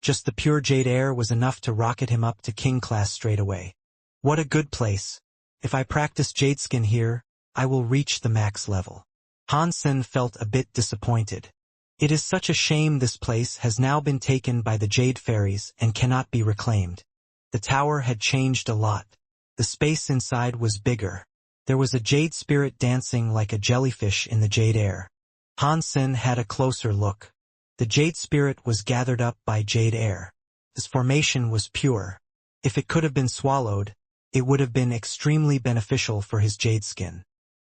just the pure jade air was enough to rocket him up to king class straight away. What a good place. If I practice jade skin here, I will reach the max level. Han Sen felt a bit disappointed. It is such a shame this place has now been taken by the jade fairies and cannot be reclaimed. The tower had changed a lot. The space inside was bigger. There was a jade spirit dancing like a jellyfish in the jade air. Han Sen had a closer look. The jade spirit was gathered up by jade air. This formation was pure. If it could have been swallowed, it would have been extremely beneficial for his jade skin.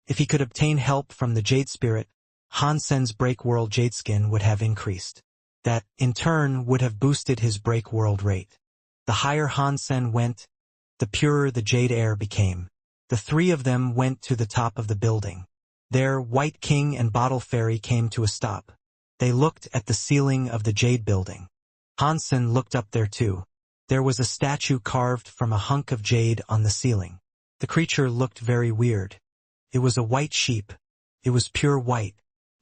If he could obtain help from the jade spirit, Han Sen's break world jade skin would have increased. That, in turn, would have boosted his break world rate. The higher Han Sen went, the purer the jade air became. The 3 of them went to the top of the building. There, White King and Bottle Fairy came to a stop. They looked at the ceiling of the jade building. Han Sen looked up there too. There was a statue carved from a hunk of jade on the ceiling. The creature looked very weird. It was a white sheep. It was pure white.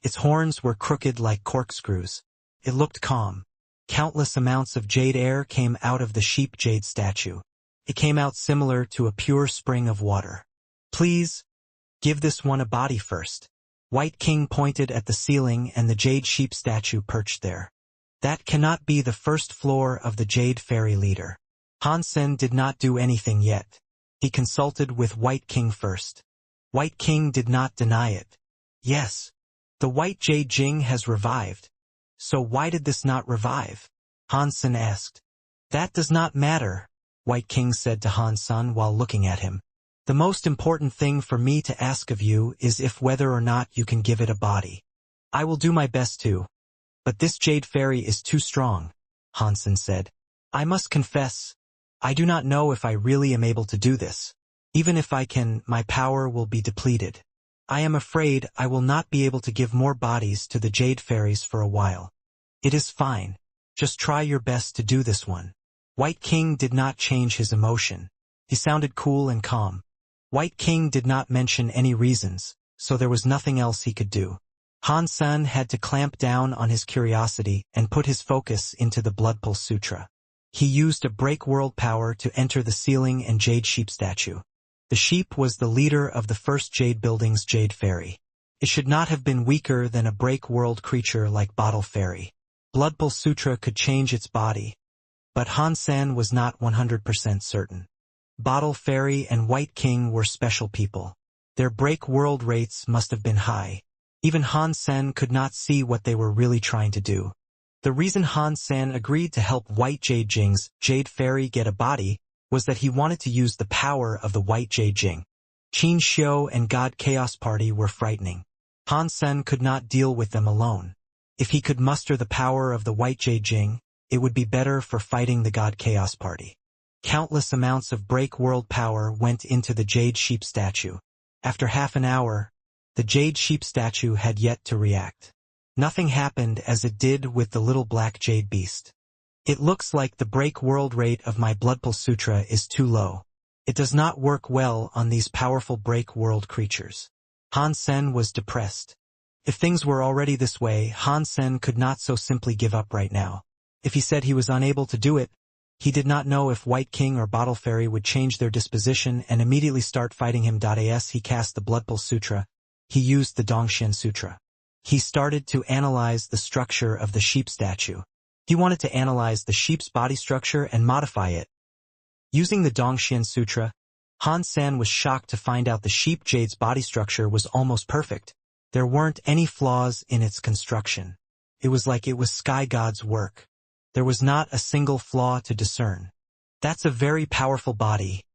Its horns were crooked like corkscrews. It looked calm. Countless amounts of jade air came out of the sheep jade statue. It came out similar to a pure spring of water. Please, give this one a body first. White King pointed at the ceiling and the jade sheep statue perched there. That cannot be the first floor of the jade fairy leader. Han Sen did not do anything yet. He consulted with White King first. White King did not deny it. Yes, the white jade Jing has revived. So why did this not revive? Han Sen asked. That does not matter, White King said to Han Sen while looking at him. The most important thing for me to ask of you is if whether or not you can give it a body. I will do my best to. But this jade fairy is too strong, Han Sen said. I must confess, I do not know if I really am able to do this. Even if I can, my power will be depleted. I am afraid I will not be able to give more bodies to the jade fairies for a while. It is fine. Just try your best to do this one. White King did not change his emotion. He sounded cool and calm. White King did not mention any reasons, so there was nothing else he could do. Han Sen had to clamp down on his curiosity and put his focus into the Blood Pulse Sutra. He used a break world power to enter the ceiling and jade sheep statue. The sheep was the leader of the first jade building's jade fairy. It should not have been weaker than a break world creature like Bottle Fairy. Blood Pulse Sutra could change its body, but Han Sen was not 100% certain. Bottle Fairy and White King were special people. Their break world rates must have been high. Even Han Sen could not see what they were really trying to do. The reason Han Sen agreed to help White Jade Jing's Jade Fairy get a body was that he wanted to use the power of the White Jade Jing. Qin Xiu and God Chaos Party were frightening. Han Sen could not deal with them alone. If he could muster the power of the White Jade Jing, it would be better for fighting the God Chaos Party. Countless amounts of break world power went into the jade sheep statue. After half an hour, the jade sheep statue had yet to react. Nothing happened as it did with the little black jade beast. It looks like the break world rate of my Blood Pulse Sutra is too low. It does not work well on these powerful break-world creatures. Han Sen was depressed. If things were already this way, Han Sen could not so simply give up right now. If he said he was unable to do it, he did not know if White King or Bottle Fairy would change their disposition and immediately start fighting him. As he cast the Bloodpulse Sutra, he used the Dongxian Sutra. He started to analyze the structure of the sheep statue. He wanted to analyze the sheep's body structure and modify it. Using the Dongxian Sutra, Han Sen was shocked to find out the sheep jade's body structure was almost perfect. There weren't any flaws in its construction. It was like it was Sky God's work. There was not a single flaw to discern. That's a very powerful body.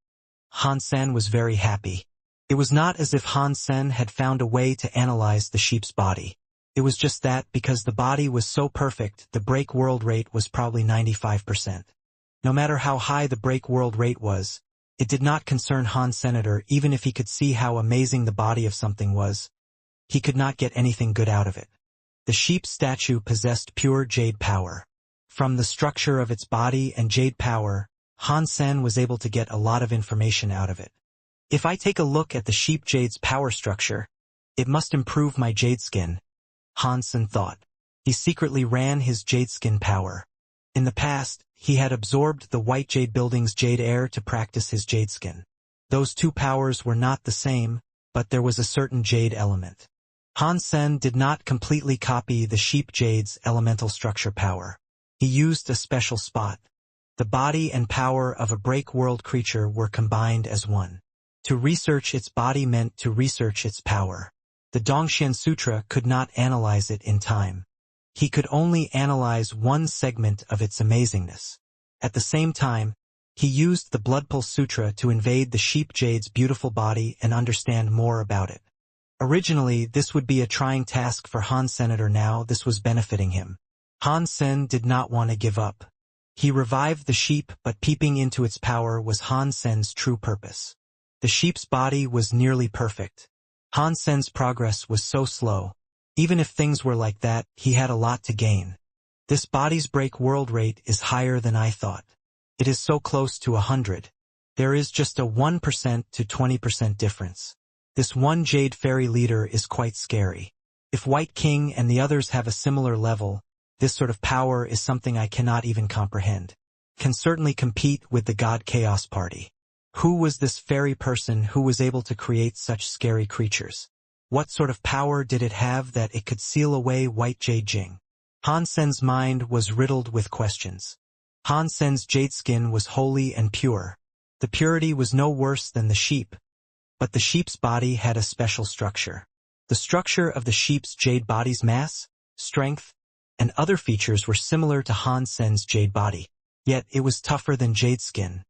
Han Sen was very happy. It was not as if Han Sen had found a way to analyze the sheep's body. It was just that, because the body was so perfect, the break world rate was probably 95%. No matter how high the break world rate was, it did not concern Han Senator. Even if he could see how amazing the body of something was, he could not get anything good out of it. The sheep statue possessed pure jade power. From the structure of its body and jade power, Han Sen was able to get a lot of information out of it. If I take a look at the sheep jade's power structure, it must improve my jade skin, Han Sen thought. He secretly ran his jade skin power. In the past, he had absorbed the white jade building's jade air to practice his jade skin. Those two powers were not the same, but there was a certain jade element. Han Sen did not completely copy the sheep jade's elemental structure power. He used a special spot. The body and power of a break-world creature were combined as one. To research its body meant to research its power. The Dongxian Sutra could not analyze it in time. He could only analyze one segment of its amazingness. At the same time, he used the Bloodpulse Sutra to invade the sheep jade's beautiful body and understand more about it. Originally, this would be a trying task for Han Senator. Now this was benefiting him. Han Sen did not want to give up. He revived the sheep, but peeping into its power was Han Sen's true purpose. The sheep's body was nearly perfect. Han Sen's progress was so slow. Even if things were like that, he had a lot to gain. This body's break world rate is higher than I thought. It is so close to 100. There is just a 1% to 20% difference. This one Jade Fairy leader is quite scary. If White King and the others have a similar level, this sort of power is something I cannot even comprehend. Can certainly compete with the God Chaos Party. Who was this fairy person who was able to create such scary creatures? What sort of power did it have that it could seal away White Jade Jing? Han Sen's mind was riddled with questions. Han Sen's jade skin was holy and pure. The purity was no worse than the sheep. But the sheep's body had a special structure. The structure of the sheep's jade body's mass, strength, and other features were similar to Han Sen's jade body. Yet it was tougher than jade skin.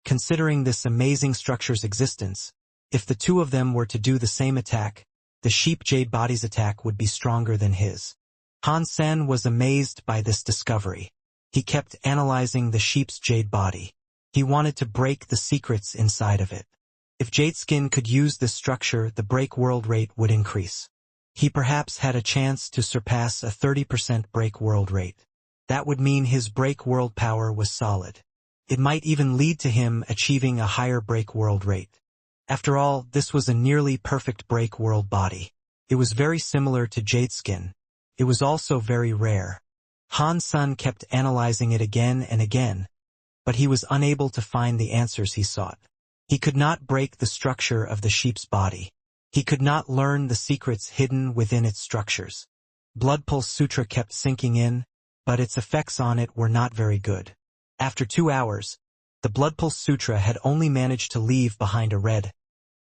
Considering this amazing structure's existence, if the two of them were to do the same attack, the sheep jade body's attack would be stronger than his. Han Sen was amazed by this discovery. He kept analyzing the sheep's jade body. He wanted to break the secrets inside of it. If jade skin could use this structure, the break world rate would increase. He perhaps had a chance to surpass a 30% break world rate. That would mean his break world power was solid. It might even lead to him achieving a higher break world rate. After all, this was a nearly perfect break world body. It was very similar to jade skin. It was also very rare. Han Sen kept analyzing it again and again, but he was unable to find the answers he sought. He could not break the structure of the sheep's body. He could not learn the secrets hidden within its structures. Bloodpulse Sutra kept sinking in, but its effects on it were not very good. After 2 hours, the Bloodpulse Sutra had only managed to leave behind a red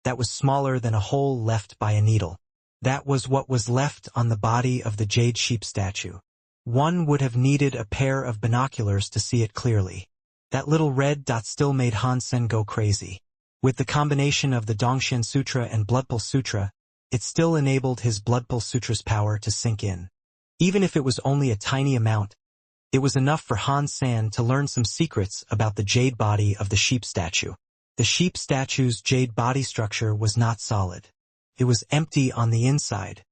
that was smaller than a hole left by a needle. That was what was left on the body of the jade sheep statue. One would have needed a pair of binoculars to see it clearly. That little red dot still made Han Sen go crazy. With the combination of the Dongxian Sutra and Bloodpulse Sutra, it still enabled his Bloodpulse Sutra's power to sink in. Even if it was only a tiny amount, it was enough for Han Sen to learn some secrets about the jade body of the sheep statue. The sheep statue's jade body structure was not solid. It was empty on the inside.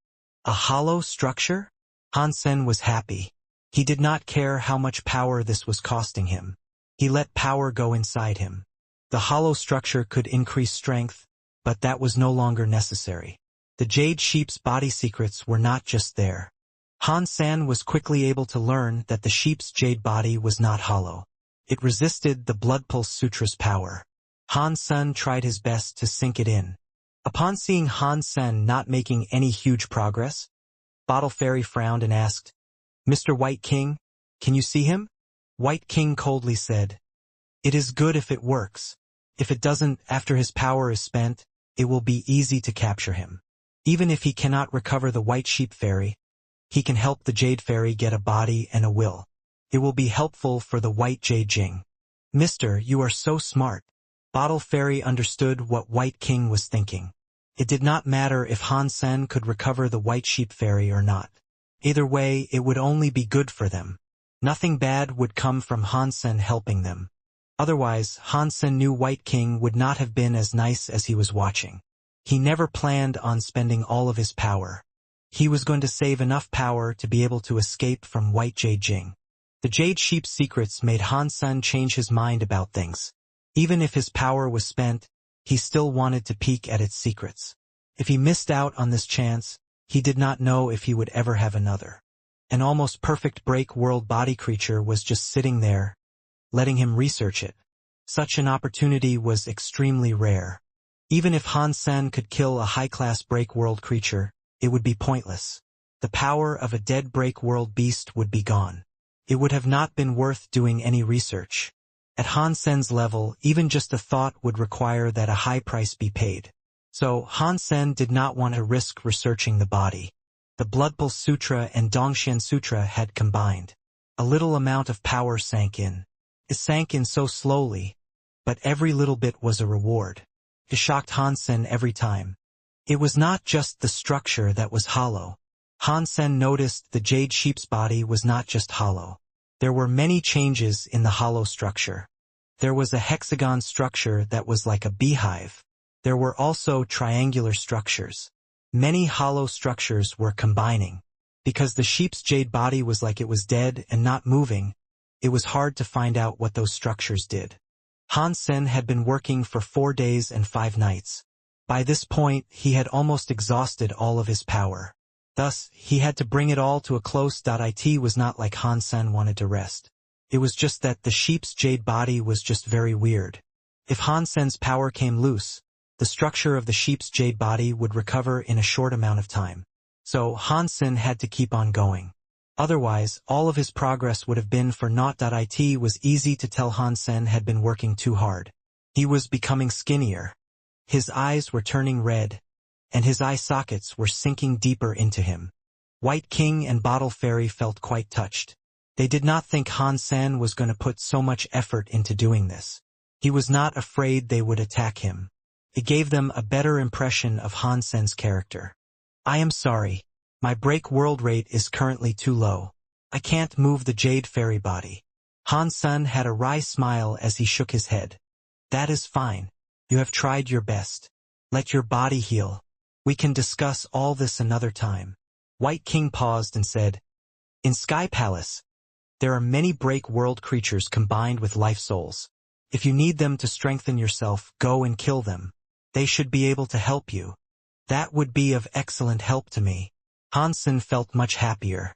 A hollow structure? Han Sen was happy. He did not care how much power this was costing him. He let power go inside him. The hollow structure could increase strength, but that was no longer necessary. The jade sheep's body secrets were not just there. Han San was quickly able to learn that the sheep's jade body was not hollow. It resisted the Blood Pulse Sutra's power. Han Sen tried his best to sink it in. Upon seeing Han Sen not making any huge progress, Bottle Fairy frowned and asked, "Mr. White King, can you see him?" White King coldly said, "It is good if it works. If it doesn't, after his power is spent, it will be easy to capture him. Even if he cannot recover the White Sheep Fairy, he can help the Jade Fairy get a body and a will. It will be helpful for the White Jade Jing." "Mister, you are so smart." Bottle Fairy understood what White King was thinking. It did not matter if Han Sen could recover the White Sheep Fairy or not. Either way, it would only be good for them. Nothing bad would come from Han Sen helping them. Otherwise, Han Sen knew White King would not have been as nice as he was watching. He never planned on spending all of his power. He was going to save enough power to be able to escape from White Jade Jing. The Jade Sheep's secrets made Han Sen change his mind about things. Even if his power was spent, he still wanted to peek at its secrets. If he missed out on this chance, he did not know if he would ever have another. An almost perfect break world body creature was just sitting there, letting him research it. Such an opportunity was extremely rare. Even if Han Sen could kill a high-class break world creature, it would be pointless. The power of a dead break world beast would be gone. It would have not been worth doing any research. At Han Sen's level, even just a thought would require that a high price be paid. So, Han Sen did not want to risk researching the body. The Blood Pulse Sutra and Dongxian Sutra had combined. A little amount of power sank in. It sank in so slowly, but every little bit was a reward. It shocked Han Sen every time. It was not just the structure that was hollow. Han Sen noticed the Jade Sheep's body was not just hollow. There were many changes in the hollow structure. There was a hexagon structure that was like a beehive. There were also triangular structures. Many hollow structures were combining. Because the sheep's jade body was like it was dead and not moving, it was hard to find out what those structures did. Han Sen had been working for 4 days and 5 nights. By this point, he had almost exhausted all of his power. Thus, he had to bring it all to a close. It was not like Han Sen wanted to rest. It was just that the sheep's jade body was just very weird. If Han Sen's power came loose, the structure of the sheep's jade body would recover in a short amount of time. So, Han Sen had to keep on going. Otherwise, all of his progress would have been for naught. It was easy to tell Han Sen had been working too hard. He was becoming skinnier. His eyes were turning red, and his eye sockets were sinking deeper into him. White King and Bottle Fairy felt quite touched. They did not think Han Sen was going to put so much effort into doing this. He was not afraid they would attack him. It gave them a better impression of Han Sen's character. "I am sorry. My break world rate is currently too low. I can't move the Jade Fairy body." Han Sen had a wry smile as he shook his head. "That is fine. You have tried your best. Let your body heal. We can discuss all this another time." White King paused and said, "In Sky Palace, there are many break world creatures combined with life souls. If you need them to strengthen yourself, go and kill them. They should be able to help you." "That would be of excellent help to me." Han Sen felt much happier.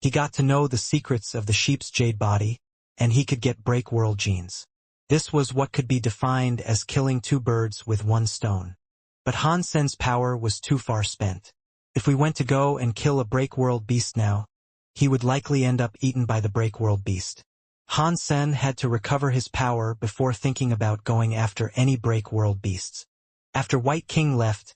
He got to know the secrets of the sheep's jade body, and he could get break world genes. This was what could be defined as killing 2 birds with 1 stone. But Han Sen's power was too far spent. If we went to go and kill a break world beast now, he would likely end up eaten by the break world beast. Han Sen had to recover his power before thinking about going after any break world beasts. After White King left,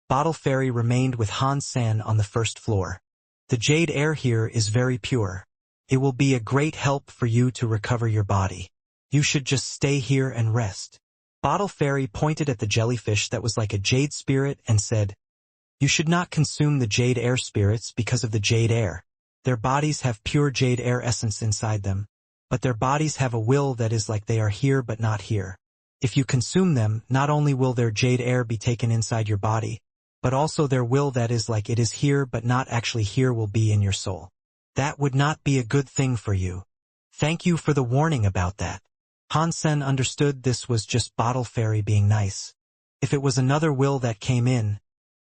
Bottle Fairy remained with Han Sen on the first floor. "The jade air here is very pure. It will be a great help for you to recover your body. You should just stay here and rest." Bottle Fairy pointed at the jellyfish that was like a jade spirit and said, "You should not consume the jade air spirits because of the jade air. Their bodies have pure jade air essence inside them, but their bodies have a will that is like they are here but not here. If you consume them, not only will their jade air be taken inside your body, but also their will that is like it is here but not actually here will be in your soul. That would not be a good thing for you. Thank you for the warning about that." Hansen understood this was just Bottle Fairy being nice. If it was another will that came in,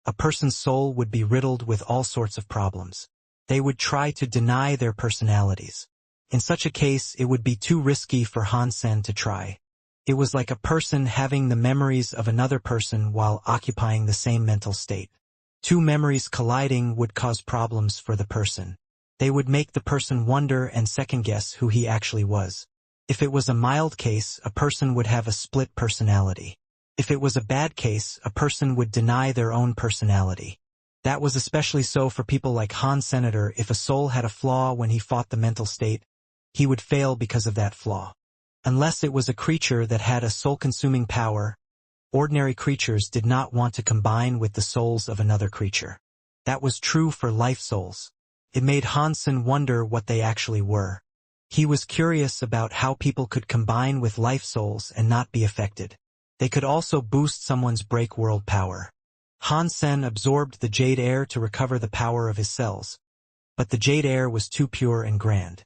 a person's soul would be riddled with all sorts of problems. They would try to deny their personalities. In such a case, it would be too risky for Hansen to try. It was like a person having the memories of another person while occupying the same mental state. Two memories colliding would cause problems for the person. They would make the person wonder and second-guess who he actually was. If it was a mild case, a person would have a split personality. If it was a bad case, a person would deny their own personality. That was especially so for people like Han Senator. If a soul had a flaw when he fought the mental state, he would fail because of that flaw. Unless it was a creature that had a soul-consuming power, ordinary creatures did not want to combine with the souls of another creature. That was true for life souls. It made Hansen wonder what they actually were. He was curious about how people could combine with life souls and not be affected. They could also boost someone's break world power. Hansen absorbed the jade air to recover the power of his cells, but the jade air was too pure and grand.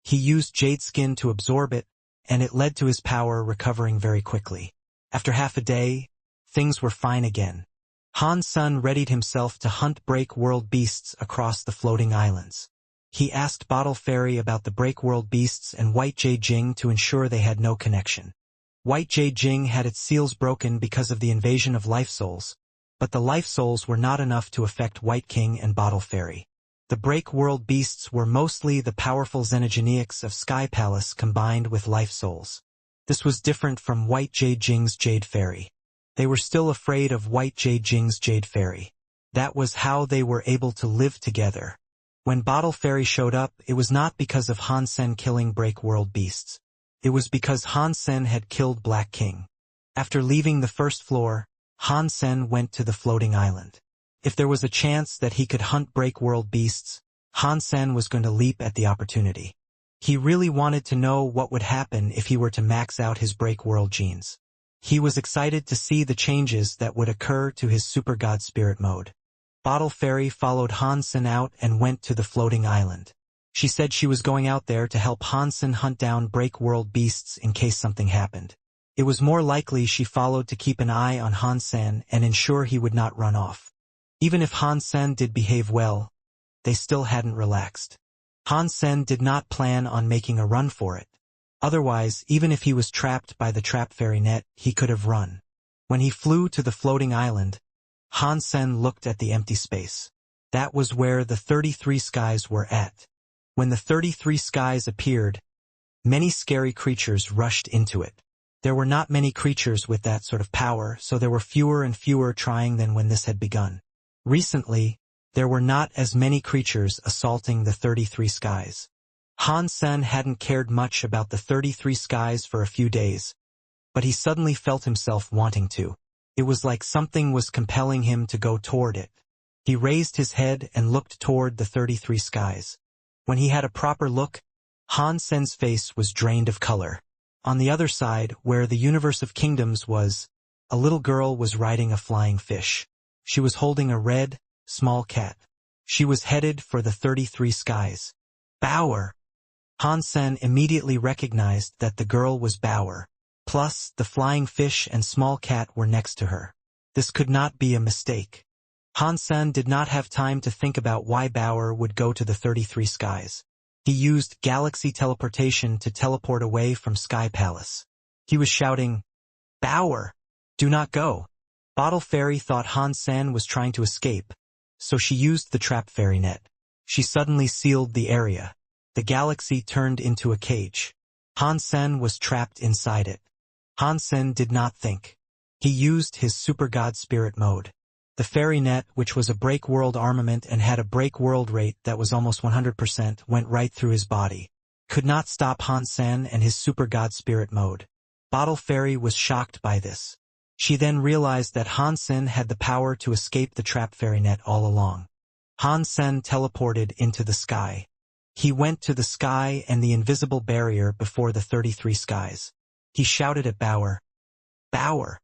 He used jade skin to absorb it, and it led to his power recovering very quickly. After half a day, things were fine again. Hansen readied himself to hunt break world beasts across the floating islands. He asked Bottle Fairy about the break world beasts and White Jade Jing to ensure they had no connection. White Jade Jing had its seals broken because of the invasion of life souls, but the life souls were not enough to affect White King and Bottle Fairy. The break world beasts were mostly the powerful xenogeneics of Sky Palace combined with life souls. This was different from White Jade Jing's Jade Fairy. They were still afraid of White Jade Jing's Jade Fairy. That was how they were able to live together. When Bottle Fairy showed up, it was not because of Hansen killing break world beasts. It was because Hansen had killed Black King. After leaving the first floor, Hansen went to the floating island. If there was a chance that he could hunt break world beasts, Hansen was going to leap at the opportunity. He really wanted to know what would happen if he were to max out his break world genes. He was excited to see the changes that would occur to his super god spirit mode. Bottle Fairy followed Hansen out and went to the floating island. She said she was going out there to help Hansen hunt down break world beasts in case something happened. It was more likely she followed to keep an eye on Hansen and ensure he would not run off. Even if Hansen did behave well, they still hadn't relaxed. Hansen did not plan on making a run for it. Otherwise, even if he was trapped by the trap fairy net, he could have run. When he flew to the floating island, Hansen looked at the empty space. That was where the 33 skies were at. When the 33 skies appeared, many scary creatures rushed into it. There were not many creatures with that sort of power, so there were fewer and fewer trying than when this had begun. Recently, there were not as many creatures assaulting the 33 skies. Hansen hadn't cared much about the 33 skies for a few days, but he suddenly felt himself wanting to. It was like something was compelling him to go toward it. He raised his head and looked toward the 33 skies. When he had a proper look, Hansen's face was drained of color. On the other side, where the universe of kingdoms was, a little girl was riding a flying fish. She was holding a red, small cat. She was headed for the 33 skies. Bauer! Hansen immediately recognized that the girl was Bauer. Plus, the flying fish and small cat were next to her. This could not be a mistake. Hansen did not have time to think about why Bauer would go to the 33 skies. He used galaxy teleportation to teleport away from Sky Palace. He was shouting, "Bauer! Do not go!" Bottle Fairy thought Hansen was trying to escape, so she used the trap fairy net. She suddenly sealed the area. The galaxy turned into a cage. Hansen was trapped inside it. Hansen did not think. He used his super god spirit mode. The fairy net, which was a break world armament and had a break world rate that was almost 100%, went right through his body. Could not stop Hansen and his super god spirit mode. Bottle Fairy was shocked by this. She then realized that Hansen had the power to escape the trap fairy net all along. Hansen teleported into the sky. He went to the sky and the invisible barrier before the 33 skies. He shouted at Bauer, "Bauer!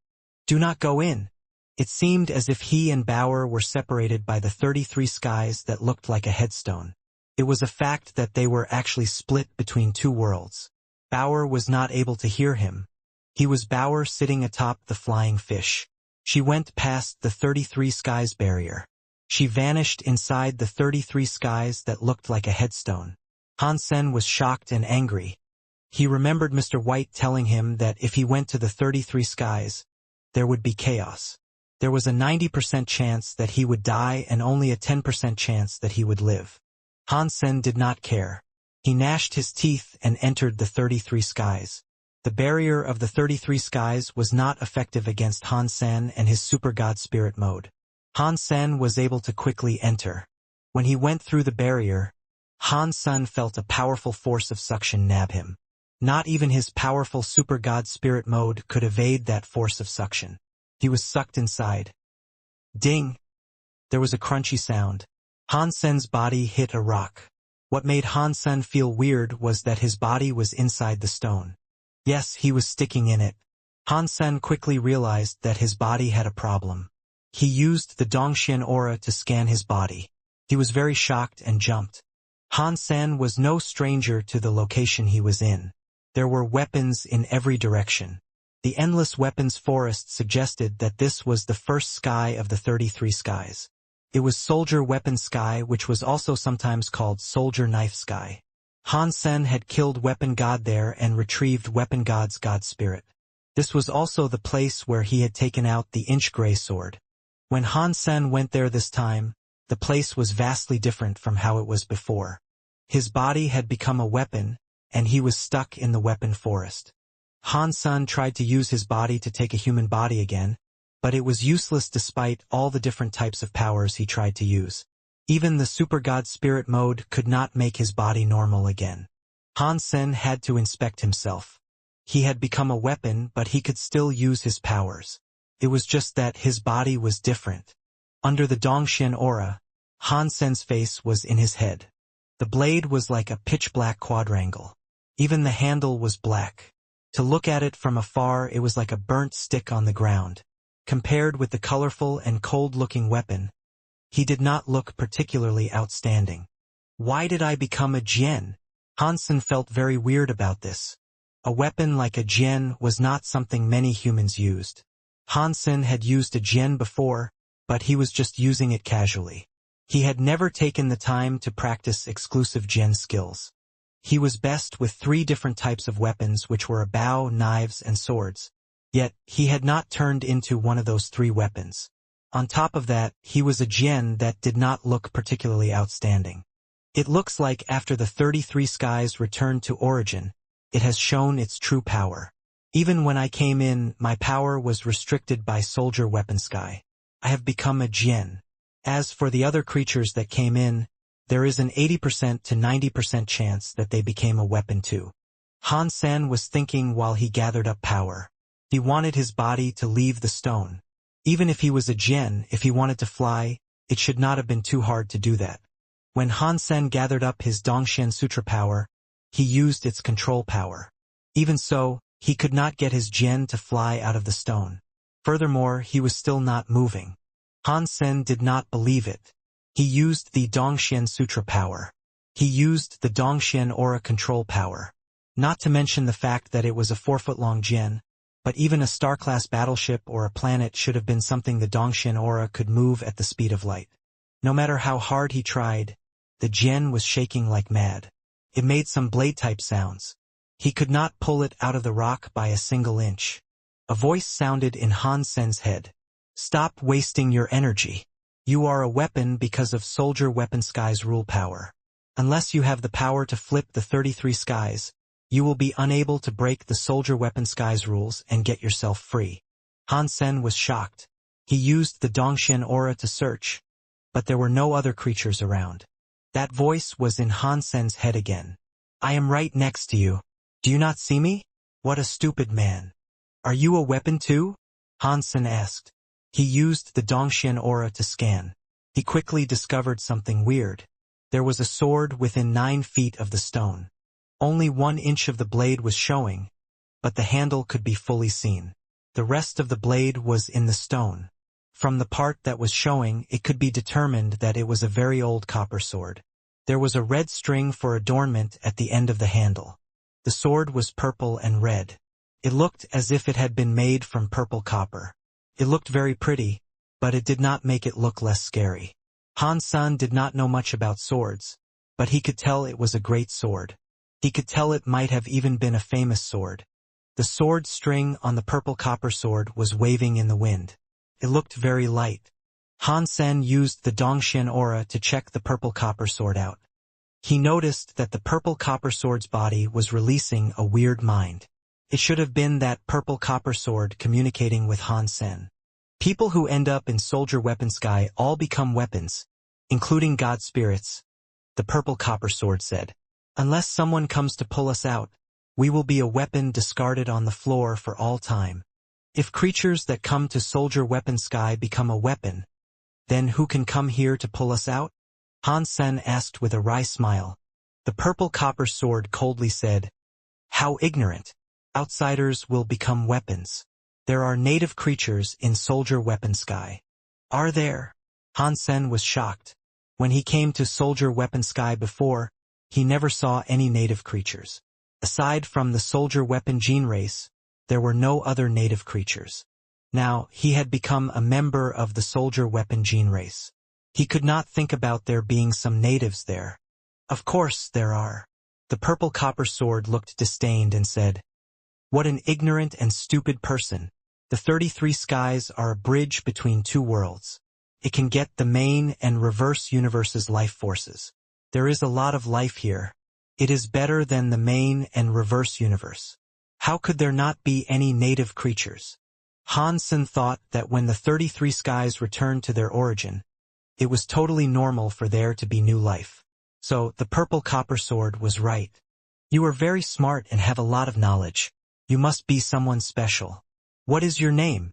Do not go in!" It seemed as if he and Bauer were separated by the 33 skies that looked like a headstone. It was a fact that they were actually split between two worlds. Bauer was not able to hear him. He was Bauer sitting atop the flying fish. She went past the 33 skies barrier. She vanished inside the 33 skies that looked like a headstone. Hansen was shocked and angry. He remembered Mr. White telling him that if he went to the 33 skies, there would be chaos. There was a 90% chance that he would die and only a 10% chance that he would live. Hansen did not care. He gnashed his teeth and entered the 33 skies. The barrier of the 33 skies was not effective against Hansen and his super god spirit mode. Hansen was able to quickly enter. When he went through the barrier, Hansen felt a powerful force of suction nab him. Not even his powerful super god spirit mode could evade that force of suction. He was sucked inside. Ding! There was a crunchy sound. Hansen's body hit a rock. What made Hansen feel weird was that his body was inside the stone. Yes, he was sticking in it. Hansen quickly realized that his body had a problem. He used the Dongxian aura to scan his body. He was very shocked and jumped. Hansen was no stranger to the location he was in. There were weapons in every direction. The endless weapons forest suggested that this was the first sky of the 33 skies. It was Soldier Weapon Sky, which was also sometimes called Soldier Knife Sky. Hansen had killed Weapon God there and retrieved Weapon God's God Spirit. This was also the place where he had taken out the inch-gray sword. When Hansen went there this time, the place was vastly different from how it was before. His body had become a weapon, and he was stuck in the weapon forest. Hansen tried to use his body to take a human body again, but it was useless despite all the different types of powers he tried to use. Even the Super God Spirit mode could not make his body normal again. Hansen had to inspect himself. He had become a weapon, but he could still use his powers. It was just that his body was different. Under the Dongxian aura, Hansen's face was in his head. The blade was like a pitch-black quadrangle. Even the handle was black. To look at it from afar, it was like a burnt stick on the ground. Compared with the colorful and cold-looking weapon, he did not look particularly outstanding. Why did I become a Jian? Hansen felt very weird about this. A weapon like a Jian was not something many humans used. Hansen had used a Jian before, but he was just using it casually. He had never taken the time to practice exclusive Jian skills. He was best with 3 different types of weapons, which were a bow, knives, and swords. Yet, he had not turned into one of those 3 weapons. On top of that, he was a Jian that did not look particularly outstanding. It looks like after the 33 skies returned to origin, it has shown its true power. Even when I came in, my power was restricted by Soldier Weapon Sky. I have become a Jian. As for the other creatures that came in, there is an 80% to 90% chance that they became a weapon too. Hansen was thinking while he gathered up power. He wanted his body to leave the stone. Even if he was a Jian, if he wanted to fly, it should not have been too hard to do that. When Hansen gathered up his Dongxian Sutra power, he used its control power. Even so, he could not get his Jian to fly out of the stone. Furthermore, he was still not moving. Hansen did not believe it. He used the Dongxian Sutra power. He used the Dongxian Aura control power. Not to mention the fact that it was a 4-foot-long Jian, but even a star-class battleship or a planet should have been something the Dongxian Aura could move at the speed of light. No matter how hard he tried, the Jian was shaking like mad. It made some blade-type sounds. He could not pull it out of the rock by a single inch. A voice sounded in Hansen's head. Stop wasting your energy. You are a weapon because of Soldier Weapon Sky's rule power. Unless you have the power to flip the 33 skies, you will be unable to break the Soldier Weapon Sky's rules and get yourself free. Hansen was shocked. He used the Dongxian aura to search, but there were no other creatures around. That voice was in Hansen's head again. I am right next to you. Do you not see me? What a stupid man. Are you a weapon too? Hansen asked. He used the Dongxian aura to scan. He quickly discovered something weird. There was a sword within 9 feet of the stone. Only 1 inch of the blade was showing, but the handle could be fully seen. The rest of the blade was in the stone. From the part that was showing, it could be determined that it was a very old copper sword. There was a red string for adornment at the end of the handle. The sword was purple and red. It looked as if it had been made from purple copper. It looked very pretty, but it did not make it look less scary. Han Sen did not know much about swords, but he could tell it was a great sword. He could tell it might have even been a famous sword. The sword string on the purple copper sword was waving in the wind. It looked very light. Han Sen used the Dongxian aura to check the purple copper sword out. He noticed that the purple copper sword's body was releasing a weird mind. It should have been that purple copper sword communicating with Han Sen. People who end up in soldier weapon sky all become weapons, including god spirits, the purple copper sword said. Unless someone comes to pull us out, we will be a weapon discarded on the floor for all time. If creatures that come to soldier weapon sky become a weapon, then who can come here to pull us out? Han Sen asked with a wry smile. The purple copper sword coldly said, "How ignorant. Outsiders will become weapons. There are native creatures in soldier weapon sky." Are there? Han Sen was shocked. When he came to soldier weapon sky before, he never saw any native creatures. Aside from the soldier weapon gene race, there were no other native creatures. Now, he had become a member of the soldier weapon gene race. He could not think about there being some natives there. Of course there are. The purple copper sword looked disdained and said, "What an ignorant and stupid person. The 33 skies are a bridge between two worlds. It can get the main and reverse universe's life forces. There is a lot of life here. It is better than the main and reverse universe. How could there not be any native creatures?" Han Sen thought that when the 33 skies returned to their origin, it was totally normal for there to be new life. So, the purple copper sword was right. "You are very smart and have a lot of knowledge. You must be someone special. What is your name?"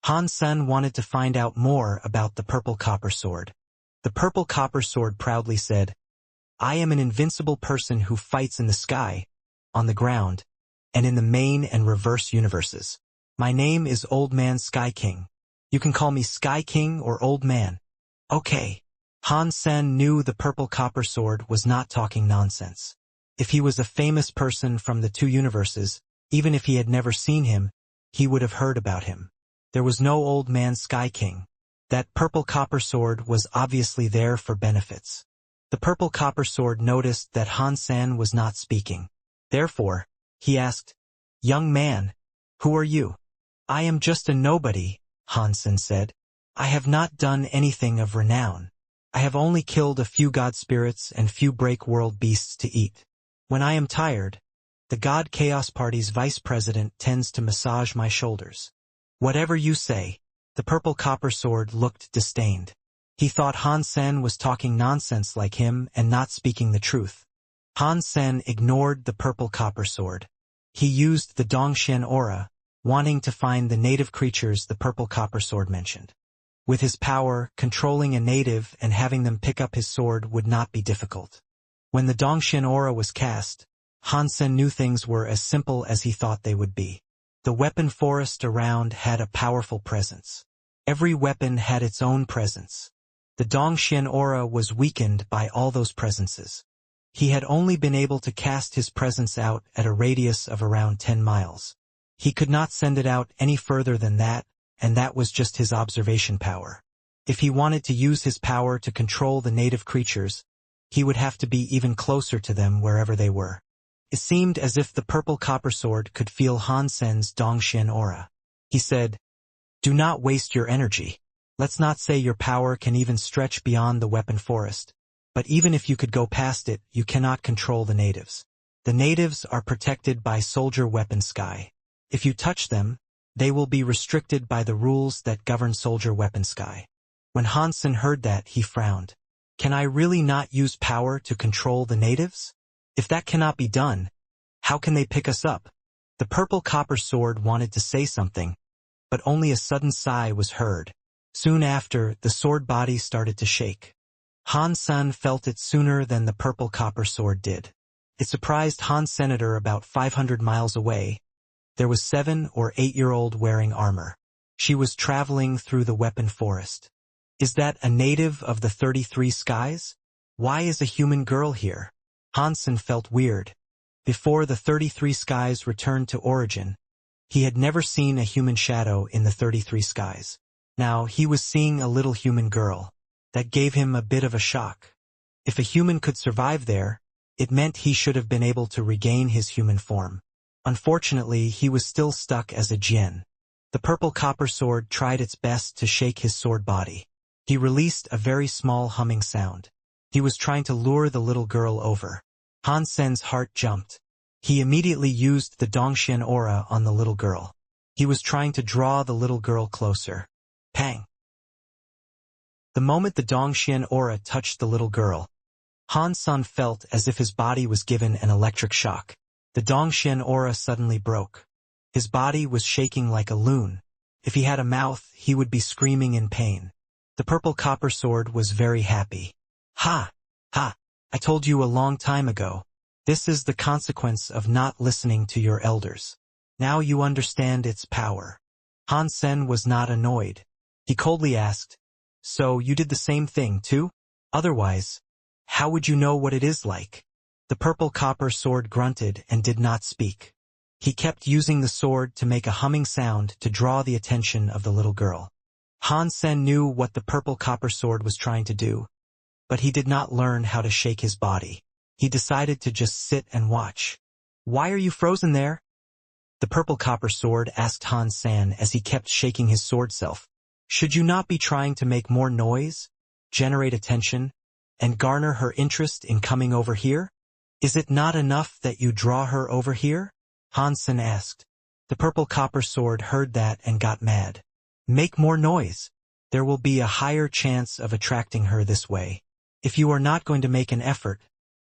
Han Sen wanted to find out more about the purple copper sword. The purple copper sword proudly said, "I am an invincible person who fights in the sky, on the ground, and in the main and reverse universes. My name is Old Man Sky King. You can call me Sky King or Old Man." Okay. Han Sen knew the purple copper sword was not talking nonsense. If he was a famous person from the two universes, even if he had never seen him, he would have heard about him. There was no Old Man Sky King. That purple copper sword was obviously there for benefits. The purple copper sword noticed that Han Sen was not speaking. Therefore, he asked, "Young man, who are you?" "I am just a nobody," Han Sen said. "I have not done anything of renown. I have only killed a few god spirits and few break world beasts to eat. When I am tired, the God Chaos Party's vice president tends to massage my shoulders." "Whatever you say." The purple copper sword looked disdained. He thought Han Sen was talking nonsense like him and not speaking the truth. Han Sen ignored the purple copper sword. He used the Dongxian aura, wanting to find the native creatures the purple copper sword mentioned. With his power, controlling a native and having them pick up his sword would not be difficult. When the Dongxian aura was cast, Han Sen knew things were as simple as he thought they would be. The weapon forest around had a powerful presence. Every weapon had its own presence. The Dongxian aura was weakened by all those presences. He had only been able to cast his presence out at a radius of around 10 miles. He could not send it out any further than that, and that was just his observation power. If he wanted to use his power to control the native creatures, he would have to be even closer to them wherever they were. It seemed as if the purple copper sword could feel Han Sen's Dongxian aura. He said, "Do not waste your energy. Let's not say your power can even stretch beyond the weapon forest. But even if you could go past it, you cannot control the natives. The natives are protected by soldier weapon sky. If you touch them, they will be restricted by the rules that govern soldier weapon sky." When Han Sen heard that, he frowned. "Can I really not use power to control the natives? If that cannot be done, how can they pick us up?" The purple copper sword wanted to say something, but only a sudden sigh was heard. Soon after, the sword body started to shake. Han Sen felt it sooner than the purple copper sword did. It surprised Han Senator about 500 miles away. There was 7 or 8-year-old wearing armor. She was traveling through the weapon forest. Is that a native of the 33 skies? Why is a human girl here? Han Sen felt weird. Before the 33 skies returned to origin, he had never seen a human shadow in the 33 skies. Now he was seeing a little human girl. That gave him a bit of a shock. If a human could survive there, it meant he should have been able to regain his human form. Unfortunately, he was still stuck as a djinn. The purple copper sword tried its best to shake his sword body. He released a very small humming sound. He was trying to lure the little girl over. Han Sen's heart jumped. He immediately used the Dongxian aura on the little girl. He was trying to draw the little girl closer. Pang! The moment the Dongxian aura touched the little girl, Han Sen felt as if his body was given an electric shock. The Dongxian aura suddenly broke. His body was shaking like a loon. If he had a mouth, he would be screaming in pain. The purple copper sword was very happy. Ha! Ha! I told you a long time ago. This is the consequence of not listening to your elders. Now you understand its power. Han Sen was not annoyed. He coldly asked, "So you did the same thing too? Otherwise, how would you know what it is like?" The purple copper sword grunted and did not speak. He kept using the sword to make a humming sound to draw the attention of the little girl. Han Sen knew what the purple copper sword was trying to do, but he did not learn how to shake his body. He decided to just sit and watch. "Why are you frozen there?" The purple copper sword asked Han Sen as he kept shaking his sword self. "Should you not be trying to make more noise, generate attention, and garner her interest in coming over here? Is it not enough that you draw her over here?" Han Sen asked. The purple copper sword heard that and got mad. "Make more noise. There will be a higher chance of attracting her this way. If you are not going to make an effort,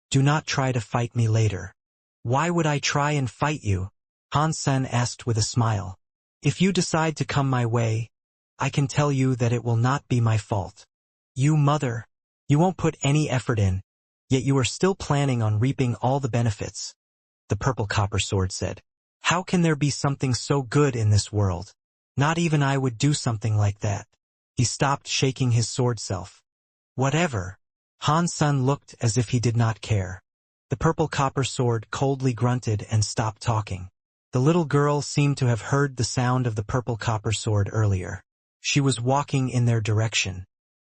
do not try to fight me later." "Why would I try and fight you?" Han Sen asked with a smile. "If you decide to come my way, I can tell you that it will not be my fault. You mother, you won't put any effort in, yet you are still planning on reaping all the benefits." The purple copper sword said, "How can there be something so good in this world? Not even I would do something like that." He stopped shaking his sword self. "Whatever." Han Sen looked as if he did not care. The purple copper sword coldly grunted and stopped talking. The little girl seemed to have heard the sound of the purple copper sword earlier. She was walking in their direction.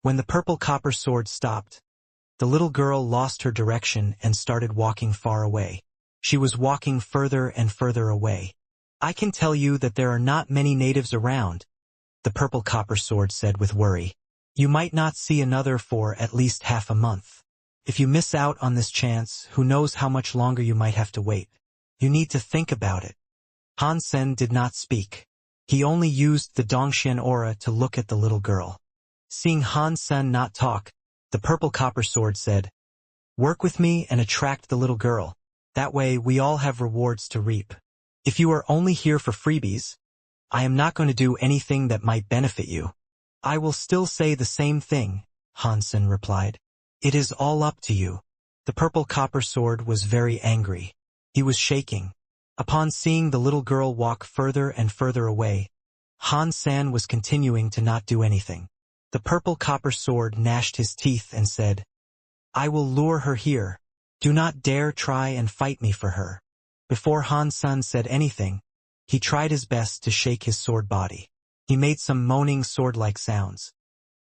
When the purple copper sword stopped, the little girl lost her direction and started walking far away. She was walking further and further away. "I can tell you that there are not many natives around," the purple copper sword said with worry. "You might not see another for at least half a month. If you miss out on this chance, who knows how much longer you might have to wait. You need to think about it." Han Sen did not speak. He only used the Dongxian aura to look at the little girl. Seeing Han Sen not talk, the purple copper sword said, "Work with me and attract the little girl. That way we all have rewards to reap. If you are only here for freebies, I am not going to do anything that might benefit you." "I will still say the same thing," Han Sen replied. "It is all up to you." The purple copper sword was very angry. He was shaking. Upon seeing the little girl walk further and further away, Han Sen was continuing to not do anything. The purple copper sword gnashed his teeth and said, "I will lure her here. Do not dare try and fight me for her." Before Han Sen said anything, he tried his best to shake his sword body. He made some moaning sword-like sounds.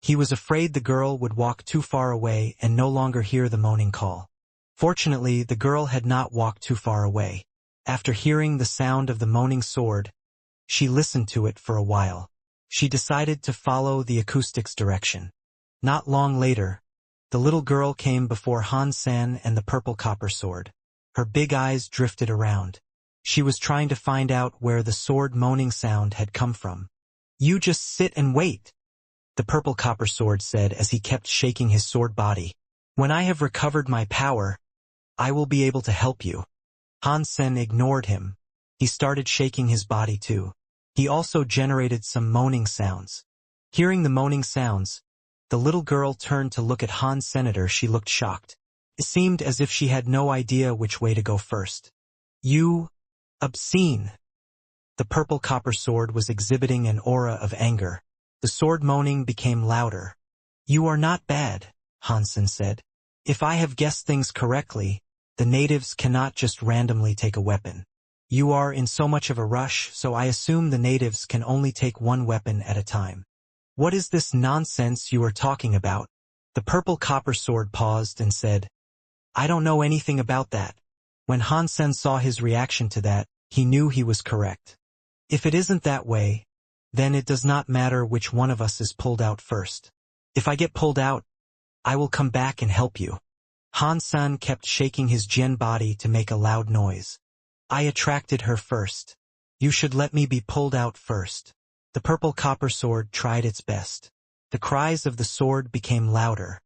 He was afraid the girl would walk too far away and no longer hear the moaning call. Fortunately, the girl had not walked too far away. After hearing the sound of the moaning sword, she listened to it for a while. She decided to follow the acoustic's direction. Not long later, the little girl came before Han Sen and the purple copper sword. Her big eyes drifted around. She was trying to find out where the sword moaning sound had come from. "You just sit and wait," the purple copper sword said as he kept shaking his sword body. "When I have recovered my power, I will be able to help you." Han Sen ignored him. He started shaking his body too. He also generated some moaning sounds. Hearing the moaning sounds, the little girl turned to look at Han Senator. She looked shocked. It seemed as if she had no idea which way to go first. "You obscene." The purple copper sword was exhibiting an aura of anger. The sword moaning became louder. "You are not bad," Han Sen said. "If I have guessed things correctly, The natives cannot just randomly take a weapon. You are in so much of a rush, so I assume the natives can only take one weapon at a time. What is this nonsense you are talking about? The purple copper sword paused and said, I don't know anything about that. When Hansen saw his reaction to that, he knew he was correct. If it isn't that way, then it does not matter which one of us is pulled out first. If I get pulled out, I will come back and help you. Hansen kept shaking his Jin body to make a loud noise. I attracted her first. You should let me be pulled out first. The purple copper sword tried its best. The cries of the sword became louder.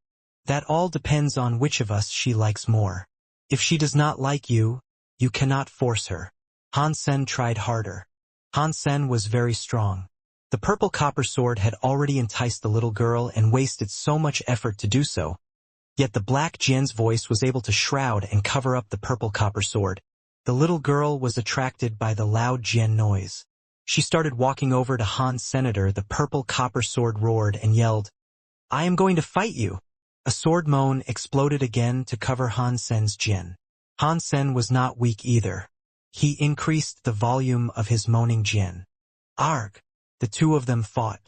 That all depends on which of us she likes more. If she does not like you, you cannot force her. Hansen tried harder. Hansen was very strong. The purple copper sword had already enticed the little girl and wasted so much effort to do so. Yet the black Jin's voice was able to shroud and cover up the purple copper sword. The little girl was attracted by the loud Jin noise. She started walking over to Han's senator. The purple copper sword roared and yelled, I am going to fight you. A sword moan exploded again to cover Hansen's Jin. Hansen was not weak either. He increased the volume of his moaning Jin. Arg! The two of them fought.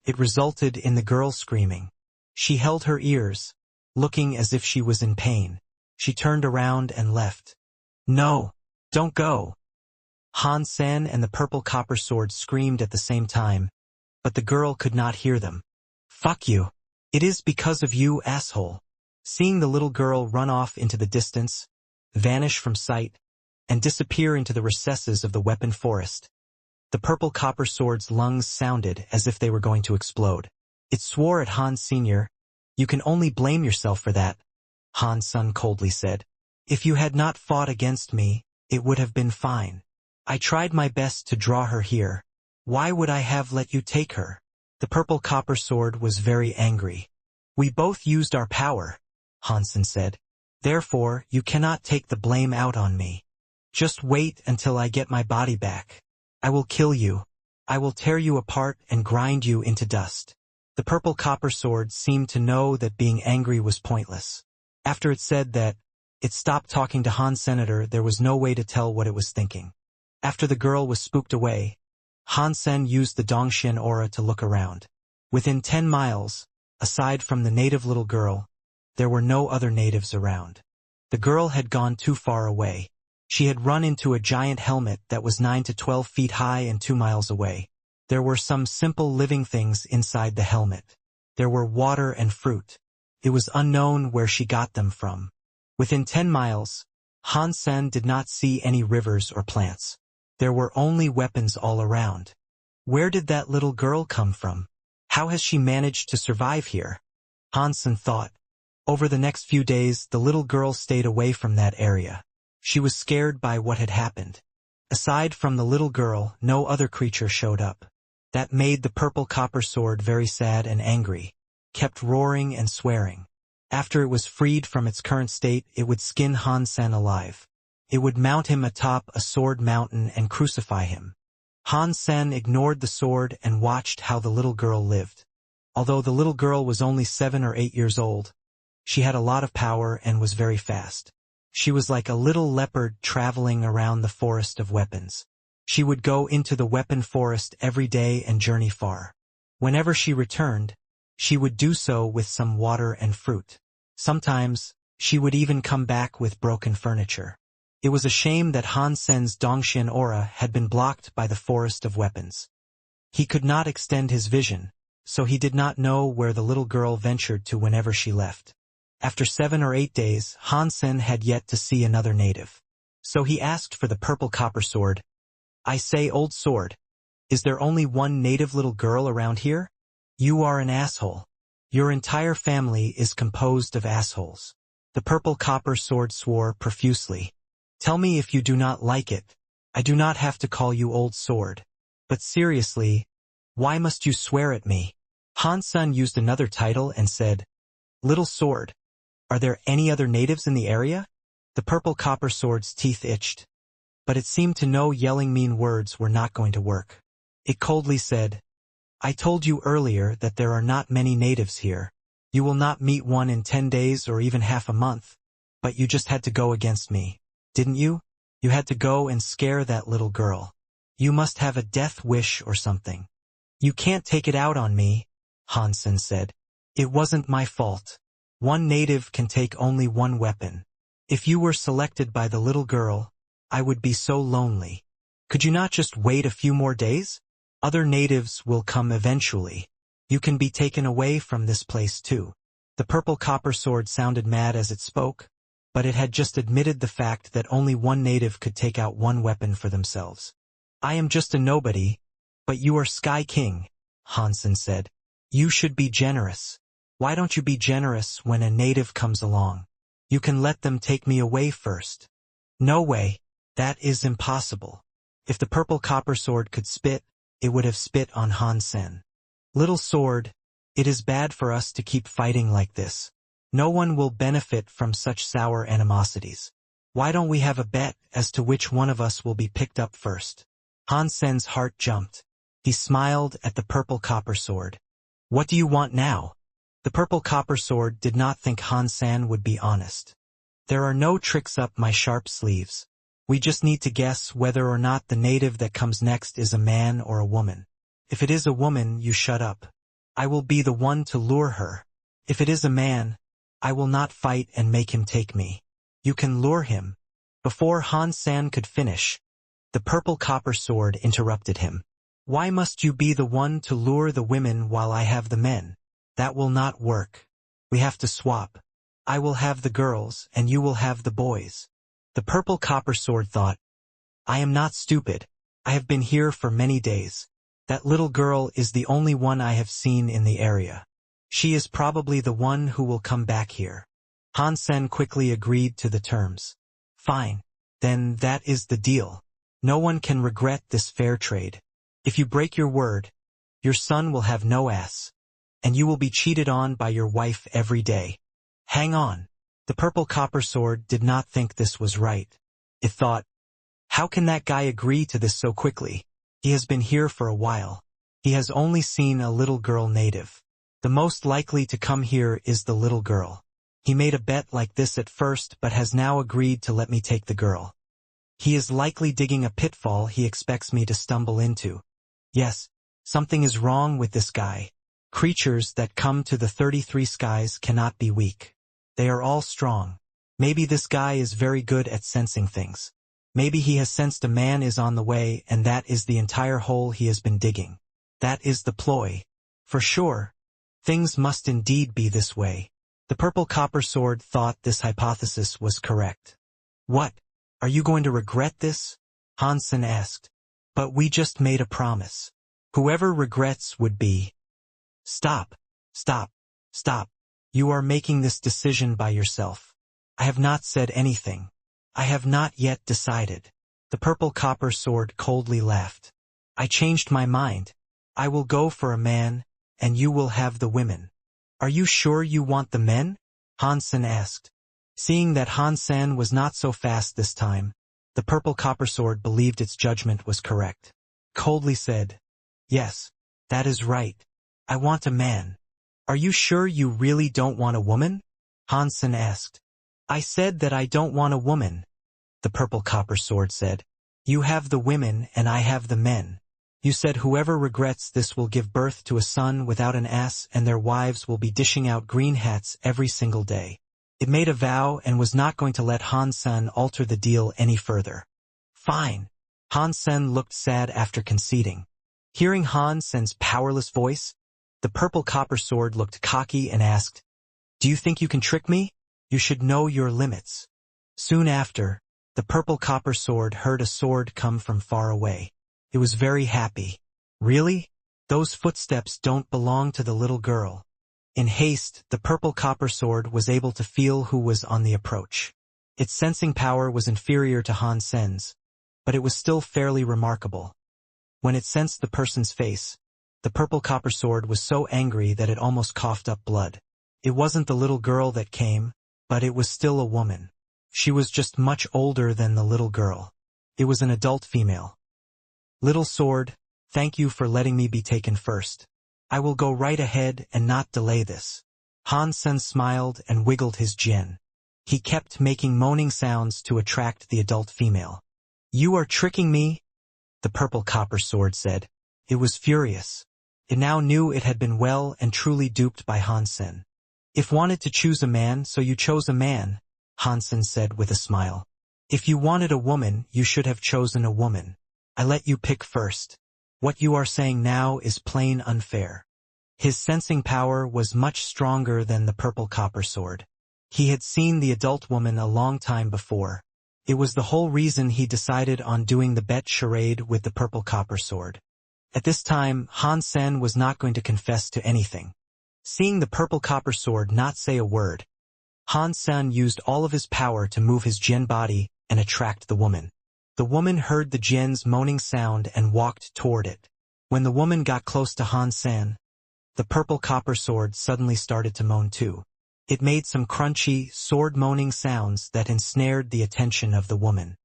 It resulted in the girl screaming. She held her ears, looking as if she was in pain. She turned around and left. No! Don't go! Hansen and the purple copper sword screamed at the same time, but the girl could not hear them. Fuck you! It is because of you, asshole! Seeing the little girl run off into the distance, vanish from sight, and disappear into the recesses of the weapon forest, the purple copper sword's lungs sounded as if they were going to explode. It swore at Han Sr. You can only blame yourself for that, Han Sun coldly said. If you had not fought against me, it would have been fine. I tried my best to draw her here. Why would I have let you take her? The purple copper sword was very angry. We both used our power, Hansen said. Therefore, you cannot take the blame out on me. Just wait until I get my body back. I will kill you. I will tear you apart and grind you into dust. The purple copper sword seemed to know that being angry was pointless. After it said that, it stopped talking to Han Senator. There was no way to tell what it was thinking. After the girl was spooked away, Hansen used the Dongxian aura to look around. Within 10 miles, aside from the native little girl, there were no other natives around. The girl had gone too far away. She had run into a giant helmet that was 9 to 12 feet high and 2 miles away. There were some simple living things inside the helmet. There were water and fruit. It was unknown where she got them from. Within 10 miles, Hansen did not see any rivers or plants. There were only weapons all around. Where did that little girl come from? How has she managed to survive here? Hansen thought. Over the next few days, the little girl stayed away from that area. She was scared by what had happened. Aside from the little girl, no other creature showed up. That made the purple copper sword very sad and angry, kept roaring and swearing. After it was freed from its current state, it would skin Hansen alive. It would mount him atop a sword mountain and crucify him. Hansen ignored the sword and watched how the little girl lived. Although the little girl was only 7 or 8 years old, she had a lot of power and was very fast. She was like a little leopard traveling around the forest of weapons. She would go into the weapon forest every day and journey far. Whenever she returned, she would do so with some water and fruit. Sometimes, she would even come back with broken furniture. It was a shame that Hansen's Dongxian aura had been blocked by the forest of weapons. He could not extend his vision, so he did not know where the little girl ventured to whenever she left. After 7 or 8 days, Hansen had yet to see another native. So he asked for the purple copper sword. I say, old sword, is there only one native little girl around here? You are an asshole. Your entire family is composed of assholes. The purple copper sword swore profusely. Tell me if you do not like it. I do not have to call you old sword. But seriously, why must you swear at me? Hansen used another title and said, Little sword. Are there any other natives in the area? The purple copper sword's teeth itched. But it seemed to know yelling mean words were not going to work. It coldly said, I told you earlier that there are not many natives here. You will not meet one in 10 days or even half a month. But you just had to go against me, didn't you? You had to go and scare that little girl. You must have a death wish or something. You can't take it out on me, Hansen said. It wasn't my fault. One native can take only one weapon. If you were selected by the little girl, I would be so lonely. Could you not just wait a few more days? Other natives will come eventually. You can be taken away from this place too. The purple copper sword sounded mad as it spoke, but it had just admitted the fact that only one native could take out one weapon for themselves. I am just a nobody, but you are Sky King, Hansen said. You should be generous. Why don't you be generous when a native comes along? You can let them take me away first. No way, that is impossible. If the purple copper sword could spit, it would have spit on Hansen. Little sword, it is bad for us to keep fighting like this. No one will benefit from such sour animosities. Why don't we have a bet as to which one of us will be picked up first? Hansen's heart jumped. He smiled at the purple copper sword. What do you want now? The purple copper sword did not think Hansen would be honest. There are no tricks up my sharp sleeves. We just need to guess whether or not the native that comes next is a man or a woman. If it is a woman, you shut up. I will be the one to lure her. If it is a man, I will not fight and make him take me. You can lure him. Before Hansen could finish, the purple copper sword interrupted him. Why must you be the one to lure the women while I have the men? That will not work. We have to swap. I will have the girls and you will have the boys. The purple copper sword thought, I am not stupid. I have been here for many days. That little girl is the only one I have seen in the area. She is probably the one who will come back here. Hansen quickly agreed to the terms. Fine. Then that is the deal. No one can regret this fair trade. If you break your word, your son will have no ass. And you will be cheated on by your wife every day. Hang on. The purple copper sword did not think this was right. It thought, how can that guy agree to this so quickly? He has been here for a while. He has only seen a little girl native. The most likely to come here is the little girl. He made a bet like this at first but has now agreed to let me take the girl. He is likely digging a pitfall he expects me to stumble into. Yes, something is wrong with this guy. Creatures that come to the 33 skies cannot be weak. They are all strong. Maybe this guy is very good at sensing things. Maybe he has sensed a man is on the way and that is the entire hole he has been digging. That is the ploy. For sure. Things must indeed be this way. The purple copper sword thought this hypothesis was correct. What? Are you going to regret this? Hansen asked. But we just made a promise. Whoever regrets would be. Stop. Stop. Stop. You are making this decision by yourself. I have not said anything. I have not yet decided. The purple copper sword coldly laughed. I changed my mind. I will go for a man, and you will have the women. Are you sure you want the men? Hansen asked. Seeing that Hansen was not so fast this time, the purple copper sword believed its judgment was correct. Coldly said, yes, that is right. I want a man. Are you sure you really don't want a woman? Hansen asked. I said that I don't want a woman. The purple copper sword said. You have the women and I have the men. You said whoever regrets this will give birth to a son without an ass and their wives will be dishing out green hats every single day. It made a vow and was not going to let Hansen alter the deal any further. Fine. Hansen looked sad after conceding. Hearing Hansen's powerless voice, the purple copper sword looked cocky and asked, do you think you can trick me? You should know your limits. Soon after, the purple copper sword heard a sword come from far away. It was very happy. Really? Those footsteps don't belong to the little girl. In haste, the purple copper sword was able to feel who was on the approach. Its sensing power was inferior to Hansen's, but it was still fairly remarkable. When it sensed the person's face, the purple copper sword was so angry that it almost coughed up blood. It wasn't the little girl that came, but it was still a woman. She was just much older than the little girl. It was an adult female. Little sword, thank you for letting me be taken first. I will go right ahead and not delay this. Hansen smiled and wiggled his chin. He kept making moaning sounds to attract the adult female. "You are tricking me," the purple copper sword said. It was furious. It now knew it had been well and truly duped by Hansen. "If wanted to choose a man, so you chose a man," Hansen said with a smile. "If you wanted a woman, you should have chosen a woman. I let you pick first. What you are saying now is plain unfair." His sensing power was much stronger than the purple copper sword. He had seen the adult woman a long time before. It was the whole reason he decided on doing the bet charade with the purple copper sword. At this time, Hansen was not going to confess to anything. Seeing the purple copper sword not say a word, Hansen used all of his power to move his Jin body and attract the woman. The woman heard the Jin's moaning sound and walked toward it. When the woman got close to Hansen, the purple copper sword suddenly started to moan too. It made some crunchy, sword-moaning sounds that ensnared the attention of the woman.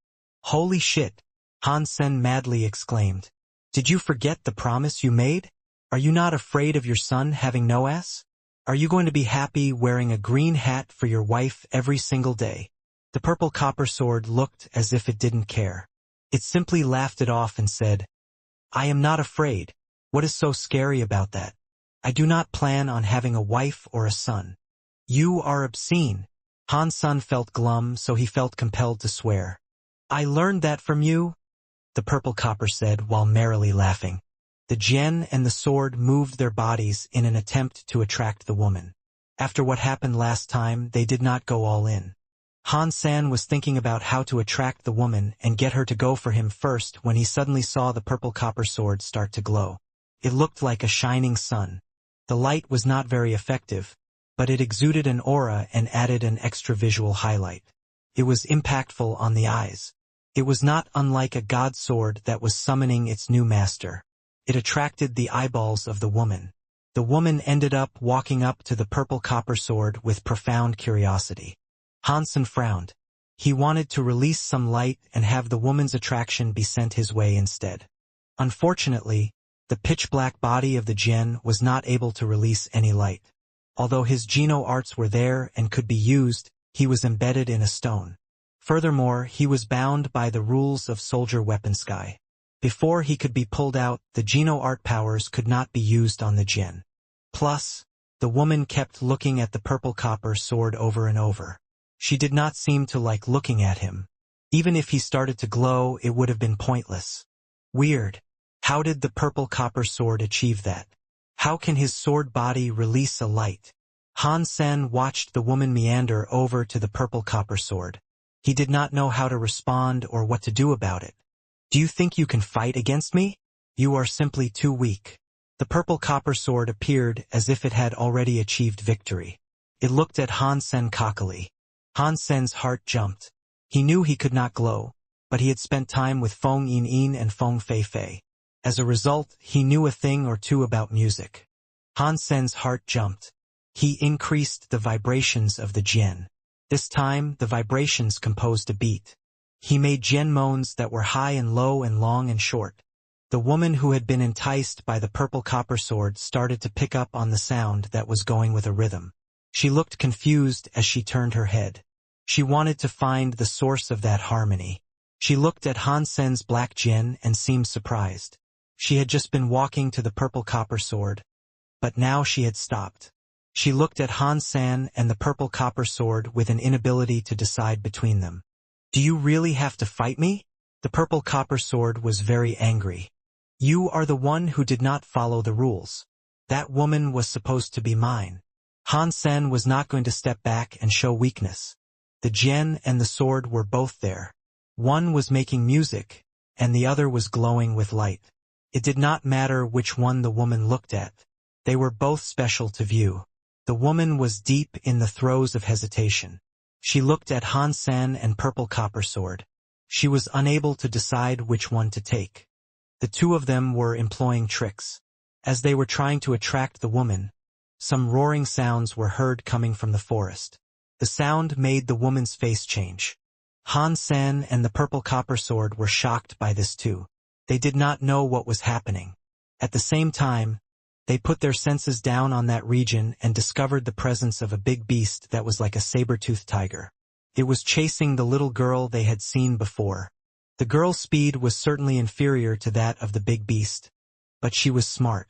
"Holy shit!" Hansen madly exclaimed. "Did you forget the promise you made? Are you not afraid of your son having no ass? Are you going to be happy wearing a green hat for your wife every single day?" The purple copper sword looked as if it didn't care. It simply laughed it off and said, "I am not afraid. What is so scary about that? I do not plan on having a wife or a son." "You are obscene." Hansen felt glum, so he felt compelled to swear. "I learned that from you," the purple copper said while merrily laughing. The Jin and the sword moved their bodies in an attempt to attract the woman. After what happened last time, they did not go all in. Hansen was thinking about how to attract the woman and get her to go for him first when he suddenly saw the purple copper sword start to glow. It looked like a shining sun. The light was not very effective, but it exuded an aura and added an extra visual highlight. It was impactful on the eyes. It was not unlike a god sword that was summoning its new master. It attracted the eyeballs of the woman. The woman ended up walking up to the purple copper sword with profound curiosity. Hansen frowned. He wanted to release some light and have the woman's attraction be sent his way instead. Unfortunately, the pitch-black body of the Jin was not able to release any light. Although his Geno arts were there and could be used, he was embedded in a stone. Furthermore, he was bound by the rules of soldier weapon sky. Before he could be pulled out, the Geno art powers could not be used on the Jin. Plus, the woman kept looking at the purple copper sword over and over. She did not seem to like looking at him. Even if he started to glow, it would have been pointless. Weird. How did the purple copper sword achieve that? How can his sword body release a light? Hansen watched the woman meander over to the purple copper sword. He did not know how to respond or what to do about it. "Do you think you can fight against me? You are simply too weak." The purple copper sword appeared as if it had already achieved victory. It looked at Hansen cockily. Hansen's heart jumped. He knew he could not glow, but he had spent time with Feng Yin and Feng Fei. As a result, he knew a thing or two about music. Hansen's heart jumped. He increased the vibrations of the Jin. This time, the vibrations composed a beat. He made Jin moans that were high and low and long and short. The woman who had been enticed by the purple copper sword started to pick up on the sound that was going with a rhythm. She looked confused as she turned her head. She wanted to find the source of that harmony. She looked at Hansen's black Jin and seemed surprised. She had just been walking to the purple copper sword, but now she had stopped. She looked at Hansen and the purple copper sword with an inability to decide between them. "Do you really have to fight me?" The purple copper sword was very angry. "You are the one who did not follow the rules. That woman was supposed to be mine." Hansen was not going to step back and show weakness. The Jin and the sword were both there. One was making music, and the other was glowing with light. It did not matter which one the woman looked at. They were both special to view. The woman was deep in the throes of hesitation. She looked at Hansen and purple copper sword. She was unable to decide which one to take. The two of them were employing tricks. As they were trying to attract the woman, some roaring sounds were heard coming from the forest. The sound made the woman's face change. Hansen and the purple copper sword were shocked by this too. They did not know what was happening. At the same time, they put their senses down on that region and discovered the presence of a big beast that was like a saber-toothed tiger. It was chasing the little girl they had seen before. The girl's speed was certainly inferior to that of the big beast, but she was smart.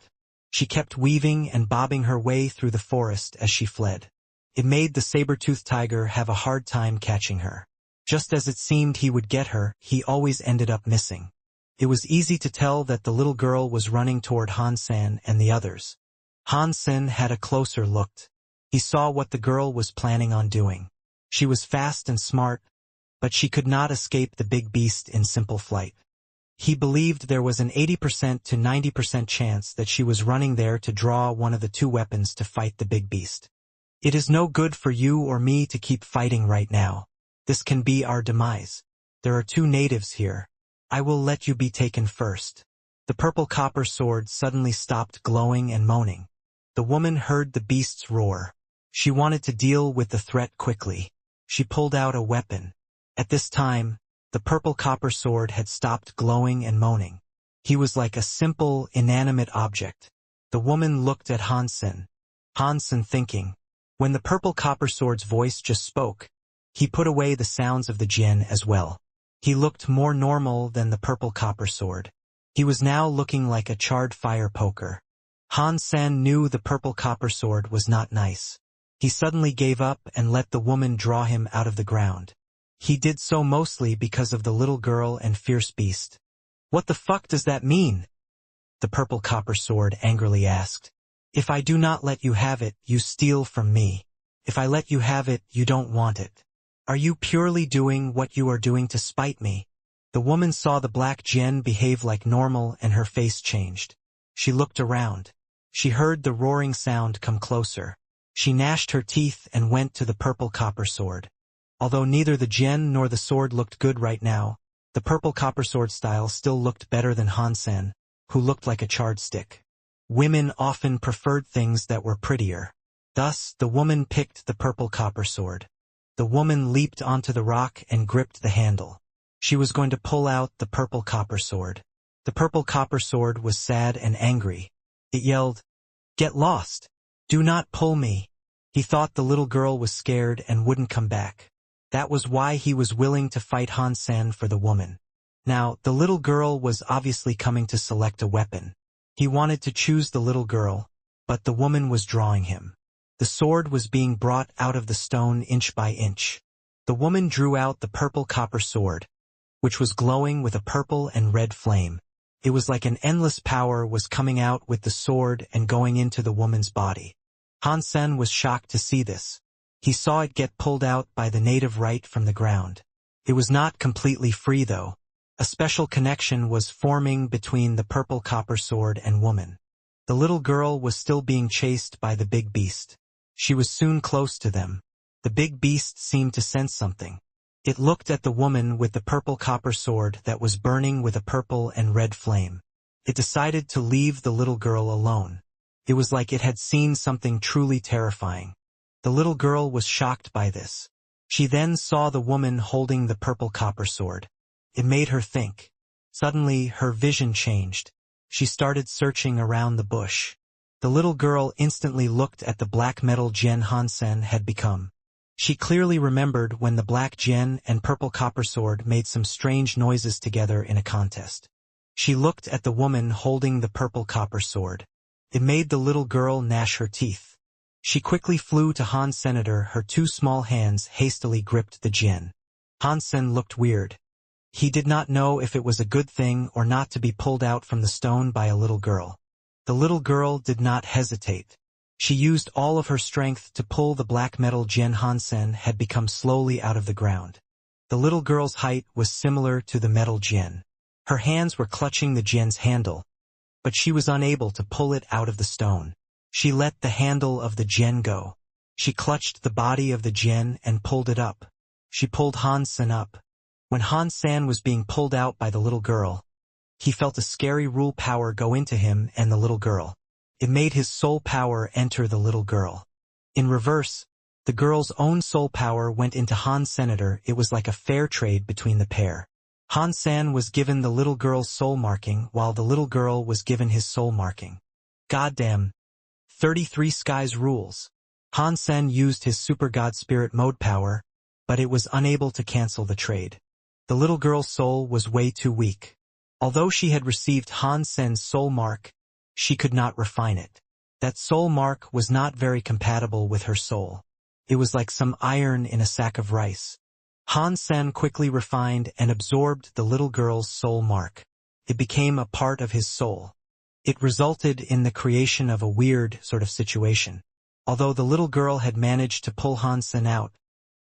She kept weaving and bobbing her way through the forest as she fled. It made the saber-toothed tiger have a hard time catching her. Just as it seemed he would get her, he always ended up missing. It was easy to tell that the little girl was running toward Han-san and the others. Han-sen had a closer look. He saw what the girl was planning on doing. She was fast and smart, but she could not escape the big beast in simple flight. He believed there was an 80% to 90% chance that she was running there to draw one of the two weapons to fight the big beast. It is no good for you or me to keep fighting right now. This can be our demise. There are two natives here. I will let you be taken first. The purple copper sword suddenly stopped glowing and moaning. The woman heard the beast's roar. She wanted to deal with the threat quickly. She pulled out a weapon. At this time, the purple copper sword had stopped glowing and moaning. He was like a simple, inanimate object. The woman looked at Hansen. Hansen thinking. When the purple copper sword's voice just spoke, he put away the sounds of the djinn as well. He looked more normal than the purple copper sword. He was now looking like a charred fire poker. Han-san knew the purple copper sword was not nice. He suddenly gave up and let the woman draw him out of the ground. He did so mostly because of the little girl and fierce beast. What the fuck does that mean? The purple copper sword angrily asked. If I do not let you have it, you steal from me. If I let you have it, you don't want it. Are you purely doing what you are doing to spite me? The woman saw the black djinn behave like normal and her face changed. She looked around. She heard the roaring sound come closer. She gnashed her teeth and went to the purple copper sword. Although neither the djinn nor the sword looked good right now, the purple copper sword style still looked better than Hansen, who looked like a charred stick. Women often preferred things that were prettier. Thus, the woman picked the purple copper sword. The woman leaped onto the rock and gripped the handle. She was going to pull out the purple copper sword. The purple copper sword was sad and angry. It yelled, "Get lost! Do not pull me!" He thought the little girl was scared and wouldn't come back. That was why he was willing to fight Hansen for the woman. Now, the little girl was obviously coming to select a weapon. He wanted to choose the little girl, but the woman was drawing him. The sword was being brought out of the stone inch by inch. The woman drew out the purple copper sword, which was glowing with a purple and red flame. It was like an endless power was coming out with the sword and going into the woman's body. Hansen was shocked to see this. He saw it get pulled out by the native right from the ground. It was not completely free though. A special connection was forming between the purple copper sword and woman. The little girl was still being chased by the big beast. She was soon close to them. The big beast seemed to sense something. It looked at the woman with the purple copper sword that was burning with a purple and red flame. It decided to leave the little girl alone. It was like it had seen something truly terrifying. The little girl was shocked by this. She then saw the woman holding the purple copper sword. It made her think. Suddenly, her vision changed. She started searching around the bush. The little girl instantly looked at the black metal djinn Hansen had become. She clearly remembered when the black djinn and purple copper sword made some strange noises together in a contest. She looked at the woman holding the purple copper sword. It made the little girl gnash her teeth. She quickly flew to Hansen. Her two small hands hastily gripped the djinn. Hansen looked weird. He did not know if it was a good thing or not to be pulled out from the stone by a little girl. The little girl did not hesitate. She used all of her strength to pull the black metal djinn Hansen had become slowly out of the ground. The little girl's height was similar to the metal djinn. Her hands were clutching the djinn's handle, but she was unable to pull it out of the stone. She let the handle of the djinn go. She clutched the body of the djinn and pulled it up. She pulled Hansen up. When Hansen was being pulled out by the little girl, he felt a scary rule power go into him and the little girl. It made his soul power enter the little girl. In reverse, the girl's own soul power went into Hansen. It was like a fair trade between the pair. Hansen was given the little girl's soul marking while the little girl was given his soul marking. Goddamn. 33 Skies rules. Hansen used his super god spirit mode power, but it was unable to cancel the trade. The little girl's soul was way too weak. Although she had received Han Sen's soul mark, she could not refine it. That soul mark was not very compatible with her soul. It was like some iron in a sack of rice. Han Sen quickly refined and absorbed the little girl's soul mark. It became a part of his soul. It resulted in the creation of a weird sort of situation. Although the little girl had managed to pull Han Sen out,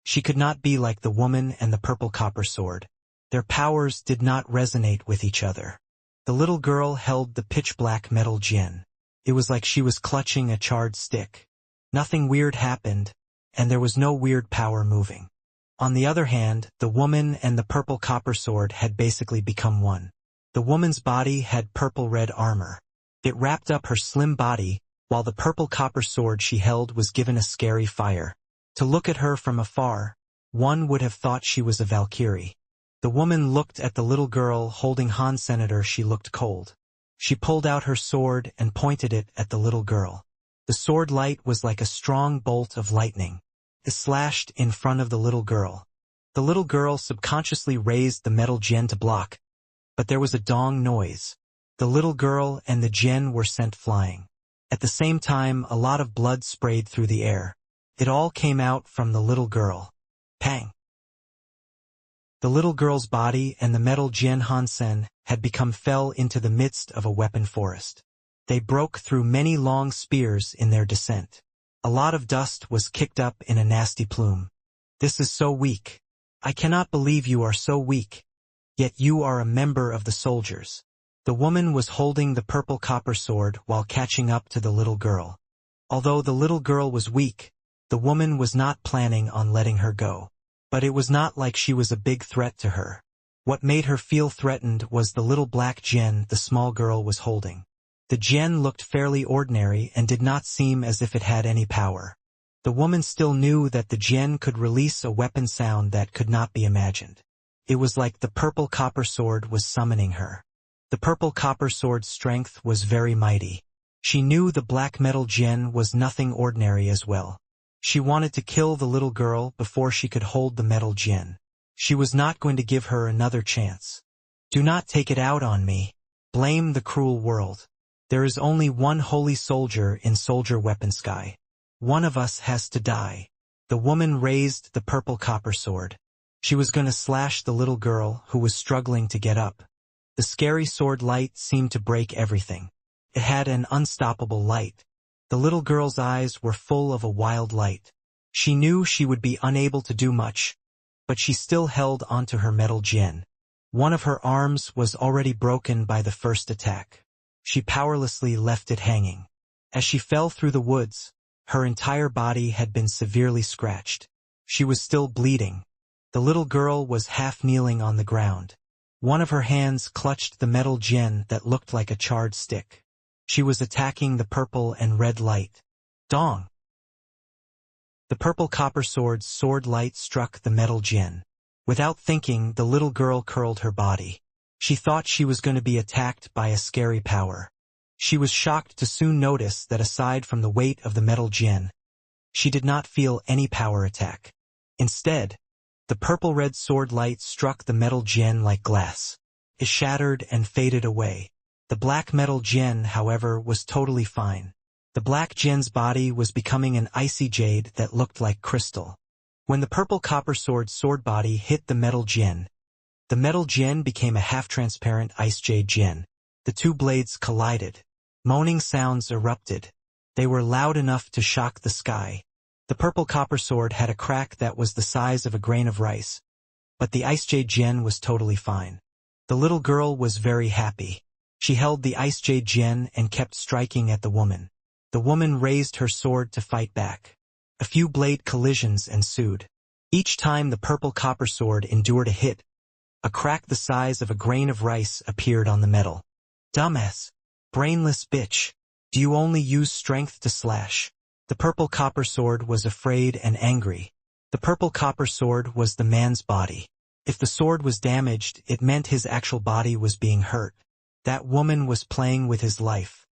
she could not be like the woman and the purple copper sword. Their powers did not resonate with each other. The little girl held the pitch-black metal djinn. It was like she was clutching a charred stick. Nothing weird happened, and there was no weird power moving. On the other hand, the woman and the purple copper sword had basically become one. The woman's body had purple-red armor. It wrapped up her slim body, while the purple copper sword she held was given a scary fire. To look at her from afar, one would have thought she was a Valkyrie. The woman looked at the little girl holding Han Senator. She looked cold. She pulled out her sword and pointed it at the little girl. The sword light was like a strong bolt of lightning. It slashed in front of the little girl. The little girl subconsciously raised the metal djinn to block, but there was a dong noise. The little girl and the djinn were sent flying. At the same time, a lot of blood sprayed through the air. It all came out from the little girl. Pang! The little girl's body and the metal djinn Han Sen had fell into the midst of a weapon forest. They broke through many long spears in their descent. A lot of dust was kicked up in a nasty plume. This is so weak. I cannot believe you are so weak. Yet you are a member of the soldiers. The woman was holding the purple copper sword while catching up to the little girl. Although the little girl was weak, the woman was not planning on letting her go. But it was not like she was a big threat to her. What made her feel threatened was the little black djinn the small girl was holding. The djinn looked fairly ordinary and did not seem as if it had any power. The woman still knew that the djinn could release a weapon sound that could not be imagined. It was like the purple copper sword was summoning her. The purple copper sword's strength was very mighty. She knew the black metal djinn was nothing ordinary as well. She wanted to kill the little girl before she could hold the metal djinn. She was not going to give her another chance. Do not take it out on me. Blame the cruel world. There is only one holy soldier in Soldier Weapon Sky. One of us has to die. The woman raised the purple copper sword. She was going to slash the little girl who was struggling to get up. The scary sword light seemed to break everything. It had an unstoppable light. The little girl's eyes were full of a wild light. She knew she would be unable to do much, but she still held onto her metal djinn. One of her arms was already broken by the first attack. She powerlessly left it hanging. As she fell through the woods, her entire body had been severely scratched. She was still bleeding. The little girl was half kneeling on the ground. One of her hands clutched the metal djinn that looked like a charred stick. She was attacking the purple and red light. Dong! The purple copper sword's sword light struck the metal djinn. Without thinking, the little girl curled her body. She thought she was going to be attacked by a scary power. She was shocked to soon notice that aside from the weight of the metal djinn, she did not feel any power attack. Instead, the purple-red sword light struck the metal djinn like glass. It shattered and faded away. The black metal djinn, however, was totally fine. The black djinn's body was becoming an icy jade that looked like crystal. When the purple copper sword's sword body hit the metal djinn became a half-transparent ice jade djinn. The two blades collided. Moaning sounds erupted. They were loud enough to shock the sky. The purple copper sword had a crack that was the size of a grain of rice, but the ice jade djinn was totally fine. The little girl was very happy. She held the ice jade djinn and kept striking at the woman. The woman raised her sword to fight back. A few blade collisions ensued. Each time the purple copper sword endured a hit, a crack the size of a grain of rice appeared on the metal. Dumbass! Brainless bitch! Do you only use strength to slash? The purple copper sword was afraid and angry. The purple copper sword was the man's body. If the sword was damaged, it meant his actual body was being hurt. That woman was playing with his life.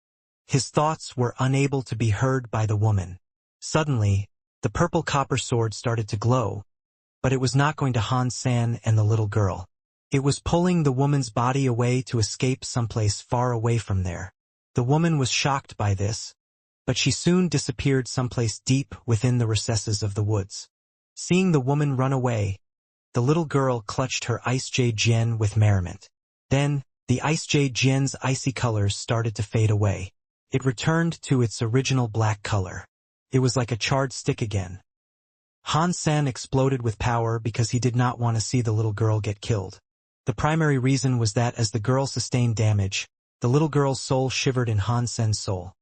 His thoughts were unable to be heard by the woman. Suddenly, the purple copper sword started to glow. but it was not going to Han San and the little girl. It was pulling the woman's body away to escape someplace far away from there. The woman was shocked by this, but she soon disappeared someplace deep within the recesses of the woods. Seeing the woman run away, the little girl clutched her Ice Jade Gen with merriment. Then, the Ice Jade Gen's icy colors started to fade away. It returned to its original black color. It was like a charred stick again. Han San exploded with power because he did not want to see the little girl get killed. The primary reason was that as the girl sustained damage, the little girl's soul shivered in Han Sen's soul.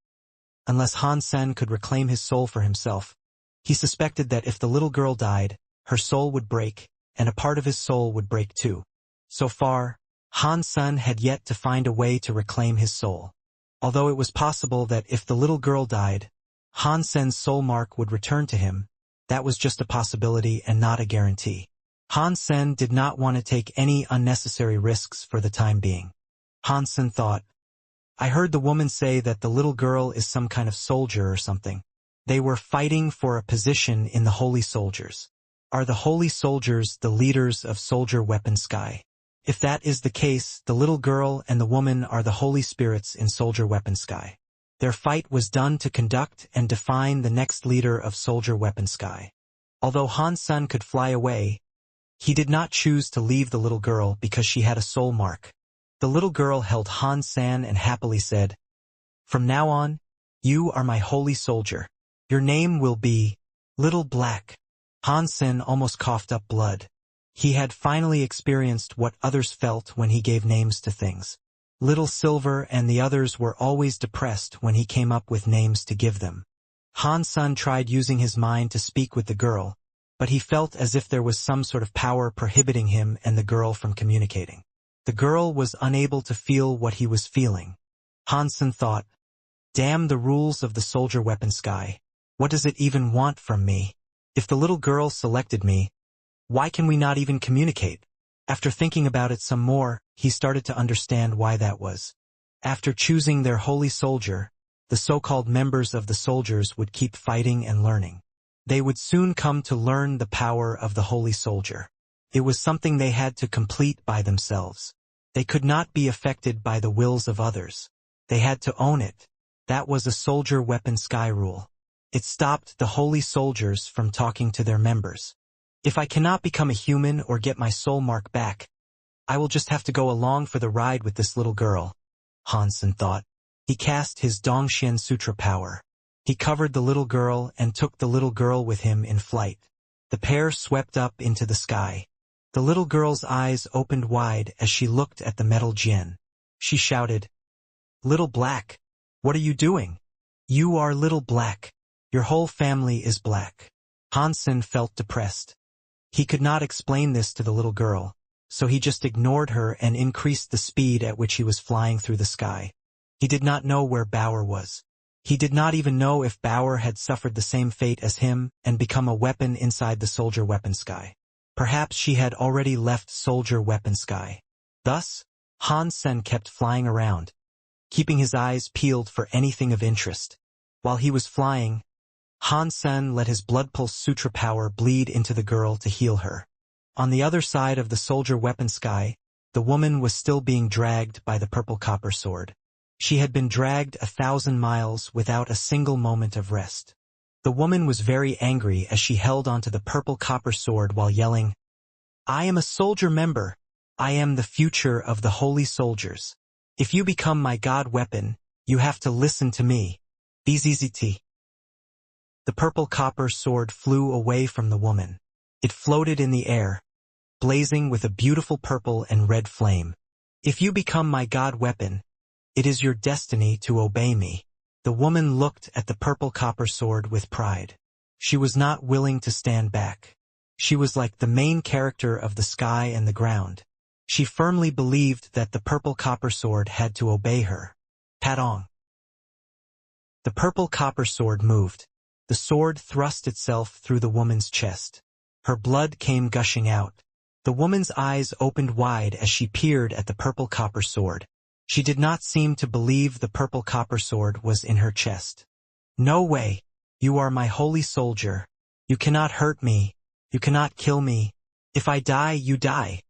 Unless Han Sen could reclaim his soul for himself, he suspected that if the little girl died, her soul would break, and a part of his soul would break too. So far, Han Sen had yet to find a way to reclaim his soul. Although it was possible that if the little girl died, Han Sen's soul mark would return to him, that was just a possibility and not a guarantee. Han Sen did not want to take any unnecessary risks for the time being. Han Sen thought, I heard the woman say that the little girl is some kind of soldier or something. They were fighting for a position in the Holy Soldiers. Are the Holy Soldiers the leaders of Soldier Weapon Sky? If that is the case, the little girl and the woman are the Holy Spirits in Soldier Weapon Sky. Their fight was done to conduct and define the next leader of Soldier Weapon Sky. Although Han Sen could fly away, he did not choose to leave the little girl because she had a soul mark. The little girl held Han San and happily said, From now on, you are my holy soldier. Your name will be Little Black. Han Sen almost coughed up blood. He had finally experienced what others felt when he gave names to things. Little Silver and the others were always depressed when he came up with names to give them. Han Sen tried using his mind to speak with the girl, but he felt as if there was some sort of power prohibiting him and the girl from communicating. The girl was unable to feel what he was feeling. Han Sen thought, Damn the rules of the Soldier Weapon Sky. What does it even want from me? If the little girl selected me, why can we not even communicate? After thinking about it some more, he started to understand why that was. After choosing their holy soldier, the so-called members of the soldiers would keep fighting and learning. They would soon come to learn the power of the holy soldier. It was something they had to complete by themselves. They could not be affected by the wills of others. They had to own it. That was a Soldier Weapon Sky rule. It stopped the holy soldiers from talking to their members. If I cannot become a human or get my soul mark back, I will just have to go along for the ride with this little girl, Han Sen thought. He cast his Dongxian Sutra power. He covered the little girl and took the little girl with him in flight. The pair swept up into the sky. The little girl's eyes opened wide as she looked at the metal Jin. She shouted, Little Black, what are you doing? You are Little Black. Your whole family is black. Han Sen felt depressed. He could not explain this to the little girl, so he just ignored her and increased the speed at which he was flying through the sky. He did not know where Bauer was. He did not even know if Bauer had suffered the same fate as him and become a weapon inside the Soldier Weapon Sky. Perhaps she had already left Soldier Weapon Sky. Thus, Han Sen kept flying around, keeping his eyes peeled for anything of interest. While he was flying, Han Sen let his blood pulse sutra power bleed into the girl to heal her. On the other side of the Soldier Weapon Sky, the woman was still being dragged by the purple copper sword. She had been dragged 1,000 miles without a single moment of rest. The woman was very angry as she held onto the purple copper sword while yelling, I am a soldier member. I am the future of the holy soldiers. If you become my god weapon, you have to listen to me. BZZT. The purple copper sword flew away from the woman. It floated in the air, blazing with a beautiful purple and red flame. If you become my god weapon, it is your destiny to obey me. The woman looked at the purple copper sword with pride. She was not willing to stand back. She was like the main character of the sky and the ground. She firmly believed that the purple copper sword had to obey her. Patong. The purple copper sword moved. The sword thrust itself through the woman's chest. Her blood came gushing out. The woman's eyes opened wide as she peered at the purple copper sword. She did not seem to believe the purple copper sword was in her chest. No way. You are my holy soldier. You cannot hurt me. You cannot kill me. If I die, you die.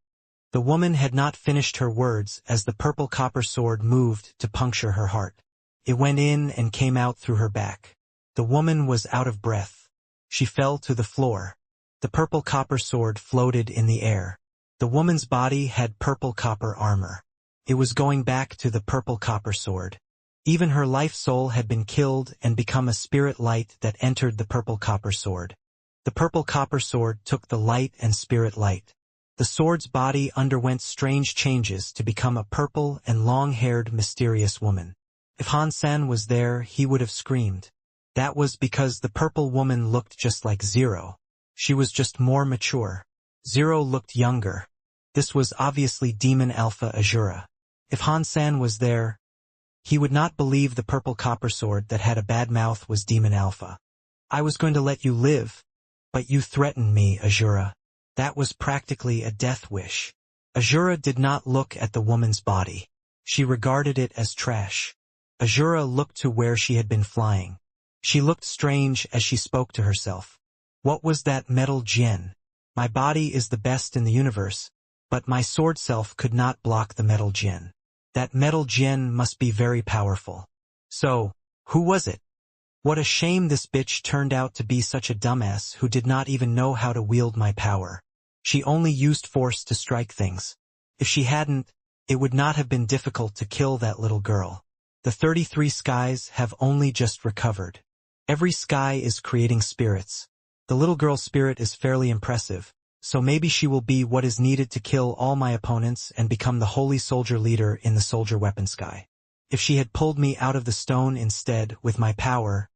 The woman had not finished her words as the purple copper sword moved to puncture her heart. It went in and came out through her back. The woman was out of breath. She fell to the floor. The purple copper sword floated in the air. The woman's body had purple copper armor. It was going back to the purple copper sword. Even her life soul had been killed and become a spirit light that entered the purple copper sword. The purple copper sword took the light and spirit light. The sword's body underwent strange changes to become a purple and long-haired mysterious woman. If Han-san was there, he would have screamed. That was because the purple woman looked just like Zero. She was just more mature. Zero looked younger. This was obviously Demon Alpha Azura. If Han-san was there, he would not believe the purple copper sword that had a bad mouth was Demon Alpha. I was going to let you live, but you threatened me, Azura. That was practically a death wish. Azura did not look at the woman's body. She regarded it as trash. Azura looked to where she had been flying. She looked strange as she spoke to herself. What was that metal gen? My body is the best in the universe, but my sword self could not block the metal gen. That metal gen must be very powerful. So, who was it? What a shame this bitch turned out to be such a dumbass who did not even know how to wield my power. She only used force to strike things. If she hadn't, it would not have been difficult to kill that little girl. The 33 skies have only just recovered. Every sky is creating spirits. The little girl's spirit is fairly impressive, so maybe she will be what is needed to kill all my opponents and become the holy soldier leader in the soldier weapon sky. If she had pulled me out of the stone instead with my power,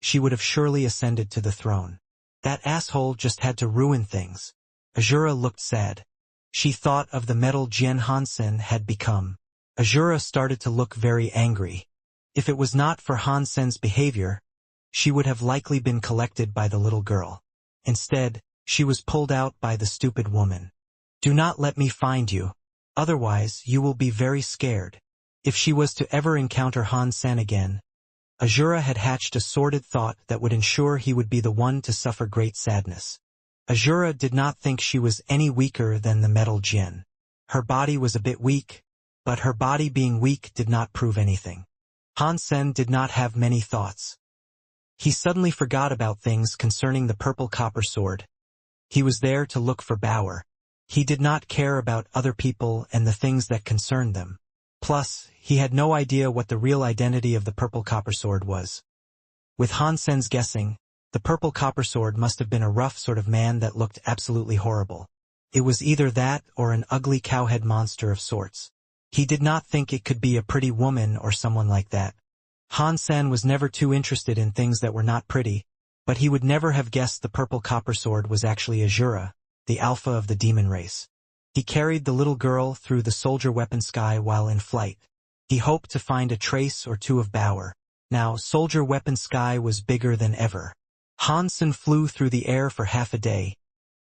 she would have surely ascended to the throne. That asshole just had to ruin things. Azura looked sad. She thought of the metal Jian Hansen had become. Azura started to look very angry. If it was not for Hansen's behavior, she would have likely been collected by the little girl. Instead, she was pulled out by the stupid woman. Do not let me find you. Otherwise, you will be very scared. If she was to ever encounter Hansen again, Azura had hatched a sordid thought that would ensure he would be the one to suffer great sadness. Azura did not think she was any weaker than the metal Jin. Her body was a bit weak, but her body being weak did not prove anything. Hansen did not have many thoughts. He suddenly forgot about things concerning the purple copper sword. He was there to look for Bauer. He did not care about other people and the things that concerned them. Plus, he had no idea what the real identity of the purple copper sword was. With Hansen's guessing, the purple copper sword must have been a rough sort of man that looked absolutely horrible. It was either that or an ugly cowhead monster of sorts. He did not think it could be a pretty woman or someone like that. Hansen was never too interested in things that were not pretty, but he would never have guessed the purple copper sword was actually Azura, the alpha of the demon race. He carried the little girl through the soldier weapon sky while in flight. He hoped to find a trace or two of Bauer. Now, soldier weapon sky was bigger than ever. Hansen flew through the air for half a day,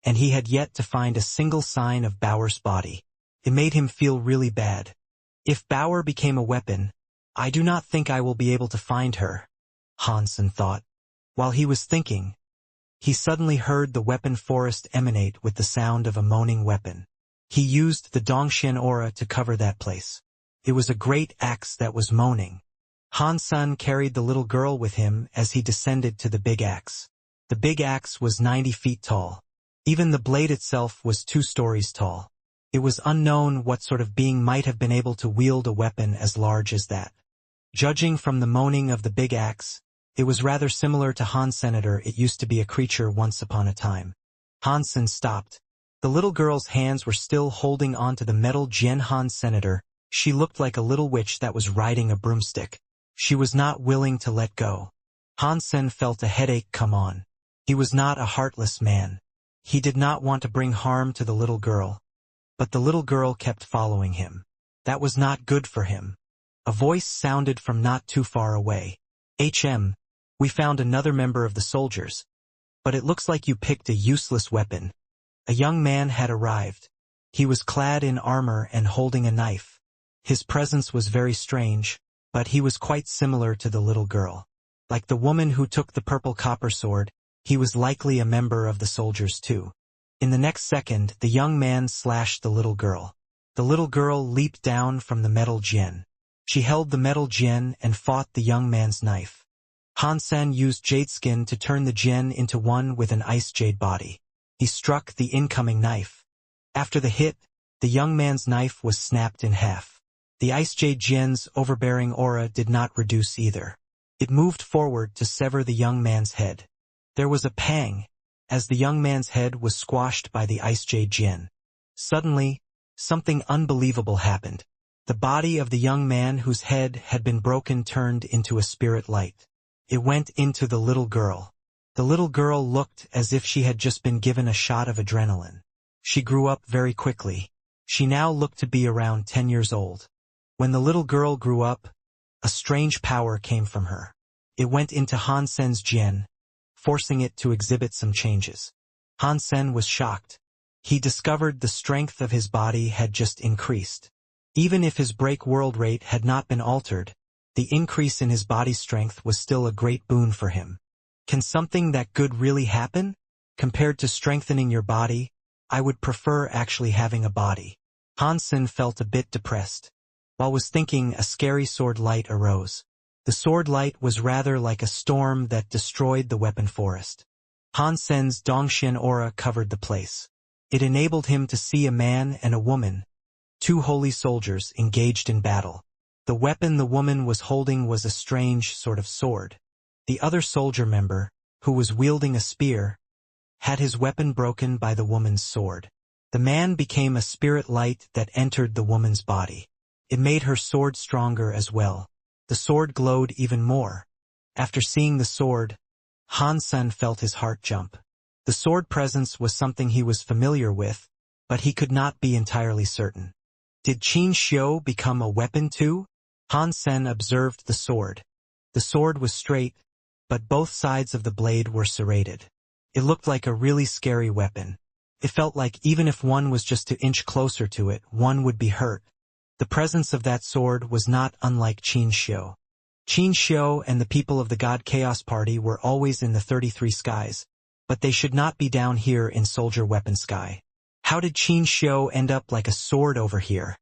and he had yet to find a single sign of Bauer's body. It made him feel really bad. If Bauer became a weapon, I do not think I will be able to find her, Hansen thought. While he was thinking, he suddenly heard the weapon forest emanate with the sound of a moaning weapon. He used the Dongxian aura to cover that place. It was a great axe that was moaning. Hansen carried the little girl with him as he descended to the big axe. The big axe was 90 feet tall. Even the blade itself was 2 stories tall. It was unknown what sort of being might have been able to wield a weapon as large as that. Judging from the moaning of the big axe, it was rather similar to Hans Senator. It used to be a creature once upon a time. Hansen stopped. The little girl's hands were still holding onto the metal Jian Han Senator. She looked like a little witch that was riding a broomstick. She was not willing to let go. Hansen felt a headache come on. He was not a heartless man. He did not want to bring harm to the little girl. But the little girl kept following him. That was not good for him. A voice sounded from not too far away. "HM, we found another member of the soldiers. But it looks like you picked a useless weapon." A young man had arrived. He was clad in armor and holding a knife. His presence was very strange, but he was quite similar to the little girl. Like the woman who took the purple copper sword, he was likely a member of the soldiers too. In the next second, the young man slashed the little girl. The little girl leaped down from the metal djinn. She held the metal djinn and fought the young man's knife. Hansen used jade skin to turn the djinn into one with an ice jade body. He struck the incoming knife. After the hit, the young man's knife was snapped in half. The ice jade djinn's overbearing aura did not reduce either. It moved forward to sever the young man's head. There was a pang, as the young man's head was squashed by the ice jade djinn. Suddenly, something unbelievable happened. The body of the young man whose head had been broken turned into a spirit light. It went into the little girl. The little girl looked as if she had just been given a shot of adrenaline. She grew up very quickly. She now looked to be around 10 years old. When the little girl grew up, a strange power came from her. It went into Hansen's djinn, forcing it to exhibit some changes. Hansen was shocked. He discovered the strength of his body had just increased. Even if his break world rate had not been altered, the increase in his body strength was still a great boon for him. Can something that good really happen? Compared to strengthening your body, I would prefer actually having a body. Hansen felt a bit depressed. While was thinking, a scary sword light arose. The sword light was rather like a storm that destroyed the weapon forest. Hansen's Dongxian aura covered the place. It enabled him to see a man and a woman, two holy soldiers engaged in battle. The weapon the woman was holding was a strange sort of sword. The other soldier member, who was wielding a spear, had his weapon broken by the woman's sword. The man became a spirit light that entered the woman's body. It made her sword stronger as well. The sword glowed even more. After seeing the sword, Hansen felt his heart jump. The sword presence was something he was familiar with, but he could not be entirely certain. Did Qin Xiu become a weapon too? Hansen observed the sword. The sword was straight, but both sides of the blade were serrated. It looked like a really scary weapon. It felt like even if one was just to inch closer to it, one would be hurt. The presence of that sword was not unlike Qin Xiu. Qin Xiu and the people of the God Chaos Party were always in the 33 skies, but they should not be down here in Soldier Weapon Sky. How did Qin Xiu end up like a sword over here?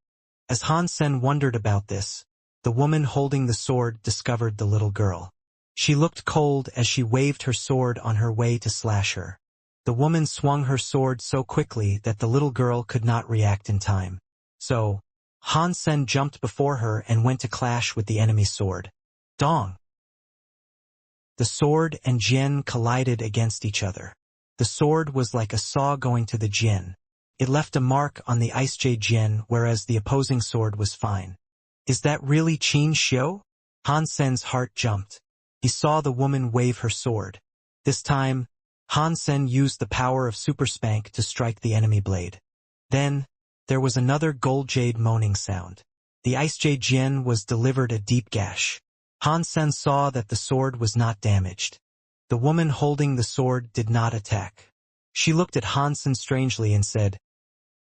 As Hansen wondered about this, the woman holding the sword discovered the little girl. She looked cold as she waved her sword on her way to slash her. The woman swung her sword so quickly that the little girl could not react in time. So, Hansen jumped before her and went to clash with the enemy's sword. Dong! The sword and djinn collided against each other. The sword was like a saw going to the djinn. It left a mark on the ice jade djinn, whereas the opposing sword was fine. Is that really Qin Xiu? Hansen's heart jumped. He saw the woman wave her sword. This time, Hansen used the power of Super Spank to strike the enemy blade. Then, there was another gold jade moaning sound. The ice jade djinn was delivered a deep gash. Hansen saw that the sword was not damaged. The woman holding the sword did not attack. She looked at Hansen strangely and said,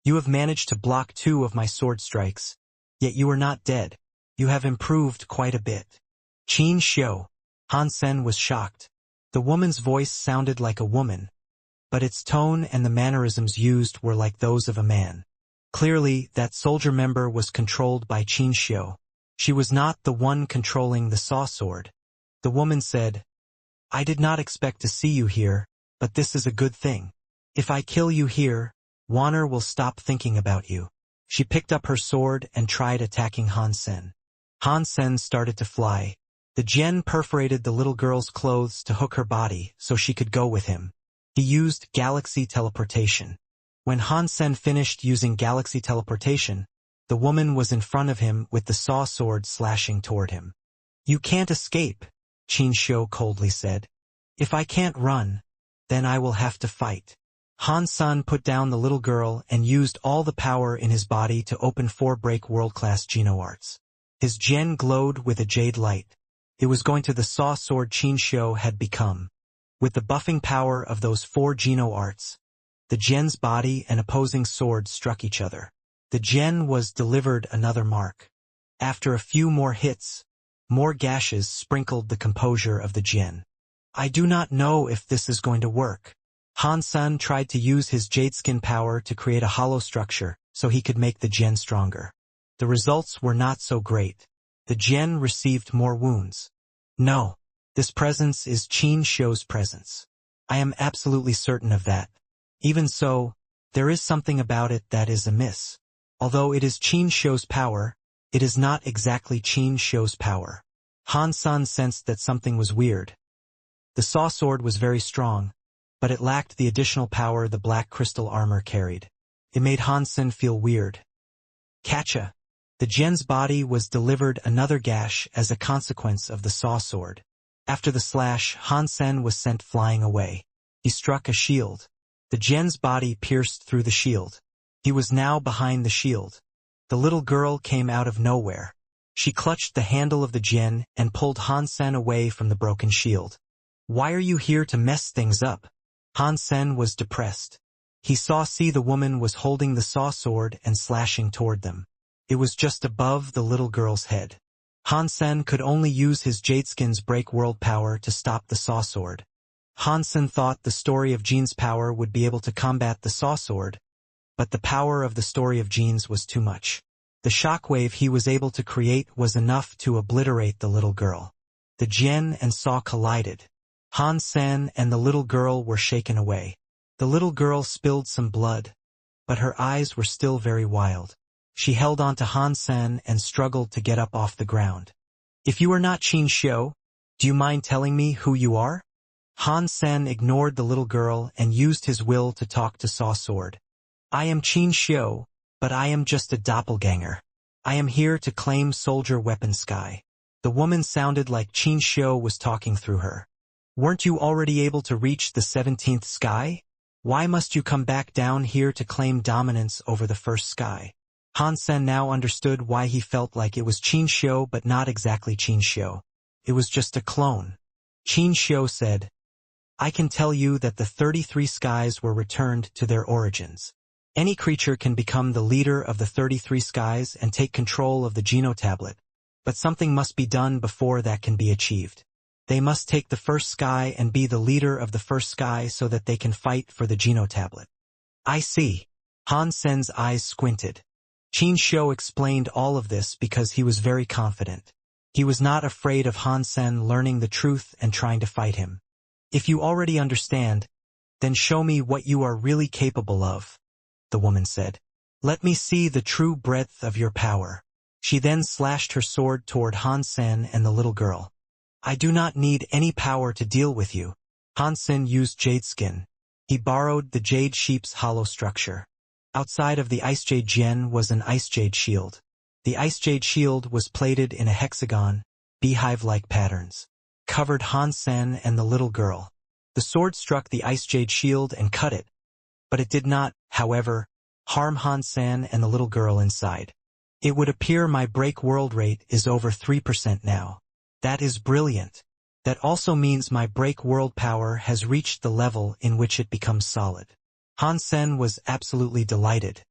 "You have managed to block 2 of my sword strikes, yet you are not dead. You have improved quite a bit." Qin Xiu. Hansen was shocked. The woman's voice sounded like a woman, but its tone and the mannerisms used were like those of a man. Clearly, that soldier member was controlled by Qin Xiu. She was not the one controlling the saw sword. The woman said, "I did not expect to see you here, but this is a good thing. If I kill you here, Warner will stop thinking about you." She picked up her sword and tried attacking Hansen. Hansen started to fly. The djinn perforated the little girl's clothes to hook her body so she could go with him. He used galaxy teleportation. When Hansen finished using galaxy teleportation, the woman was in front of him with the saw sword slashing toward him. "You can't escape," Qin Xiu coldly said. "If I can't run, then I will have to fight." Hansen put down the little girl and used all the power in his body to open 4 break world-class Geno arts. His djinn glowed with a jade light. It was going to the saw sword Qin Xiu had become. With the buffing power of those 4 Geno arts, the djinn's body and opposing sword struck each other. The djinn was delivered another mark. After a few more hits, more gashes sprinkled the composure of the djinn. "I do not know if this is going to work." Han Sen tried to use his jade skin power to create a hollow structure so he could make the Jian stronger. The results were not so great. The Jian received more wounds. No. This presence is Qin Shou's presence. I am absolutely certain of that. Even so, there is something about it that is amiss. Although it is Qin Shou's power, it is not exactly Qin Shou's power. Han Sen sensed that something was weird. The saw sword was very strong, but it lacked the additional power the black crystal armor carried. It made Han Sen feel weird. Catcha! The Jian's body was delivered another gash as a consequence of the saw sword. After the slash, Han Sen was sent flying away. He struck a shield. The Jian's body pierced through the shield. He was now behind the shield. The little girl came out of nowhere. She clutched the handle of the Jian and pulled Han Sen away from the broken shield. Why are you here to mess things up? Han Sen was depressed. He saw the woman was holding the saw sword and slashing toward them. It was just above the little girl's head. Han Sen could only use his jade skin's break world power to stop the saw sword. Han Sen thought the story of Jin's power would be able to combat the saw sword, but the power of the story of Jin's was too much. The shockwave he was able to create was enough to obliterate the little girl. The Jian and saw collided. Han Sen and the little girl were shaken away. The little girl spilled some blood, but her eyes were still very wild. She held on to Han Sen and struggled to get up off the ground. If you are not Qin Shou, do you mind telling me who you are? Han Sen ignored the little girl and used his will to talk to Saw Sword. I am Qin Shou, but I am just a doppelganger. I am here to claim Soldier Weapon Sky. The woman sounded like Qin Shou was talking through her. Weren't you already able to reach the 17th sky? Why must you come back down here to claim dominance over the first sky? Han Sen now understood why he felt like it was Qin Shou but not exactly Qin Shou. It was just a clone. Qin Shou said, I can tell you that the 33 skies were returned to their origins. Any creature can become the leader of the 33 skies and take control of the Genotablet, but something must be done before that can be achieved. They must take the first sky and be the leader of the first sky so that they can fight for the Genotablet. I see. Han Sen's eyes squinted. Qin Shou explained all of this because he was very confident. He was not afraid of Han Sen learning the truth and trying to fight him. If you already understand, then show me what you are really capable of, the woman said. Let me see the true breadth of your power. She then slashed her sword toward Han Sen and the little girl. I do not need any power to deal with you. Han Sen used jade skin. He borrowed the jade sheep's hollow structure. Outside of the Ice Jade Jian was an Ice Jade shield. The Ice Jade shield was plated in a hexagon, beehive-like patterns. Covered Han Sen and the little girl. The sword struck the Ice Jade shield and cut it, but it did not, however, harm Han Sen and the little girl inside. It would appear my break world rate is over 3% now. That is brilliant. That also means my break world power has reached the level in which it becomes solid. Han Sen was absolutely delighted.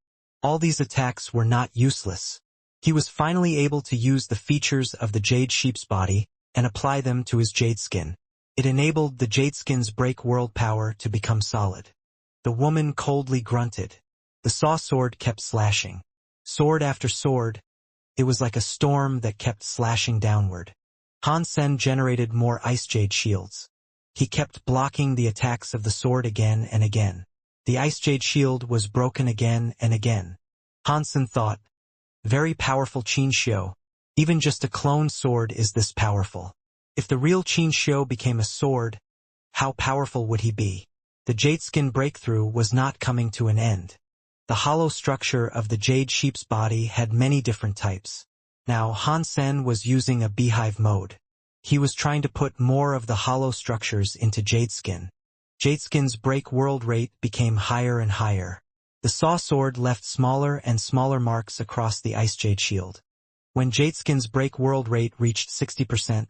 All these attacks were not useless. He was finally able to use the features of the jade sheep's body and apply them to his jade skin. It enabled the jade skin's break world power to become solid. The woman coldly grunted. The saw sword kept slashing. Sword after sword. It was like a storm that kept slashing downward. Han Sen generated more ice jade shields. He kept blocking the attacks of the sword again and again. The Ice Jade shield was broken again and again. Han Sen thought, very powerful Qin Shou. Even just a clone sword is this powerful. If the real Qin Shou became a sword, how powerful would he be? The jade skin breakthrough was not coming to an end. The hollow structure of the jade sheep's body had many different types. Now Han Sen was using a beehive mode. He was trying to put more of the hollow structures into jade skin. Jadeskin's break world rate became higher and higher. The saw sword left smaller and smaller marks across the Ice Jade shield. When Jadeskin's break world rate reached 60%,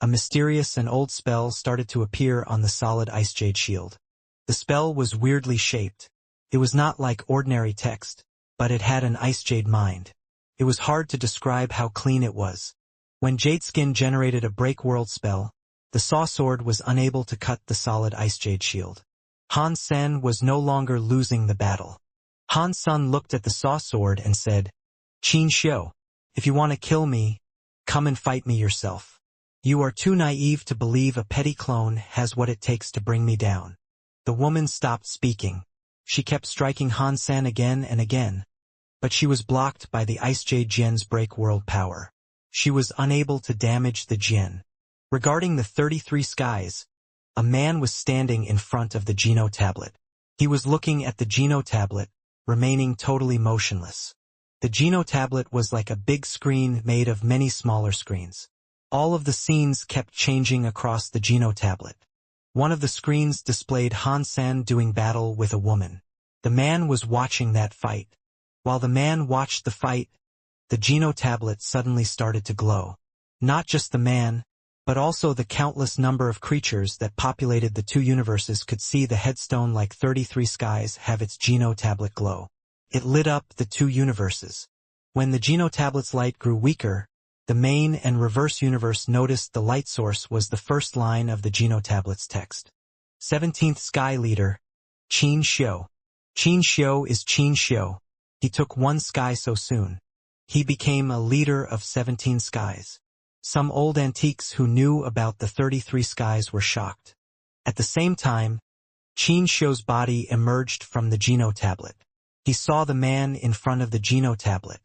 a mysterious and old spell started to appear on the solid Ice Jade shield. The spell was weirdly shaped. It was not like ordinary text, but it had an Ice Jade mind. It was hard to describe how clean it was. When Jadeskin generated a break world spell, the saw sword was unable to cut the solid Ice Jade shield. Han Sen was no longer losing the battle. Han Sen looked at the saw sword and said, "Qin Xiu, if you want to kill me, come and fight me yourself. You are too naive to believe a petty clone has what it takes to bring me down." The woman stopped speaking. She kept striking Han Sen again and again, but she was blocked by the Ice Jade Jian's break world power. She was unable to damage the Jian. Regarding the 33 skies, a man was standing in front of the Geno tablet. He was looking at the Geno tablet, remaining totally motionless. The Geno tablet was like a big screen made of many smaller screens. All of the scenes kept changing across the Geno tablet. One of the screens displayed Han Sen doing battle with a woman. The man was watching that fight. While the man watched the fight, the Geno tablet suddenly started to glow. Not just the man, but also the countless number of creatures that populated the two universes could see the headstone like 33 skies have its Geno tablet glow. It lit up the two universes. When the Geno tablet's light grew weaker, the main and reverse universe noticed the light source was the first line of the Geno tablet's text. 17th Sky Leader, Qin Xiu. Qin Xiu is Qin Xiu. He took one sky so soon. He became a leader of 17 skies. Some old antiques who knew about the 33 skies were shocked. At the same time, Qin Xiu's body emerged from the Geno tablet. He saw the man in front of the Geno tablet.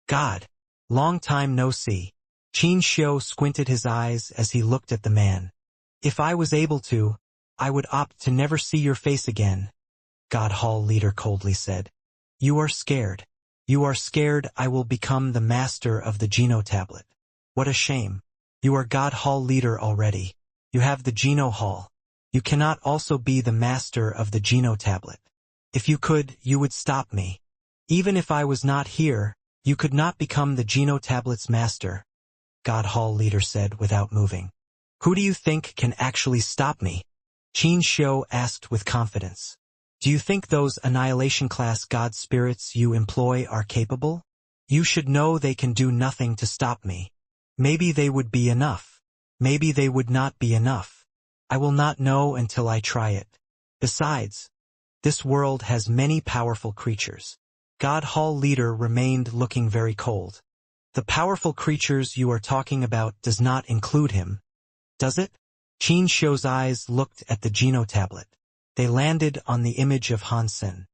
God! Long time no see. Qin Xiu squinted his eyes as he looked at the man. If I was able to, I would opt to never see your face again, God Hall leader coldly said. You are scared. You are scared I will become the master of the Geno tablet. What a shame. You are God Hall leader already. You have the Geno Hall. You cannot also be the master of the Geno tablet. If you could, you would stop me. Even if I was not here, you could not become the Geno tablet's master, God Hall leader said without moving. Who do you think can actually stop me? Qin Xiu asked with confidence. Do you think those annihilation class god spirits you employ are capable? You should know they can do nothing to stop me. Maybe they would be enough. Maybe they would not be enough. I will not know until I try it. Besides, this world has many powerful creatures. God Hall leader remained looking very cold. The powerful creatures you are talking about does not include him, does it? Qin Xiu's eyes looked at the Geno tablet. They landed on the image of Han Sen.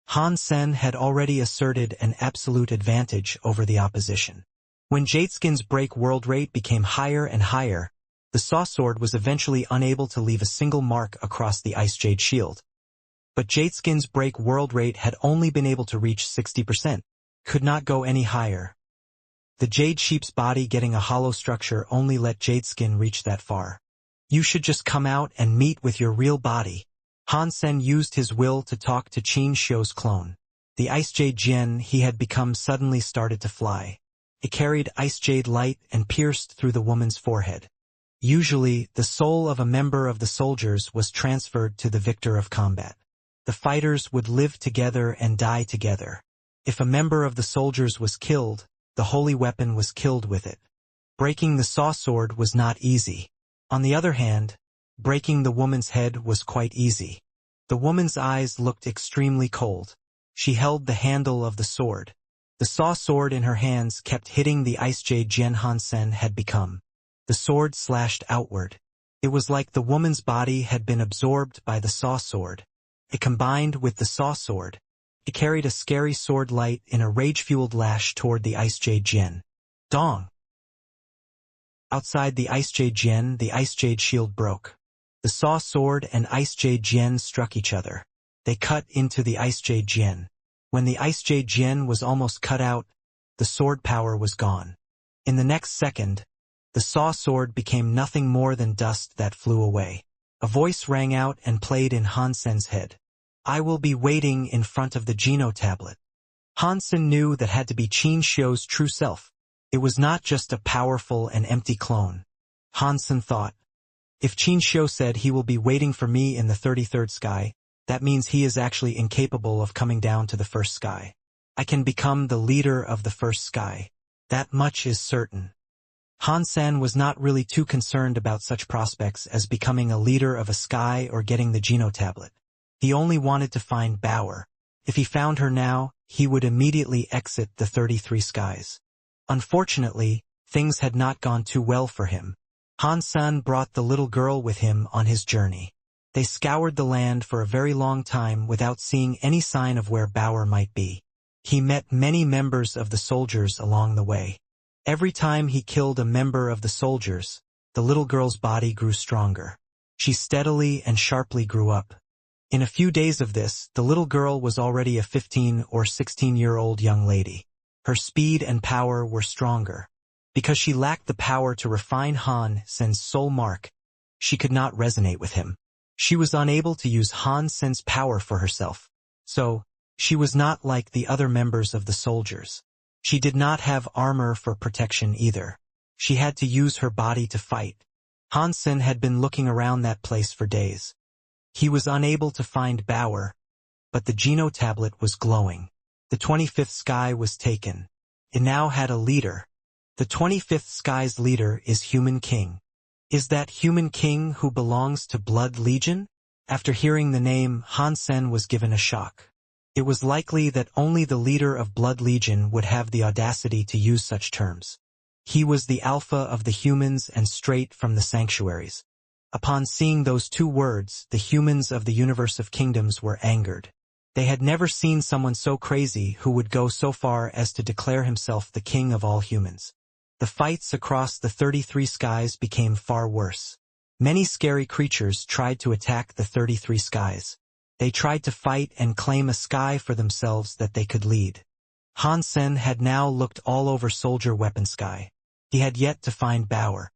Han Sen had already asserted an absolute advantage over the opposition. When Jadeskin's break world rate became higher and higher, the saw sword was eventually unable to leave a single mark across the Ice Jade shield. But Jadeskin's break world rate had only been able to reach 60%, could not go any higher. The Jade Sheep's body getting a hollow structure only let Jadeskin reach that far. You should just come out and meet with your real body. Han Sen used his will to talk to Qin Xiu's clone. The Ice Jade Jian he had become suddenly started to fly. It carried Ice Jade light and pierced through the woman's forehead. Usually, the soul of a member of the soldiers was transferred to the victor of combat. The fighters would live together and die together. If a member of the soldiers was killed, the holy weapon was killed with it. Breaking the saw sword was not easy. On the other hand, breaking the woman's head was quite easy. The woman's eyes looked extremely cold. She held the handle of the sword. The saw sword in her hands kept hitting the Ice Jade Jian Han Sen had become. The sword slashed outward. It was like the woman's body had been absorbed by the saw sword. It combined with the saw sword. It carried a scary sword light in a rage-fueled lash toward the Ice Jade Jian. Dong! Outside the Ice Jade Jian, the Ice Jade shield broke. The saw sword and Ice Jade Jian struck each other. They cut into the Ice Jade Jian. When the Ice Jade Jian was almost cut out, the sword power was gone. In the next second, the saw sword became nothing more than dust that flew away. A voice rang out and played in Han Sen's head. I will be waiting in front of the Geno tablet. Han Sen knew that had to be Qin Xiu's true self. It was not just a powerful and empty clone. Han Sen thought, if Qin Xiu said he will be waiting for me in the 33rd sky, that means he is actually incapable of coming down to the first sky. I can become the leader of the first sky. That much is certain. Han Sen was not really too concerned about such prospects as becoming a leader of a sky or getting the Geno tablet. He only wanted to find Bauer. If he found her now, he would immediately exit the 33 skies. Unfortunately, things had not gone too well for him. Han Sen brought the little girl with him on his journey. They scoured the land for a very long time without seeing any sign of where Bauer might be. He met many members of the soldiers along the way. Every time he killed a member of the soldiers, the little girl's body grew stronger. She steadily and sharply grew up. In a few days of this, the little girl was already a 15 or 16-year-old young lady. Her speed and power were stronger. Because she lacked the power to refine Han Sen's soul mark, she could not resonate with him. She was unable to use Han Sen's power for herself. So, she was not like the other members of the soldiers. She did not have armor for protection either. She had to use her body to fight. Han Sen had been looking around that place for days. He was unable to find Bauer, but the Geno tablet was glowing. The 25th sky was taken. It now had a leader. The 25th sky's leader is Human King. Is that Human King who belongs to Blood Legion? After hearing the name, Han Sen was given a shock. It was likely that only the leader of Blood Legion would have the audacity to use such terms. He was the alpha of the humans and straight from the sanctuaries. Upon seeing those two words, the humans of the universe of kingdoms were angered. They had never seen someone so crazy who would go so far as to declare himself the king of all humans. The fights across the 33 skies became far worse. Many scary creatures tried to attack the 33 skies. They tried to fight and claim a sky for themselves that they could lead. Han Sen had now looked all over Soldier Weapon Sky. He had yet to find Bauer.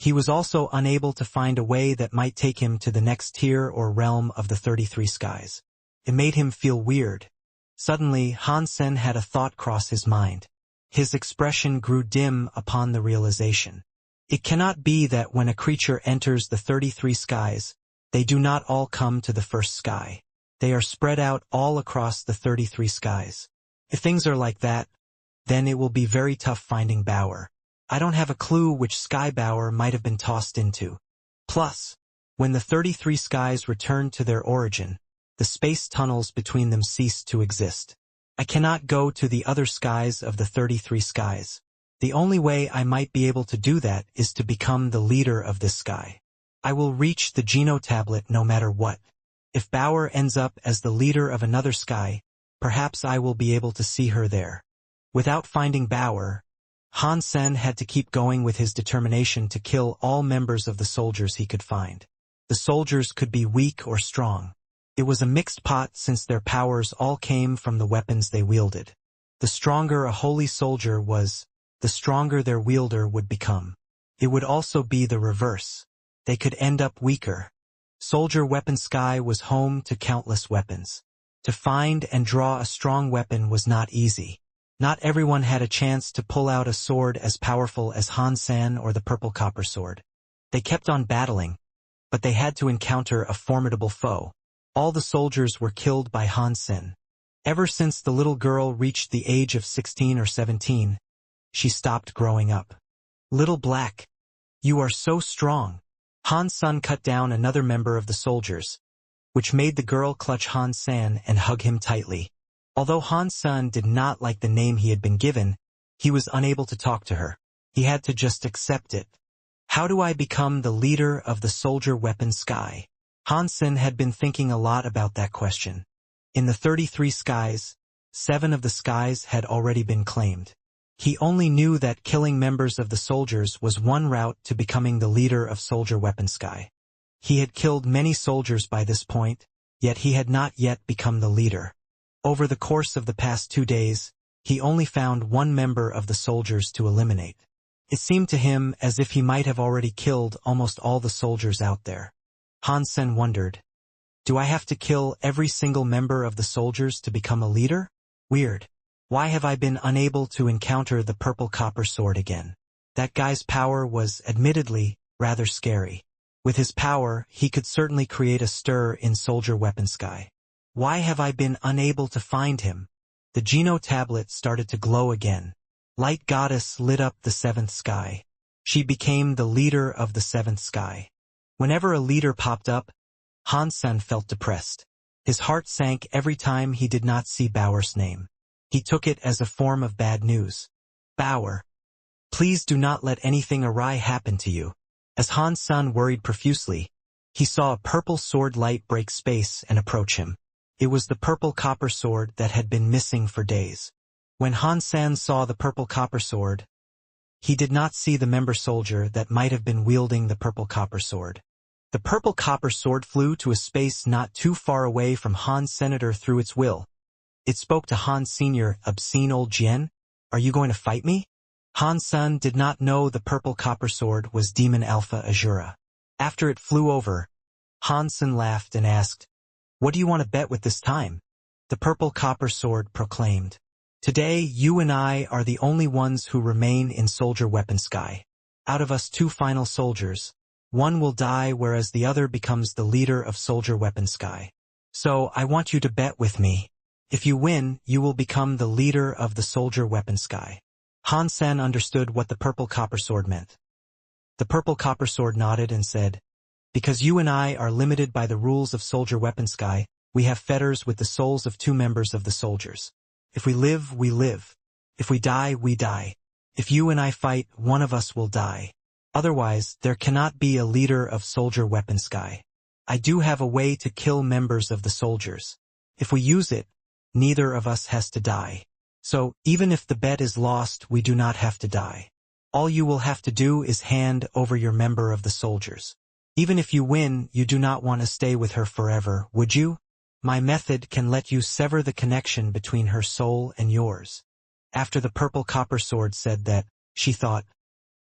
He was also unable to find a way that might take him to the next tier or realm of the 33 skies. It made him feel weird. Suddenly, Han Sen had a thought cross his mind. His expression grew dim upon the realization. It cannot be that when a creature enters the 33 skies, they do not all come to the first sky. They are spread out all across the 33 skies. If things are like that, then it will be very tough finding Bauer. I don't have a clue which sky Bauer might have been tossed into. Plus, when the 33 skies returned to their origin, the space tunnels between them ceased to exist. I cannot go to the other skies of the 33 skies. The only way I might be able to do that is to become the leader of this sky. I will reach the Geno tablet no matter what. If Bauer ends up as the leader of another sky, perhaps I will be able to see her there. Without finding Bauer, Han Sen had to keep going with his determination to kill all members of the soldiers he could find. The soldiers could be weak or strong. It was a mixed pot since their powers all came from the weapons they wielded. The stronger a holy soldier was, the stronger their wielder would become. It would also be the reverse. They could end up weaker. Soldier Weapon Sky was home to countless weapons. To find and draw a strong weapon was not easy. Not everyone had a chance to pull out a sword as powerful as Han Sen or the Purple Copper Sword. They kept on battling, but they had to encounter a formidable foe. All the soldiers were killed by Han Sen. Ever since the little girl reached the age of 16 or 17, she stopped growing up. Little Black, you are so strong. Han Sen cut down another member of the soldiers, which made the girl clutch Han Sen and hug him tightly. Although Han Sen did not like the name he had been given, he was unable to talk to her. He had to just accept it. How do I become the leader of the Soldier Weapon Sky? Han Sen had been thinking a lot about that question. In the 33 skies, 7 of the skies had already been claimed. He only knew that killing members of the soldiers was one route to becoming the leader of Soldier Weapon Sky. He had killed many soldiers by this point, yet he had not yet become the leader. Over the course of the past 2 days, he only found one member of the soldiers to eliminate. It seemed to him as if he might have already killed almost all the soldiers out there. Han Sen wondered, do I have to kill every single member of the soldiers to become a leader? Weird. Why have I been unable to encounter the Purple Copper Sword again? That guy's power was, admittedly, rather scary. With his power, he could certainly create a stir in Soldier Weapon Sky. Why have I been unable to find him? The Geno tablet started to glow again. Light Goddess lit up the 7th sky. She became the leader of the 7th sky. Whenever a leader popped up, Han Sen felt depressed. His heart sank every time he did not see Bauer's name. He took it as a form of bad news. Bauer, please do not let anything awry happen to you. As Han Sen worried profusely, he saw a purple sword light break space and approach him. It was the purple copper sword that had been missing for days. When Han Sen saw the purple copper sword, he did not see the member soldier that might have been wielding the purple copper sword. The purple copper sword flew to a space not too far away from Han's senator through its will. It spoke to Han Sr., obscene old Jian, are you going to fight me? Han Sen did not know the purple copper sword was Demon Alpha Azura. After it flew over, Han Sen laughed and asked, what do you want to bet with this time? The purple copper sword proclaimed, today you and I are the only ones who remain in Soldier Weapon Sky. Out of us 2 final soldiers, one will die whereas the other becomes the leader of Soldier Weapon Sky. So I want you to bet with me. If you win, you will become the leader of the Soldier Weapon Sky. Han Sen understood what the purple copper sword meant. The purple copper sword nodded and said, because you and I are limited by the rules of Soldier Weapon Sky, we have fetters with the souls of 2 members of the soldiers. If we live, we live. If we die, we die. If you and I fight, one of us will die. Otherwise, there cannot be a leader of Soldier Weapon Sky. I do have a way to kill members of the soldiers. If we use it, neither of us has to die. So, even if the bet is lost, we do not have to die. All you will have to do is hand over your member of the soldiers. Even if you win, you do not want to stay with her forever, would you? My method can let you sever the connection between her soul and yours. After the purple copper sword said that, she thought,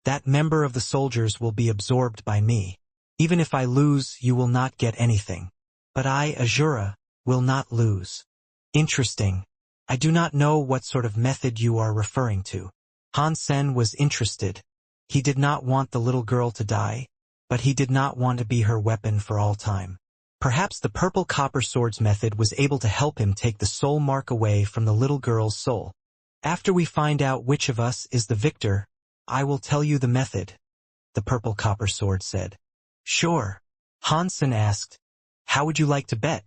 that member of the soldiers will be absorbed by me. Even if I lose, you will not get anything. But I, Azura, will not lose. Interesting. I do not know what sort of method you are referring to. Han Sen was interested. He did not want the little girl to die, but he did not want to be her weapon for all time. Perhaps the purple copper sword's method was able to help him take the soul mark away from the little girl's soul. After we find out which of us is the victor, I will tell you the method, the purple copper sword said. Sure. Han Sen asked, how would you like to bet?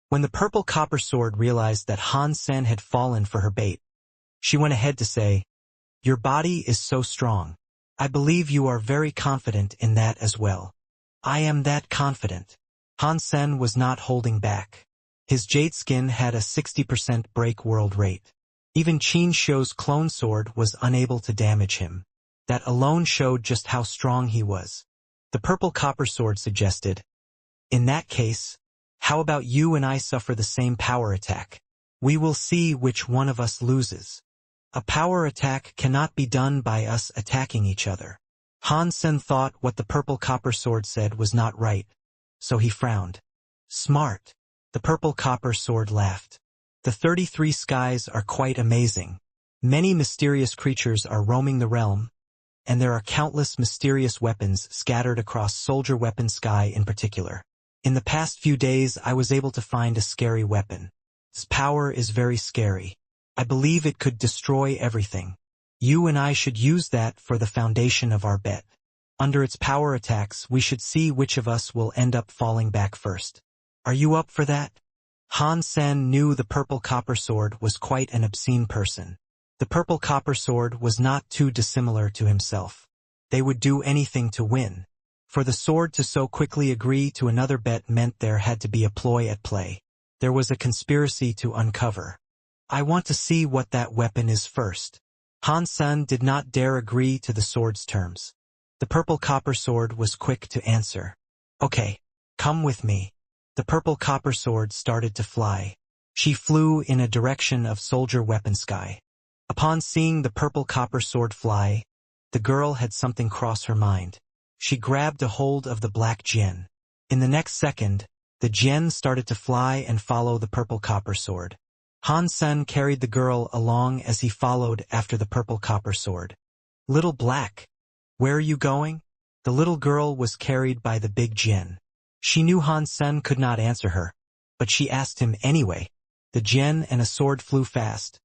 When the purple copper sword realized that Han Sen had fallen for her bait, she went ahead to say, your body is so strong. I believe you are very confident in that as well. I am that confident. Han Sen was not holding back. His jade skin had a 60% break world rate. Even Qin Shou's clone sword was unable to damage him. That alone showed just how strong he was. The purple copper sword suggested, in that case, how about you and I suffer the same power attack? We will see which one of us loses. A power attack cannot be done by us attacking each other. Han Sen thought what the purple copper sword said was not right, so he frowned. Smart. The purple copper sword laughed. The 33 skies are quite amazing. Many mysterious creatures are roaming the realm, and there are countless mysterious weapons scattered across Soldier Weapon Sky in particular. In the past few days I was able to find a scary weapon. Its power is very scary. I believe it could destroy everything. You and I should use that for the foundation of our bet. Under its power attacks, we should see which of us will end up falling back first. Are you up for that? Han Sen knew the purple copper sword was quite an obscene person. The purple copper sword was not too dissimilar to himself. They would do anything to win. For the sword to so quickly agree to another bet meant there had to be a ploy at play. There was a conspiracy to uncover. I want to see what that weapon is first. Han Sen did not dare agree to the sword's terms. The purple copper sword was quick to answer. Okay, come with me. The purple copper sword started to fly. She flew in a direction of Soldier Weapon Sky. Upon seeing the purple copper sword fly, the girl had something cross her mind. She grabbed a hold of the black Jian. In the next second, the Jian started to fly and follow the purple copper sword. Han Sen carried the girl along as he followed after the purple copper sword. Little Black, where are you going? The little girl was carried by the big Jian. She knew Han Sen could not answer her, but she asked him anyway. The Jian and a sword flew fast,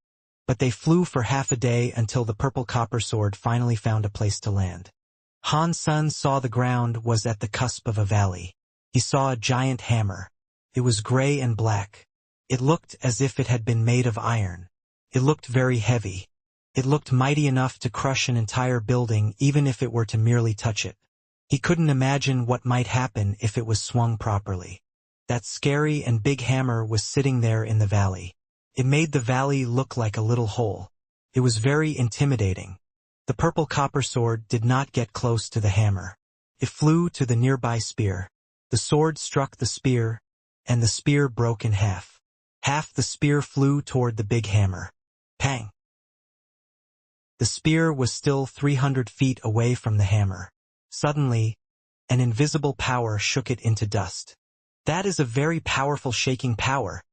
but they flew for half a day until the purple copper sword finally found a place to land. Han Sen saw the ground was at the cusp of a valley. He saw a giant hammer. It was gray and black. It looked as if it had been made of iron. It looked very heavy. It looked mighty enough to crush an entire building even if it were to merely touch it. He couldn't imagine what might happen if it was swung properly. That scary and big hammer was sitting there in the valley. It made the valley look like a little hole. It was very intimidating. The purple copper sword did not get close to the hammer. It flew to the nearby spear. The sword struck the spear, and the spear broke in half. Half the spear flew toward the big hammer. Pang! The spear was still 300 feet away from the hammer. Suddenly, an invisible power shook it into dust. "That is a very powerful shaking power,"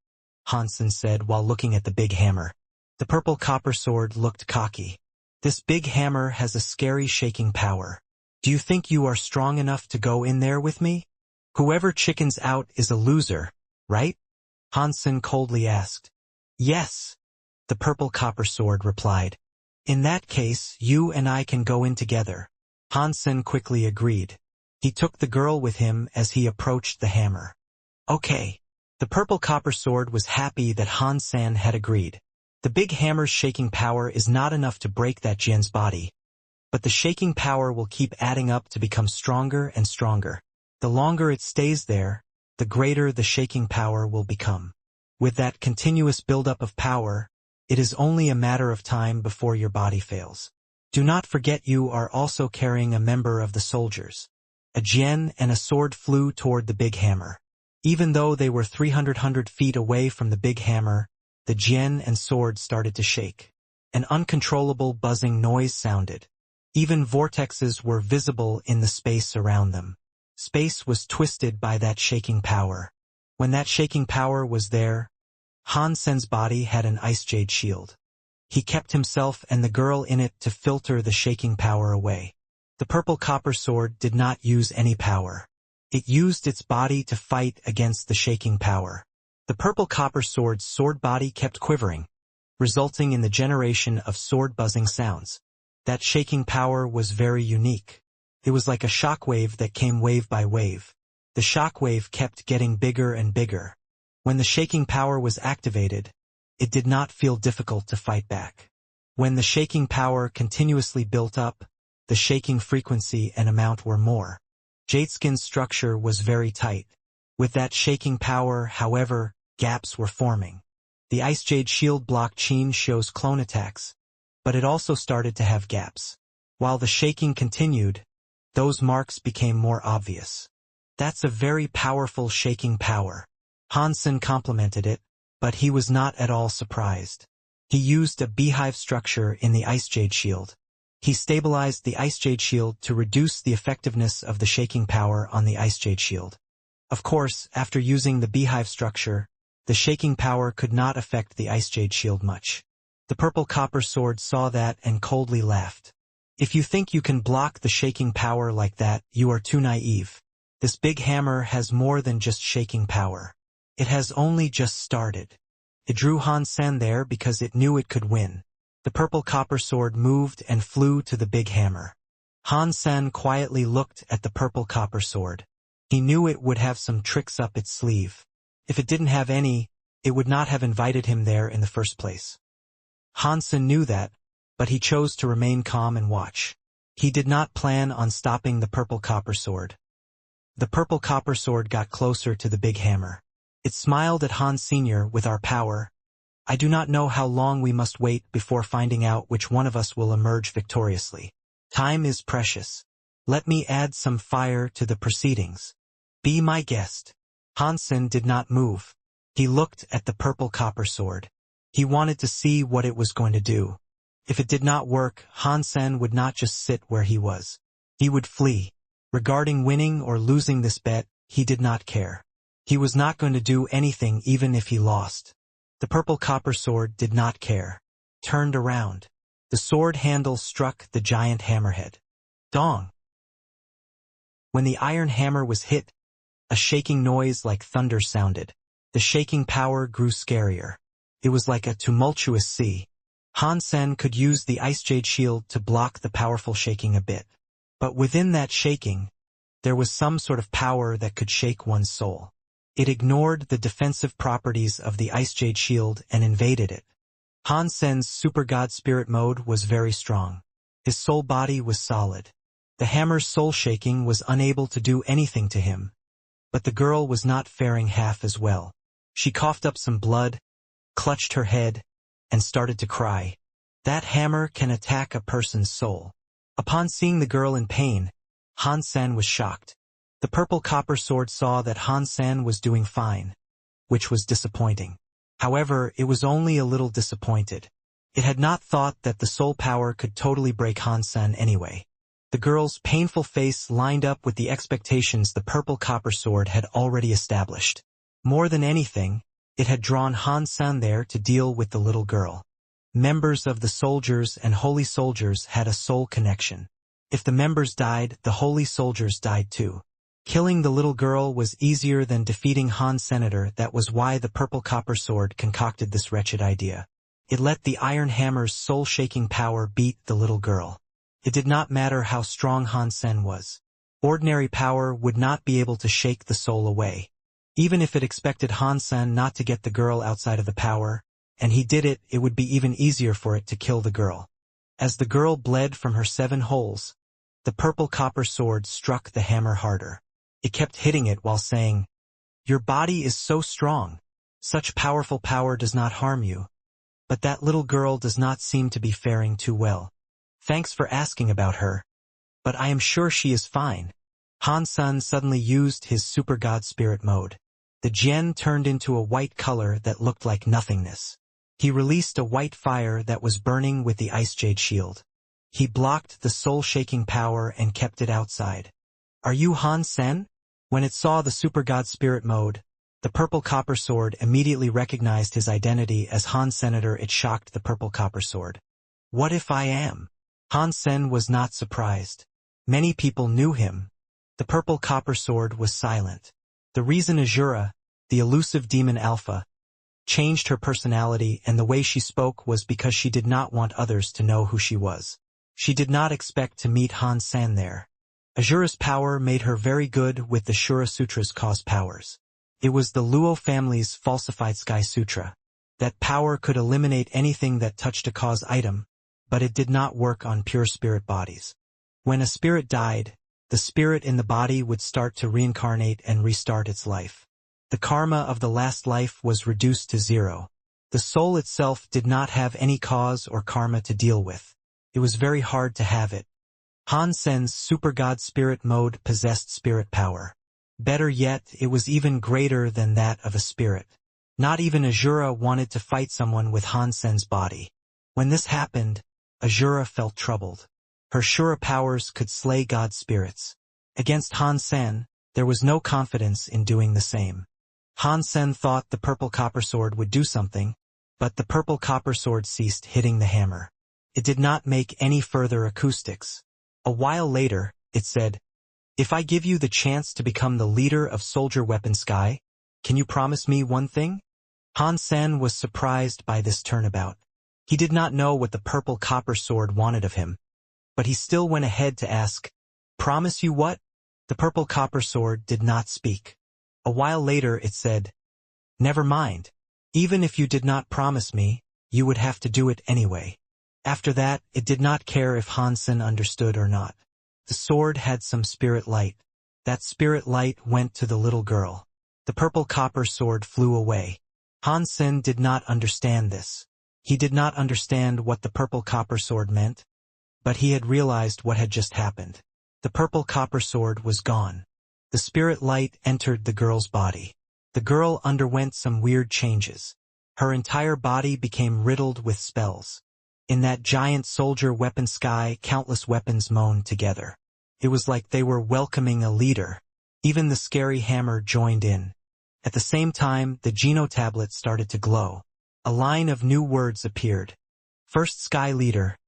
Hansen said while looking at the big hammer. The purple copper sword looked cocky. "This big hammer has a scary shaking power. Do you think you are strong enough to go in there with me? Whoever chickens out is a loser, right?" Hansen coldly asked. "Yes," the purple copper sword replied. "In that case, you and I can go in together." Hansen quickly agreed. He took the girl with him as he approached the hammer. "Okay." The purple copper sword was happy that Hansen had agreed. The big hammer's shaking power is not enough to break that Jian's body, but the shaking power will keep adding up to become stronger and stronger. The longer it stays there, the greater the shaking power will become. With that continuous buildup of power, it is only a matter of time before your body fails. Do not forget you are also carrying a member of the soldiers. A jian and a sword flew toward the big hammer. Even though they were 300 feet away from the big hammer, the jian and sword started to shake. An uncontrollable buzzing noise sounded. Even vortexes were visible in the space around them. Space was twisted by that shaking power. When that shaking power was there, Hansen's body had an ice jade shield. He kept himself and the girl in it to filter the shaking power away. The purple copper sword did not use any power. It used its body to fight against the shaking power. The purple copper sword's sword body kept quivering, resulting in the generation of sword buzzing sounds. That shaking power was very unique. It was like a shockwave that came wave by wave. The shockwave kept getting bigger and bigger. When the shaking power was activated, it did not feel difficult to fight back. When the shaking power continuously built up, the shaking frequency and amount were more. Jadeskin's structure was very tight. With that shaking power, however, gaps were forming. The Ice Jade shield block Qin shows clone attacks, but it also started to have gaps. While the shaking continued, those marks became more obvious. "That's a very powerful shaking power." Hansen complimented it, but he was not at all surprised. He used a beehive structure in the Ice Jade shield. He stabilized the Ice Jade shield to reduce the effectiveness of the shaking power on the Ice Jade shield. Of course, after using the beehive structure, the shaking power could not affect the Ice Jade shield much. The purple copper sword saw that and coldly laughed. "If you think you can block the shaking power like that, you are too naive. This big hammer has more than just shaking power. It has only just started." It drew Hansen there because it knew it could win. The purple copper sword moved and flew to the big hammer. Hansen quietly looked at the purple copper sword. He knew it would have some tricks up its sleeve. If it didn't have any, it would not have invited him there in the first place. Hansen knew that, but he chose to remain calm and watch. He did not plan on stopping the purple copper sword. The purple copper sword got closer to the big hammer. It smiled at Hans Sr. "With our power, I do not know how long we must wait before finding out which one of us will emerge victoriously. Time is precious. Let me add some fire to the proceedings. Be my guest." Hansen did not move. He looked at the purple copper sword. He wanted to see what it was going to do. If it did not work, Hansen would not just sit where he was. He would flee. Regarding winning or losing this bet, he did not care. He was not going to do anything even if he lost. The purple copper sword did not care. Turned around. The sword handle struck the giant hammerhead. Dong! When the iron hammer was hit, a shaking noise like thunder sounded. The shaking power grew scarier. It was like a tumultuous sea. Hansen could use the Ice Jade shield to block the powerful shaking a bit. But within that shaking, there was some sort of power that could shake one's soul. It ignored the defensive properties of the Ice Jade Shield and invaded it. Han Sen's Super God Spirit mode was very strong. His soul body was solid. The hammer's soul shaking was unable to do anything to him. But the girl was not faring half as well. She coughed up some blood, clutched her head, and started to cry. That hammer can attack a person's soul. Upon seeing the girl in pain, Han Sen was shocked. The purple copper sword saw that Han Sen was doing fine, which was disappointing. However, it was only a little disappointed. It had not thought that the soul power could totally break Han Sen anyway. The girl's painful face lined up with the expectations the purple copper sword had already established. More than anything, it had drawn Han Sen there to deal with the little girl. Members of the soldiers and holy soldiers had a soul connection. If the members died, the holy soldiers died too. Killing the little girl was easier than defeating Han Senator. That was why the purple copper sword concocted this wretched idea. It let the iron hammer's soul-shaking power beat the little girl. It did not matter how strong Han Sen was. Ordinary power would not be able to shake the soul away. Even if it expected Han Sen not to get the girl outside of the power, and he did it, it would be even easier for it to kill the girl. As the girl bled from her 7 holes, the purple copper sword struck the hammer harder. It kept hitting it while saying, "Your body is so strong. Such powerful power does not harm you. But that little girl does not seem to be faring too well. Thanks for asking about her. But I am sure she is fine." Han Sen suddenly used his Super God Spirit mode. The Jian turned into a white color that looked like nothingness. He released a white fire that was burning with the Ice Jade Shield. He blocked the soul-shaking power and kept it outside. "Are you Han Sen?" When it saw the Super God Spirit mode, the purple copper sword immediately recognized his identity as Han Senator. It shocked the purple copper sword. "What if I am?" Han Sen was not surprised. Many people knew him. The purple copper sword was silent. The reason Azura, the elusive demon Alpha, changed her personality and the way she spoke was because she did not want others to know who she was. She did not expect to meet Han Sen there. Azura's power made her very good with the Shura Sutra's cause powers. It was the Luo family's falsified Sky Sutra. That power could eliminate anything that touched a cause item, but it did not work on pure spirit bodies. When a spirit died, the spirit in the body would start to reincarnate and restart its life. The karma of the last life was reduced to 0. The soul itself did not have any cause or karma to deal with. It was very hard to have it. Han Sen's Super God Spirit mode possessed spirit power. Better yet, it was even greater than that of a spirit. Not even Azura wanted to fight someone with Han Sen's body. When this happened, Azura felt troubled. Her Shura powers could slay god spirits. Against Han Sen, there was no confidence in doing the same. Han Sen thought the purple copper sword would do something, but the purple copper sword ceased hitting the hammer. It did not make any further acoustics. A while later, it said, "If I give you the chance to become the leader of Soldier Weapon Sky, can you promise me one thing?" Han Sen was surprised by this turnabout. He did not know what the purple copper sword wanted of him, but he still went ahead to ask, "Promise you what?" The purple copper sword did not speak. A while later it said, "Never mind. Even if you did not promise me, you would have to do it anyway." After that, it did not care if Han Sen understood or not. The sword had some spirit light. That spirit light went to the little girl. The purple copper sword flew away. Han Sen did not understand this. He did not understand what the purple copper sword meant, but he had realized what had just happened. The purple copper sword was gone. The spirit light entered the girl's body. The girl underwent some weird changes. Her entire body became riddled with spells. In that giant soldier weapon sky, countless weapons moaned together. It was like they were welcoming a leader. Even the scary hammer joined in. At the same time, the Geno tablet started to glow. A line of new words appeared. First Sky Leader,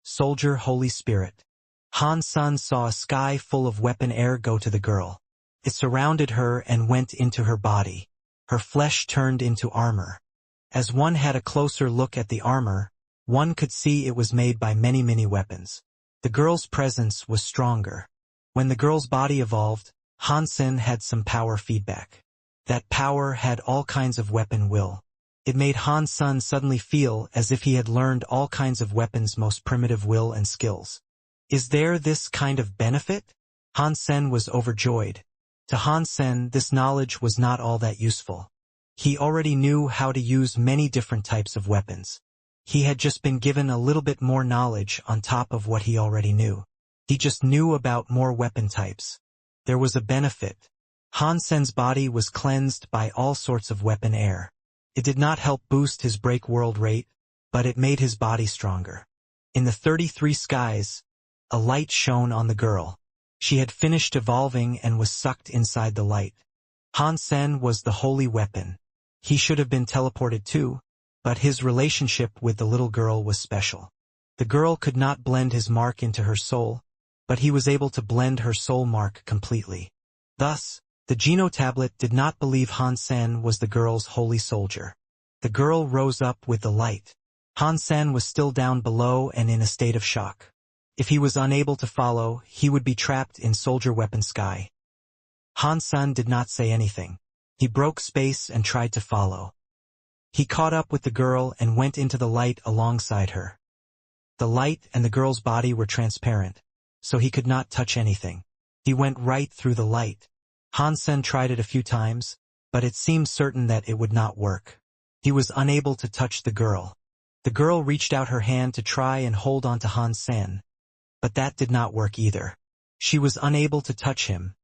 Soldier Holy Spirit. Han Sen saw a sky full of weapon air go to the girl. It surrounded her and went into her body. Her flesh turned into armor. As one had a closer look at the armor, one could see it was made by many weapons. The girl's presence was stronger. When the girl's body evolved, Han Sen had some power feedback. That power had all kinds of weapon will. It made Han Sen suddenly feel as if he had learned all kinds of weapons' most primitive will and skills. Is there this kind of benefit? Han Sen was overjoyed. To Han Sen, this knowledge was not all that useful. He already knew how to use many different types of weapons. He had just been given a little bit more knowledge on top of what he already knew. He just knew about more weapon types. There was a benefit. Han Sen's body was cleansed by all sorts of weapon air. It did not help boost his break world rate, but it made his body stronger. In the 33 skies, a light shone on the girl. She had finished evolving and was sucked inside the light. Han Sen was the holy weapon. He should have been teleported too, but his relationship with the little girl was special. The girl could not blend his mark into her soul, but he was able to blend her soul mark completely. Thus, the Geno tablet did not believe Han Sen was the girl's holy soldier. The girl rose up with the light. Han Sen was still down below and in a state of shock. If he was unable to follow, he would be trapped in soldier weapon sky. Han Sen did not say anything. He broke space and tried to follow. He caught up with the girl and went into the light alongside her. The light and the girl's body were transparent, so he could not touch anything. He went right through the light. Han Sen tried it a few times, but it seemed certain that it would not work. He was unable to touch the girl. The girl reached out her hand to try and hold on to Han Sen, but that did not work either. She was unable to touch him,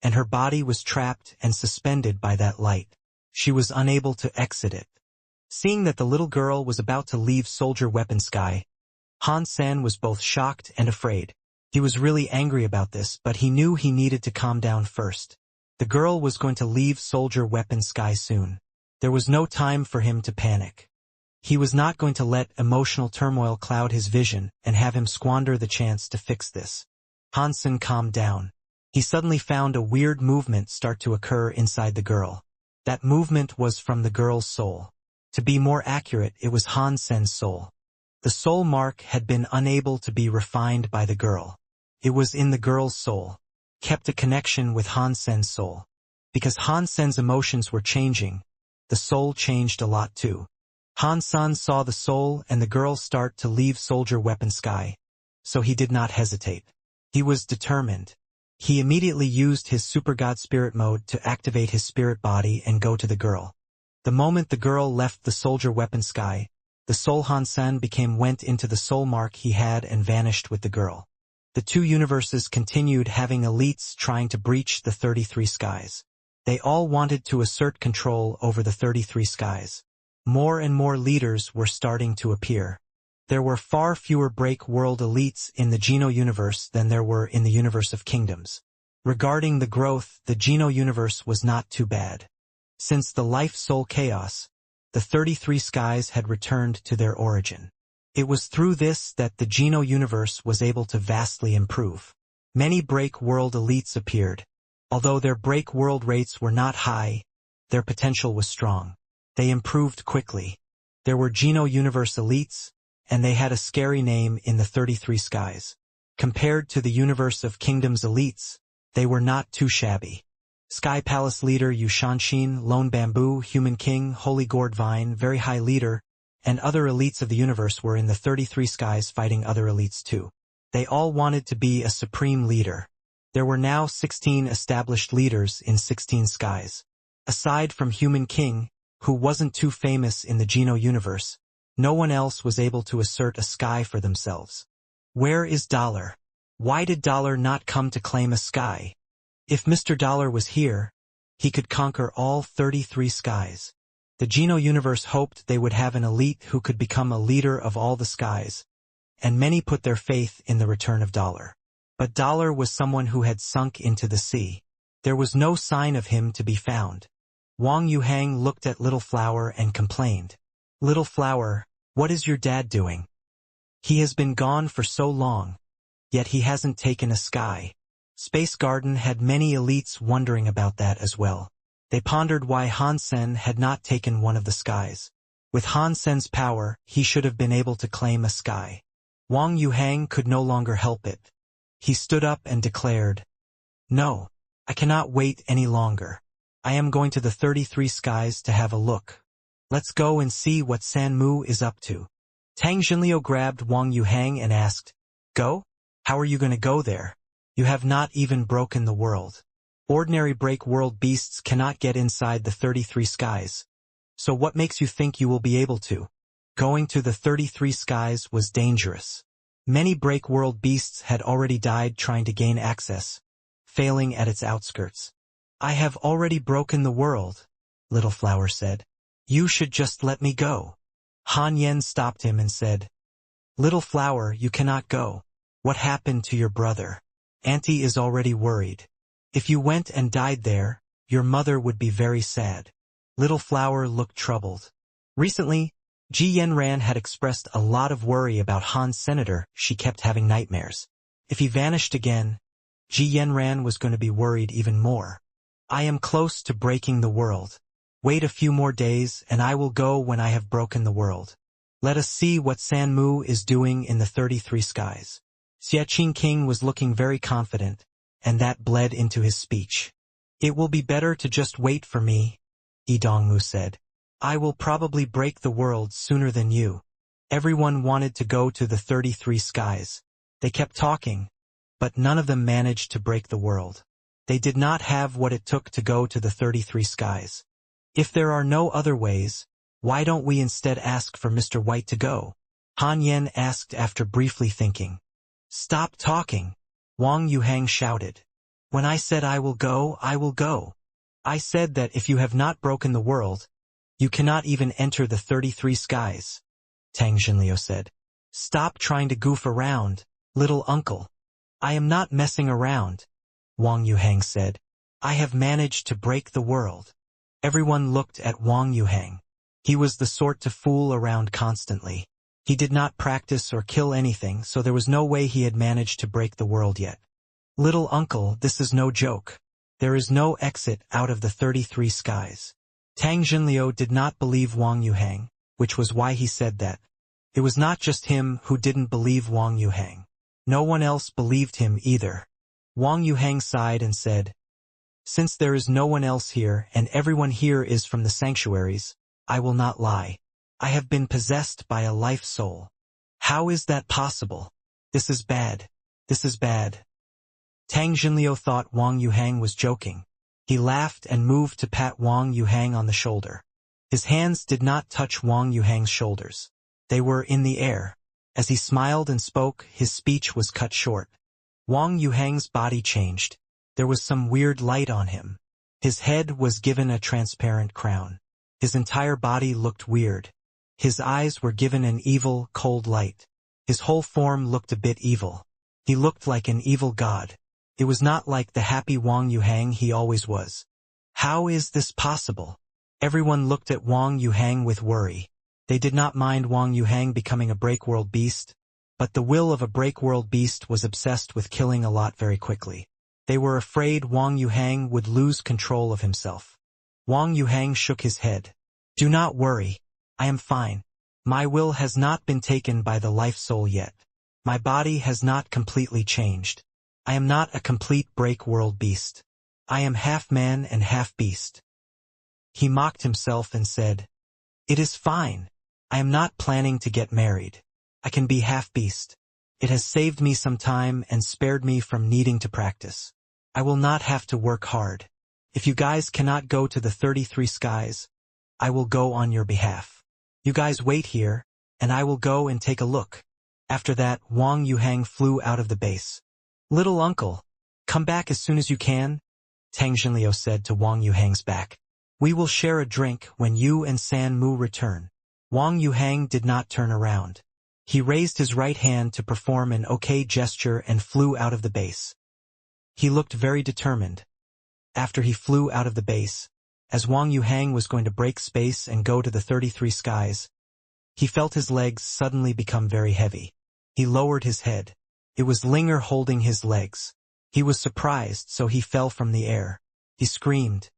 and her body was trapped and suspended by that light. She was unable to exit it. Seeing that the little girl was about to leave soldier weapon sky, Han Sen was both shocked and afraid. He was really angry about this, but he knew he needed to calm down first. The girl was going to leave soldier weapon sky soon. There was no time for him to panic. He was not going to let emotional turmoil cloud his vision and have him squander the chance to fix this. Han Sen calmed down. He suddenly found a weird movement start to occur inside the girl. That movement was from the girl's soul. To be more accurate, it was Han Sen's soul. The soul mark had been unable to be refined by the girl. It was in the girl's soul, kept a connection with Han Sen's soul. Because Han Sen's emotions were changing, the soul changed a lot too. Han Sen saw the soul and the girl start to leave soldier weapon sky, so he did not hesitate. He was determined. He immediately used his super god spirit mode to activate his spirit body and go to the girl. The moment the girl left the soldier weapon sky, the soul Han Sen went into the soul mark he had and vanished with the girl. The two universes continued having elites trying to breach the 33 skies. They all wanted to assert control over the 33 skies. More and more leaders were starting to appear. There were far fewer break world elites in the Geno universe than there were in the universe of kingdoms. Regarding the growth, the Geno universe was not too bad. Since the life-soul chaos, the 33 skies had returned to their origin. It was through this that the Geno universe was able to vastly improve. Many break world elites appeared. Although their break world rates were not high, their potential was strong. They improved quickly. There were Geno universe elites, and they had a scary name in the 33 skies. Compared to the universe of kingdoms elites, they were not too shabby. Sky Palace leader Yu Shanshin, Lone Bamboo, Human King, Holy Gourd Vine, Very High Leader, and other elites of the universe were in the 33 skies fighting other elites too. They all wanted to be a supreme leader. There were now 16 established leaders in 16 skies. Aside from Human King, who wasn't too famous in the Geno universe, no one else was able to assert a sky for themselves. Where is Dollar? Why did Dollar not come to claim a sky? If Mr. Dollar was here, he could conquer all 33 skies. The Geno universe hoped they would have an elite who could become a leader of all the skies, and many put their faith in the return of Dollar. But Dollar was someone who had sunk into the sea. There was no sign of him to be found. Wang Yuhang looked at Little Flower and complained. Little Flower, what is your dad doing? He has been gone for so long, yet he hasn't taken a sky. Space Garden had many elites wondering about that as well. They pondered why Han Sen had not taken one of the skies. With Han Sen's power, he should have been able to claim a sky. Wang Yuhang could no longer help it. He stood up and declared, "No, I cannot wait any longer. I am going to the 33 skies to have a look. Let's go and see what Sanmu is up to. Tang Jinliu grabbed Wang Yuhang and asked, Go? How are you going to go there? You have not even broken the world. Ordinary break world beasts cannot get inside the 33 skies. So what makes you think you will be able to? Going to the 33 skies was dangerous. Many break world beasts had already died trying to gain access, failing at its outskirts. I have already broken the world, Little Flower said. You should just let me go. Han Yen stopped him and said, Little Flower, you cannot go. What happened to your brother? Auntie is already worried. If you went and died there, your mother would be very sad. Little Flower looked troubled. Recently, Ji Yanran had expressed a lot of worry about Han's senator. She kept having nightmares. If he vanished again, Ji Yanran was going to be worried even more. I am close to breaking the world. Wait a few more days and I will go when I have broken the world. Let us see what Sanmu is doing in the 33 skies. Xia Qingqing was looking very confident, and that bled into his speech. It will be better to just wait for me, Yi Dongmu said. I will probably break the world sooner than you. Everyone wanted to go to the 33 skies. They kept talking, but none of them managed to break the world. They did not have what it took to go to the 33 skies. If there are no other ways, why don't we instead ask for Mr. White to go? Han Yen asked after briefly thinking. Stop talking, Wang Yuhang shouted. When I said I will go, I will go. I said that if you have not broken the world, you cannot even enter the 33 skies, Tang Jinliu said. Stop trying to goof around, little uncle. I am not messing around, Wang Yuhang said. I have managed to break the world. Everyone looked at Wang Yuhang. He was the sort to fool around constantly. He did not practice or kill anything, so there was no way he had managed to break the world yet. Little uncle, this is no joke. There is no exit out of the 33 skies. Tang Jinliu did not believe Wang Yuhang, which was why he said that. It was not just him who didn't believe Wang Yuhang. No one else believed him either. Wang Yuhang sighed and said, Since there is no one else here and everyone here is from the sanctuaries, I will not lie. I have been possessed by a life soul. How is that possible? This is bad. This is bad. Tang Jinliu thought Wang Yuhang was joking. He laughed and moved to pat Wang Yuhang on the shoulder. His hands did not touch Wang Yuhang's shoulders. They were in the air. As he smiled and spoke, his speech was cut short. Wang Yuhang's body changed. There was some weird light on him. His head was given a transparent crown. His entire body looked weird. His eyes were given an evil, cold light. His whole form looked a bit evil. He looked like an evil god. It was not like the happy Wang Yuhang he always was. How is this possible? Everyone looked at Wang Yuhang with worry. They did not mind Wang Yuhang becoming a break-world beast, but the will of a break-world beast was obsessed with killing a lot very quickly. They were afraid Wang Yuhang would lose control of himself. Wang Yuhang shook his head. Do not worry. I am fine. My will has not been taken by the life soul yet. My body has not completely changed. I am not a complete break-world beast. I am half man and half beast. He mocked himself and said, It is fine. I am not planning to get married. I can be half beast. It has saved me some time and spared me from needing to practice. I will not have to work hard. If you guys cannot go to the 33 skies, I will go on your behalf. You guys wait here, and I will go and take a look. After that, Wang Yuhang flew out of the base. Little uncle, come back as soon as you can, Tang Jinliu said to Wang Yuhang's back. We will share a drink when you and San Mu return. Wang Yuhang did not turn around. He raised his right hand to perform an okay gesture and flew out of the base. He looked very determined. After he flew out of the base, as Wang Yuhang was going to break space and go to the 33 skies, he felt his legs suddenly become very heavy. He lowered his head. It was Linger holding his legs. He was surprised, so he fell from the air. He screamed.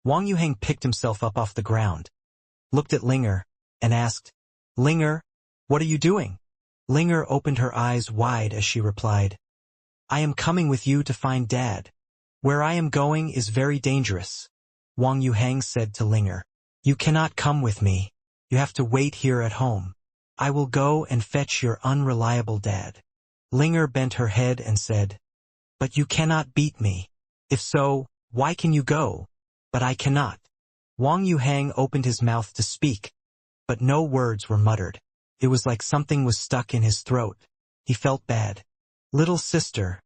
Wang Yuhang picked himself up off the ground, looked at Linger, and asked, Linger, what are you doing? Linger opened her eyes wide as she replied, I am coming with you to find Dad. Where I am going is very dangerous. Wang Yuhang said to Linger. You cannot come with me. You have to wait here at home. I will go and fetch your unreliable dad. Linger bent her head and said, But you cannot beat me. If so, why can you go? But I cannot. Wang Yuhang opened his mouth to speak, but no words were muttered. It was like something was stuck in his throat. He felt bad. Little sister,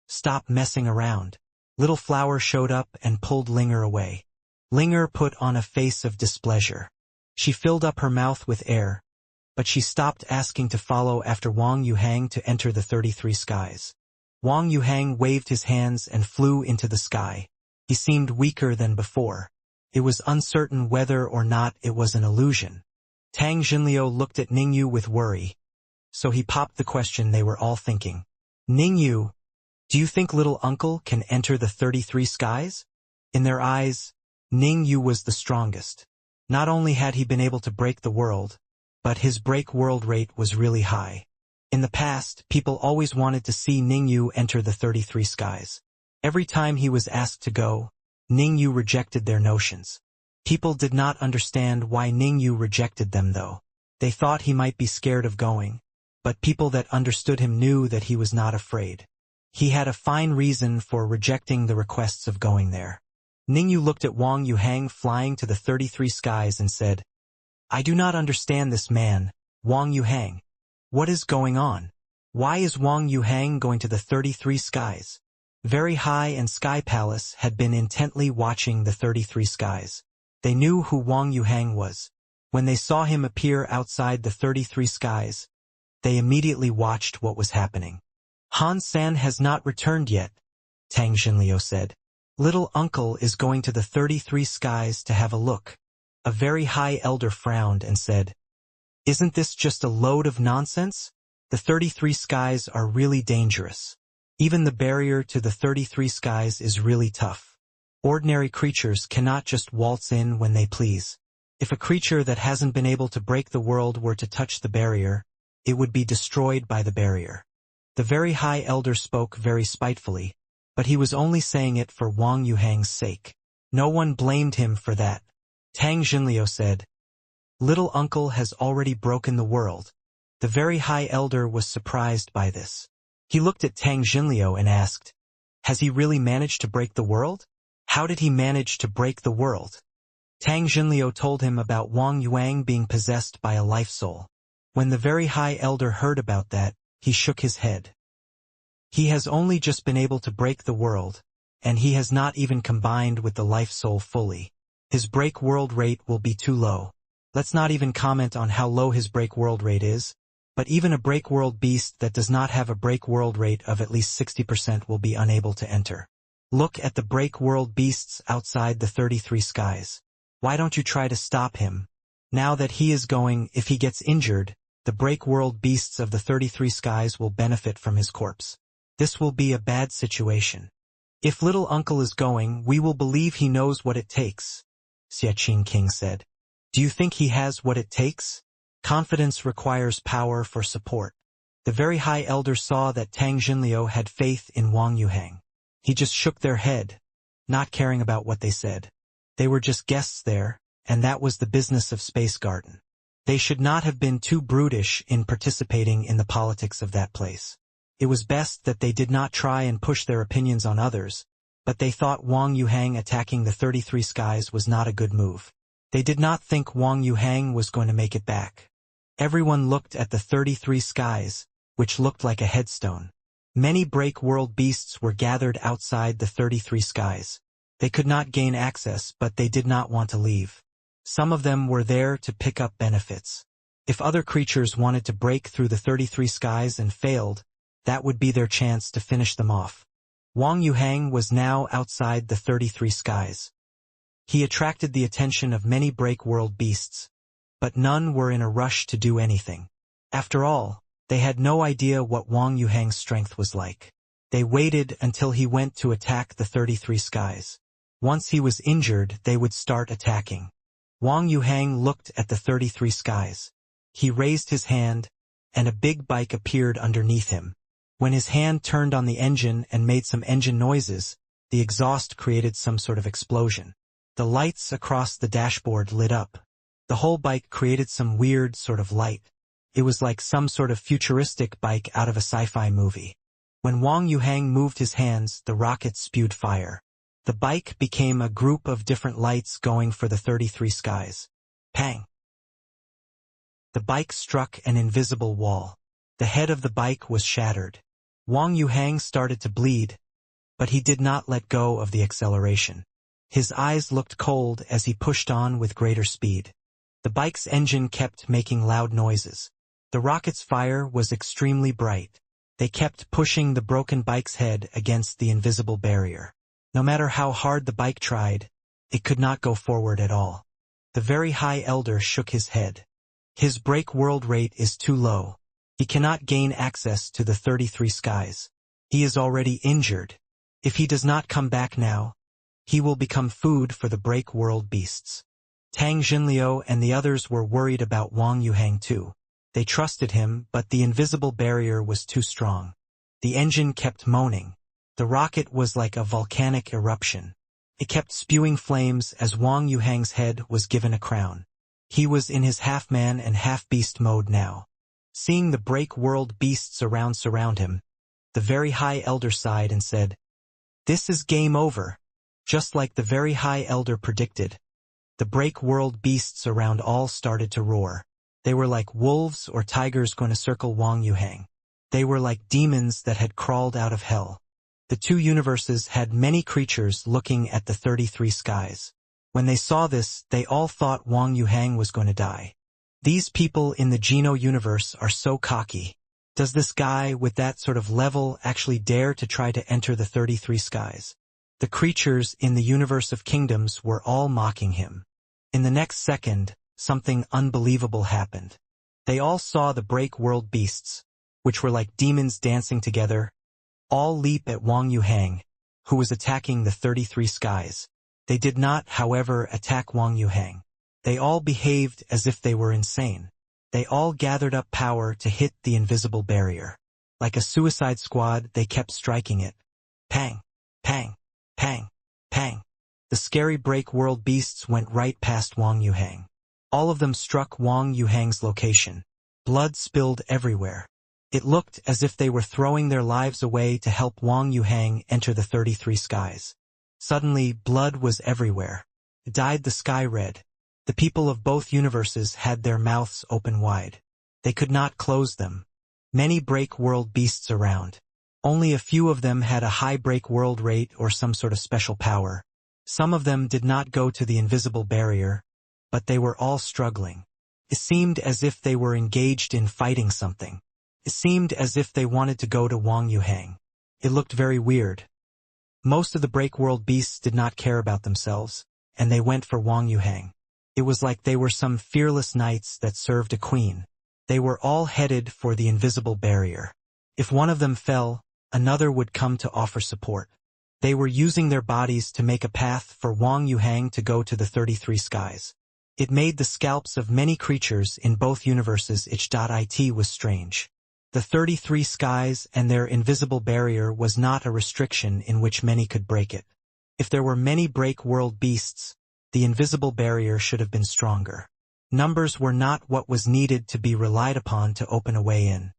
stop messing around. Little Flower showed up and pulled Linger away. Linger put on a face of displeasure. She filled up her mouth with air, but she stopped asking to follow after Wang Yuhang to enter the 33 skies. Wang Yuhang waved his hands and flew into the sky. He seemed weaker than before. It was uncertain whether or not it was an illusion. Tang Xinliu looked at Ningyu with worry, so he popped the question they were all thinking. Ningyu, do you think little uncle can enter the 33 skies? In their eyes, Ningyu was the strongest. Not only had he been able to break the world, but his break world rate was really high. In the past, people always wanted to see Ningyu enter the 33 skies. Every time he was asked to go, Ningyu rejected their notions. People did not understand why Ningyu rejected them though. They thought he might be scared of going, but people that understood him knew that he was not afraid. He had a fine reason for rejecting the requests of going there. Ningyu looked at Wang Yuhang flying to the 33 skies and said, I do not understand this man, Wang Yuhang. What is going on? Why is Wang Yuhang going to the 33 skies? Very High and Sky Palace had been intently watching the 33 skies. They knew who Wang Yuhang was. When they saw him appear outside the 33 skies, they immediately watched what was happening. Han San has not returned yet, Tang Xinliu said. Little uncle is going to the 33 skies to have a look. A Very High elder frowned and said, Isn't this just a load of nonsense? The 33 skies are really dangerous. Even the barrier to the 33 skies is really tough. Ordinary creatures cannot just waltz in when they please. If a creature that hasn't been able to break the world were to touch the barrier, it would be destroyed by the barrier. The Very High elder spoke very spitefully, but he was only saying it for Wang Yuhang's sake. No one blamed him for that. Tang Xinliu said, Little uncle has already broken the world. The Very High elder was surprised by this. He looked at Tang Xinliu and asked, Has he really managed to break the world? How did he manage to break the world? Tang Xinliu told him about Wang Yuang being possessed by a life soul. When the Very High elder heard about that, he shook his head. He has only just been able to break the world, and he has not even combined with the life soul fully. His break world rate will be too low. Let's not even comment on how low his break world rate is, but even a break world beast that does not have a break world rate of at least 60% will be unable to enter. Look at the break world beasts outside the 33 skies. Why don't you try to stop him? Now that he is going, if he gets injured, the break world beasts of the 33 skies will benefit from his corpse. This will be a bad situation. If little uncle is going, we will believe he knows what it takes, Xia King said. Do you think he has what it takes? Confidence requires power for support. The Very High elder saw that Tang Xinliu had faith in Wang Yuhang. He just shook their head, not caring about what they said. They were just guests there, and that was the business of Space Garden. They should not have been too brutish in participating in the politics of that place. It was best that they did not try and push their opinions on others, but they thought Wang Yuhang attacking the 33 skies was not a good move. They did not think Wang Yuhang was going to make it back. Everyone looked at the 33 skies, which looked like a headstone. Many break world beasts were gathered outside the 33 skies. They could not gain access, but they did not want to leave. Some of them were there to pick up benefits. If other creatures wanted to break through the 33 skies and failed, that would be their chance to finish them off. Wang Yuhang was now outside the 33 skies. He attracted the attention of many break world beasts, but none were in a rush to do anything. After all, they had no idea what Wang Yuhang's strength was like. They waited until he went to attack the 33 skies. Once he was injured, they would start attacking. Wang Yuhang looked at the 33 skies. He raised his hand, and a big bike appeared underneath him. When his hand turned on the engine and made some engine noises, the exhaust created some sort of explosion. The lights across the dashboard lit up. The whole bike created some weird sort of light. It was like some sort of futuristic bike out of a sci-fi movie. When Wang Yuhang moved his hands, the rocket spewed fire. The bike became a group of different lights going for the 33 skies. Pang! The bike struck an invisible wall. The head of the bike was shattered. Wang Yuhang started to bleed, but he did not let go of the acceleration. His eyes looked cold as he pushed on with greater speed. The bike's engine kept making loud noises. The rocket's fire was extremely bright. They kept pushing the broken bike's head against the invisible barrier. No matter how hard the bike tried, it could not go forward at all. The very high elder shook his head. His break world rate is too low. He cannot gain access to the 33 skies. He is already injured. If he does not come back now, he will become food for the break world beasts. Tang Jinliu and the others were worried about Wang Yuhang too. They trusted him, but the invisible barrier was too strong. The engine kept moaning. The rocket was like a volcanic eruption. It kept spewing flames as Wang Yuhang's head was given a crown. He was in his half-man and half-beast mode now. Seeing the break world beasts surround him, the very high elder sighed and said, "This is game over." Just like the very high elder predicted, the break world beasts around all started to roar. They were like wolves or tigers going to circle Wang Yuhang. They were like demons that had crawled out of hell. The two universes had many creatures looking at the 33 skies. When they saw this, they all thought Wang Yuhang was going to die. These people in the Geno universe are so cocky. Does this guy with that sort of level actually dare to try to enter the 33 skies? The creatures in the universe of kingdoms were all mocking him. In the next second, something unbelievable happened. They all saw the break world beasts, which were like demons dancing together, all leap at Wang Yuhang, who was attacking the 33 skies. They did not, however, attack Wang Yuhang. They all behaved as if they were insane. They all gathered up power to hit the invisible barrier. Like a suicide squad, they kept striking it. Pang, pang, pang, pang. The scary break world beasts went right past Wang Yuhang. All of them struck Wang Yuhang's location. Blood spilled everywhere. It looked as if they were throwing their lives away to help Wang Yuhang enter the 33 skies. Suddenly, blood was everywhere. It dyed the sky red. The people of both universes had their mouths open wide. They could not close them. Many break world beasts around. Only a few of them had a high break world rate or some sort of special power. Some of them did not go to the invisible barrier, but they were all struggling. It seemed as if they were engaged in fighting something. It seemed as if they wanted to go to Wang Yuhang. It looked very weird. Most of the break world beasts did not care about themselves, and they went for Wang Yuhang. It was like they were some fearless knights that served a queen. They were all headed for the invisible barrier. If one of them fell, another would come to offer support. They were using their bodies to make a path for Wang Yuhang to go to the 33 skies. It made the scalps of many creatures in both universes itch. It was strange. The 33 skies and their invisible barrier was not a restriction in which many could break it. If there were many break world beasts, the invisible barrier should have been stronger. Numbers were not what was needed to be relied upon to open a way in.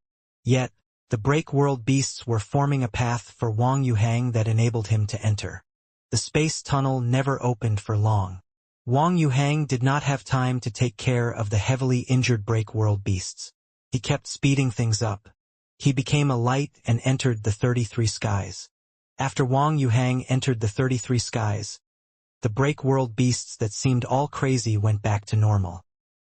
Yet, the break world beasts were forming a path for Wang Yuhang that enabled him to enter. The space tunnel never opened for long. Wang Yuhang did not have time to take care of the heavily injured break world beasts. He kept speeding things up. He became a light and entered the 33 skies. After Wang Yuhang entered the 33 skies, the break world beasts that seemed all crazy went back to normal.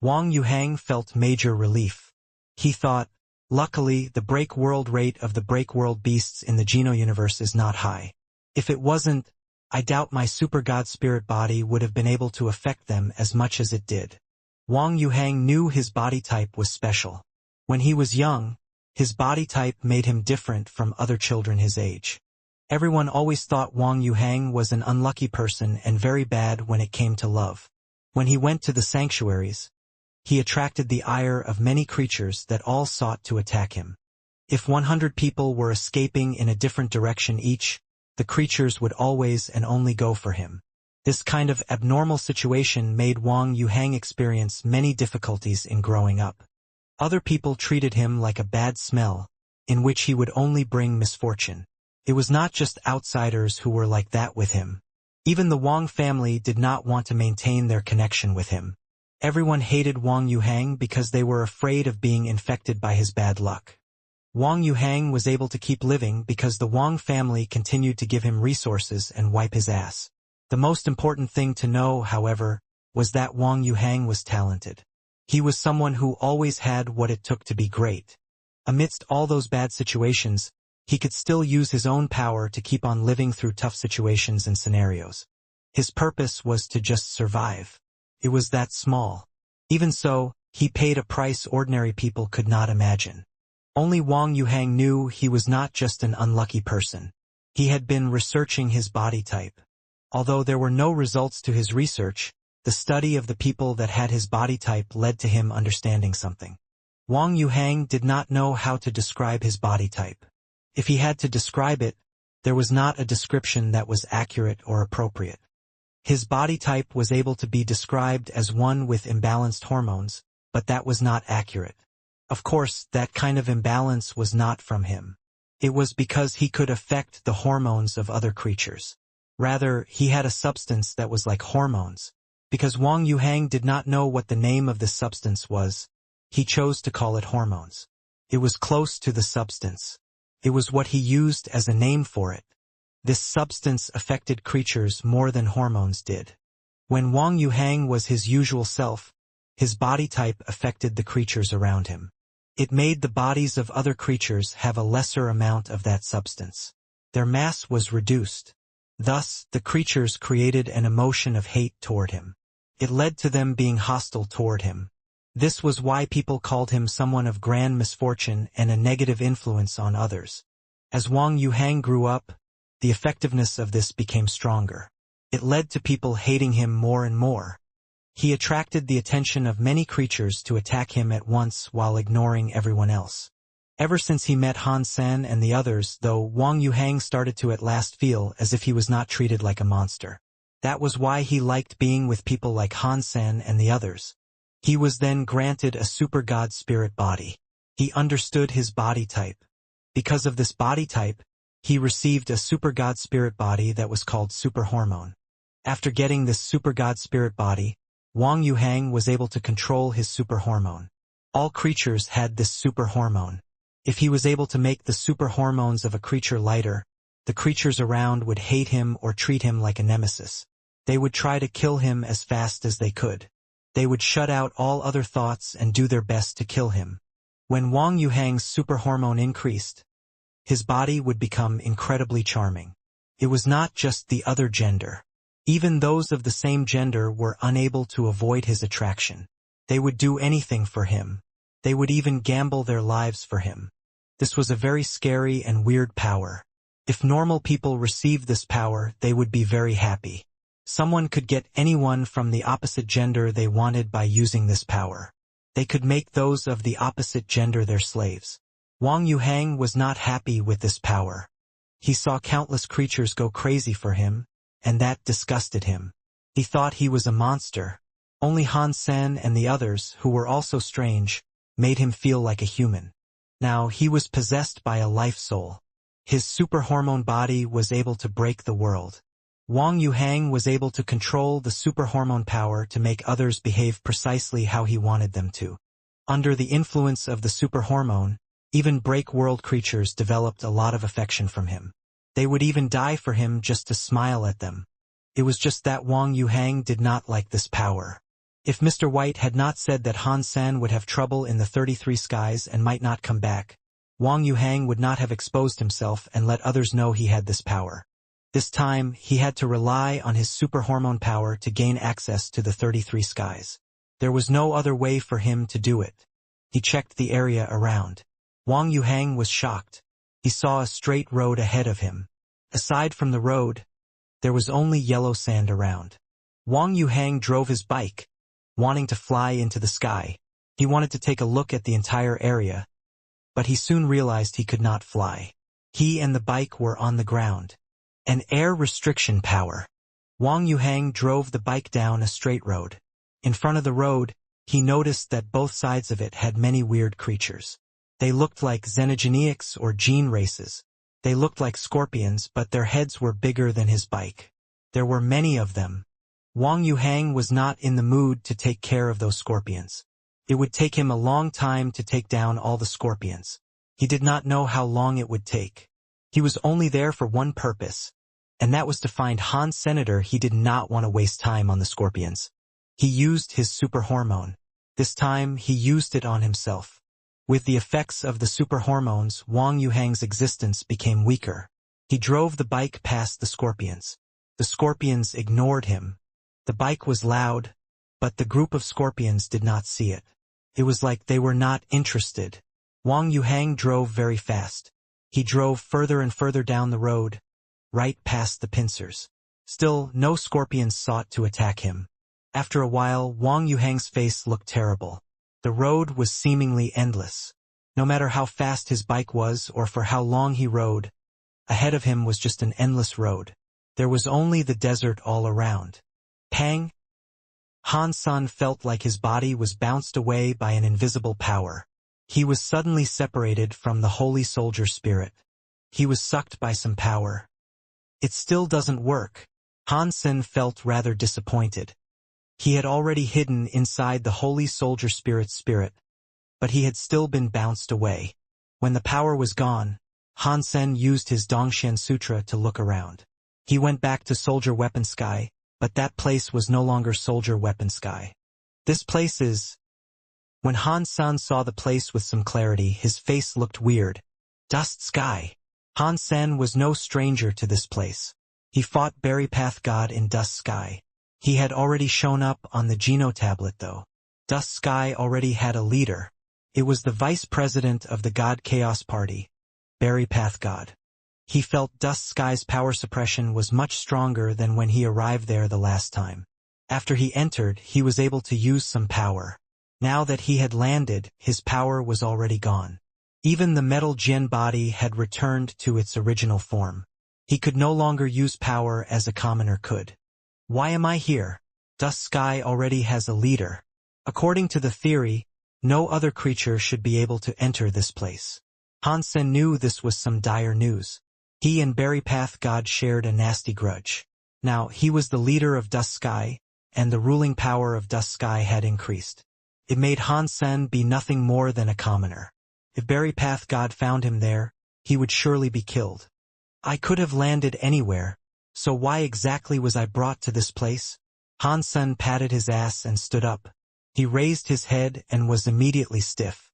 Wang Yuhang felt major relief. He thought, luckily, the break world rate of the break world beasts in the Geno universe is not high. If it wasn't, I doubt my super god spirit body would have been able to affect them as much as it did. Wang Yuhang knew his body type was special. When he was young, his body type made him different from other children his age. Everyone always thought Wang Yuhang was an unlucky person and very bad when it came to love. When he went to the sanctuaries, he attracted the ire of many creatures that all sought to attack him. If 100 people were escaping in a different direction each, the creatures would always and only go for him. This kind of abnormal situation made Wang Yuhang experience many difficulties in growing up. Other people treated him like a bad smell, in which he would only bring misfortune. It was not just outsiders who were like that with him. Even the Wang family did not want to maintain their connection with him. Everyone hated Wang Yuhang because they were afraid of being infected by his bad luck. Wang Yuhang was able to keep living because the Wang family continued to give him resources and wipe his ass. The most important thing to know, however, was that Wang Yuhang was talented. He was someone who always had what it took to be great. Amidst all those bad situations, he could still use his own power to keep on living through tough situations and scenarios. His purpose was to just survive. It was that small. Even so, he paid a price ordinary people could not imagine. Only Wang Yuhang knew he was not just an unlucky person. He had been researching his body type. Although there were no results to his research, the study of the people that had his body type led to him understanding something. Wang Yuhang did not know how to describe his body type. If he had to describe it, there was not a description that was accurate or appropriate. His body type was able to be described as one with imbalanced hormones, but that was not accurate. Of course, that kind of imbalance was not from him. It was because he could affect the hormones of other creatures. Rather, he had a substance that was like hormones. Because Wang Yuhang did not know what the name of this substance was, he chose to call it hormones. It was close to the substance. It was what he used as a name for it. This substance affected creatures more than hormones did. When Wang Yuhang was his usual self, his body type affected the creatures around him. It made the bodies of other creatures have a lesser amount of that substance. Their mass was reduced. Thus, the creatures created an emotion of hate toward him. It led to them being hostile toward him. This was why people called him someone of grand misfortune and a negative influence on others. As Wang Yuhang grew up, the effectiveness of this became stronger. It led to people hating him more and more. He attracted the attention of many creatures to attack him at once while ignoring everyone else. Ever since he met Han Sen and the others, though, Wang Yuhang started to at last feel as if he was not treated like a monster. That was why he liked being with people like Han Sen and the others. He was then granted a super god spirit body. He understood his body type. Because of this body type, he received a super god spirit body that was called super hormone. After getting this super god spirit body, Wang Yuhang was able to control his super hormone. All creatures had this super hormone. If he was able to make the super hormones of a creature lighter, the creatures around would hate him or treat him like a nemesis. They would try to kill him as fast as they could. They would shut out all other thoughts and do their best to kill him. When Wang Yuhang's super hormone increased, his body would become incredibly charming. It was not just the other gender. Even those of the same gender were unable to avoid his attraction. They would do anything for him. They would even gamble their lives for him. This was a very scary and weird power. If normal people received this power, they would be very happy. Someone could get anyone from the opposite gender they wanted by using this power. They could make those of the opposite gender their slaves. Wang Yuhang was not happy with this power. He saw countless creatures go crazy for him, and that disgusted him. He thought he was a monster. Only Han Sen and the others, who were also strange, made him feel like a human. Now he was possessed by a life soul. His super hormone body was able to break the world. Wang Yuhang was able to control the super hormone power to make others behave precisely how he wanted them to. Under the influence of the super hormone, even break world creatures developed a lot of affection from him. They would even die for him just to smile at them. It was just that Wang Yuhang did not like this power. If Mr. White had not said that Han Sen would have trouble in the 33 skies and might not come back, Wang Yuhang would not have exposed himself and let others know he had this power. This time, he had to rely on his super hormone power to gain access to the 33 skies. There was no other way for him to do it. He checked the area around. Wang Yuhang was shocked. He saw a straight road ahead of him. Aside from the road, there was only yellow sand around. Wang Yuhang drove his bike, wanting to fly into the sky. He wanted to take a look at the entire area, but he soon realized he could not fly. He and the bike were on the ground. An air restriction power. Wang Yuhang drove the bike down a straight road. In front of the road, he noticed that both sides of it had many weird creatures. They looked like xenogeneics or gene races. They looked like scorpions, but their heads were bigger than his bike. There were many of them. Wang Yuhang was not in the mood to take care of those scorpions. It would take him a long time to take down all the scorpions. He did not know how long it would take. He was only there for one purpose, and that was to find Han Senator. He did not want to waste time on the scorpions. He used his super hormone. This time, he used it on himself. With the effects of the super hormones, Wang Yuhang's existence became weaker. He drove the bike past the scorpions. The scorpions ignored him. The bike was loud, but the group of scorpions did not see it. It was like they were not interested. Wang Yuhang drove very fast. He drove further and further down the road, right past the pincers. Still, no scorpions sought to attack him. After a while, Wang Yuhang's face looked terrible. The road was seemingly endless. No matter how fast his bike was or for how long he rode, ahead of him was just an endless road. There was only the desert all around. Pang! Han Sen felt like his body was bounced away by an invisible power. He was suddenly separated from the holy soldier spirit. He was sucked by some power. It still doesn't work. Han Sen felt rather disappointed. He had already hidden inside the holy soldier spirit's spirit, but he had still been bounced away. When the power was gone, Han Sen used his Dongxian Sutra to look around. He went back to Soldier Weapon Sky, but that place was no longer Soldier Weapon Sky. This place is... When Han Sen saw the place with some clarity, his face looked weird. Dust Sky. Han Sen was no stranger to this place. He fought Berry Path God in Dust Sky. He had already shown up on the Geno tablet though. Dust Sky already had a leader. It was the vice president of the God Chaos Party, Berry Path God. He felt Dust Sky's power suppression was much stronger than when he arrived there the last time. After he entered, he was able to use some power. Now that he had landed, his power was already gone. Even the metal Jian body had returned to its original form. He could no longer use power as a commoner could. Why am I here? Dust Sky already has a leader. According to the theory, no other creature should be able to enter this place. Han Sen knew this was some dire news. He and Berry Path God shared a nasty grudge. Now, he was the leader of Dust Sky, and the ruling power of Dust Sky had increased. It made Han Sen be nothing more than a commoner. If Berry Path God found him there, he would surely be killed. I could have landed anywhere, so why exactly was I brought to this place? Han Sen patted his ass and stood up. He raised his head and was immediately stiff.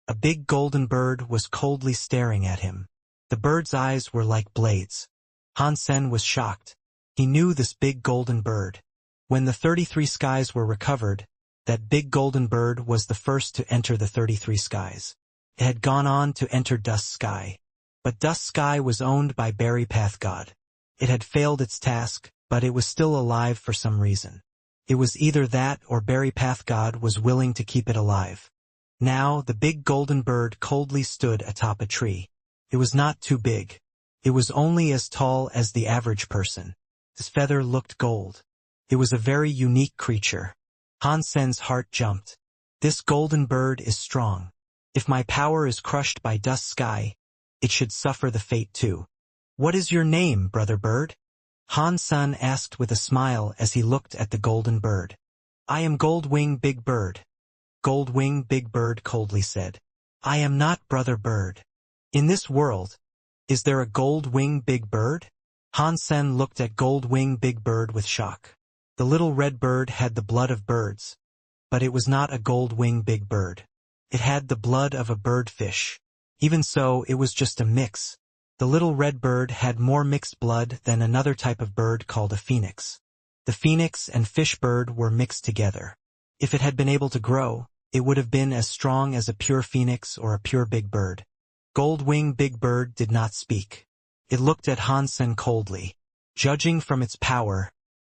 A big golden bird was coldly staring at him. The bird's eyes were like blades. Han Sen was shocked. He knew this big golden bird. When the 33 skies were recovered, that big golden bird was the first to enter the 33 skies. It had gone on to enter Dust Sky. But Dust Sky was owned by Berry Path God. It had failed its task, but it was still alive for some reason. It was either that or Berry Path God was willing to keep it alive. Now, the big golden bird coldly stood atop a tree. It was not too big. It was only as tall as the average person. His feather looked gold. It was a very unique creature. Han Sen's heart jumped. This golden bird is strong. If my power is crushed by Dust Sky, it should suffer the fate too. What is your name, brother bird? Han Sen asked with a smile as he looked at the golden bird. I am Goldwing Big Bird. Goldwing Big Bird coldly said. I am not brother bird. In this world, is there a Goldwing Big Bird? Han Sen looked at Goldwing Big Bird with shock. The little red bird had the blood of birds, but it was not a Goldwing Big Bird. It had the blood of a birdfish. Even so, it was just a mix. The little red bird had more mixed blood than another type of bird called a phoenix. The phoenix and fish bird were mixed together. If it had been able to grow, it would have been as strong as a pure phoenix or a pure big bird. Goldwing Big Bird did not speak. It looked at Han Sen coldly. Judging from its power,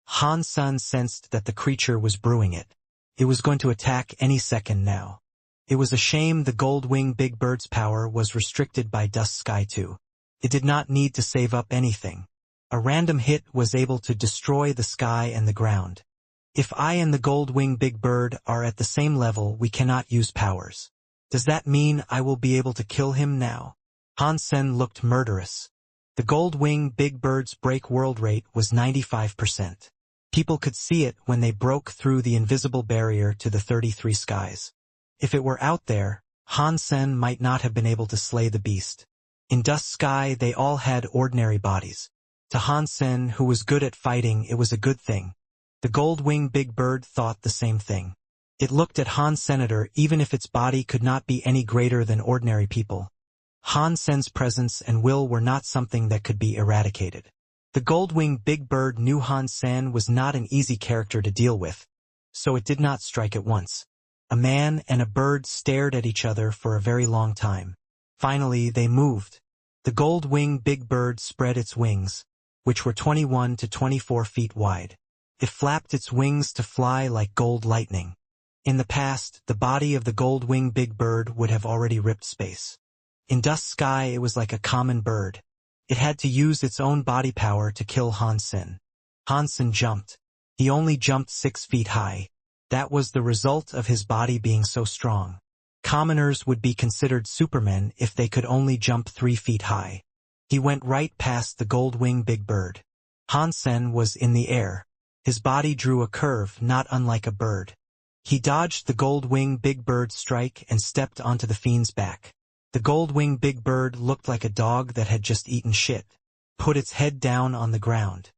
Han Sen sensed that the creature was brewing it. It was going to attack any second now. It was a shame the Goldwing Big Bird's power was restricted by Dust Sky too. It did not need to save up anything. A random hit was able to destroy the sky and the ground. If I and the gold-winged big bird are at the same level, we cannot use powers. Does that mean I will be able to kill him now? Hansen looked murderous. The gold-winged big bird's break world rate was 95%. People could see it when they broke through the invisible barrier to the 33 skies. If it were out there, Hansen might not have been able to slay the beast. In Dust Sky, they all had ordinary bodies. To Hansen, who was good at fighting, it was a good thing. The gold-winged big bird thought the same thing. It looked at Hansenator even if its body could not be any greater than ordinary people. Hansen's presence and will were not something that could be eradicated. The gold-winged big bird knew Hansen was not an easy character to deal with, so it did not strike at once. A man and a bird stared at each other for a very long time. Finally, they moved. The gold-winged big bird spread its wings, which were 21 to 24 feet wide. It flapped its wings to fly like gold lightning. In the past, the body of the gold-winged big bird would have already ripped space. In Dust Sky, it was like a common bird. It had to use its own body power to kill Hansen. Hansen jumped. He only jumped 6 feet high. That was the result of his body being so strong. Commoners would be considered supermen if they could only jump 3 feet high. He went right past the gold-winged big bird. Hansen was in the air. His body drew a curve not unlike a bird. He dodged the gold-winged big bird's strike and stepped onto the fiend's back. The gold-winged big bird looked like a dog that had just eaten shit. Put its head down on the ground.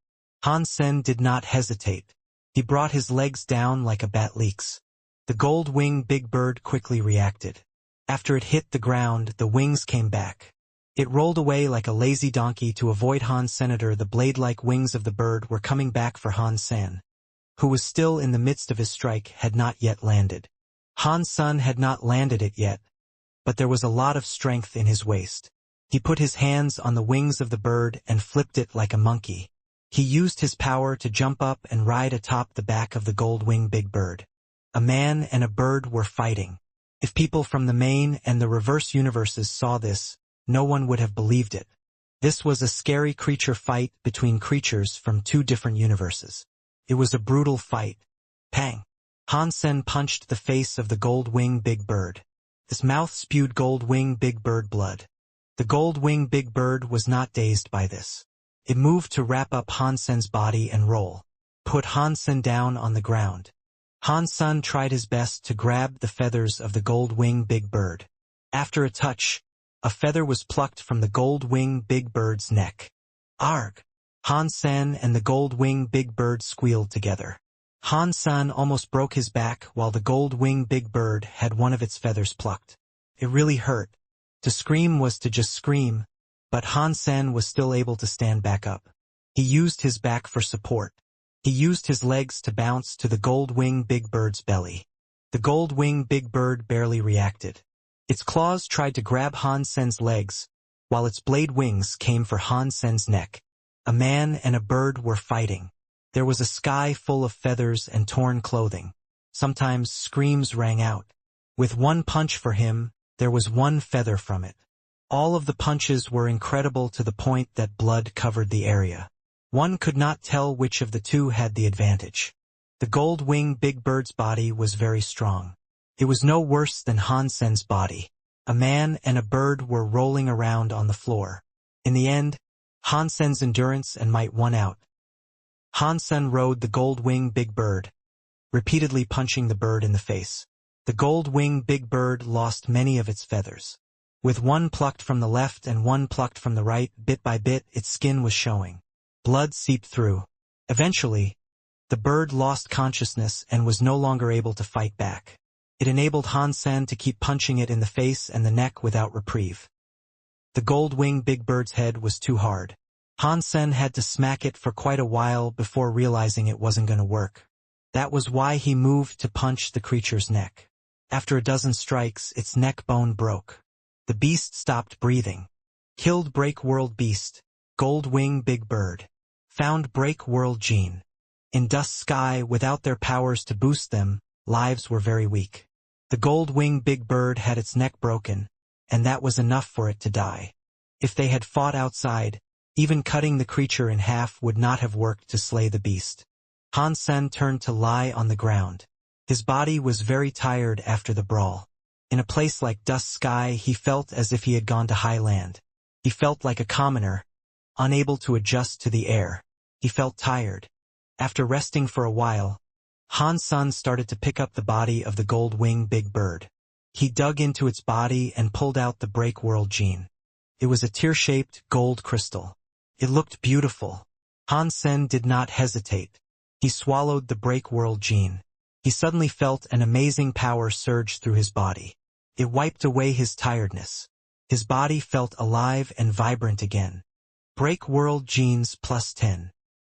Hansen did not hesitate. He brought his legs down like a bat leaks. The gold-winged big bird quickly reacted. After it hit the ground, the wings came back. It rolled away like a lazy donkey to avoid Hansenator. The blade-like wings of the bird were coming back for Hansen, who was still in the midst of his strike, had not yet landed. Hansen had not landed it yet, but there was a lot of strength in his waist. He put his hands on the wings of the bird and flipped it like a monkey. He used his power to jump up and ride atop the back of the gold-winged big bird. A man and a bird were fighting. If people from the main and the reverse universes saw this, no one would have believed it. This was a scary creature fight between creatures from 2 different universes. It was a brutal fight. Pang! Hansen punched the face of the gold-winged big bird. His mouth spewed gold-winged big bird blood. The gold-winged big bird was not dazed by this. It moved to wrap up Hansen's body and roll. Put Hansen down on the ground. Hansen tried his best to grab the feathers of the gold-winged big bird. After a touch, a feather was plucked from the gold-winged big bird's neck. Arg! Hansen and the gold-winged big bird squealed together. Hansen almost broke his back while the gold-winged big bird had one of its feathers plucked. It really hurt. To scream was to just scream, but Hansen was still able to stand back up. He used his back for support. He used his legs to bounce to the gold-winged big bird's belly. The gold-winged big bird barely reacted. Its claws tried to grab Hansen's legs, while its blade wings came for Hansen's neck. A man and a bird were fighting. There was a sky full of feathers and torn clothing. Sometimes screams rang out. With one punch for him, there was one feather from it. All of the punches were incredible to the point that blood covered the area. One could not tell which of the two had the advantage. The gold-winged big bird's body was very strong. It was no worse than Hansen's body. A man and a bird were rolling around on the floor. In the end, Hansen's endurance and might won out. Hansen rode the gold-winged big bird, repeatedly punching the bird in the face. The gold-winged big bird lost many of its feathers. With one plucked from the left and one plucked from the right, bit by bit, its skin was showing. Blood seeped through. Eventually, the bird lost consciousness and was no longer able to fight back. It enabled Hansen to keep punching it in the face and the neck without reprieve. The gold-winged big bird's head was too hard. Hansen had to smack it for quite a while before realizing it wasn't going to work. That was why he moved to punch the creature's neck. After a dozen strikes, its neck bone broke. The beast stopped breathing. Killed Break World Beast. Gold-winged big bird. Found Break World gene. In Dust Sky, without their powers to boost them, lives were very weak. The gold-winged big bird had its neck broken, and that was enough for it to die. If they had fought outside, Even cutting the creature in half would not have worked to slay the beast. Han Sen turned to lie on the ground. His body was very tired after the brawl. In a place like Dust Sky, he felt as if he had gone to high land. He felt like a commoner, unable to adjust to the air. He felt tired. After resting for a while, Han Sen started to pick up the body of the gold-winged big bird. He dug into its body and pulled out the break world gene. It was a tear-shaped gold crystal. It looked beautiful. Han Sen did not hesitate. He swallowed the break world gene. He suddenly felt an amazing power surge through his body. It wiped away his tiredness. His body felt alive and vibrant again. Break world genes plus 10.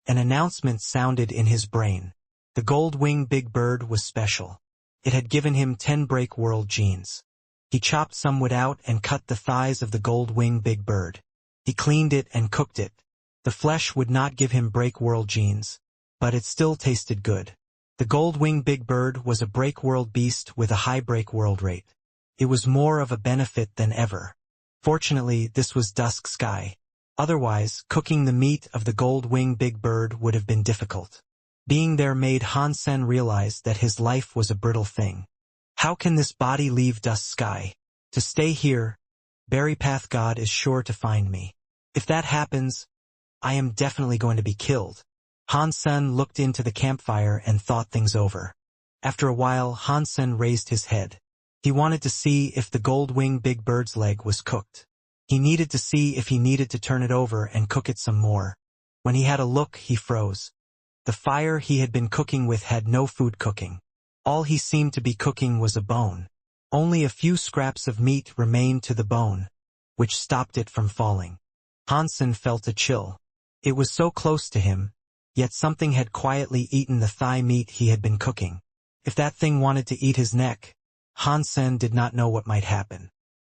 An announcement sounded in his brain. The gold-winged big bird was special. It had given him 10 break world genes. He chopped some wood out and cut the thighs of the gold-winged big bird. He cleaned it and cooked it. The flesh would not give him break world genes, but it still tasted good. The gold-winged big bird was a break world beast with a high break world rate. It was more of a benefit than ever. Fortunately, this was Dusk Sky. Otherwise, cooking the meat of the gold-winged big bird would have been difficult. Being there made Han Sen realize that his life was a brittle thing. How can this body leave Dusk Sky? To stay here, Berry Path God is sure to find me. If that happens, I am definitely going to be killed. Han Sen looked into the campfire and thought things over. After a while, Han Sen raised his head. He wanted to see if the gold-winged big bird's leg was cooked. He needed to see if he needed to turn it over and cook it some more. When he had a look, he froze. The fire he had been cooking with had no food cooking. All he seemed to be cooking was a bone. Only a few scraps of meat remained to the bone, which stopped it from falling. Han Sen felt a chill. It was so close to him, yet something had quietly eaten the thigh meat he had been cooking. If that thing wanted to eat his neck, Han Sen did not know what might happen.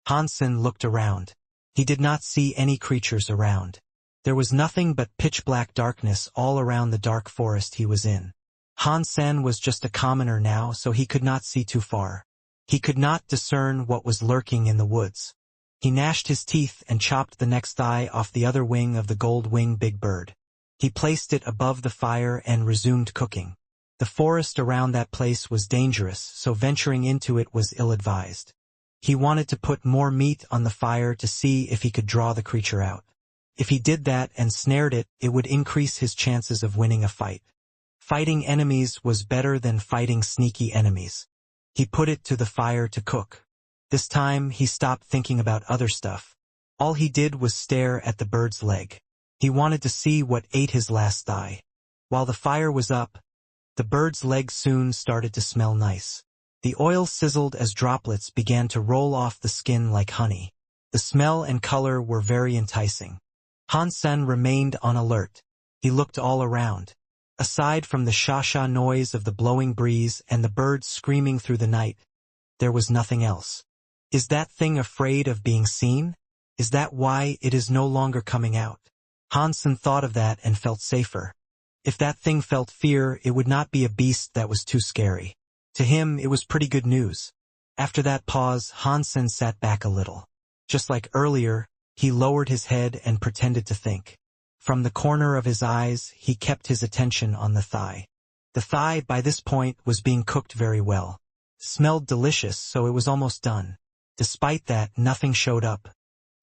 Han Sen looked around. He did not see any creatures around. There was nothing but pitch-black darkness all around the dark forest he was in. Han Sen was just a commoner now, so he could not see too far. He could not discern what was lurking in the woods. He gnashed his teeth and chopped the next thigh off the other wing of the gold-winged big bird. He placed it above the fire and resumed cooking. The forest around that place was dangerous, so venturing into it was ill-advised. He wanted to put more meat on the fire to see if he could draw the creature out. If he did that and snared it, it would increase his chances of winning a fight. Fighting enemies was better than fighting sneaky enemies. He put it to the fire to cook. This time, he stopped thinking about other stuff. All he did was stare at the bird's leg. He wanted to see what ate his last thigh. While the fire was up, the bird's leg soon started to smell nice. The oil sizzled as droplets began to roll off the skin like honey. The smell and color were very enticing. Han Sen remained on alert. He looked all around. Aside from the sha-sha noise of the blowing breeze and the birds screaming through the night, there was nothing else. Is that thing afraid of being seen? Is that why it is no longer coming out? Han Sen thought of that and felt safer. If that thing felt fear, it would not be a beast that was too scary. To him, it was pretty good news. After that pause, Han Sen sat back a little. Just like earlier, he lowered his head and pretended to think. From the corner of his eyes, he kept his attention on the thigh. The thigh, by this point, was being cooked very well. Smelled delicious, so it was almost done. Despite that, nothing showed up.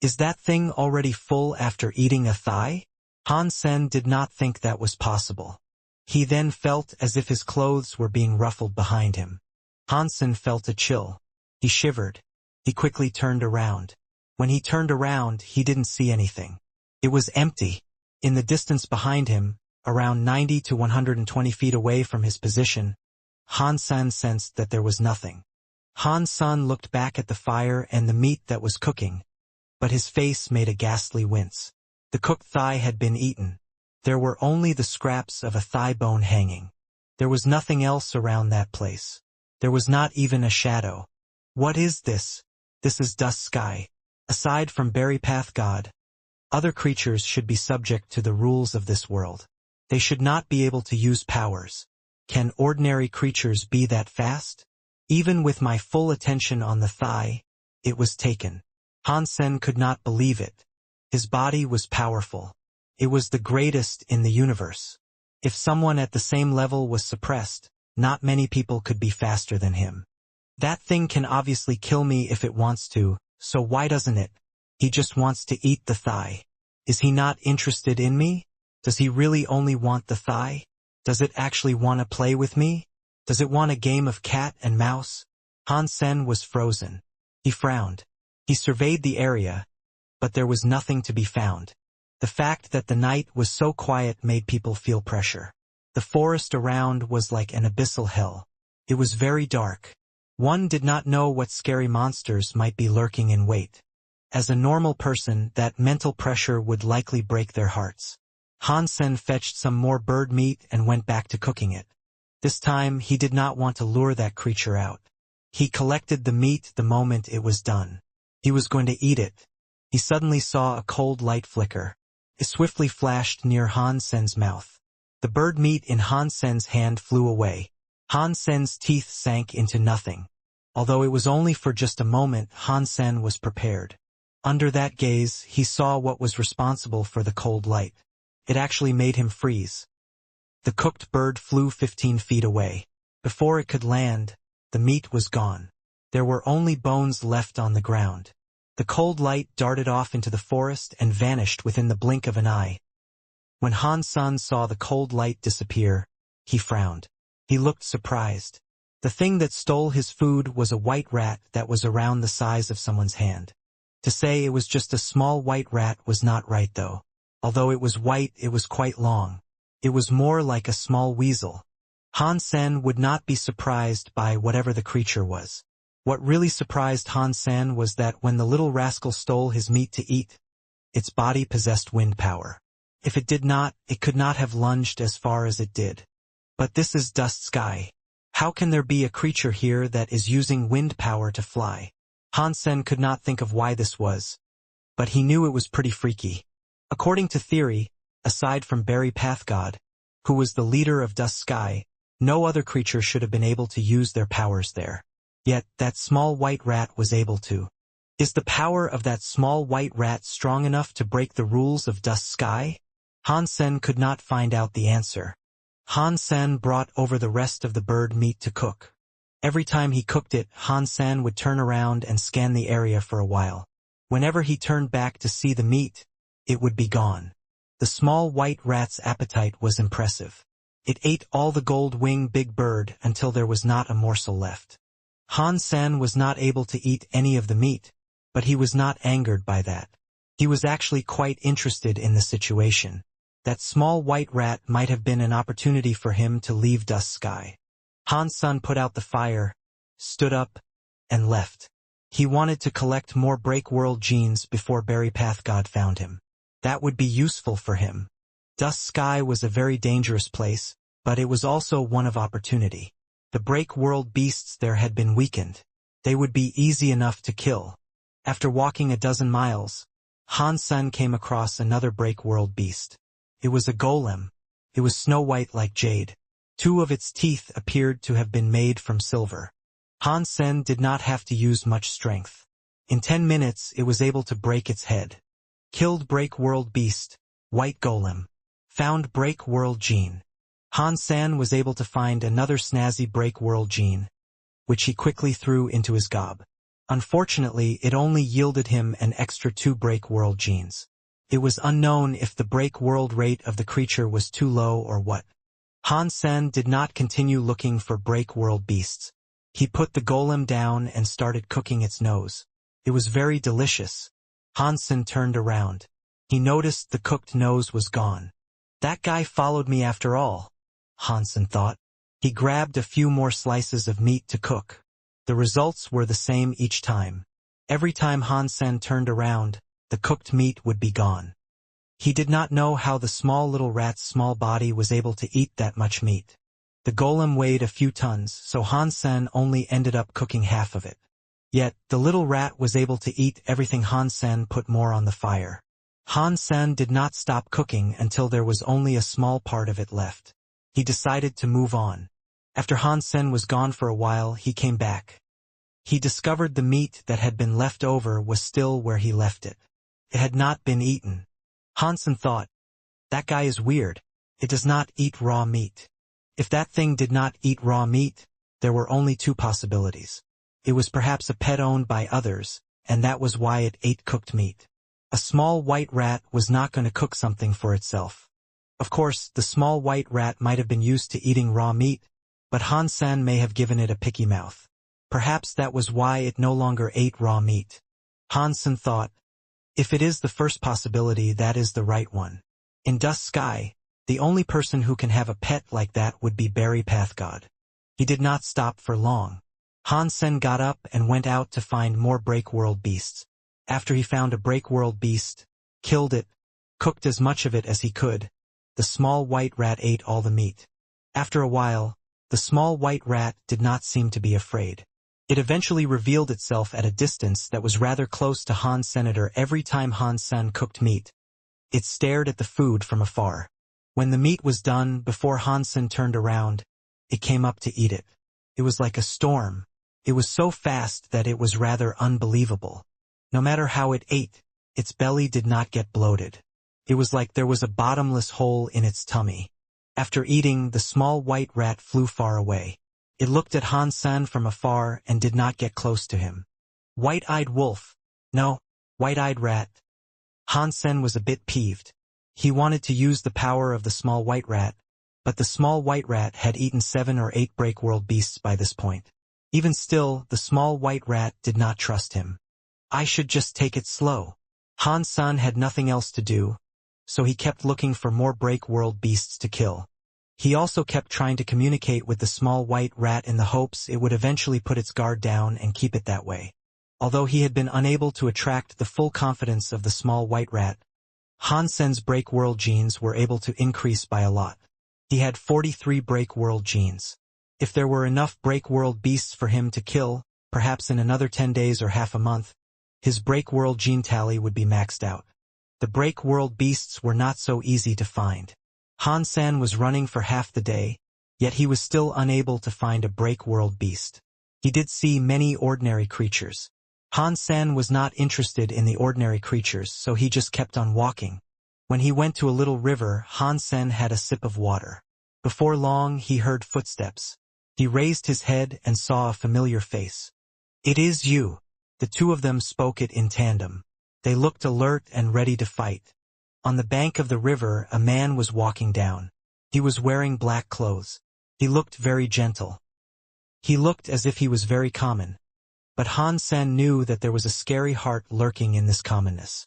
Is that thing already full after eating a thigh? Han Sen did not think that was possible. He then felt as if his clothes were being ruffled behind him. Han Sen felt a chill. He shivered. He quickly turned around. When he turned around, he didn't see anything. It was empty. In the distance behind him, around 90 to 120 feet away from his position, Han Sen sensed that there was nothing. Han Sen looked back at the fire and the meat that was cooking, but his face made a ghastly wince. The cooked thigh had been eaten. There were only the scraps of a thigh bone hanging. There was nothing else around that place. There was not even a shadow. What is this? This is Dusk Sky. Aside from Berry Path God, other creatures should be subject to the rules of this world. They should not be able to use powers. Can ordinary creatures be that fast? Even with my full attention on the thigh, it was taken. Han Sen could not believe it. His body was powerful. It was the greatest in the universe. If someone at the same level was suppressed, not many people could be faster than him. That thing can obviously kill me if it wants to, so why doesn't it? He just wants to eat the thigh. Is he not interested in me? Does he really only want the thigh? Does it actually want to play with me? Does it want a game of cat and mouse? Han Sen was frozen. He frowned. He surveyed the area, but there was nothing to be found. The fact that the night was so quiet made people feel pressure. The forest around was like an abyssal hell. It was very dark. One did not know what scary monsters might be lurking in wait. As a normal person, that mental pressure would likely break their hearts. Han Sen fetched some more bird meat and went back to cooking it. This time, he did not want to lure that creature out. He collected the meat the moment it was done. He was going to eat it. He suddenly saw a cold light flicker. It swiftly flashed near Han Sen's mouth. The bird meat in Han Sen's hand flew away. Han Sen's teeth sank into nothing. Although it was only for just a moment, Han Sen was prepared. Under that gaze, he saw what was responsible for the cold light. It actually made him freeze. The cooked bird flew 15 feet away. Before it could land, the meat was gone. There were only bones left on the ground. The cold light darted off into the forest and vanished within the blink of an eye. When Han Sen saw the cold light disappear, he frowned. He looked surprised. The thing that stole his food was a white rat that was around the size of someone's hand. To say it was just a small white rat was not right though. Although it was white, it was quite long. It was more like a small weasel. Han Sen would not be surprised by whatever the creature was. What really surprised Han Sen was that when the little rascal stole his meat to eat, its body possessed wind power. If it did not, it could not have lunged as far as it did. But this is Dust Sky. How can there be a creature here that is using wind power to fly? Han Sen could not think of why this was, but he knew it was pretty freaky. According to theory, aside from Barry Pathgod, who was the leader of Dust Sky, no other creature should have been able to use their powers there. Yet, that small white rat was able to. Is the power of that small white rat strong enough to break the rules of Dust Sky? Han Sen could not find out the answer. Han Sen brought over the rest of the bird meat to cook. Every time he cooked it, Han Sen would turn around and scan the area for a while. Whenever he turned back to see the meat, it would be gone. The small white rat's appetite was impressive. It ate all the gold-winged big bird until there was not a morsel left. Han Sen was not able to eat any of the meat, but he was not angered by that. He was actually quite interested in the situation. That small white rat might have been an opportunity for him to leave Dust Sky. Han Sen put out the fire, stood up, and left. He wanted to collect more Break-World genes before Barry Pathgod found him. That would be useful for him. Dust Sky was a very dangerous place, but it was also one of opportunity. The Break-World beasts there had been weakened. They would be easy enough to kill. After walking a dozen miles, Han Sen came across another Break-World beast. It was a golem. It was snow-white like jade. 2 of its teeth appeared to have been made from silver. Han Sen did not have to use much strength. In 10 minutes, it was able to break its head. Killed Break-World beast, white golem. Found Break-World gene. Han Sen was able to find another snazzy Break-World gene, which he quickly threw into his gob. Unfortunately, it only yielded him an extra 2 Break-World genes. It was unknown if the Break-World rate of the creature was too low or what. Han Sen did not continue looking for Break-World beasts. He put the golem down and started cooking its nose. It was very delicious. Han Sen turned around. He noticed the cooked nose was gone. That guy followed me after all, Han Sen thought. He grabbed a few more slices of meat to cook. The results were the same each time. Every time Han Sen turned around, the cooked meat would be gone. He did not know how the small little rat's small body was able to eat that much meat. The golem weighed a few tons, so Han Sen only ended up cooking half of it. Yet, the little rat was able to eat everything Han Sen put more on the fire. Han Sen did not stop cooking until there was only a small part of it left. He decided to move on. After Han Sen was gone for a while, he came back. He discovered the meat that had been left over was still where he left it. It had not been eaten. Han Sen thought, That guy is weird. It does not eat raw meat. If that thing did not eat raw meat, there were only two possibilities. It was perhaps a pet owned by others, and that was why it ate cooked meat. A small white rat was not going to cook something for itself. Of course, the small white rat might have been used to eating raw meat, but Han-san may have given it a picky mouth. Perhaps that was why it no longer ate raw meat. Han-san thought, if it is the first possibility, that is the right one. In Dust Sky, the only person who can have a pet like that would be Barry Pathgod. He did not stop for long. Han-sen got up and went out to find more break-world beasts. After he found a break-world beast, killed it, cooked as much of it as he could, the small white rat ate all the meat. After a while, the small white rat did not seem to be afraid. It eventually revealed itself at a distance that was rather close to Han's senator every time Han-san cooked meat. It stared at the food from afar. When the meat was done, before Han-san turned around, it came up to eat it. It was like a storm. It was so fast that it was rather unbelievable. No matter how it ate, its belly did not get bloated. It was like there was a bottomless hole in its tummy. After eating, the small white rat flew far away. It looked at Han-san from afar and did not get close to him. White-eyed wolf. No, white-eyed rat. Han-sen was a bit peeved. He wanted to use the power of the small white rat, but the small white rat had eaten 7 or 8 break-world beasts by this point. Even still, the small white rat did not trust him. I should just take it slow. Han-san had nothing else to do, so he kept looking for more break-world beasts to kill. He also kept trying to communicate with the small white rat in the hopes it would eventually put its guard down and keep it that way. Although he had been unable to attract the full confidence of the small white rat, Han-sen's break-world genes were able to increase by a lot. He had 43 break-world genes. If there were enough break-world beasts for him to kill, perhaps in another 10 days or half a month, his break-world gene tally would be maxed out. The break-world beasts were not so easy to find. Han-san was running for half the day, yet he was still unable to find a break-world beast. He did see many ordinary creatures. Han-san was not interested in the ordinary creatures, so he just kept on walking. When he went to a little river, Han-sen had a sip of water. Before long, he heard footsteps. He raised his head and saw a familiar face. It is you. The two of them spoke it in tandem. They looked alert and ready to fight. On the bank of the river, a man was walking down. He was wearing black clothes. He looked very gentle. He looked as if he was very common. But Han-sen knew that there was a scary heart lurking in this commonness.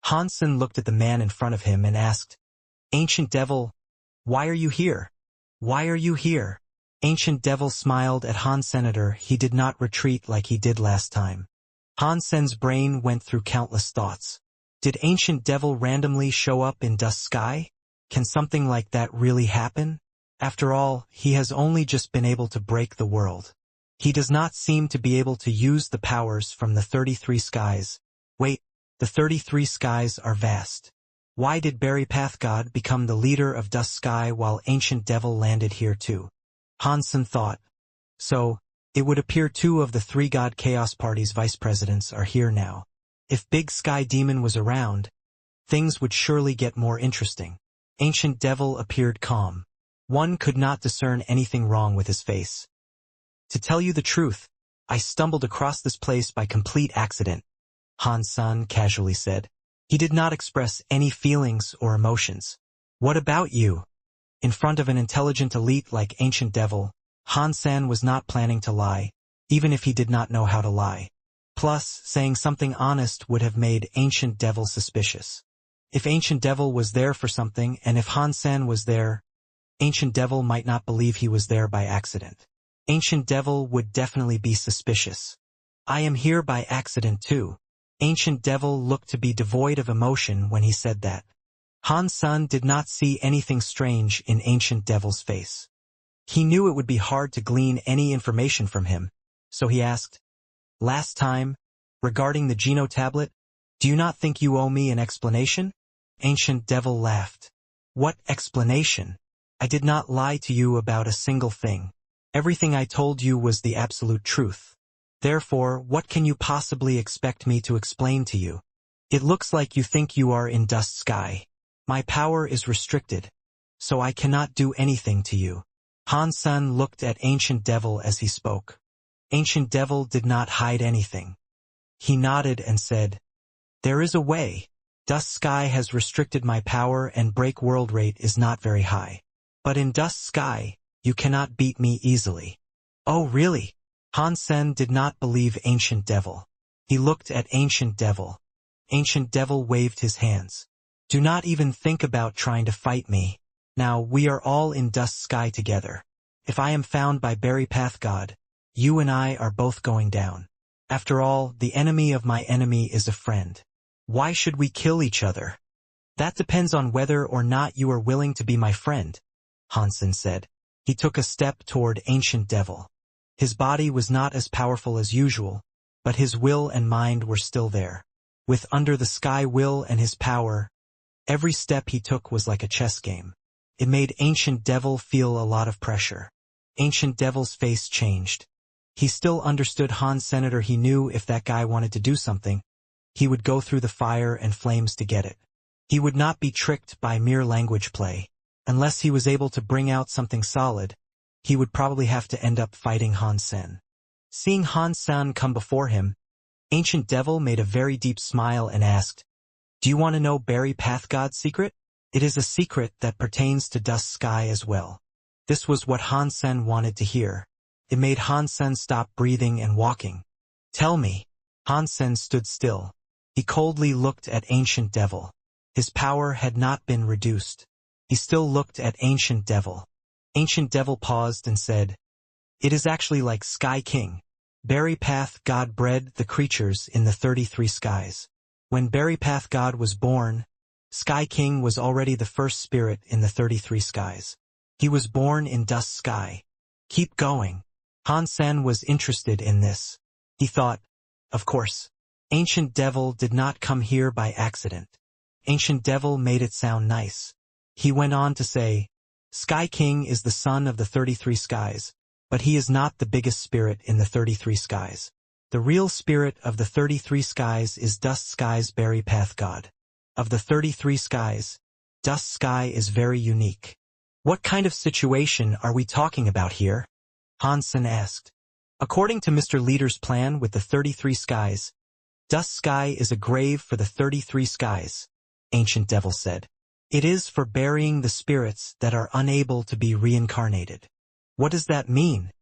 Han-sen looked at the man in front of him and asked, Ancient Devil, why are you here? Why are you here? Ancient Devil smiled at Han-senator. He did not retreat like he did last time. Han-sen's brain went through countless thoughts. Did Ancient Devil randomly show up in Dust Sky? Can something like that really happen? After all, he has only just been able to break the world. He does not seem to be able to use the powers from the 33 skies. Wait, the 33 skies are vast. Why did Barry Pathgod become the leader of Dust Sky while Ancient Devil landed here too? Han-sen thought. So, it would appear 2 of the 3 God Chaos Party's vice presidents are here now. If Big Sky Demon was around, things would surely get more interesting. Ancient Devil appeared calm. One could not discern anything wrong with his face. To tell you the truth, I stumbled across this place by complete accident, Han-san casually said. He did not express any feelings or emotions. What about you? In front of an intelligent elite like Ancient Devil, Han-san was not planning to lie, even if he did not know how to lie. Plus, saying something honest would have made Ancient Devil suspicious. If Ancient Devil was there for something, and if Han-san was there, Ancient Devil might not believe he was there by accident. Ancient Devil would definitely be suspicious. I am here by accident too. Ancient Devil looked to be devoid of emotion when he said that. Han-san did not see anything strange in Ancient Devil's face. He knew it would be hard to glean any information from him, so he asked, Last time, regarding the Geno tablet, do you not think you owe me an explanation? Ancient Devil laughed. What explanation? I did not lie to you about a single thing. Everything I told you was the absolute truth. Therefore, what can you possibly expect me to explain to you? It looks like you think you are in Dust Sky. My power is restricted, so I cannot do anything to you. Han Sen looked at Ancient Devil as he spoke. Ancient Devil did not hide anything. He nodded and said, "There is a way. Dust Sky has restricted my power and break world rate is not very high. But in Dust Sky, you cannot beat me easily." "Oh really?" Han Sen did not believe Ancient Devil. He looked at Ancient Devil. Ancient Devil waved his hands. "Do not even think about trying to fight me. Now we are all in Dust Sky together. If I am found by Berry Path God, you and I are both going down. After all, the enemy of my enemy is a friend. Why should we kill each other?" "That depends on whether or not you are willing to be my friend," Han Sen said. He took a step toward Ancient Devil. His body was not as powerful as usual, but his will and mind were still there. With Under the Sky will and his power, every step he took was like a chess game. It made Ancient Devil feel a lot of pressure. Ancient Devil's face changed. He still understood Han Senator. He knew if that guy wanted to do something, he would go through the fire and flames to get it. He would not be tricked by mere language play. Unless he was able to bring out something solid, he would probably have to end up fighting Han Sen. Seeing Han Sen come before him, Ancient Devil made a very deep smile and asked, "Do you want to know Berry Path God's secret?" "It is a secret that pertains to Dust Sky as well." This was what Han Sen wanted to hear. It made Han Sen stop breathing and walking. "Tell me." Han Sen stood still. He coldly looked at Ancient Devil. His power had not been reduced. He still looked at Ancient Devil. Ancient Devil paused and said, "It is actually like Sky King. Berry Path God bred the creatures in the 33 skies. When Berry Path God was born, Sky King was already the first spirit in the 33 skies. He was born in Dust Sky. Keep going." Han Sen was interested in this. He thought, of course, Ancient Devil did not come here by accident. Ancient Devil made it sound nice. He went on to say, "Sky King is the son of the 33 skies, but he is not the biggest spirit in the 33 skies. The real spirit of the 33 skies is Dust Sky's Berry Path God. Of the 33 skies, Dust Sky is very unique." "What kind of situation are we talking about here?" Han Sen asked. "According to Mr. Leader's plan with the 33 skies, Dust Sky is a grave for the 33 skies," Ancient Devil said. "It is for burying the spirits that are unable to be reincarnated." "What does that mean?"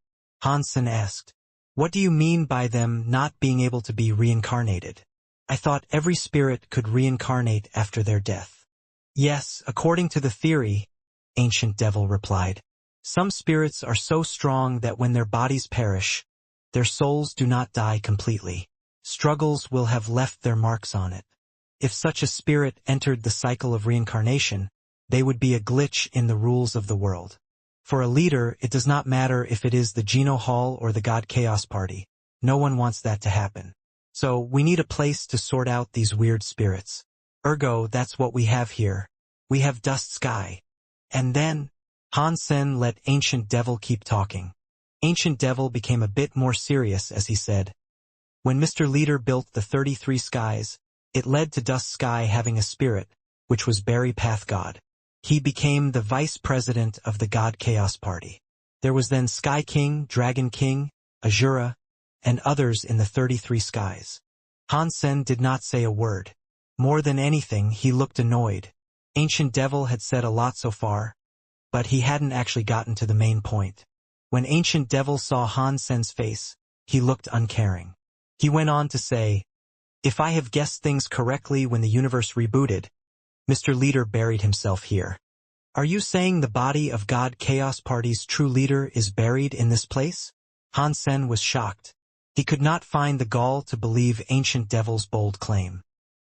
Han Sen asked. "What do you mean by them not being able to be reincarnated? I thought every spirit could reincarnate after their death." "Yes, according to the theory," Ancient Devil replied. "Some spirits are so strong that when their bodies perish, their souls do not die completely. Struggles will have left their marks on it. If such a spirit entered the cycle of reincarnation, they would be a glitch in the rules of the world. For a leader, it does not matter if it is the Geno Hall or the God Chaos Party. No one wants that to happen. So we need a place to sort out these weird spirits. Ergo, that's what we have here. We have Dust Sky." And then, Han Sen let Ancient Devil keep talking. Ancient Devil became a bit more serious as he said, "When Mr. Leader built the 33 skies, it led to Dust Sky having a spirit, which was Berry Path God. He became the vice president of the God Chaos Party. There was then Sky King, Dragon King, Azura, and others in the 33 skies." Han Sen did not say a word. More than anything, he looked annoyed. Ancient Devil had said a lot so far, but he hadn't actually gotten to the main point. When Ancient Devil saw Han Sen's face, he looked uncaring. He went on to say, "If I have guessed things correctly, when the universe rebooted, Mr. Leader buried himself here. Are you saying the body of God Chaos Party's true leader is buried in this place?" Han Sen was shocked. He could not find the gall to believe Ancient Devil's bold claim.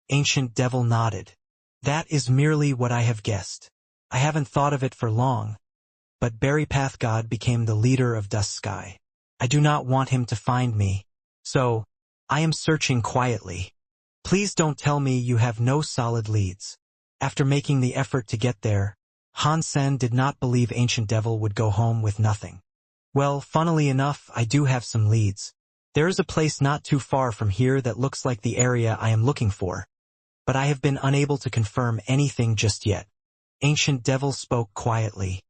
Ancient Devil nodded. "That is merely what I have guessed. I haven't thought of it for long, but Berry Path God became the leader of Dust Sky. I do not want him to find me, so I am searching quietly. Please don't tell me you have no solid leads." After making the effort to get there, Han Sen did not believe Ancient Devil would go home with nothing. "Well, funnily enough, I do have some leads. There is a place not too far from here that looks like the area I am looking for. but I have been unable to confirm anything just yet. Ancient Devil spoke quietly.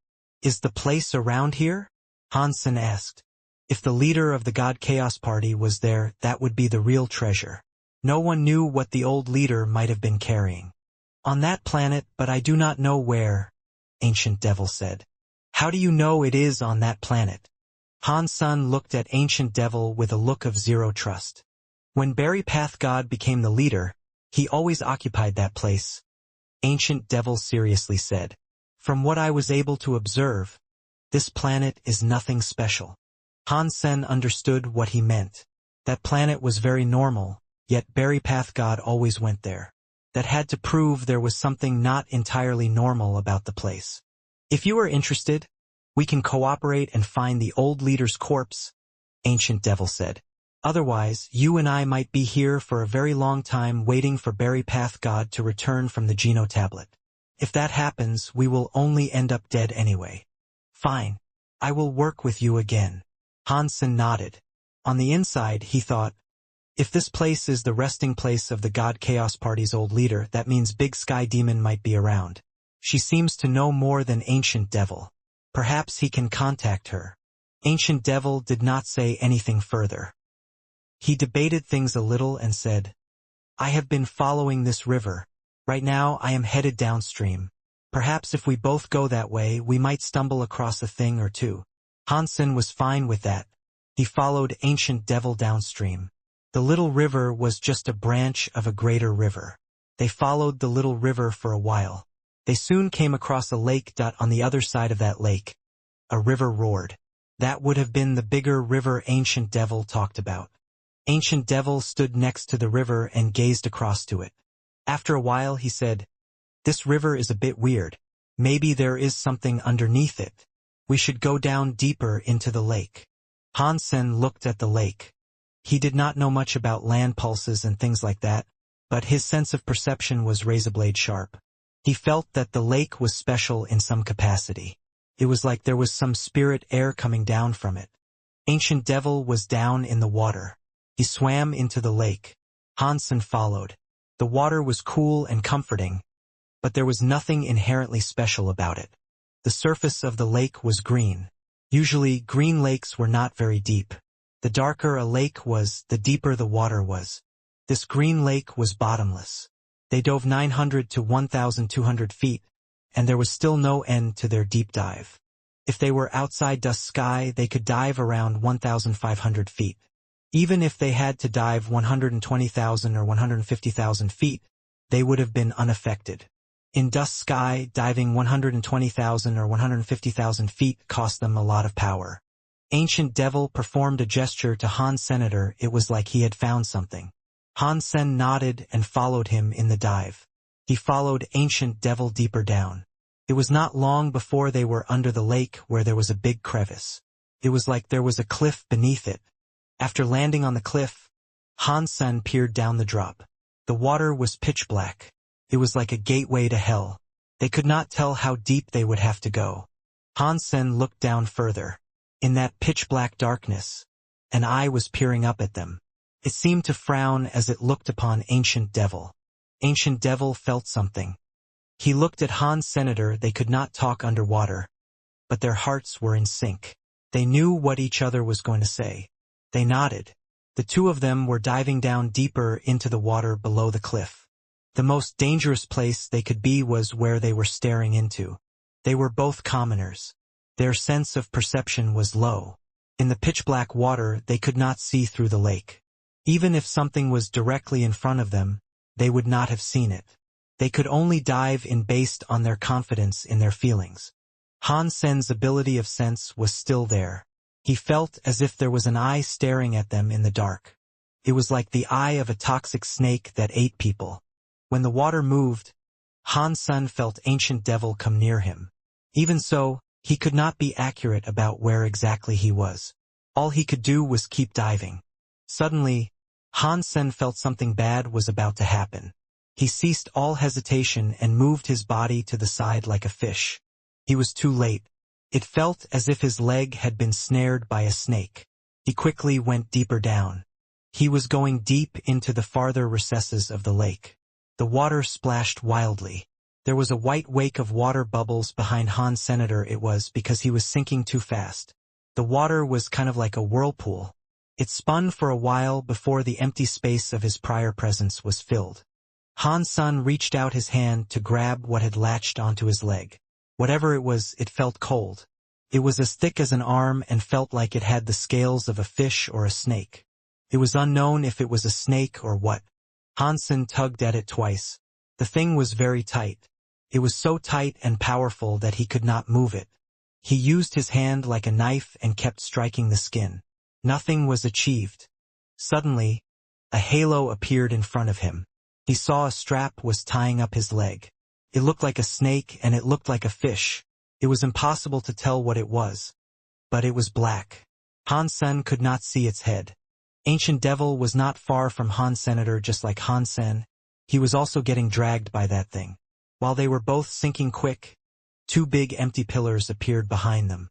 Is the place around here? Hansen asked. If the leader of the God Chaos Party was there, that would be the real treasure. No one knew what the old leader might have been carrying. On that planet, but I do not know where, Ancient Devil said. How do you know it is on that planet? Hansen looked at Ancient Devil with a look of zero trust. When Berry Path God became the leader, he always occupied that place, Ancient Devil seriously said. From what I was able to observe, this planet is nothing special. Hansen understood what he meant. That planet was very normal, yet Berry Path God always went there. That had to prove there was something not entirely normal about the place. If you are interested, we can cooperate and find the old leader's corpse, Ancient Devil said. Otherwise, you and I might be here for a very long time waiting for Berry Path God to return from the Geno tablet. If that happens, we will only end up dead anyway. Fine. I will work with you again. Hansen nodded. On the inside, he thought, if this place is the resting place of the God Chaos Party's old leader, that means Big Sky Demon might be around. She seems to know more than Ancient Devil. Perhaps he can contact her. Ancient Devil did not say anything further. He debated things a little and said, I have been following this river. Right now I am headed downstream. Perhaps if we both go that way, we might stumble across a thing or two. Hansen was fine with that. He followed Ancient Devil downstream. The little river was just a branch of a greater river. They followed the little river for a while. They soon came across a lake. On the other side of that lake, a river roared. That would have been the bigger river Ancient Devil talked about. Ancient Devil stood next to the river and gazed across to it. After a while he said, this river is a bit weird. Maybe there is something underneath it. We should go down deeper into the lake. Hansen looked at the lake. He did not know much about land pulses and things like that, but his sense of perception was razorblade sharp. He felt that the lake was special in some capacity. It was like there was some spirit air coming down from it. Ancient Devil was down in the water. He swam into the lake. Hansen followed. The water was cool and comforting, but there was nothing inherently special about it. The surface of the lake was green. Usually, green lakes were not very deep. The darker a lake was, the deeper the water was. This green lake was bottomless. They dove 900 to 1,200 feet, and there was still no end to their deep dive. If they were outside Dust Sky, they could dive around 1,500 feet. Even if they had to dive 120,000 or 150,000 feet, they would have been unaffected. In Dust Sky, diving 120,000 or 150,000 feet cost them a lot of power. Ancient Devil performed a gesture to Han Senator. It was like he had found something. Hansen nodded and followed him in the dive. He followed Ancient Devil deeper down. It was not long before they were under the lake where there was a big crevice. It was like there was a cliff beneath it. After landing on the cliff, Hansen peered down the drop. The water was pitch black. It was like a gateway to hell. They could not tell how deep they would have to go. Hansen looked down further. In that pitch-black darkness, an eye was peering up at them. It seemed to frown as it looked upon Ancient Devil. Ancient Devil felt something. He looked at Han Senator. They could not talk underwater, but their hearts were in sync. They knew what each other was going to say. They nodded. The two of them were diving down deeper into the water below the cliff. The most dangerous place they could be was where they were staring into. They were both commoners. Their sense of perception was low. In the pitch-black water, they could not see through the lake. Even if something was directly in front of them, they would not have seen it. They could only dive in based on their confidence in their feelings. Hansen's ability of sense was still there. He felt as if there was an eye staring at them in the dark. It was like the eye of a toxic snake that ate people. When the water moved, Hansen felt Ancient Devil come near him. Even so, he could not be accurate about where exactly he was. All he could do was keep diving. Suddenly, Hansen felt something bad was about to happen. He ceased all hesitation and moved his body to the side like a fish. He was too late. It felt as if his leg had been snared by a snake. He quickly went deeper down. He was going deep into the farther recesses of the lake. The water splashed wildly. There was a white wake of water bubbles behind Han Senator. It was because he was sinking too fast. The water was kind of like a whirlpool. It spun for a while before the empty space of his prior presence was filled. Han Sen reached out his hand to grab what had latched onto his leg. Whatever it was, it felt cold. It was as thick as an arm and felt like it had the scales of a fish or a snake. It was unknown if it was a snake or what. Han Sen tugged at it twice. The thing was very tight. It was so tight and powerful that he could not move it. He used his hand like a knife and kept striking the skin. Nothing was achieved. Suddenly, a halo appeared in front of him. He saw a strap was tying up his leg. It looked like a snake and it looked like a fish. It was impossible to tell what it was. But it was black. Han Sen could not see its head. Ancient Devil was not far from Han Senator, just like Han Sen. He was also getting dragged by that thing. While they were both sinking quick, two big empty pillars appeared behind them.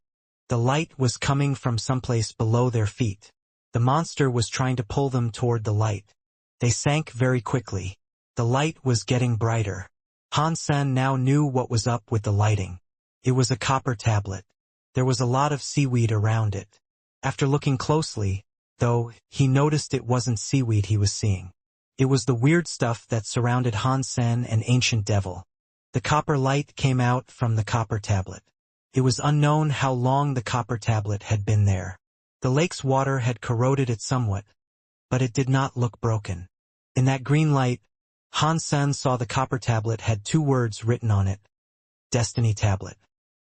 The light was coming from someplace below their feet. The monster was trying to pull them toward the light. They sank very quickly. The light was getting brighter. Han Sen now knew what was up with the lighting. It was a copper tablet. There was a lot of seaweed around it. After looking closely, though, he noticed it wasn't seaweed he was seeing. It was the weird stuff that surrounded Han Sen and Ancient Devil. The copper light came out from the copper tablet. It was unknown how long the copper tablet had been there. The lake's water had corroded it somewhat, but it did not look broken. In that green light, Han Sen saw the copper tablet had two words written on it. Destiny Tablet.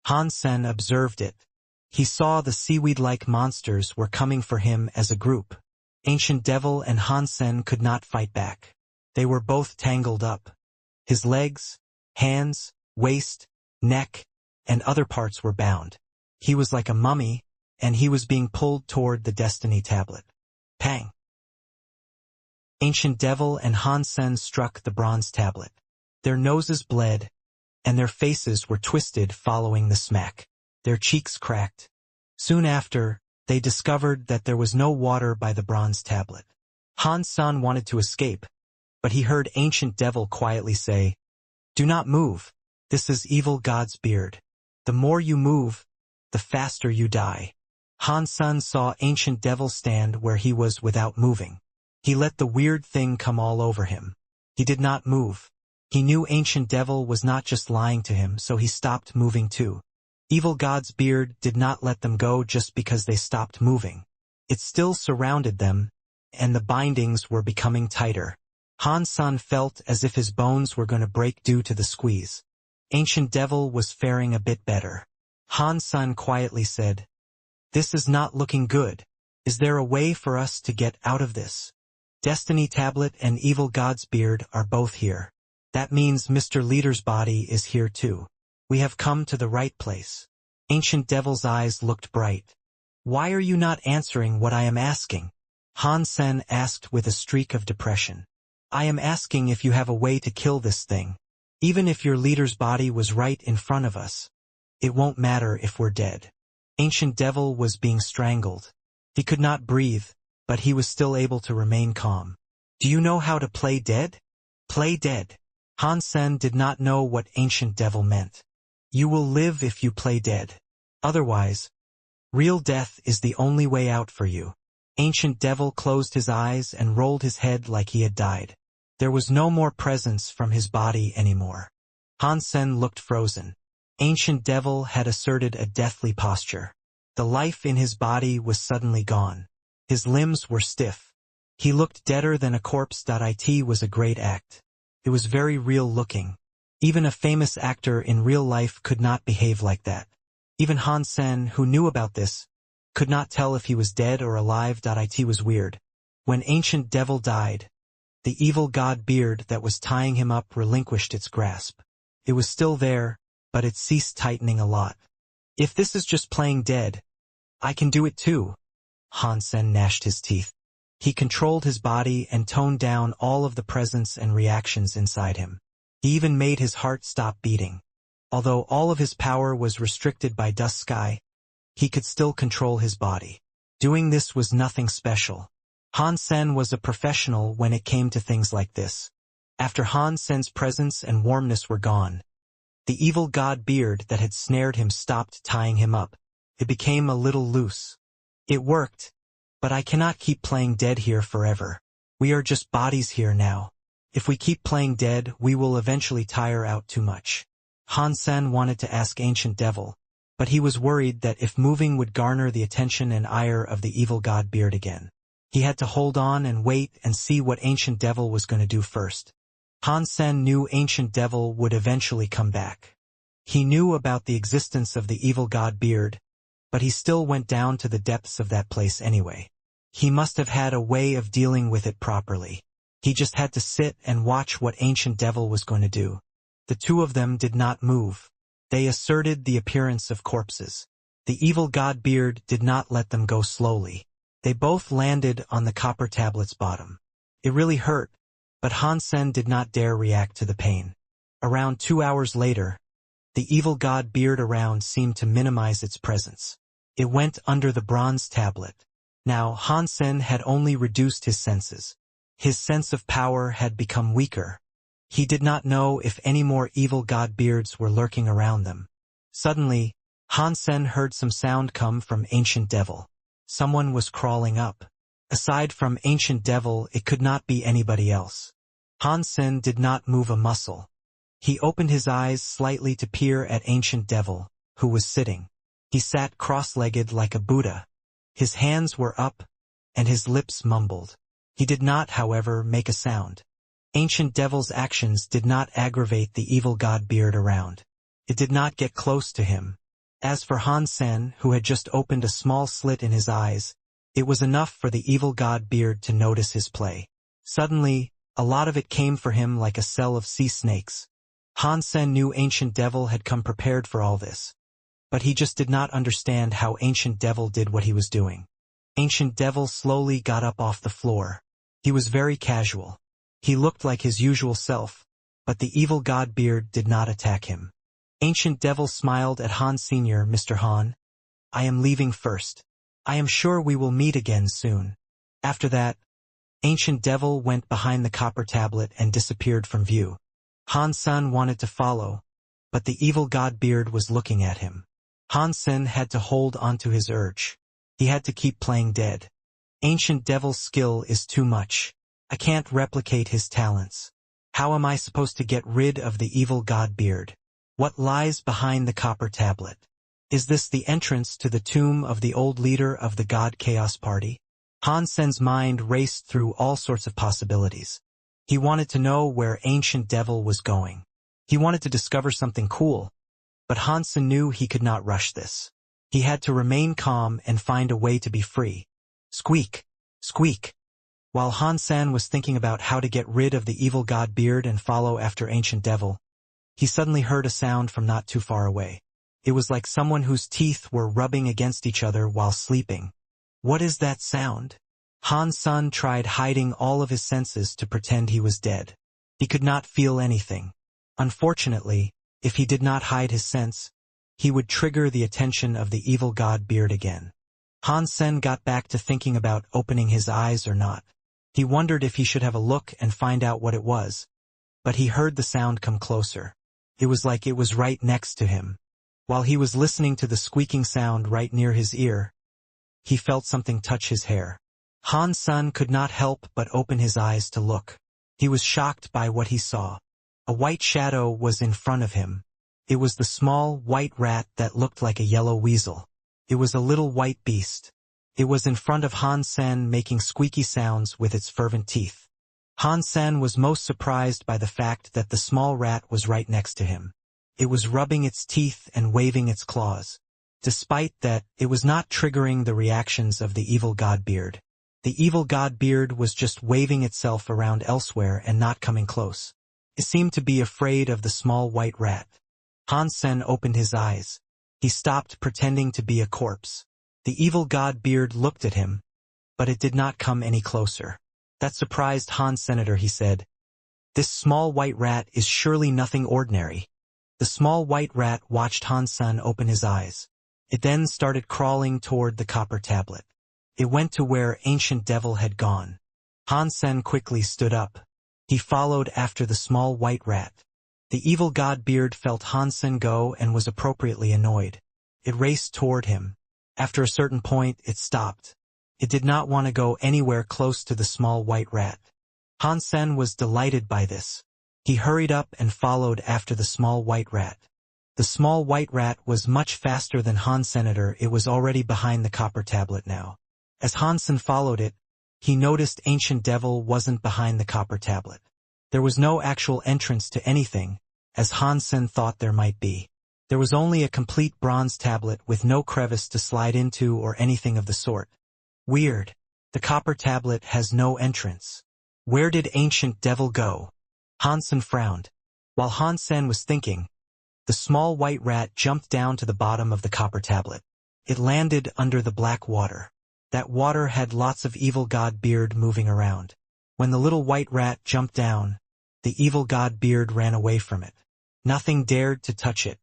Han Sen observed it. He saw the seaweed-like monsters were coming for him as a group. Ancient Devil and Han Sen could not fight back. They were both tangled up. His legs, hands, waist, neck, and other parts were bound. He was like a mummy, and he was being pulled toward the Destiny Tablet. Pang! Ancient Devil and Han Sen struck the bronze tablet. Their noses bled, and their faces were twisted following the smack. Their cheeks cracked. Soon after, they discovered that there was no water by the bronze tablet. Han Sen wanted to escape, but he heard Ancient Devil quietly say, "Do not move. This is evil God's beard. The more you move, the faster you die." Han Sen saw Ancient Devil stand where he was without moving. He let the weird thing come all over him. He did not move. He knew Ancient Devil was not just lying to him, so he stopped moving too. Evil God's beard did not let them go just because they stopped moving. It still surrounded them, and the bindings were becoming tighter. Han Sen felt as if his bones were going to break due to the squeeze. Ancient Devil was faring a bit better. Han Sen quietly said, "This is not looking good. Is there a way for us to get out of this? Destiny Tablet and Evil God's beard are both here. That means Mr. Leader's body is here too. We have come to the right place." Ancient Devil's eyes looked bright. "Why are you not answering what I am asking?" Han Sen asked with a streak of depression. "I am asking if you have a way to kill this thing. Even if your leader's body was right in front of us, it won't matter if we're dead." Ancient Devil was being strangled. He could not breathe, but he was still able to remain calm. "Do you know how to play dead?" "Play dead?" Han Sen did not know what Ancient Devil meant. "You will live if you play dead. Otherwise, real death is the only way out for you." Ancient Devil closed his eyes and rolled his head like he had died. There was no more presence from his body anymore. Han Sen looked frozen. Ancient Devil had asserted a deathly posture. The life in his body was suddenly gone. His limbs were stiff. He looked deader than a corpse. It was a great act. It was very real looking. Even a famous actor in real life could not behave like that. Even Han Sen, who knew about this, could not tell if he was dead or alive. It was weird. When Ancient Devil died, the evil god beard that was tying him up relinquished its grasp. It was still there, but it ceased tightening a lot. "If this is just playing dead, I can do it too." Han Sen gnashed his teeth. He controlled his body and toned down all of the presence and reactions inside him. He even made his heart stop beating. Although all of his power was restricted by Dust Sky, he could still control his body. Doing this was nothing special. Han Sen was a professional when it came to things like this. After Han Sen's presence and warmness were gone, the evil god beard that had snared him stopped tying him up. It became a little loose. It worked, but I cannot keep playing dead here forever. We are just bodies here now. If we keep playing dead, we will eventually tire out too much. Han Sen wanted to ask Ancient Devil, but he was worried that if moving would garner the attention and ire of the evil god beard again. He had to hold on and wait and see what Ancient Devil was going to do first. Han Sen knew Ancient Devil would eventually come back. He knew about the existence of the evil god beard, but he still went down to the depths of that place anyway. He must have had a way of dealing with it properly. He just had to sit and watch what Ancient Devil was going to do. The two of them did not move. They asserted the appearance of corpses. The evil god beard did not let them go slowly. They both landed on the copper tablet's bottom. It really hurt, but Han Sen did not dare react to the pain. Around 2 hours later, the evil god beard around seemed to minimize its presence. It went under the bronze tablet. Now Han Sen had only reduced his senses. His sense of power had become weaker. He did not know if any more evil god beards were lurking around them. Suddenly, Han Sen heard some sound come from Ancient Devil. Someone was crawling up. Aside from Ancient Devil, it could not be anybody else. Han Sen did not move a muscle. He opened his eyes slightly to peer at Ancient Devil, who was sitting. He sat cross-legged like a Buddha. His hands were up, and his lips mumbled. He did not, however, make a sound. Ancient Devil's actions did not aggravate the evil god beard around. It did not get close to him. As for Han Sen, who had just opened a small slit in his eyes, it was enough for the evil god beard to notice his play. Suddenly, a lot of it came for him like a cell of sea snakes. Han Sen knew Ancient Devil had come prepared for all this. But he just did not understand how Ancient Devil did what he was doing. Ancient Devil slowly got up off the floor. He was very casual. He looked like his usual self, but the evil god beard did not attack him. Ancient Devil smiled at Han Sr. Mr. Han. I am leaving first. I am sure we will meet again soon. After that, Ancient Devil went behind the copper tablet and disappeared from view. Han Sen wanted to follow, but the evil god beard was looking at him. Han Sen had to hold onto his urge. He had to keep playing dead. Ancient Devil's skill is too much. I can't replicate his talents. How am I supposed to get rid of the evil god beard? What lies behind the copper tablet? Is this the entrance to the tomb of the old leader of the God Chaos Party? Han Sen's mind raced through all sorts of possibilities. He wanted to know where Ancient Devil was going. He wanted to discover something cool, but Han Sen knew he could not rush this. He had to remain calm and find a way to be free. Squeak! Squeak! While Han Sen was thinking about how to get rid of the evil god beard and follow after Ancient Devil, he suddenly heard a sound from not too far away. It was like someone whose teeth were rubbing against each other while sleeping. What is that sound? Han Sen tried hiding all of his senses to pretend he was dead. He could not feel anything. Unfortunately, if he did not hide his sense, he would trigger the attention of the evil god beard again. Han Sen got back to thinking about opening his eyes or not. He wondered if he should have a look and find out what it was, but he heard the sound come closer. It was like it was right next to him. While he was listening to the squeaking sound right near his ear, he felt something touch his hair. Han Sen could not help but open his eyes to look. He was shocked by what he saw. A white shadow was in front of him. It was the small, white rat that looked like a yellow weasel. It was a little white beast. It was in front of Han Sen making squeaky sounds with its fervent teeth. Han Sen was most surprised by the fact that the small rat was right next to him. It was rubbing its teeth and waving its claws. Despite that, it was not triggering the reactions of the evil god beard. The evil god beard was just waving itself around elsewhere and not coming close. It seemed to be afraid of the small white rat. Han Sen opened his eyes. He stopped pretending to be a corpse. The evil god beard looked at him, but it did not come any closer. That surprised Han Senator, he said. This small white rat is surely nothing ordinary. The small white rat watched Han Sen open his eyes. It then started crawling toward the copper tablet. It went to where Ancient Devil had gone. Han Sen quickly stood up. He followed after the small white rat. The evil god Beard felt Hansen go and was appropriately annoyed. It raced toward him. After a certain point, it stopped. It did not want to go anywhere close to the small white rat. Hansen was delighted by this. He hurried up and followed after the small white rat. The small white rat was much faster than Hansenator. It was already behind the copper tablet now. As Hansen followed it, he noticed Ancient Devil wasn't behind the copper tablet. There was no actual entrance to anything, as Hansen thought there might be. There was only a complete bronze tablet with no crevice to slide into or anything of the sort. Weird. The copper tablet has no entrance. Where did Ancient Devil go? Hansen frowned. While Hansen was thinking, the small white rat jumped down to the bottom of the copper tablet. It landed under the black water. That water had lots of evil god Beard moving around. When the little white rat jumped down, the evil god Beard ran away from it. Nothing dared to touch it.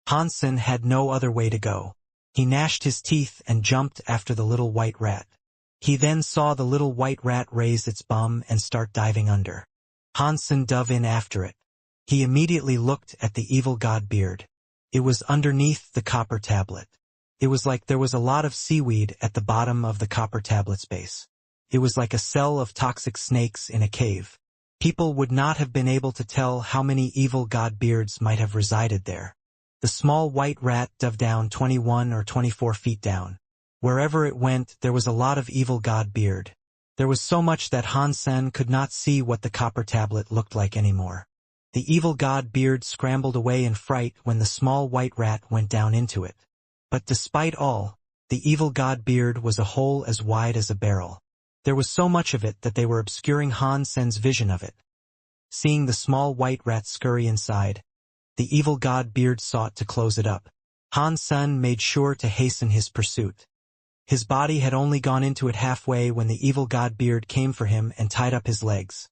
Hansen had no other way to go. He gnashed his teeth and jumped after the little white rat. He then saw the little white rat raise its bum and start diving under. Hansen dove in after it. He immediately looked at the evil god Beard. It was underneath the copper tablet. It was like there was a lot of seaweed at the bottom of the copper tablet's base. It was like a cell of toxic snakes in a cave. People would not have been able to tell how many evil god Beards might have resided there. The small white rat dove down 21 or 24 feet down. Wherever it went, there was a lot of evil god Beard. There was so much that Hansen could not see what the copper tablet looked like anymore. The evil god Beard scrambled away in fright when the small white rat went down into it. But despite all, the evil god Beard was a hole as wide as a barrel. There was so much of it that they were obscuring Hansen's vision of it. Seeing the small white rat scurry inside, the evil god Beard sought to close it up. Hansen made sure to hasten his pursuit. His body had only gone into it halfway when the evil god Beard came for him and tied up his legs.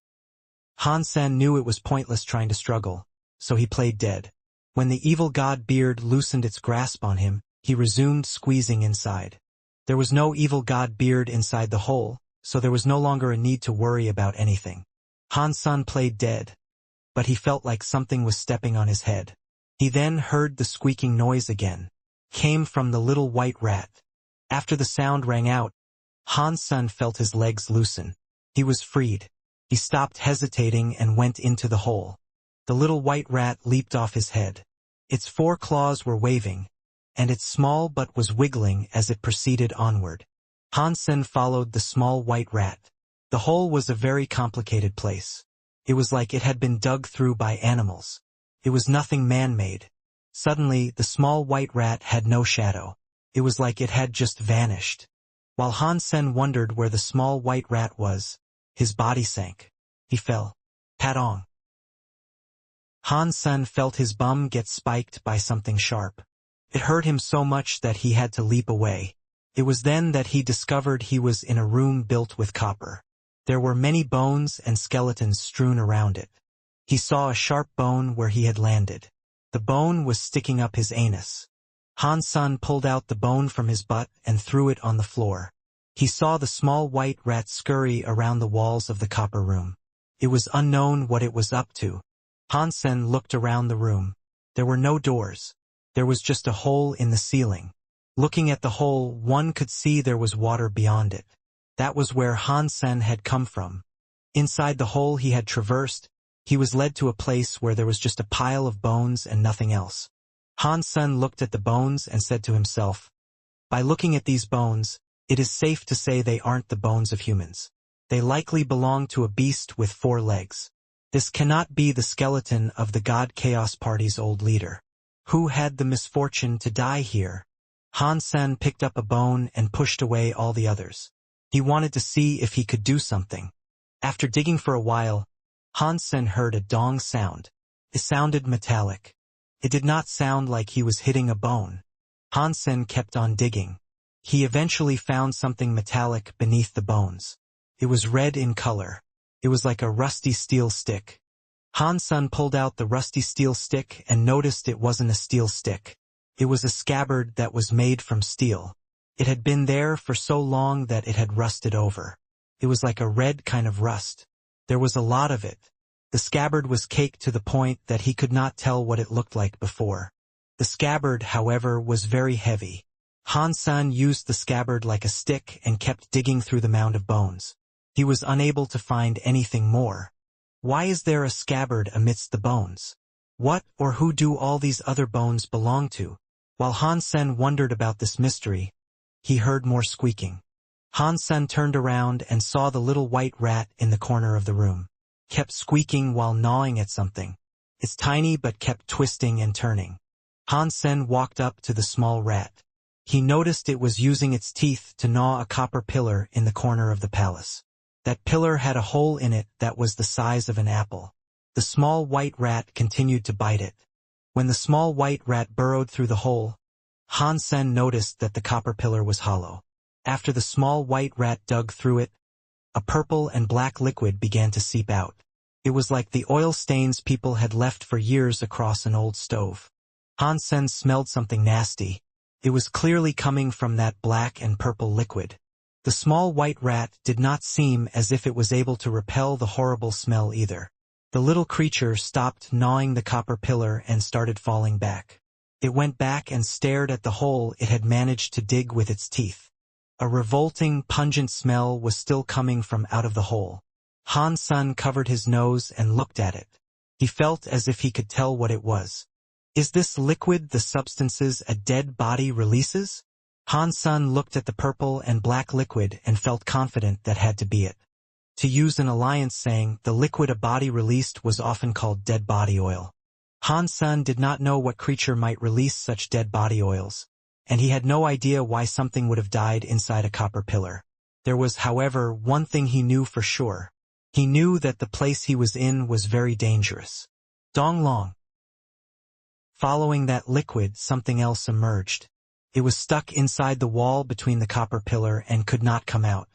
Hansen knew it was pointless trying to struggle, so he played dead. When the evil god Beard loosened its grasp on him, he resumed squeezing inside. There was no evil god Beard inside the hole, so there was no longer a need to worry about anything. Hansen played dead, but he felt like something was stepping on his head. He then heard the squeaking noise again. Came from the little white rat. After the sound rang out, Hansen felt his legs loosen. He was freed. He stopped hesitating and went into the hole. The little white rat leaped off his head. Its 4 claws were waving, and its small butt was wiggling as it proceeded onward. Hansen followed the small white rat. The hole was a very complicated place. It was like it had been dug through by animals. It was nothing man-made. Suddenly, the small white rat had no shadow. It was like it had just vanished. While Hansen wondered where the small white rat was, his body sank. He fell. Patong. Hansen felt his bum get spiked by something sharp. It hurt him so much that he had to leap away. It was then that he discovered he was in a room built with copper. There were many bones and skeletons strewn around it. He saw a sharp bone where he had landed. The bone was sticking up his anus. Hansen pulled out the bone from his butt and threw it on the floor. He saw the small white rat scurry around the walls of the copper room. It was unknown what it was up to. Hansen looked around the room. There were no doors. There was just a hole in the ceiling. Looking at the hole, one could see there was water beyond it. That was where Hansen had come from. Inside the hole he had traversed, he was led to a place where there was just a pile of bones and nothing else. Hansen looked at the bones and said to himself, "By looking at these bones, it is safe to say they aren't the bones of humans. They likely belong to a beast with 4 legs. This cannot be the skeleton of the God Chaos Party's old leader. Who had the misfortune to die here?" Hansen picked up a bone and pushed away all the others. He wanted to see if he could do something. After digging for a while, Hansen heard a dong sound. It sounded metallic. It did not sound like he was hitting a bone. Hansen kept on digging. He eventually found something metallic beneath the bones. It was red in color. It was like a rusty steel stick. Hansen pulled out the rusty steel stick and noticed it wasn't a steel stick. It was a scabbard that was made from steel. It had been there for so long that it had rusted over. It was like a red kind of rust. There was a lot of it. The scabbard was caked to the point that he could not tell what it looked like before. The scabbard, however, was very heavy. Han-san used the scabbard like a stick and kept digging through the mound of bones. He was unable to find anything more. Why is there a scabbard amidst the bones? What or who do all these other bones belong to? While Han-sen wondered about this mystery, he heard more squeaking. Han-sen turned around and saw the little white rat in the corner of the room. Kept squeaking while gnawing at something. It's tiny but kept twisting and turning. Han-sen walked up to the small rat. He noticed it was using its teeth to gnaw a copper pillar in the corner of the palace. That pillar had a hole in it that was the size of an apple. The small white rat continued to bite it. When the small white rat burrowed through the hole, Han-sen noticed that the copper pillar was hollow. After the small white rat dug through it, a purple and black liquid began to seep out. It was like the oil stains people had left for years across an old stove. Han-sen smelled something nasty. It was clearly coming from that black and purple liquid. The small white rat did not seem as if it was able to repel the horrible smell either. The little creature stopped gnawing the copper pillar and started falling back. It went back and stared at the hole it had managed to dig with its teeth. A revolting, pungent smell was still coming from out of the hole. Han-sen covered his nose and looked at it. He felt as if he could tell what it was. Is this liquid the substances a dead body releases? Han-sen looked at the purple and black liquid and felt confident that had to be it. To use an alliance saying, the liquid a body released was often called dead body oil. Han-sen did not know what creature might release such dead body oils, and he had no idea why something would have died inside a copper pillar. There was, however, one thing he knew for sure. He knew that the place he was in was very dangerous. Donglong. Following that liquid, something else emerged. It was stuck inside the wall between the copper pillar and could not come out.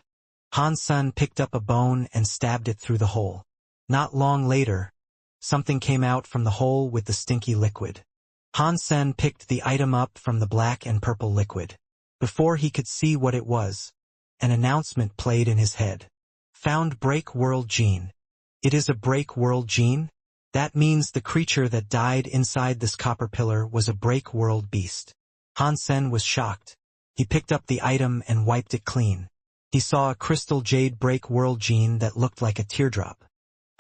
Han-sen picked up a bone and stabbed it through the hole. Not long later, something came out from the hole with the stinky liquid. Han-sen picked the item up from the black and purple liquid. Before he could see what it was, an announcement played in his head. Found break world gene. It is a break world gene? That means the creature that died inside this copper pillar was a break world beast. Han-sen was shocked. He picked up the item and wiped it clean. He saw a crystal jade break world gene that looked like a teardrop.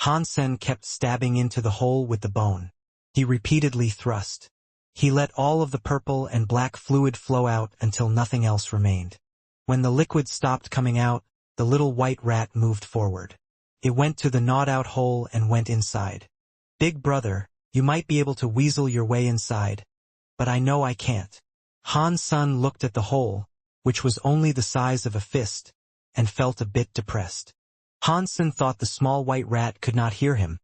Han-sen kept stabbing into the hole with the bone. He repeatedly thrust. He let all of the purple and black fluid flow out until nothing else remained. When the liquid stopped coming out, the little white rat moved forward. It went to the gnawed-out hole and went inside. Big brother, you might be able to weasel your way inside, but I know I can't. Han-sen looked at the hole, which was only the size of a fist, and felt a bit depressed. Han-sen thought the small white rat could not hear him,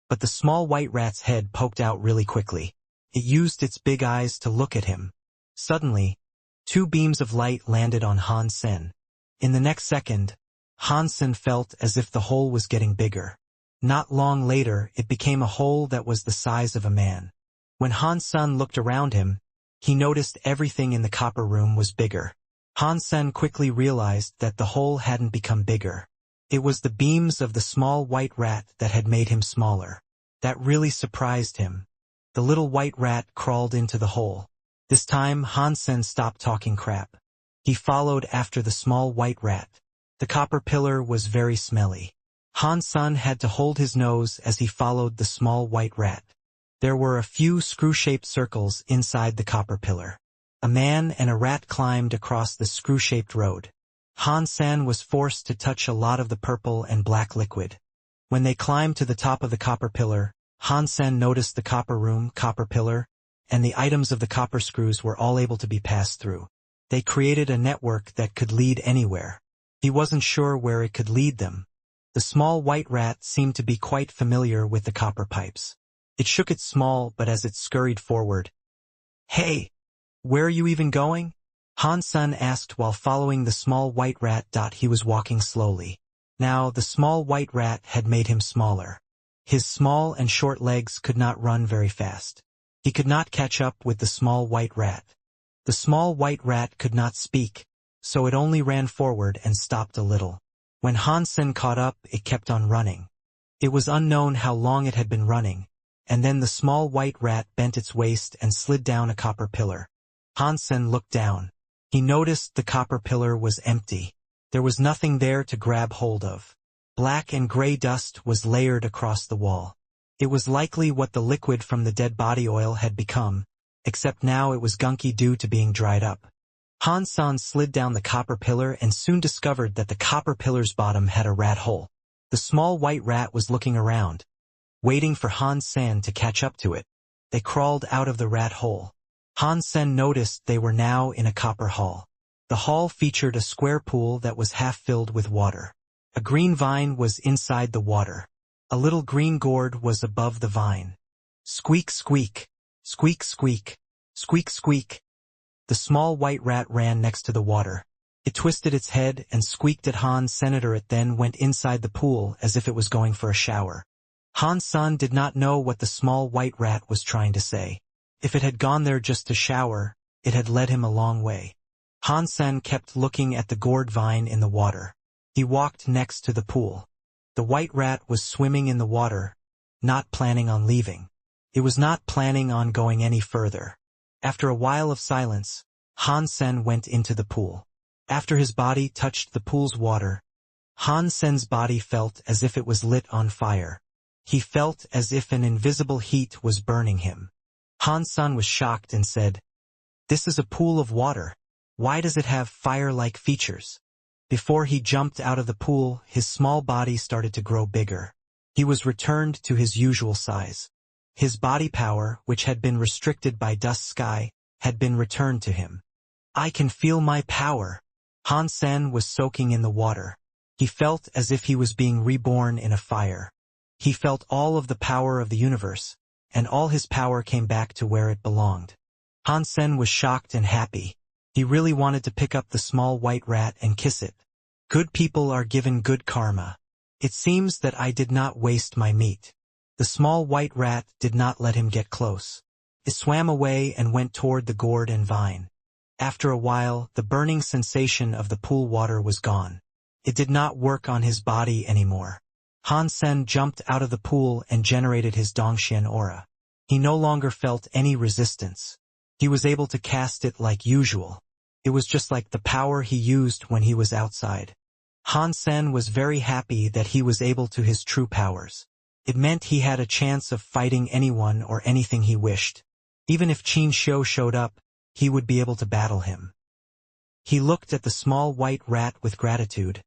but the small white rat's head poked out really quickly. It used its big eyes to look at him. Suddenly, two beams of light landed on Han-sen. In the next second, Han-sen felt as if the hole was getting bigger. Not long later, it became a hole that was the size of a man. When Han-sen looked around him, he noticed everything in the copper room was bigger. Han-sen quickly realized that the hole hadn't become bigger. It was the beams of the small white rat that had made him smaller. That really surprised him. The little white rat crawled into the hole. This time, Han-sen stopped talking crap. He followed after the small white rat. The copper pillar was very smelly. Han-sen had to hold his nose as he followed the small white rat. There were a few screw-shaped circles inside the copper pillar. A man and a rat climbed across the screw-shaped road. Han-sen was forced to touch a lot of the purple and black liquid. When they climbed to the top of the copper pillar, Han-sen noticed the copper room, copper pillar, and the items of the copper screws were all able to be passed through. They created a network that could lead anywhere. He wasn't sure where it could lead them. The small white rat seemed to be quite familiar with the copper pipes. It shook its small but as it scurried forward. Hey! Where are you even going? Han-sen asked while following the small white rat. He was walking slowly. Now the small white rat had made him smaller. His small and short legs could not run very fast. He could not catch up with the small white rat. The small white rat could not speak, so it only ran forward and stopped a little. When Han-sen caught up, it kept on running. It was unknown how long it had been running, and then the small white rat bent its waist and slid down a copper pillar. Hansen looked down. He noticed the copper pillar was empty. There was nothing there to grab hold of. Black and gray dust was layered across the wall. It was likely what the liquid from the dead body oil had become, except now it was gunky due to being dried up. Hansen slid down the copper pillar and soon discovered that the copper pillar's bottom had a rat hole. The small white rat was looking around, waiting for Hansen to catch up to it. They crawled out of the rat hole. Hansen noticed they were now in a copper hall. The hall featured a square pool that was half filled with water. A green vine was inside the water. A little green gourd was above the vine. Squeak, squeak, squeak, squeak, squeak, squeak. The small white rat ran next to the water. It twisted its head and squeaked at Hansen. It then went inside the pool as if it was going for a shower. Hansen did not know what the small white rat was trying to say. If it had gone there just to shower, it had led him a long way. Hansen kept looking at the gourd vine in the water. He walked next to the pool. The white rat was swimming in the water, not planning on leaving. It was not planning on going any further. After a while of silence, Hansen went into the pool. After his body touched the pool's water, Hansen's body felt as if it was lit on fire. He felt as if an invisible heat was burning him. Hansen was shocked and said, "This is a pool of water. Why does it have fire-like features?" Before he jumped out of the pool, his small body started to grow bigger. He was returned to his usual size. His body power, which had been restricted by dust sky, had been returned to him. "I can feel my power." Hansen was soaking in the water. He felt as if he was being reborn in a fire. He felt all of the power of the universe, and all his power came back to where it belonged. Hansen was shocked and happy. He really wanted to pick up the small white rat and kiss it. Good people are given good karma. It seems that I did not waste my meat. The small white rat did not let him get close. It swam away and went toward the gourd and vine. After a while, the burning sensation of the pool water was gone. It did not work on his body anymore. Hansen jumped out of the pool and generated his Dongxian aura. He no longer felt any resistance. He was able to cast it like usual. It was just like the power he used when he was outside. Hansen was very happy that he was able to his true powers. It meant he had a chance of fighting anyone or anything he wished. Even if Qin Xiu showed up, he would be able to battle him. He looked at the small white rat with gratitude,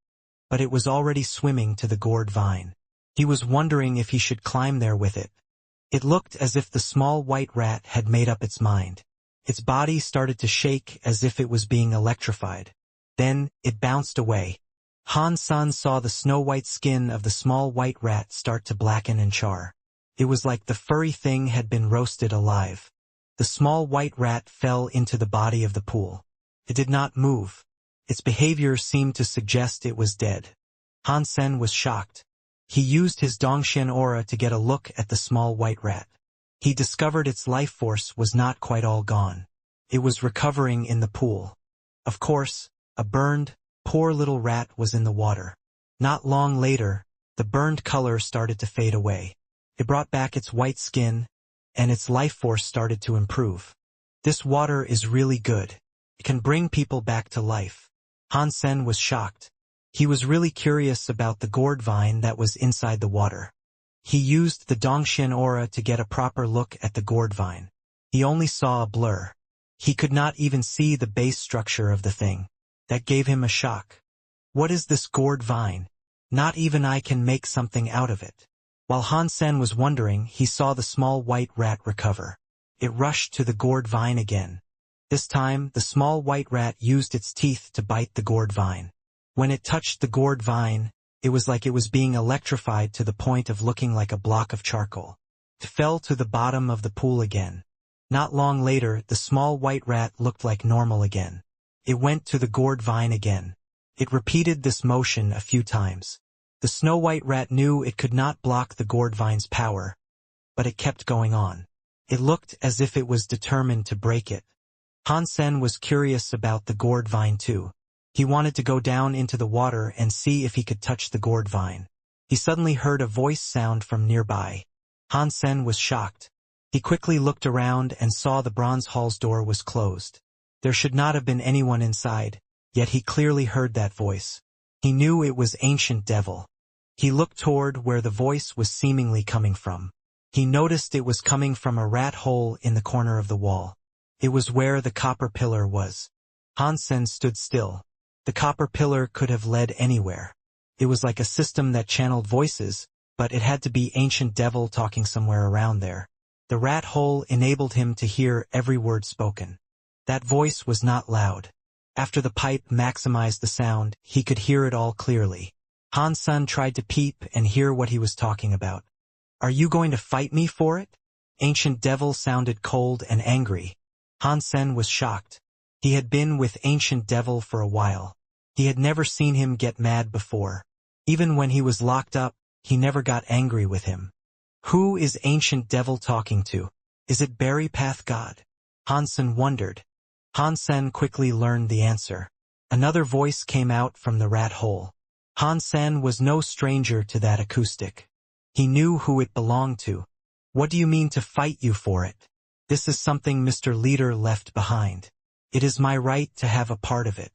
but it was already swimming to the gourd vine. He was wondering if he should climb there with it. It looked as if the small white rat had made up its mind. Its body started to shake as if it was being electrified. Then, it bounced away. Hansen saw the snow-white skin of the small white rat start to blacken and char. It was like the furry thing had been roasted alive. The small white rat fell into the body of the pool. It did not move. Its behavior seemed to suggest it was dead. Hansen was shocked. He used his Dongxian aura to get a look at the small white rat. He discovered its life force was not quite all gone. It was recovering in the pool. Of course, a burned, poor little rat was in the water. Not long later, the burned color started to fade away. It brought back its white skin, and its life force started to improve. This water is really good. It can bring people back to life. Hansen was shocked. He was really curious about the gourd vine that was inside the water. He used the Dongxian aura to get a proper look at the gourd vine. He only saw a blur. He could not even see the base structure of the thing. That gave him a shock. What is this gourd vine? Not even I can make something out of it. While Hansen was wondering, he saw the small white rat recover. It rushed to the gourd vine again. This time, the small white rat used its teeth to bite the gourd vine. When it touched the gourd vine, it was like it was being electrified to the point of looking like a block of charcoal. It fell to the bottom of the pool again. Not long later, the small white rat looked like normal again. It went to the gourd vine again. It repeated this motion a few times. The snow-white rat knew it could not block the gourd vine's power, but it kept going on. It looked as if it was determined to break it. Hansen was curious about the gourd vine too. He wanted to go down into the water and see if he could touch the gourd vine. he suddenly heard a voice sound from nearby. Han Sen was shocked. He quickly looked around and saw the bronze hall's door was closed. There should not have been anyone inside, yet he clearly heard that voice. He knew it was Ancient Devil. He looked toward where the voice was seemingly coming from. He noticed it was coming from a rat hole in the corner of the wall. It was where the copper pillar was. Han Sen stood still. The copper pillar could have led anywhere. It was like a system that channeled voices, but it had to be Ancient Devil talking somewhere around there. The rat hole enabled him to hear every word spoken. That voice was not loud. After the pipe maximized the sound, he could hear it all clearly. Han Sen tried to peep and hear what he was talking about. Are you going to fight me for it? Ancient Devil sounded cold and angry. Han Sen was shocked. He had been with Ancient Devil for a while. He had never seen him get mad before. Even when he was locked up, he never got angry with him. Who is Ancient Devil talking to? Is it Berry Path God? Han Sen wondered. Han Sen quickly learned the answer. Another voice came out from the rat hole. Han Sen was no stranger to that acoustic. He knew who it belonged to. What do you mean to fight you for it? This is something Mr. Leader left behind. It is my right to have a part of it.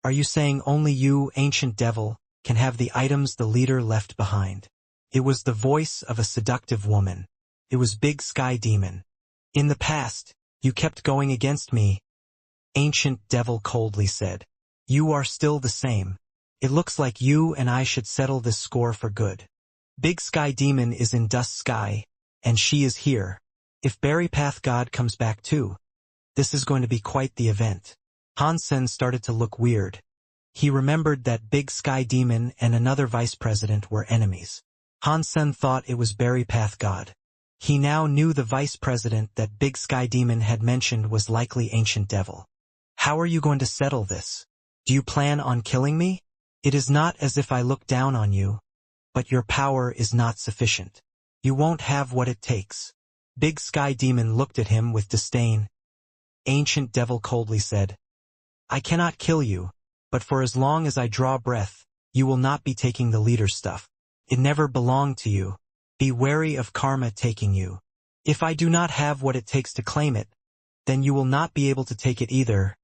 Are you saying only you, Ancient Devil, can have the items the leader left behind? It was the voice of a seductive woman. It was Big Sky Demon. In the past, you kept going against me. Ancient Devil coldly said. You are still the same. It looks like you and I should settle this score for good. Big Sky Demon is in Dust Sky, and she is here. If Berry Path God comes back too, this is going to be quite the event. Han Sen started to look weird. He remembered that Big Sky Demon and another vice president were enemies. Han Sen thought it was Berry Path God. He now knew the vice president that Big Sky Demon had mentioned was likely Ancient Devil. How are you going to settle this? Do you plan on killing me? It is not as if I look down on you, but your power is not sufficient. You won't have what it takes. Big Sky Demon looked at him with disdain. Ancient Devil coldly said, I cannot kill you, but for as long as I draw breath, you will not be taking the leader's stuff. It never belonged to you. Be wary of karma taking you. If I do not have what it takes to claim it, then you will not be able to take it either,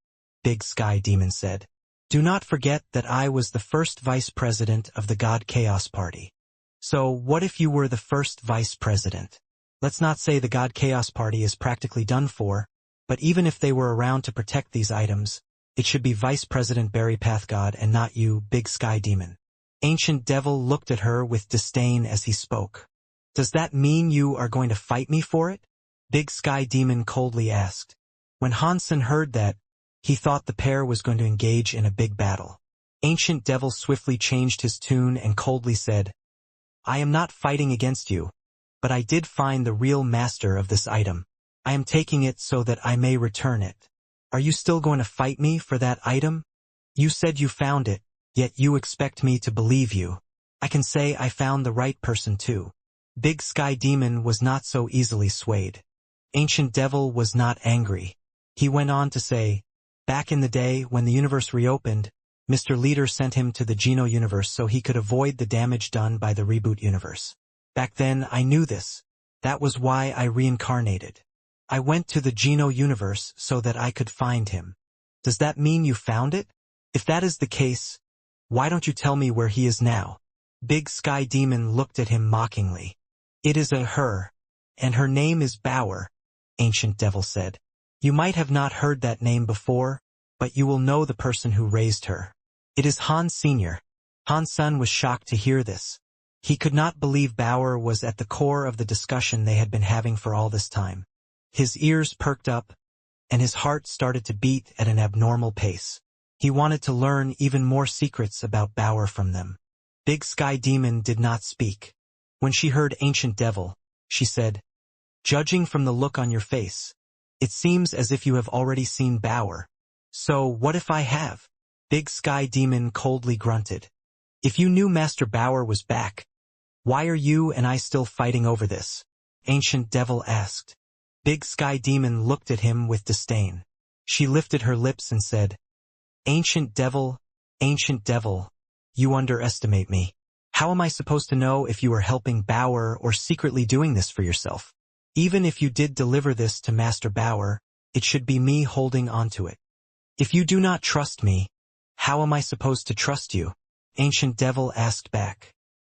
Big Sky Demon said. Do not forget that I was the first vice president of the God Chaos Party. So what if you were the first vice president? Let's not say the God Chaos Party is practically done for, but even if they were around to protect these items, it should be Vice President Berry Path God and not you, Big Sky Demon. Ancient Devil looked at her with disdain as he spoke. Does that mean you are going to fight me for it? Big Sky Demon coldly asked. When Han Sen heard that, he thought the pair was going to engage in a big battle. Ancient Devil swiftly changed his tune and coldly said, I am not fighting against you, but I did find the real master of this item. I am taking it so that I may return it. Are you still going to fight me for that item? You said you found it, yet you expect me to believe you. I can say I found the right person too. Big Sky Demon was not so easily swayed. Ancient Devil was not angry. He went on to say, back in the day when the universe reopened, Mr. Leader sent him to the Geno universe so he could avoid the damage done by the reboot universe. Back then I knew this. That was why I reincarnated. I went to the Geno universe so that I could find him. Does that mean you found it? If that is the case, why don't you tell me where he is now? Big Sky Demon looked at him mockingly. It is a her, and her name is Bauer, Ancient Devil said. You might have not heard that name before, but you will know the person who raised her. It is Han Sr. Han Sen was shocked to hear this. He could not believe Bauer was at the core of the discussion they had been having for all this time. His ears perked up, and his heart started to beat at an abnormal pace. He wanted to learn even more secrets about Bauer from them. Big Sky Demon did not speak. When she heard Ancient Devil, she said, Judging from the look on your face, it seems as if you have already seen Bauer. So what if I have? Big Sky Demon coldly grunted. If you knew Master Bauer was back, why are you and I still fighting over this? Ancient Devil asked. Big Sky Demon looked at him with disdain. She lifted her lips and said, Ancient Devil, you underestimate me. How am I supposed to know if you are helping Bauer or secretly doing this for yourself? Even if you did deliver this to Master Bauer, it should be me holding onto it. If you do not trust me, how am I supposed to trust you? Ancient Devil asked back.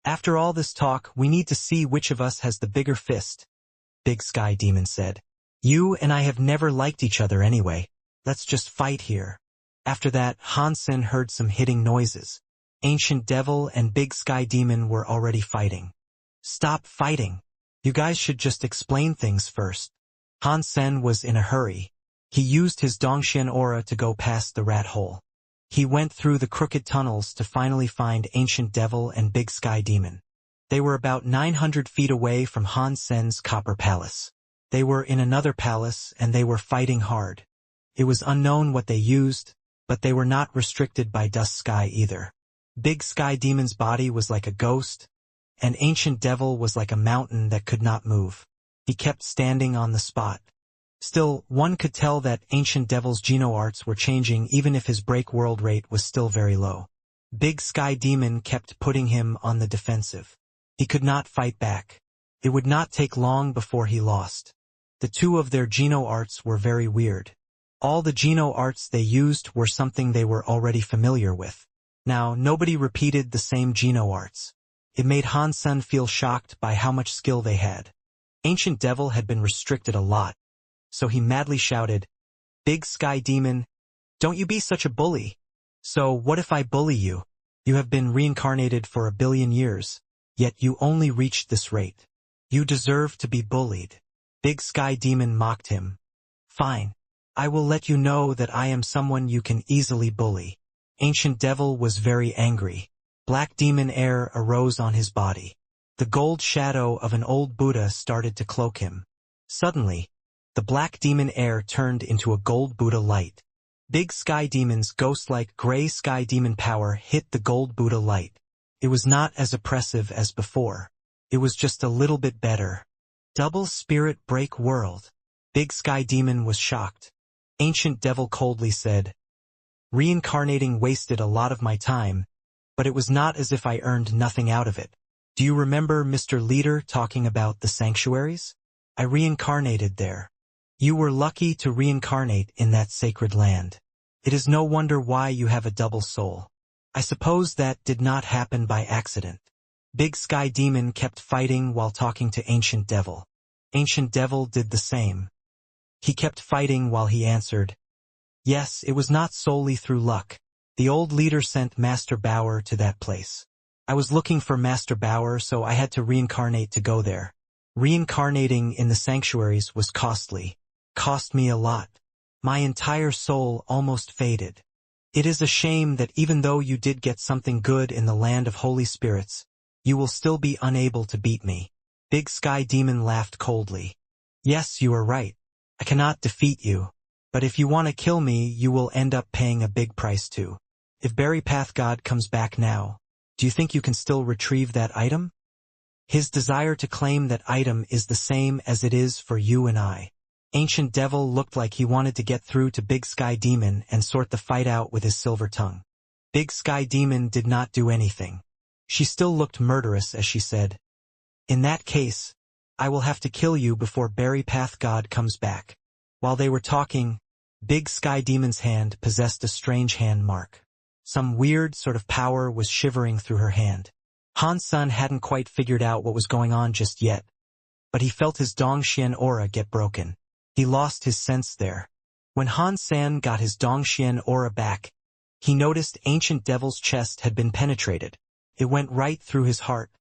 After all this talk, we need to see which of us has the bigger fist, Big Sky Demon said. You and I have never liked each other anyway. Let's just fight here. After that, Hansen heard some hitting noises. Ancient Devil and Big Sky Demon were already fighting. Stop fighting. You guys should just explain things first. Hansen was in a hurry. He used his Dongxian aura to go past the rat hole. He went through the crooked tunnels to finally find Ancient Devil and Big Sky Demon. They were about 900 feet away from Hansen's Copper Palace. They were in another palace and they were fighting hard. It was unknown what they used, but they were not restricted by Dust Sky either. Big Sky Demon's body was like a ghost, and Ancient Devil was like a mountain that could not move. He kept standing on the spot. Still, one could tell that Ancient Devil's geno-arts were changing even if his break world rate was still very low. Big Sky Demon kept putting him on the defensive. He could not fight back. It would not take long before he lost. The two of their geno-arts were very weird. All the geno-arts they used were something they were already familiar with. Now, nobody repeated the same geno-arts. It made Hansen feel shocked by how much skill they had. Ancient Devil had been restricted a lot, so he madly shouted, "Big Sky Demon, don't you be such a bully. So what if I bully you? You have been reincarnated for 1 billion years, yet you only reached this rate. You deserve to be bullied." Big Sky Demon mocked him. "Fine. I will let you know that I am someone you can easily bully." Ancient Devil was very angry. Black demon air arose on his body. The gold shadow of an old Buddha started to cloak him. Suddenly, the black demon air turned into a gold Buddha light. Big Sky Demon's ghost-like gray Sky Demon power hit the gold Buddha light. It was not as oppressive as before. It was just a little bit better. Double Spirit Break World. Big Sky Demon was shocked. Ancient Devil coldly said, "Reincarnating wasted a lot of my time, but it was not as if I earned nothing out of it. Do you remember Mr. Leader talking about the sanctuaries? I reincarnated there. You were lucky to reincarnate in that sacred land. It is no wonder why you have a double soul. I suppose that did not happen by accident." Big Sky Demon kept fighting while talking to Ancient Devil. Ancient Devil did the same. He kept fighting while he answered, "Yes, it was not solely through luck. The old leader sent Master Bauer to that place. I was looking for Master Bauer, so I had to reincarnate to go there. Reincarnating in the sanctuaries was costly. Cost me a lot. My entire soul almost faded. It is a shame that even though you did get something good in the land of holy spirits, you will still be unable to beat me." Big Sky Demon laughed coldly. "Yes, you are right. I cannot defeat you. But if you want to kill me, you will end up paying a big price too. If Berry Path God comes back now, do you think you can still retrieve that item? His desire to claim that item is the same as it is for you and I." Ancient Devil looked like he wanted to get through to Big Sky Demon and sort the fight out with his silver tongue. Big Sky Demon did not do anything. She still looked murderous as she said, "In that case, I will have to kill you before Berry Path God comes back." While they were talking, Big Sky Demon's hand possessed a strange hand mark. Some weird sort of power was shivering through her hand. Hansen hadn't quite figured out what was going on just yet, but he felt his Dongxian aura get broken. He lost his sense there. When Hansen got his Dongxian aura back, he noticed Ancient Devil's chest had been penetrated. It went right through his heart,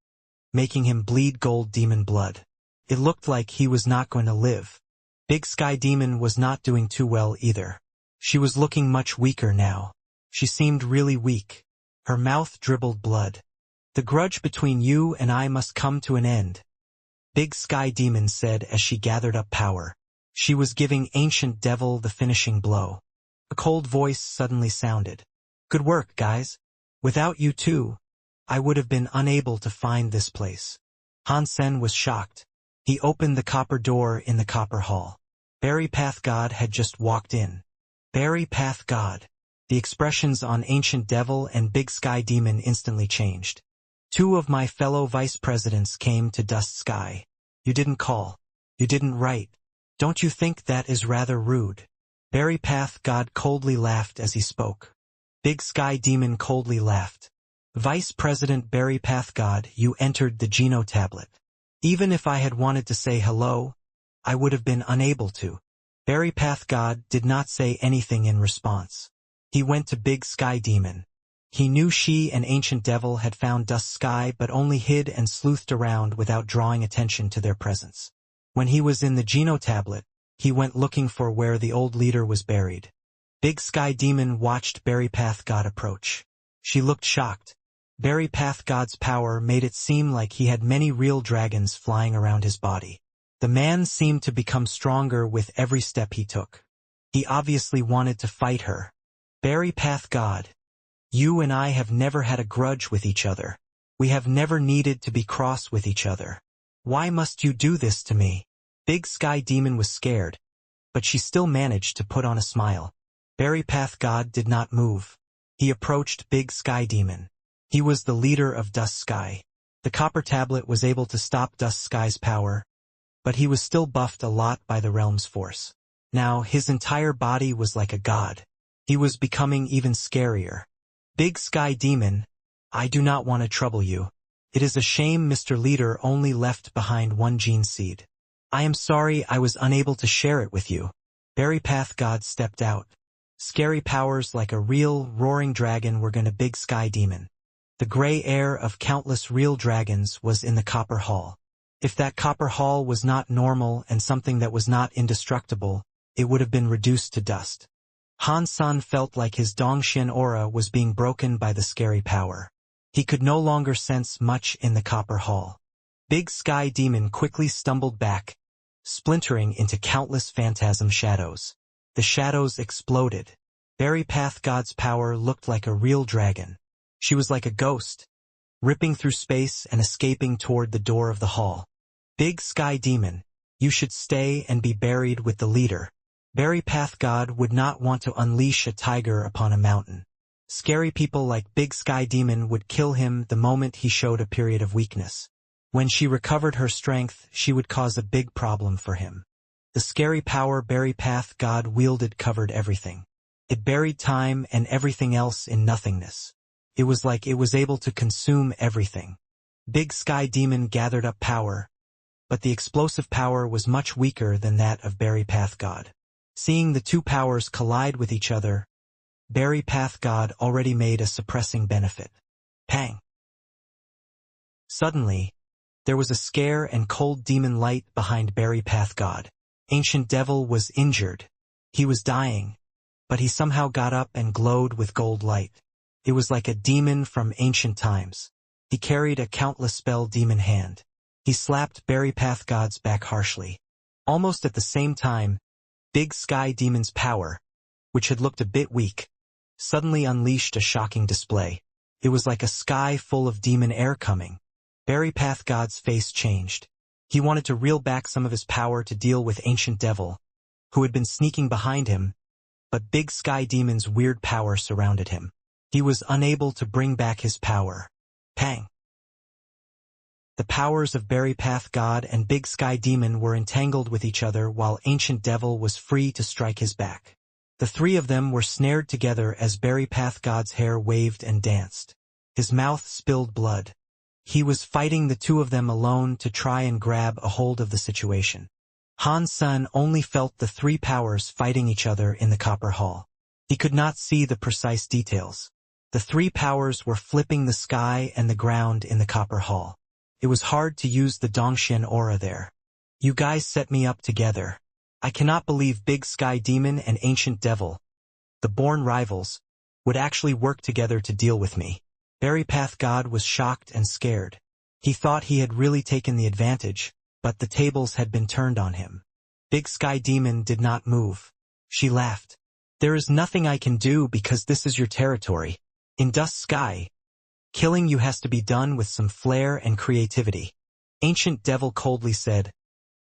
making him bleed gold demon blood. It looked like he was not going to live. Big Sky Demon was not doing too well either. She was looking much weaker now. She seemed really weak. Her mouth dribbled blood. "The grudge between you and I must come to an end," Big Sky Demon said as she gathered up power. She was giving Ancient Devil the finishing blow. A cold voice suddenly sounded. "Good work, guys. Without you two, I would have been unable to find this place." Hansen was shocked. He opened the copper door in the copper hall. Berry Path God had just walked in. Berry Path God. The expressions on Ancient Devil and Big Sky Demon instantly changed. Two of my fellow vice presidents came to Dust Sky. You didn't call. You didn't write. Don't you think that is rather rude? Berry Path God coldly laughed as he spoke. Big Sky Demon coldly laughed. Vice President Berry Path God, you entered the Geno tablet. Even if I had wanted to say hello, I would have been unable to. Berry Path God did not say anything in response. He went to Big Sky Demon. He knew she and Ancient Devil had found Dust Sky but only hid and sleuthed around without drawing attention to their presence. When he was in the Geno tablet, he went looking for where the old leader was buried. Big Sky Demon watched Berry Path God approach. She looked shocked. Berry Path God's power made it seem like he had many real dragons flying around his body. The man seemed to become stronger with every step he took. He obviously wanted to fight her. Berry Path God, you and I have never had a grudge with each other. We have never needed to be cross with each other. Why must you do this to me? Big Sky Demon was scared, but she still managed to put on a smile. Berry Path God did not move. He approached Big Sky Demon. He was the leader of Dust Sky. The copper tablet was able to stop Dust Sky's power, but he was still buffed a lot by the realm's force. Now his entire body was like a god. He was becoming even scarier. Big Sky Demon, I do not want to trouble you. It is a shame Mr. Leader only left behind one gene seed. I am sorry I was unable to share it with you. Berry Path God stepped out. Scary powers like a real, roaring dragon were gonna Big Sky Demon. The gray air of countless real dragons was in the Copper Hall. If that Copper Hall was not normal and something that was not indestructible, it would have been reduced to dust. Han Sun felt like his Dongxian aura was being broken by the scary power. He could no longer sense much in the Copper Hall. Big Sky Demon quickly stumbled back, splintering into countless phantasm shadows. The shadows exploded. Berry Path God's power looked like a real dragon. She was like a ghost, ripping through space and escaping toward the door of the hall. Big Sky Demon, you should stay and be buried with the leader. Berry Path God would not want to unleash a tiger upon a mountain. Scary people like Big Sky Demon would kill him the moment he showed a period of weakness. When she recovered her strength, she would cause a big problem for him. The scary power Berry Path God wielded covered everything. It buried time and everything else in nothingness. It was like it was able to consume everything. Big Sky Demon gathered up power, but the explosive power was much weaker than that of Berry Path God. Seeing the two powers collide with each other, Berry Path God already made a suppressing benefit. Pang! Suddenly, there was a scare and cold demon light behind Berry Path God. Ancient Devil was injured. He was dying, but he somehow got up and glowed with gold light. It was like a demon from ancient times. He carried a countless spell demon hand. He slapped Berry Path God's back harshly. Almost at the same time, Big Sky Demon's power, which had looked a bit weak, suddenly unleashed a shocking display. It was like a sky full of demon air coming. Berry Path God's face changed. He wanted to reel back some of his power to deal with Ancient Devil, who had been sneaking behind him, but Big Sky Demon's weird power surrounded him. He was unable to bring back his power. Pang! The powers of Berry Path God and Big Sky Demon were entangled with each other while Ancient Devil was free to strike his back. The three of them were snared together as Berry Path God's hair waved and danced. His mouth spilled blood. He was fighting the two of them alone to try and grab a hold of the situation. Han Sun only felt the three powers fighting each other in the Copper Hall. He could not see the precise details. The three powers were flipping the sky and the ground in the Copper Hall. It was hard to use the Dongxian aura there. You guys set me up together. I cannot believe Big Sky Demon and Ancient Devil, the born rivals, would actually work together to deal with me. Berry Path God was shocked and scared. He thought he had really taken the advantage, but the tables had been turned on him. Big Sky Demon did not move. She laughed. There is nothing I can do because this is your territory. In Dust Sky, killing you has to be done with some flair and creativity. Ancient Devil coldly said,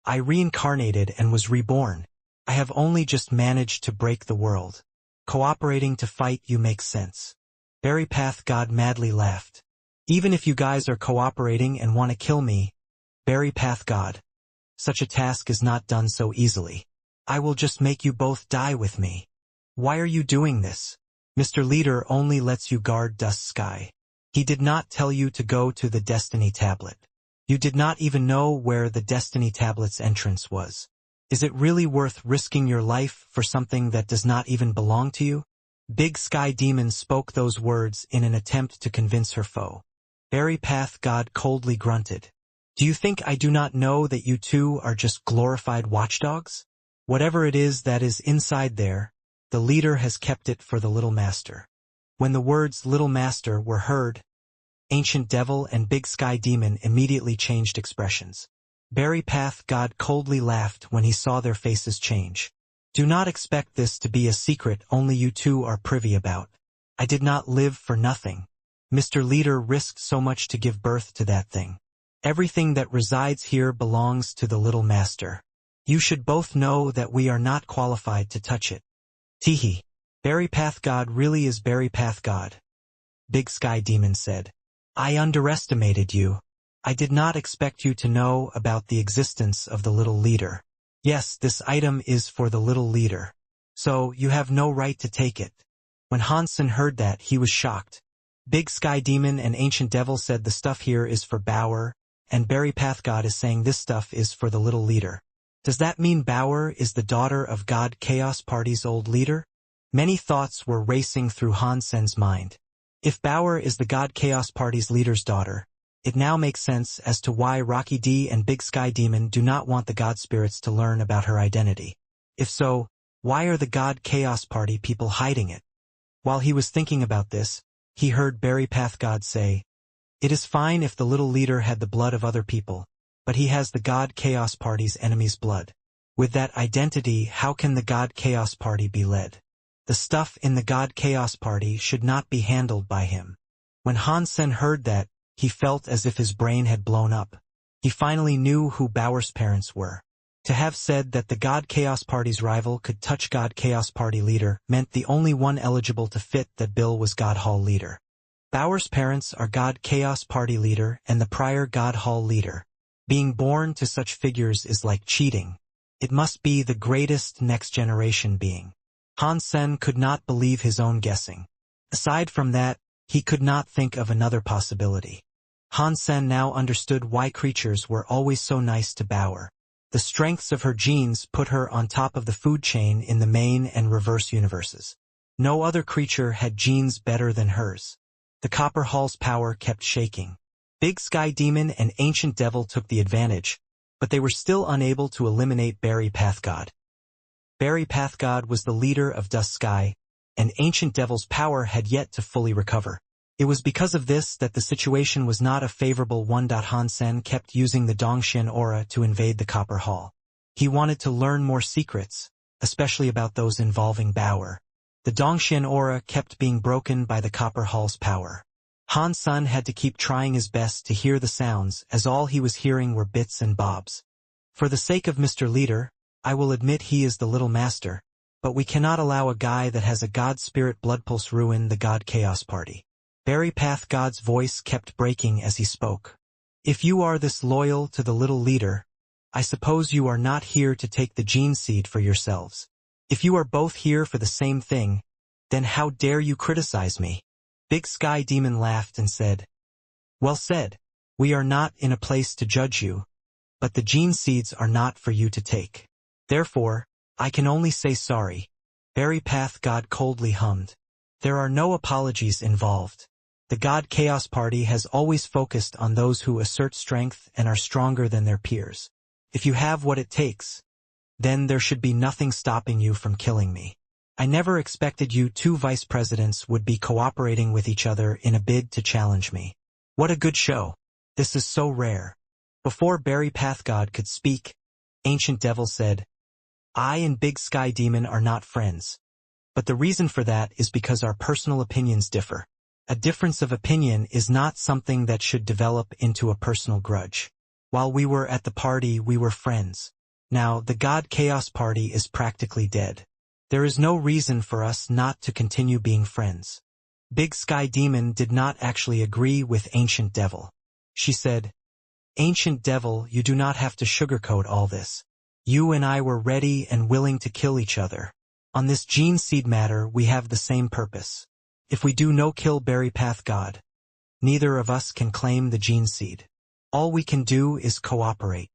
I reincarnated and was reborn. I have only just managed to break the world. Cooperating to fight you makes sense. Berry Path God madly laughed. Even if you guys are cooperating and want to kill me, Berry Path God, such a task is not done so easily. I will just make you both die with me. Why are you doing this? Mr. Leader only lets you guard Dust Sky. He did not tell you to go to the Destiny Tablet. You did not even know where the Destiny Tablet's entrance was. Is it really worth risking your life for something that does not even belong to you? Big Sky Demon spoke those words in an attempt to convince her foe. Berry Path God coldly grunted. Do you think I do not know that you two are just glorified watchdogs? Whatever it is that is inside there, the leader has kept it for the Little Master. When the words Little Master were heard, Ancient Devil and Big Sky Demon immediately changed expressions. Berry Path God coldly laughed when he saw their faces change. Do not expect this to be a secret only you two are privy about. I did not live for nothing. Mr. Leader risked so much to give birth to that thing. Everything that resides here belongs to the Little Master. You should both know that we are not qualified to touch it. Teehee. Berry Path God really is Berry Path God, Big Sky Demon said. I underestimated you. I did not expect you to know about the existence of the Little Leader. Yes, this item is for the Little Leader. So, you have no right to take it. When Hansen heard that, he was shocked. Big Sky Demon and Ancient Devil said the stuff here is for Bauer, and Berry Path God is saying this stuff is for the Little Leader. Does that mean Bauer is the daughter of God Chaos Party's old leader? Many thoughts were racing through Hansen's mind. If Bauer is the God Chaos Party's leader's daughter, it now makes sense as to why Rocky D and Big Sky Demon do not want the God Spirits to learn about her identity. If so, why are the God Chaos Party people hiding it? While he was thinking about this, he heard Berry Path God say, It is fine if the Little Leader had the blood of other people, but he has the God Chaos Party's enemy's blood. With that identity, how can the God Chaos Party be led? The stuff in the God Chaos Party should not be handled by him. When Hansen heard that, he felt as if his brain had blown up. He finally knew who Bauer's parents were. To have said that the God Chaos Party's rival could touch God Chaos Party leader meant the only one eligible to fit that bill was God Hall leader. Bauer's parents are God Chaos Party leader and the prior God Hall leader. Being born to such figures is like cheating. It must be the greatest next generation being. Hansen could not believe his own guessing. Aside from that, he could not think of another possibility. Hansen now understood why creatures were always so nice to Bauer. The strengths of her genes put her on top of the food chain in the main and reverse universes. No other creature had genes better than hers. The Copper Hall's power kept shaking. Big Sky Demon and Ancient Devil took the advantage, but they were still unable to eliminate Berry Path God. Berry Path God was the leader of Dust Sky, and Ancient Devil's power had yet to fully recover. It was because of this that the situation was not a favorable one. Hansen kept using the Dongxian aura to invade the Copper Hall. He wanted to learn more secrets, especially about those involving Bauer. The Dongxian aura kept being broken by the Copper Hall's power. Hansen had to keep trying his best to hear the sounds, as all he was hearing were bits and bobs. For the sake of Mr. Leader, I will admit he is the Little Master, but we cannot allow a guy that has a God Spirit blood pulse ruin the God Chaos Party. Berry Path God's voice kept breaking as he spoke. If you are this loyal to the Little Leader, I suppose you are not here to take the gene seed for yourselves. If you are both here for the same thing, then how dare you criticize me? Big Sky Demon laughed and said, Well said, we are not in a place to judge you, but the gene seeds are not for you to take. Therefore, I can only say sorry. Berry Path God coldly hummed. There are no apologies involved. The God Chaos Party has always focused on those who assert strength and are stronger than their peers. If you have what it takes, then there should be nothing stopping you from killing me. I never expected you two vice presidents would be cooperating with each other in a bid to challenge me. What a good show. This is so rare. Before Berry Path God could speak, Ancient Devil said, I and Big Sky Demon are not friends. But the reason for that is because our personal opinions differ. A difference of opinion is not something that should develop into a personal grudge. While we were at the party, we were friends. Now, the God Chaos Party is practically dead. There is no reason for us not to continue being friends. Big Sky Demon did not actually agree with Ancient Devil. She said, "Ancient Devil, you do not have to sugarcoat all this. You and I were ready and willing to kill each other. On this gene seed matter we have the same purpose. If we do no kill Berry Path God, neither of us can claim the gene seed. All we can do is cooperate.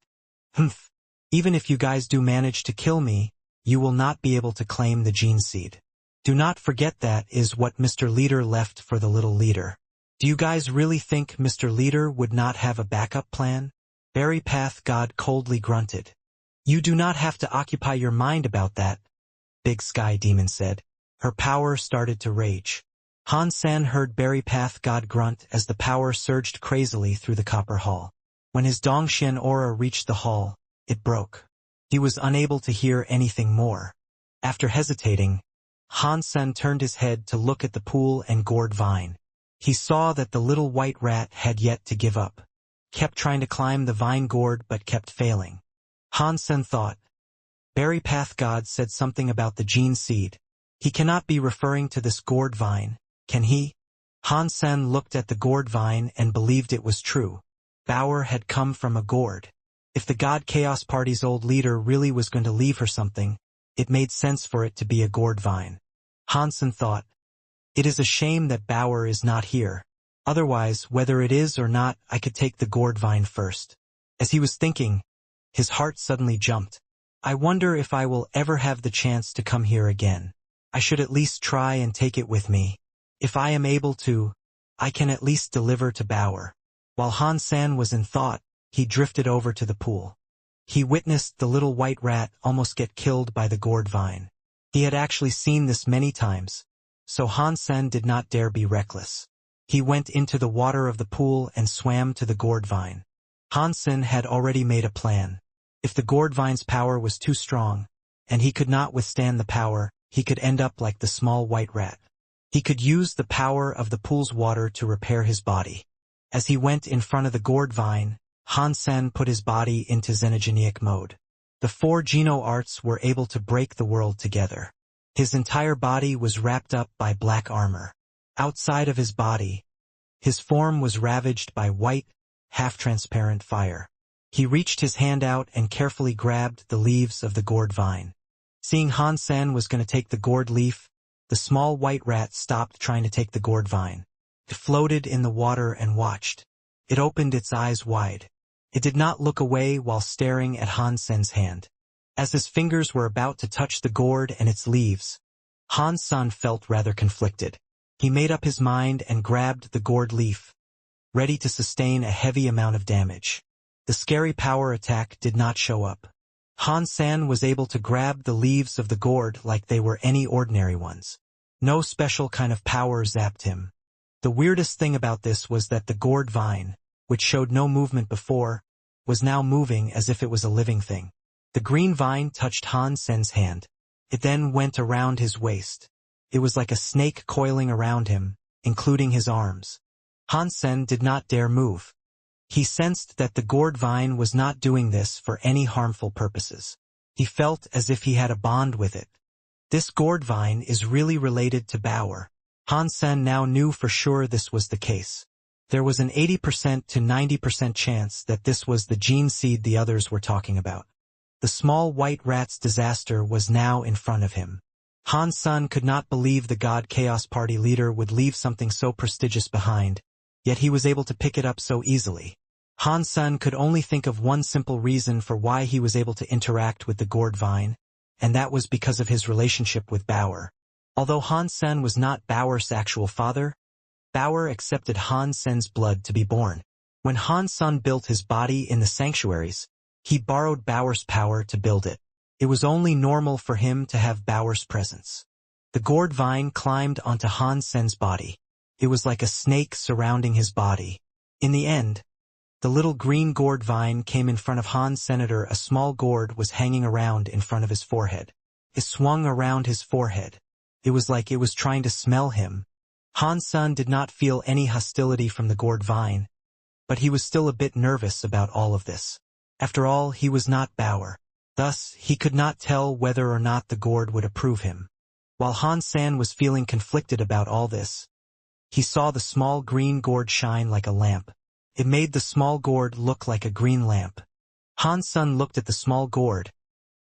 Humph. Even if you guys do manage to kill me, you will not be able to claim the gene seed. Do not forget that is what Mr. Leader left for the little leader. Do you guys really think Mr. Leader would not have a backup plan?" Berry Path God coldly grunted. "You do not have to occupy your mind about that," Big Sky Demon said. Her power started to rage. Han-san heard Berry Path God grunt as the power surged crazily through the copper hall. When his Dongxian aura reached the hall, it broke. He was unable to hear anything more. After hesitating, Han-san turned his head to look at the pool and gourd vine. He saw that the little white rat had yet to give up. Kept trying to climb the vine gourd but kept failing. Han-san thought, Berry Path God said something about the gene seed. He cannot be referring to this gourd vine, can he? Han-san looked at the gourd vine and believed it was true. Bauer had come from a gourd. If the God Chaos Party's old leader really was going to leave her something, it made sense for it to be a gourd vine. Han-san thought, it is a shame that Bauer is not here. Otherwise, whether it is or not, I could take the gourd vine first. As he was thinking, his heart suddenly jumped. I wonder if I will ever have the chance to come here again. I should at least try and take it with me. If I am able to, I can at least deliver to Bauer. While Han-san was in thought, he drifted over to the pool. He witnessed the little white rat almost get killed by the gourd vine. He had actually seen this many times, so Han-san did not dare be reckless. He went into the water of the pool and swam to the gourd vine. Han-san had already made a plan. If the gourd vine's power was too strong, and he could not withstand the power, he could end up like the small white rat. He could use the power of the pool's water to repair his body. As he went in front of the gourd vine, Han-san put his body into xenogenic mode. The 4 Geno arts were able to break the world together. His entire body was wrapped up by black armor. Outside of his body, his form was ravaged by white, half-transparent fire. He reached his hand out and carefully grabbed the leaves of the gourd vine. Seeing Han-san was going to take the gourd leaf, the small white rat stopped trying to take the gourd vine. It floated in the water and watched. It opened its eyes wide. It did not look away while staring at Han-san's hand. As his fingers were about to touch the gourd and its leaves, Han-san felt rather conflicted. He made up his mind and grabbed the gourd leaf, ready to sustain a heavy amount of damage. The scary power attack did not show up. Han-san was able to grab the leaves of the gourd like they were any ordinary ones. No special kind of power zapped him. The weirdest thing about this was that the gourd vine, which showed no movement before, was now moving as if it was a living thing. The green vine touched Han-san's hand. It then went around his waist. It was like a snake coiling around him, including his arms. Han-san did not dare move. He sensed that the gourd vine was not doing this for any harmful purposes. He felt as if he had a bond with it. This gourd vine is really related to Bauer. Han-san now knew for sure this was the case. There was an 80% to 90% chance that this was the gene seed the others were talking about. The small white rat's disaster was now in front of him. Han-san could not believe the God Chaos Party leader would leave something so prestigious behind, yet he was able to pick it up so easily. Han-san could only think of one simple reason for why he was able to interact with the gourd vine, and that was because of his relationship with Bauer. Although Han-san was not Bauer's actual father, Bauer accepted Han-san's blood to be born. When Han-san built his body in the sanctuaries, he borrowed Bauer's power to build it. It was only normal for him to have Bauer's presence. The gourd vine climbed onto Han-san's body. It was like a snake surrounding his body. In the end, the little green gourd vine came in front of Han's senator. A small gourd was hanging around in front of his forehead. It swung around his forehead. It was like it was trying to smell him. Han-san did not feel any hostility from the gourd vine, but he was still a bit nervous about all of this. After all, he was not Bauer. Thus, he could not tell whether or not the gourd would approve him. While Han-san was feeling conflicted about all this, He saw the small green gourd shine like a lamp. It made the small gourd look like a green lamp. Han-sen looked at the small gourd,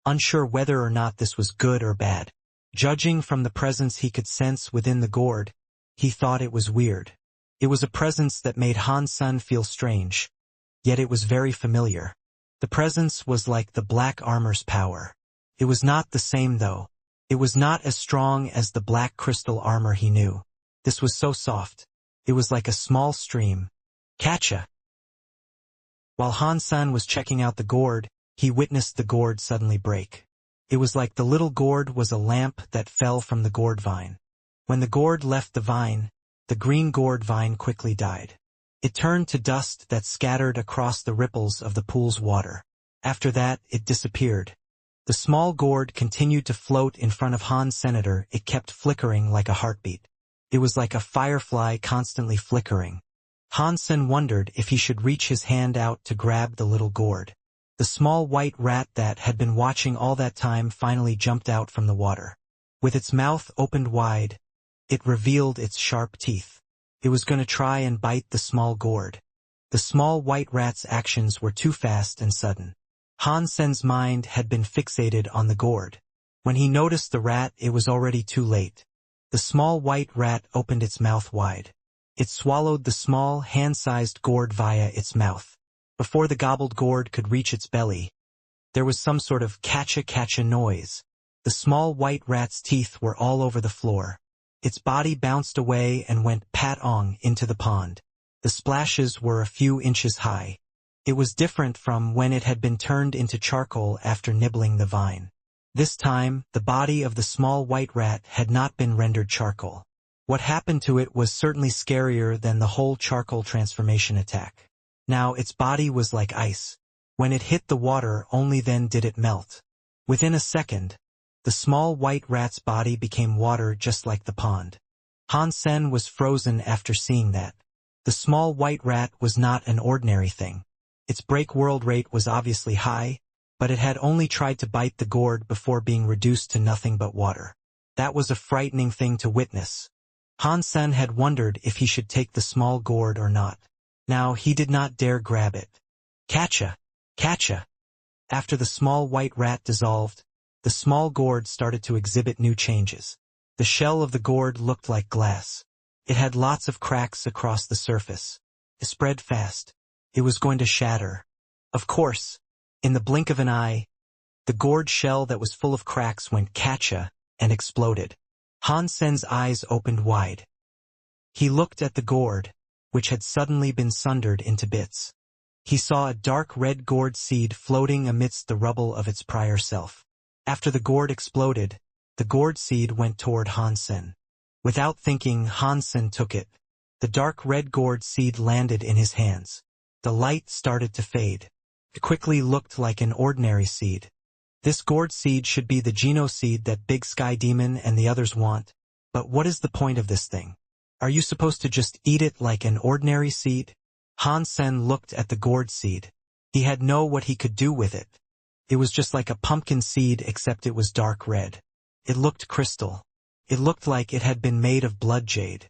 unsure whether or not this was good or bad. Judging from the presence he could sense within the gourd, he thought it was weird. It was a presence that made Han-sen feel strange, yet it was very familiar. The presence was like the black armor's power. It was not the same though. It was not as strong as the black crystal armor he knew. This was so soft. It was like a small stream. Catcha! While Han-sen was checking out the gourd, he witnessed the gourd suddenly break. It was like the little gourd was a lamp that fell from the gourd vine. When the gourd left the vine, the green gourd vine quickly died. It turned to dust that scattered across the ripples of the pool's water. After that, it disappeared. The small gourd continued to float in front of Han's senator. It kept flickering like a heartbeat. It was like a firefly constantly flickering. Han-sen wondered if he should reach his hand out to grab the little gourd. The small white rat that had been watching all that time finally jumped out from the water. With its mouth opened wide, it revealed its sharp teeth. It was going to try and bite the small gourd. The small white rat's actions were too fast and sudden. Han-sen's mind had been fixated on the gourd. When he noticed the rat, it was already too late. The small white rat opened its mouth wide. It swallowed the small, hand-sized gourd via its mouth. Before the gobbled gourd could reach its belly, there was some sort of catcha-catcha noise. The small white rat's teeth were all over the floor. Its body bounced away and went pat-ong into the pond. The splashes were a few inches high. It was different from when it had been turned into charcoal after nibbling the vine. This time, the body of the small white rat had not been rendered charcoal. What happened to it was certainly scarier than the whole charcoal transformation attack. Now its body was like ice. When it hit the water, only then did it melt. Within a second, the small white rat's body became water just like the pond. Han-sen was frozen after seeing that. The small white rat was not an ordinary thing. Its break world rate was obviously high, but it had only tried to bite the gourd before being reduced to nothing but water. That was a frightening thing to witness. Han-sen had wondered if he should take the small gourd or not. Now he did not dare grab it. Catcha! Catcha! After the small white rat dissolved, the small gourd started to exhibit new changes. The shell of the gourd looked like glass. It had lots of cracks across the surface. It spread fast. It was going to shatter. Of course, in the blink of an eye, the gourd shell that was full of cracks went catcha and exploded. Han-sen's eyes opened wide. He looked at the gourd, which had suddenly been sundered into bits. He saw a dark red gourd seed floating amidst the rubble of its prior self. After the gourd exploded, the gourd seed went toward Han-sen. Without thinking, Han-sen took it. The dark red gourd seed landed in his hands. The light started to fade. It quickly looked like an ordinary seed. This gourd seed should be the Geno seed that Big Sky Demon and the others want. But what is the point of this thing? Are you supposed to just eat it like an ordinary seed? Han-sen looked at the gourd seed. He had no what he could do with it. It was just like a pumpkin seed except it was dark red. It looked crystal. It looked like it had been made of blood jade.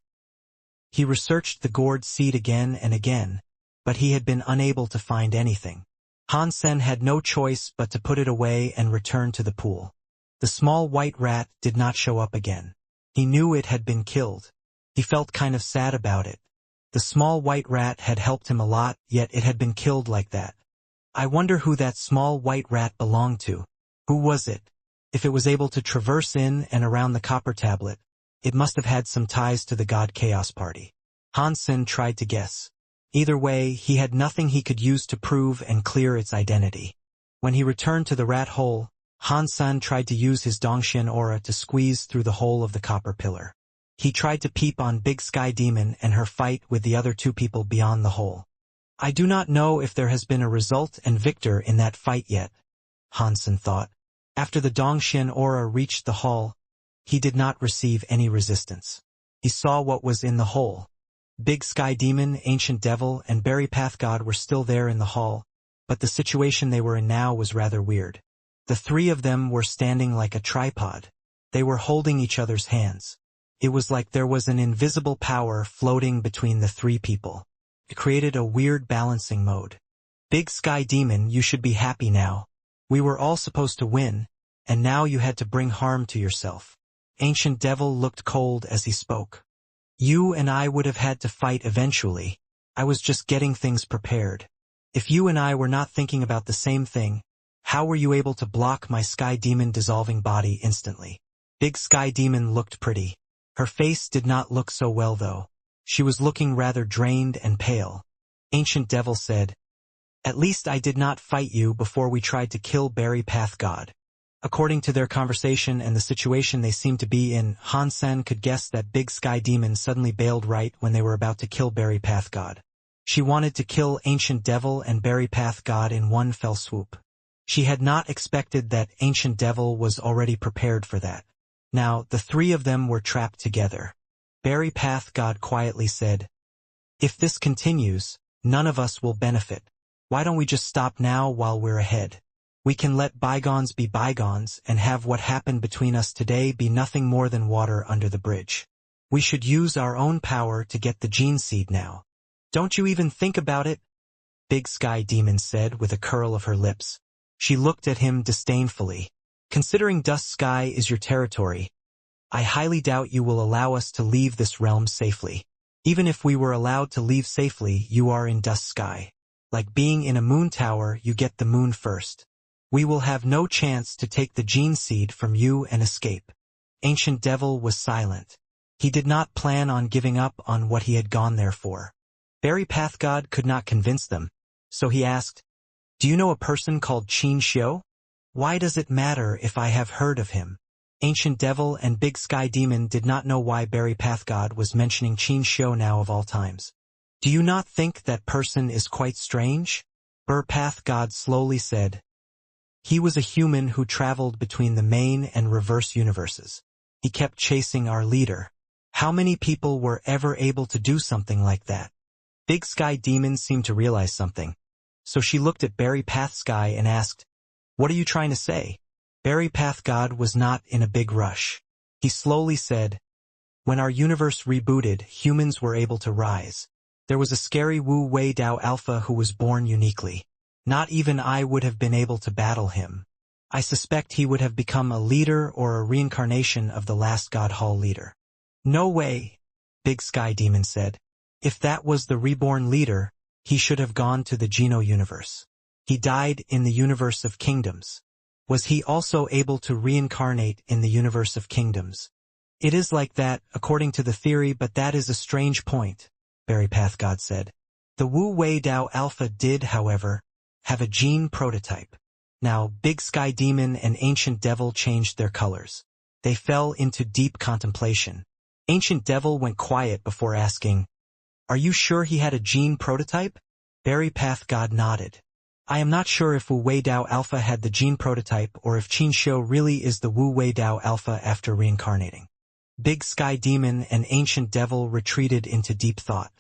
He researched the gourd seed again and again, but he had been unable to find anything. Han-sen had no choice but to put it away and return to the pool. The small white rat did not show up again. He knew it had been killed. He felt kind of sad about it. The small white rat had helped him a lot, yet it had been killed like that. I wonder who that small white rat belonged to. Who was it? If it was able to traverse in and around the copper tablet, it must have had some ties to the God Chaos Party. Han-sen tried to guess. Either way, he had nothing he could use to prove and clear its identity. When he returned to the rat hole, Han-sen tried to use his Dongxian aura to squeeze through the hole of the copper pillar. He tried to peep on Big Sky Demon and her fight with the other two people beyond the hole. I do not know if there has been a result and victor in that fight yet, Han-sen thought. After the Dongxian aura reached the hall, he did not receive any resistance. He saw what was in the hole. Big Sky Demon, Ancient Devil, and Berry Path God were still there in the hall, but the situation they were in now was rather weird. The three of them were standing like a tripod. They were holding each other's hands. It was like there was an invisible power floating between the three people. It created a weird balancing mode. Big Sky Demon, you should be happy now. We were all supposed to win, and now you had to bring harm to yourself. Ancient Devil looked cold as he spoke. You and I would have had to fight eventually. I was just getting things prepared. If you and I were not thinking about the same thing, how were you able to block my Sky Demon dissolving body instantly? Big Sky Demon looked pretty. Her face did not look so well though. She was looking rather drained and pale. Ancient Devil said, "At least I did not fight you before we tried to kill Berry Path God." According to their conversation and the situation they seemed to be in, Han-sen could guess that Big Sky Demon suddenly bailed right when they were about to kill Berry Path God. She wanted to kill Ancient Devil and Berry Path God in one fell swoop. She had not expected that Ancient Devil was already prepared for that. Now, the three of them were trapped together. Berry Path God quietly said, "If this continues, none of us will benefit. Why don't we just stop now while we're ahead? We can let bygones be bygones and have what happened between us today be nothing more than water under the bridge. We should use our own power to get the gene seed now. Don't you even think about it?" Big Sky Demon said with a curl of her lips. She looked at him disdainfully. "Considering Dust Sky is your territory, I highly doubt you will allow us to leave this realm safely. Even if we were allowed to leave safely, you are in Dust Sky. Like being in a moon tower, you get the moon first. We will have no chance to take the gene seed from you and escape." Ancient Devil was silent. He did not plan on giving up on what he had gone there for. Berry Path God could not convince them, so he asked, "Do you know a person called Qin Xiu? Why does it matter if I have heard of him?" Ancient Devil and Big Sky Demon did not know why Berry Path God was mentioning Qin Xiu now of all times. "Do you not think that person is quite strange?" Berry Path God slowly said, "He was a human who traveled between the main and reverse universes. He kept chasing our leader. How many people were ever able to do something like that?" Big Sky Demon seemed to realize something. So she looked at Berry Path Sky and asked, "What are you trying to say?" Berry Path God was not in a big rush. He slowly said, "When our universe rebooted, humans were able to rise. There was a scary Wu Wei Dao Alpha who was born uniquely. Not even I would have been able to battle him. I suspect he would have become a leader or a reincarnation of the last God Hall leader." "No way," Big Sky Demon said. "If that was the reborn leader, he should have gone to the Geno universe. He died in the universe of kingdoms. Was he also able to reincarnate in the universe of kingdoms?" "It is like that, according to the theory, but that is a strange point," Berry Path God said. "The Wu Wei Dao Alpha did, however, have a gene prototype." Now, Big Sky Demon and Ancient Devil changed their colors. They fell into deep contemplation. Ancient Devil went quiet before asking, "Are you sure he had a gene prototype?" Berry Path God nodded. "I am not sure if Wu Wei Dao Alpha had the gene prototype or if Qin Xiu really is the Wu Wei Dao Alpha after reincarnating." Big Sky Demon and Ancient Devil retreated into deep thought.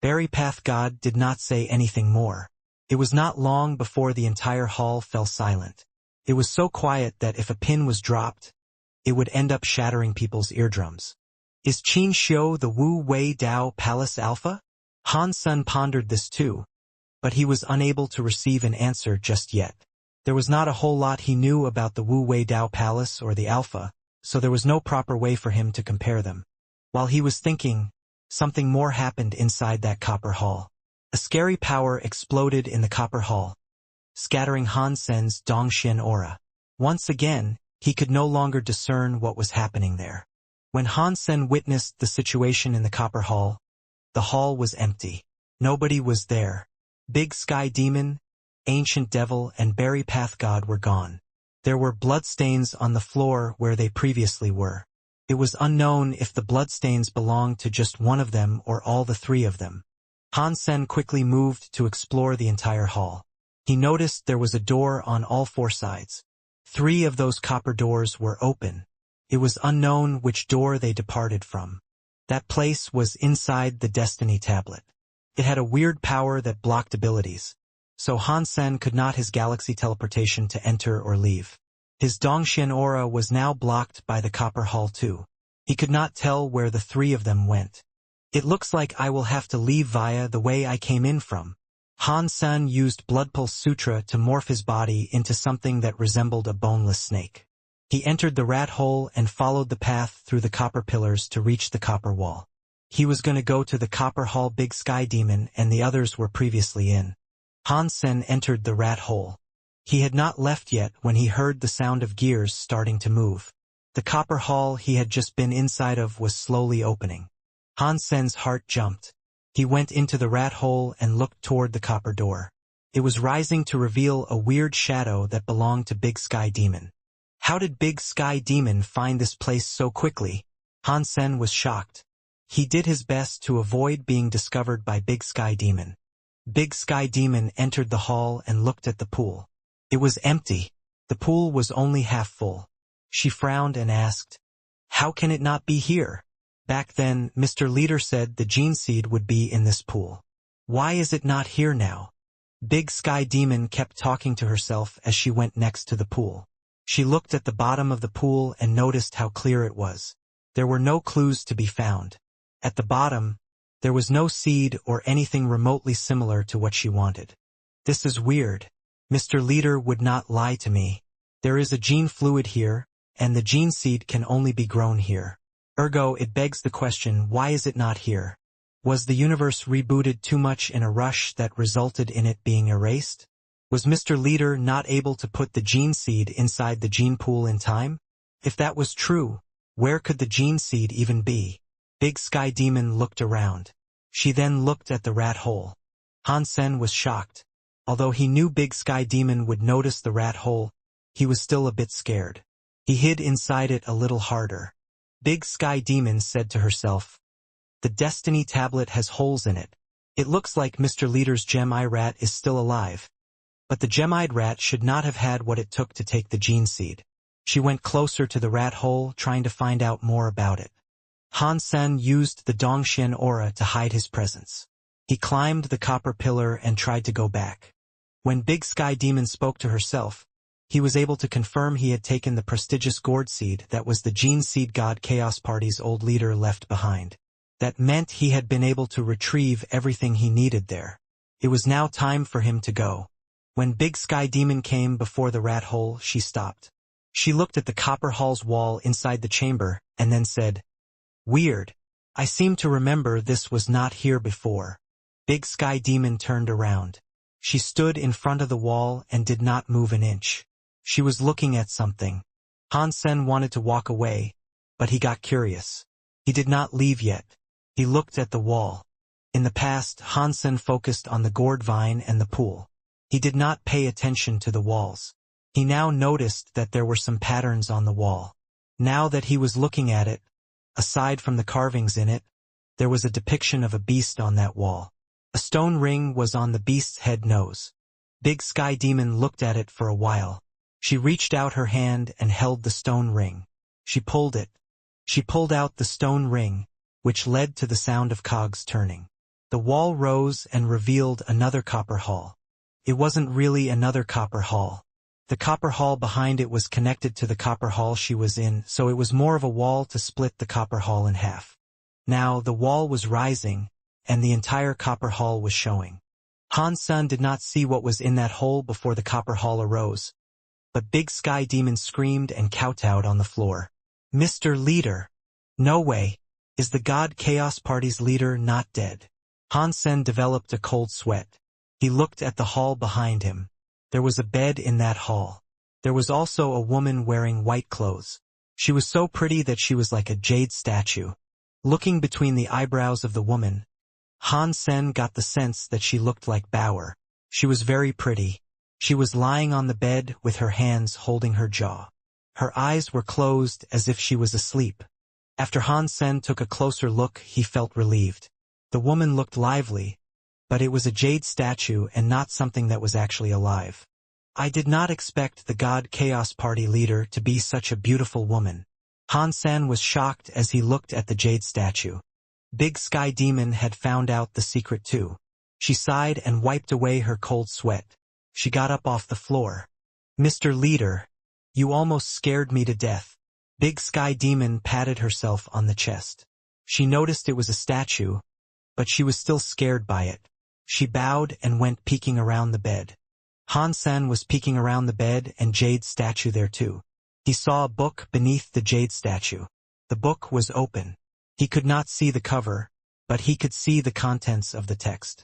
Berry Path God did not say anything more. It was not long before the entire hall fell silent. It was so quiet that if a pin was dropped, it would end up shattering people's eardrums. Is Qin Xiu the Wu Wei Dao Palace Alpha? Han-sen pondered this too, but he was unable to receive an answer just yet. There was not a whole lot he knew about the Wu Wei Dao Palace or the Alpha, so there was no proper way for him to compare them. While he was thinking, something more happened inside that copper hall. A scary power exploded in the copper hall, scattering Han-sen's Dongxian aura. Once again, he could no longer discern what was happening there. When Han-sen witnessed the situation in the copper hall, the hall was empty. Nobody was there. Big Sky Demon, Ancient Devil, and Berry Path God were gone. There were bloodstains on the floor where they previously were. It was unknown if the bloodstains belonged to just one of them or all the three of them. Han-sen quickly moved to explore the entire hall. He noticed there was a door on all four sides. 3 of those copper doors were open. It was unknown which door they departed from. That place was inside the Destiny Tablet. It had a weird power that blocked abilities, so Han-sen could not his galaxy teleportation to enter or leave. His Dongxian aura was now blocked by the copper hall too. He could not tell where the three of them went. It looks like I will have to leave via the way I came in from. Han Sen used Bloodpulse Sutra to morph his body into something that resembled a boneless snake. He entered the rat hole and followed the path through the copper pillars to reach the copper wall. He was going to go to the copper hall Big Sky Demon and the others were previously in. Han Sen entered the rat hole. He had not left yet when he heard the sound of gears starting to move. The copper hall he had just been inside of was slowly opening. Han Sen's heart jumped. He went into the rat hole and looked toward the copper door. It was rising to reveal a weird shadow that belonged to Big Sky Demon. How did Big Sky Demon find this place so quickly? Han Sen was shocked. He did his best to avoid being discovered by Big Sky Demon. Big Sky Demon entered the hall and looked at the pool. It was empty. The pool was only half full. She frowned and asked, "How can it not be here? Back then, Mr. Leader said the gene seed would be in this pool. Why is it not here now?" Big Sky Demon kept talking to herself as she went next to the pool. She looked at the bottom of the pool and noticed how clear it was. There were no clues to be found. At the bottom, there was no seed or anything remotely similar to what she wanted. This is weird. Mr. Leader would not lie to me. There is a gene fluid here, and the gene seed can only be grown here. Ergo, it begs the question, why is it not here? Was the universe rebooted too much in a rush that resulted in it being erased? Was Mr. Leader not able to put the gene seed inside the gene pool in time? If that was true, where could the gene seed even be? Big Sky Demon looked around. She then looked at the rat hole. Han Sen was shocked. Although he knew Big Sky Demon would notice the rat hole, he was still a bit scared. He hid inside it a little harder. Big Sky Demon said to herself, "The Destiny Tablet has holes in it. It looks like Mr. Leader's gem-eye rat is still alive. But the gem-eyed rat should not have had what it took to take the gene seed." She went closer to the rat hole, trying to find out more about it. Han Sen used the Dongxian aura to hide his presence. He climbed the copper pillar and tried to go back. When Big Sky Demon spoke to herself, he was able to confirm he had taken the prestigious gourd seed that was the gene seed god Chaos Party's old leader left behind. That meant he had been able to retrieve everything he needed there. It was now time for him to go. When Big Sky Demon came before the rat hole, she stopped. She looked at the copper hall's wall inside the chamber, and then said, "Weird. I seem to remember this was not here before." Big Sky Demon turned around. She stood in front of the wall and did not move an inch. She was looking at something. Han Sen wanted to walk away, but he got curious. He did not leave yet. He looked at the wall. In the past, Han Sen focused on the gourd vine and the pool. He did not pay attention to the walls. He now noticed that there were some patterns on the wall. Now that he was looking at it, aside from the carvings in it, there was a depiction of a beast on that wall. A stone ring was on the beast's head nose. Big Sky Demon looked at it for a while. She reached out her hand and held the stone ring. She pulled it. She pulled out the stone ring, which led to the sound of cogs turning. The wall rose and revealed another copper hall. It wasn't really another copper hall. The copper hall behind it was connected to the copper hall she was in, so it was more of a wall to split the copper hall in half. Now the wall was rising, and the entire copper hall was showing. Han Sen did not see what was in that hole before the copper hall arose, but Big Sky Demon screamed and kowtowed on the floor. "Mr. Leader! No way! Is the god Chaos Party's leader not dead?" Han Sen developed a cold sweat. He looked at the hall behind him. There was a bed in that hall. There was also a woman wearing white clothes. She was so pretty that she was like a jade statue. Looking between the eyebrows of the woman, Han Sen got the sense that she looked like Bauer. She was very pretty. She was lying on the bed with her hands holding her jaw. Her eyes were closed as if she was asleep. After Han Sen took a closer look, he felt relieved. The woman looked lively, but it was a jade statue and not something that was actually alive. I did not expect the god Chaos Party leader to be such a beautiful woman. Han Sen was shocked as he looked at the jade statue. Big Sky Demon had found out the secret too. She sighed and wiped away her cold sweat. She got up off the floor. "Mr. Leader, you almost scared me to death." Big Sky Demon patted herself on the chest. She noticed it was a statue, but she was still scared by it. She bowed and went peeking around the bed. Han-sen was peeking around the bed and Jade's statue there too. He saw a book beneath the Jade statue. The book was open. He could not see the cover, but he could see the contents of the text.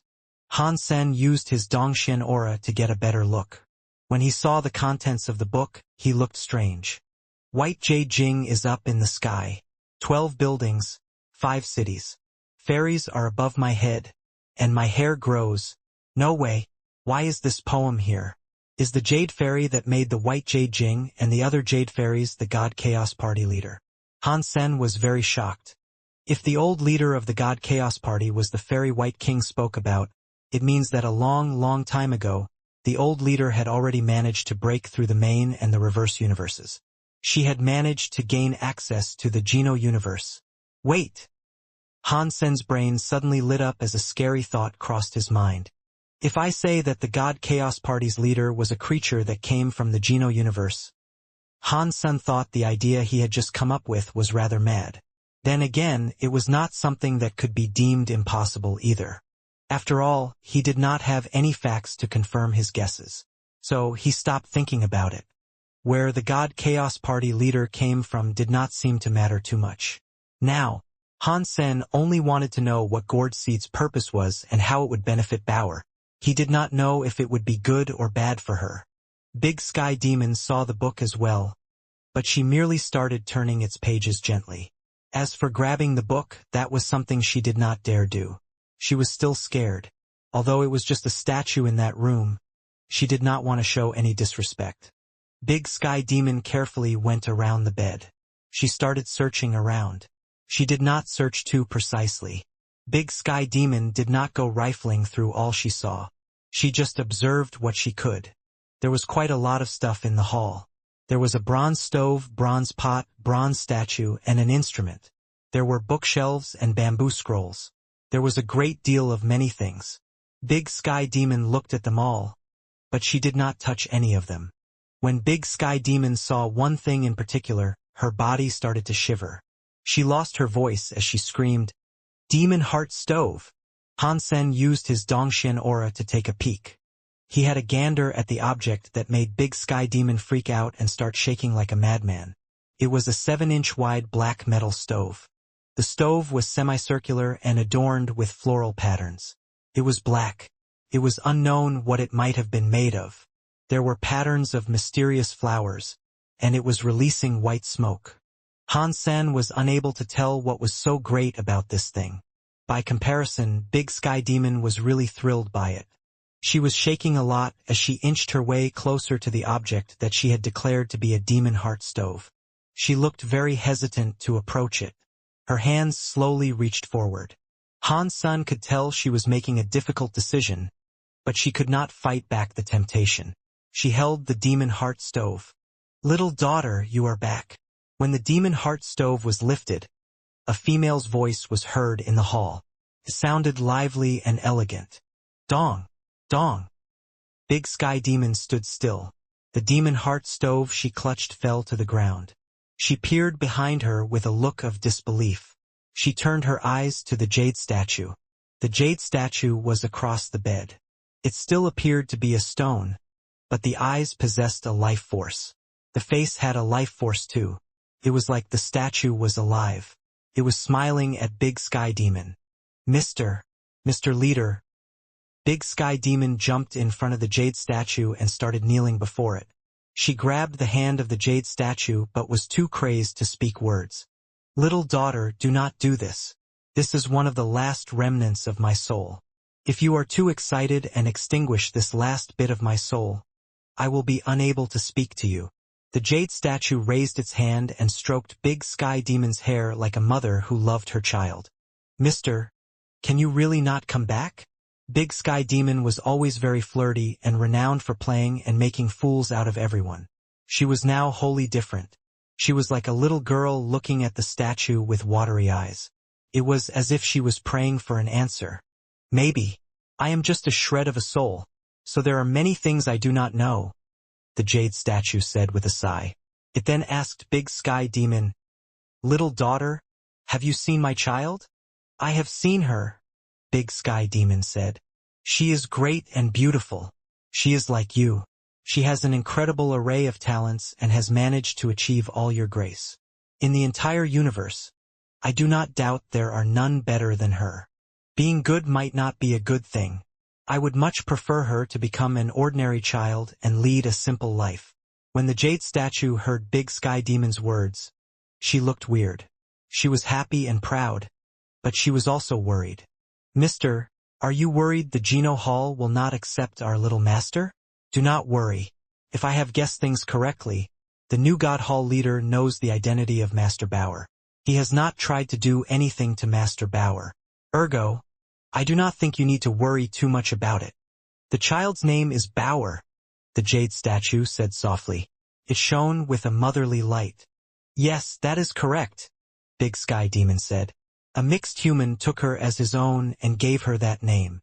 Han-sen used his Dongxian aura to get a better look. When he saw the contents of the book, he looked strange. White Jade Jing is up in the sky. 12 buildings, 5 cities. Fairies are above my head, and my hair grows. No way. Why is this poem here? Is the Jade Fairy that made the White Jade Jing and the other Jade Fairies the God Chaos Party leader? Han-sen was very shocked. If the old leader of the God Chaos Party was the Fairy White King spoke about, it means that a long time ago, the old leader had already managed to break through the main and the reverse universes. She had managed to gain access to the Geno universe. Wait! Han-sen's brain suddenly lit up as a scary thought crossed his mind. If I say that the God Chaos Party's leader was a creature that came from the Geno universe, Han-sen thought the idea he had just come up with was rather mad. Then again, it was not something that could be deemed impossible either. After all, he did not have any facts to confirm his guesses. So he stopped thinking about it. Where the God Chaos Party leader came from did not seem to matter too much. Now, Han-sen only wanted to know what Gourd Seed's purpose was and how it would benefit Bauer. He did not know if it would be good or bad for her. Big Sky Demon saw the book as well, but she merely started turning its pages gently. As for grabbing the book, that was something she did not dare do. She was still scared. Although it was just a statue in that room, she did not want to show any disrespect. Big Sky Demon carefully went around the bed. She started searching around. She did not search too precisely. Big Sky Demon did not go rifling through all she saw. She just observed what she could. There was quite a lot of stuff in the hall. There was a bronze stove, bronze pot, bronze statue, and an instrument. There were bookshelves and bamboo scrolls. There was a great deal of many things. Big Sky Demon looked at them all, but she did not touch any of them. When Big Sky Demon saw one thing in particular, her body started to shiver. She lost her voice as she screamed, "Demon Heart Stove!" Han-sen used his Dongxian aura to take a peek. He had a gander at the object that made Big Sky Demon freak out and start shaking like a madman. It was a 7-inch wide black metal stove. The stove was semicircular and adorned with floral patterns. It was black. It was unknown what it might have been made of. There were patterns of mysterious flowers, and it was releasing white smoke. Han-sen was unable to tell what was so great about this thing. By comparison, Big Sky Demon was really thrilled by it. She was shaking a lot as she inched her way closer to the object that she had declared to be a demon heart stove. She looked very hesitant to approach it. Her hands slowly reached forward. Han-sen could tell she was making a difficult decision, but she could not fight back the temptation. She held the demon heart stove. "Little daughter, you are back." When the demon heart stove was lifted, a female's voice was heard in the hall. It sounded lively and elegant. "Dong! Dong!" Big Sky Demon stood still. The demon heart stove she clutched fell to the ground. She peered behind her with a look of disbelief. She turned her eyes to the jade statue. The jade statue was across the bed. It still appeared to be a stone, but the eyes possessed a life force. The face had a life force too. It was like the statue was alive. It was smiling at Big Sky Demon. Mr. Leader." Big Sky Demon jumped in front of the jade statue and started kneeling before it. She grabbed the hand of the jade statue but was too crazed to speak words. "Little daughter, do not do this. This is one of the last remnants of my soul. If you are too excited and extinguish this last bit of my soul, I will be unable to speak to you." The jade statue raised its hand and stroked Big Sky Demon's hair like a mother who loved her child. "Mister, can you really not come back?" Big Sky Demon was always very flirty and renowned for playing and making fools out of everyone. She was now wholly different. She was like a little girl looking at the statue with watery eyes. It was as if she was praying for an answer. "Maybe. I am just a shred of a soul, so there are many things I do not know," the jade statue said with a sigh. It then asked Big Sky Demon, "Little daughter, have you seen my child?" "I have seen her," Big Sky Demon said. "She is great and beautiful. She is like you. She has an incredible array of talents and has managed to achieve all your grace. In the entire universe, I do not doubt there are none better than her. Being good might not be a good thing. I would much prefer her to become an ordinary child and lead a simple life." When the jade statue heard Big Sky Demon's words, she looked weird. She was happy and proud, but she was also worried. "Mister, are you worried the Geno Hall will not accept our little master?" "Do not worry. If I have guessed things correctly, the new God Hall leader knows the identity of Master Bauer. He has not tried to do anything to Master Bauer. Ergo, I do not think you need to worry too much about it." "The child's name is Bauer," the jade statue said softly. It shone with a motherly light. "Yes, that is correct," Big Sky Demon said. "A mixed human took her as his own and gave her that name."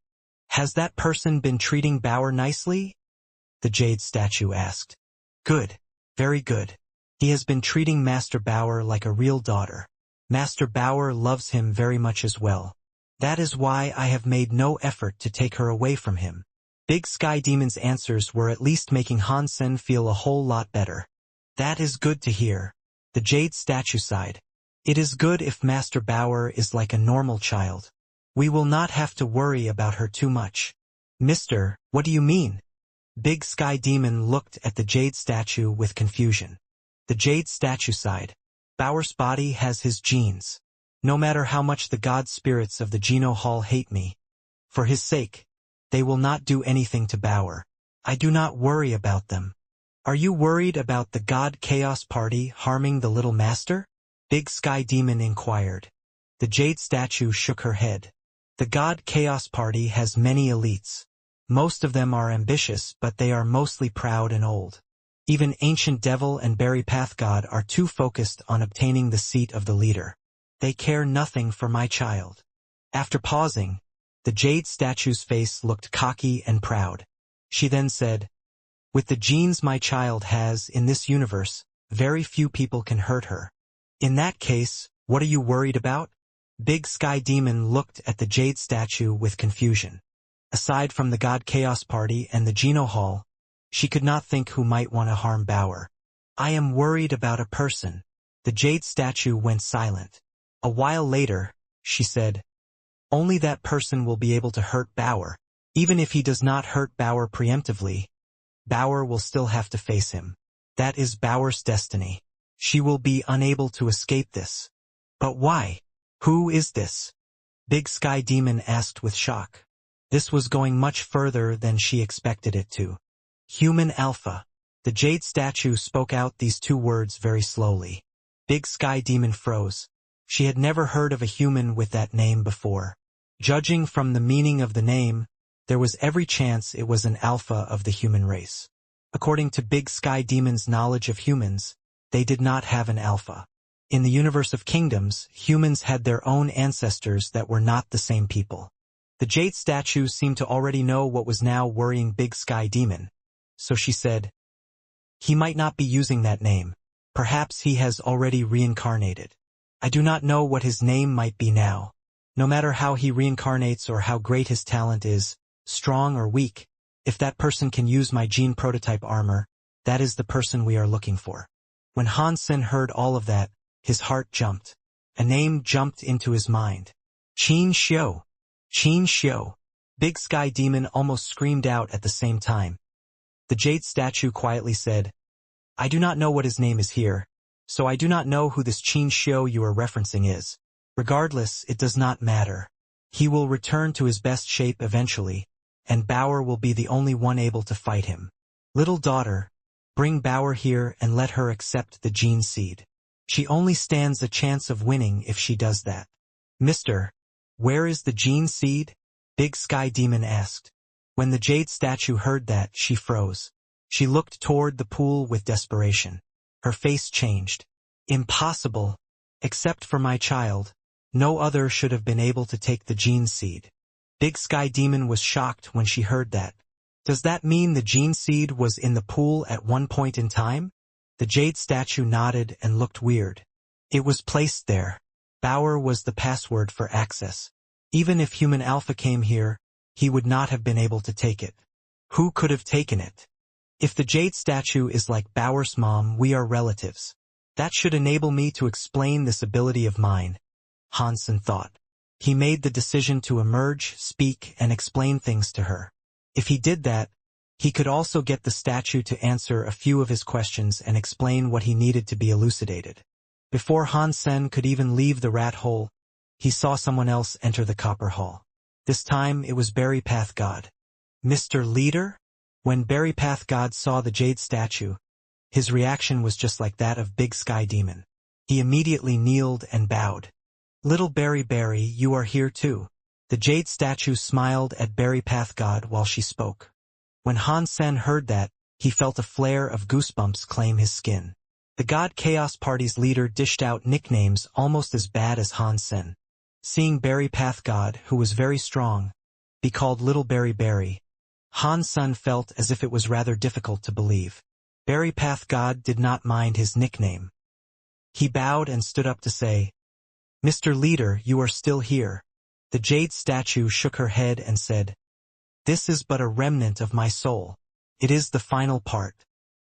"Has that person been treating Bauer nicely?" the jade statue asked. "Good. Very good. He has been treating Master Bauer like a real daughter. Master Bauer loves him very much as well. That is why I have made no effort to take her away from him." Big Sky Demon's answers were at least making Hansen feel a whole lot better. "That is good to hear," the jade statue sighed. "It is good if Master Bauer is like a normal child. We will not have to worry about her too much." "Mister, what do you mean?" Big Sky Demon looked at the jade statue with confusion. The jade statue sighed. "Bauer's body has his genes. No matter how much the god spirits of the Geno Hall hate me, for his sake, they will not do anything to Bauer. I do not worry about them." "Are you worried about the God Chaos Party harming the little master?" Big Sky Demon inquired. The jade statue shook her head. "The God Chaos Party has many elites. Most of them are ambitious, but they are mostly proud and old. Even Ancient Devil and Berry Path God are too focused on obtaining the seat of the leader. They care nothing for my child." After pausing, the jade statue's face looked cocky and proud. She then said, "With the genes my child has in this universe, very few people can hurt her. In that case, what are you worried about?" Big Sky Demon looked at the jade statue with confusion. Aside from the God Chaos Party and the Geno Hall, she could not think who might want to harm Bauer. "I am worried about a person." The jade statue went silent. A while later, she said, "Only that person will be able to hurt Bauer. Even if he does not hurt Bauer preemptively, Bauer will still have to face him. That is Bauer's destiny. She will be unable to escape this." "But why? Who is this?" Big Sky Demon asked with shock. This was going much further than she expected it to. "Human Alpha." The jade statue spoke out these two words very slowly. Big Sky Demon froze. She had never heard of a human with that name before. Judging from the meaning of the name, there was every chance it was an alpha of the human race. According to Big Sky Demon's knowledge of humans, they did not have an alpha. In the universe of kingdoms, humans had their own ancestors that were not the same people. The jade statue seemed to already know what was now worrying Big Sky Demon, so she said, "He might not be using that name. Perhaps he has already reincarnated. I do not know what his name might be now. No matter how he reincarnates or how great his talent is, strong or weak, if that person can use my gene prototype armor, that is the person we are looking for." When Hansen heard all of that, his heart jumped. A name jumped into his mind. Qin Xiu. Qin Xiu. Big Sky Demon almost screamed out at the same time. The jade statue quietly said, "I do not know what his name is here, so I do not know who this Qin Xiu you are referencing is. Regardless, it does not matter. He will return to his best shape eventually, and Bauer will be the only one able to fight him. Little daughter, bring Bauer here and let her accept the gene seed. She only stands a chance of winning if she does that." "Mister, where is the gene seed?" Big Sky Demon asked. When the jade statue heard that, she froze. She looked toward the pool with desperation. Her face changed. "Impossible. Except for my child, no other should have been able to take the gene seed." Big Sky Demon was shocked when she heard that. "Does that mean the gene seed was in the pool at one point in time?" The jade statue nodded and looked weird. It was placed there. Bauer was the password for access. Even if Human Alpha came here, he would not have been able to take it. Who could have taken it? If the jade statue is like Bauer's mom, we are relatives. That should enable me to explain this ability of mine, Hansen thought. He made the decision to emerge, speak, and explain things to her. If he did that, he could also get the statue to answer a few of his questions and explain what he needed to be elucidated. Before Hansen could even leave the rat hole, he saw someone else enter the copper hall. This time it was Berry Path God. Mr. Leader? When Berry Path God saw the jade statue, his reaction was just like that of Big Sky Demon. He immediately kneeled and bowed. Little Berry, you are here too. The jade statue smiled at Berry Path God while she spoke. When Hansen heard that, he felt a flare of goosebumps claim his skin. The God Chaos Party's leader dished out nicknames almost as bad as Hansen. Seeing Berry Path God, who was very strong, be called Little Berry, Hansen felt as if it was rather difficult to believe. Berry Path God did not mind his nickname. He bowed and stood up to say, Mr. Leader, you are still here. The jade statue shook her head and said, This is but a remnant of my soul. It is the final part.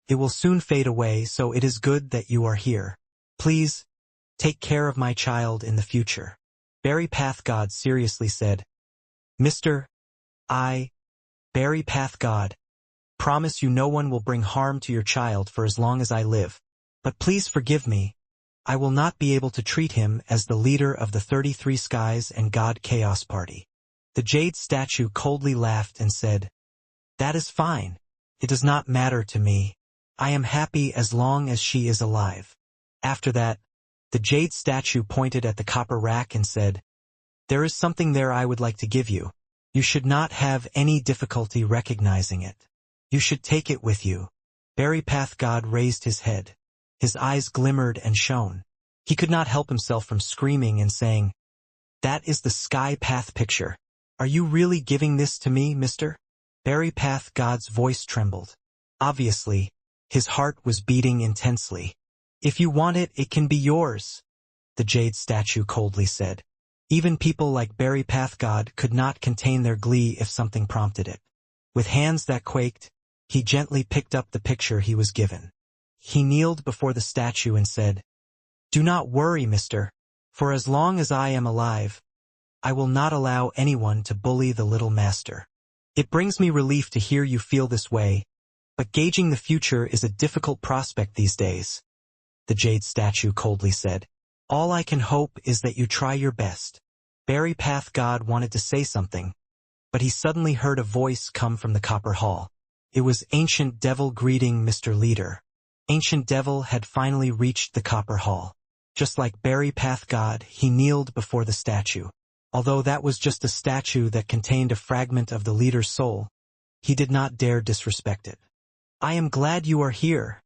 It will soon fade away, so it is good that you are here. Please, take care of my child in the future. Berry Path God seriously said, Mr. Berry Path God, promise you no one will bring harm to your child for as long as I live. But please forgive me. I will not be able to treat him as the leader of the 33 Skies and God Chaos Party. The jade statue coldly laughed and said, That is fine. It does not matter to me. I am happy as long as she is alive. After that, the jade statue pointed at the copper rack and said, There is something there I would like to give you. You should not have any difficulty recognizing it. You should take it with you. Berry Path God raised his head. His eyes glimmered and shone. He could not help himself from screaming and saying, That is the Sky Path picture. Are you really giving this to me, mister? Berry Path God's voice trembled. Obviously, his heart was beating intensely. If you want it, it can be yours, the jade statue coldly said. Even people like Berry Path God could not contain their glee if something prompted it. With hands that quaked, he gently picked up the picture he was given. He kneeled before the statue and said, Do not worry, mister. For as long as I am alive, I will not allow anyone to bully the little master. It brings me relief to hear you feel this way, but gauging the future is a difficult prospect these days, the jade statue coldly said. All I can hope is that you try your best. Berry Path God wanted to say something, but he suddenly heard a voice come from the copper hall. It was Ancient Devil greeting Mr. Leader. Ancient Devil had finally reached the copper hall. Just like Berry Path God, he kneeled before the statue. Although that was just a statue that contained a fragment of the leader's soul, he did not dare disrespect it. I am glad you are here,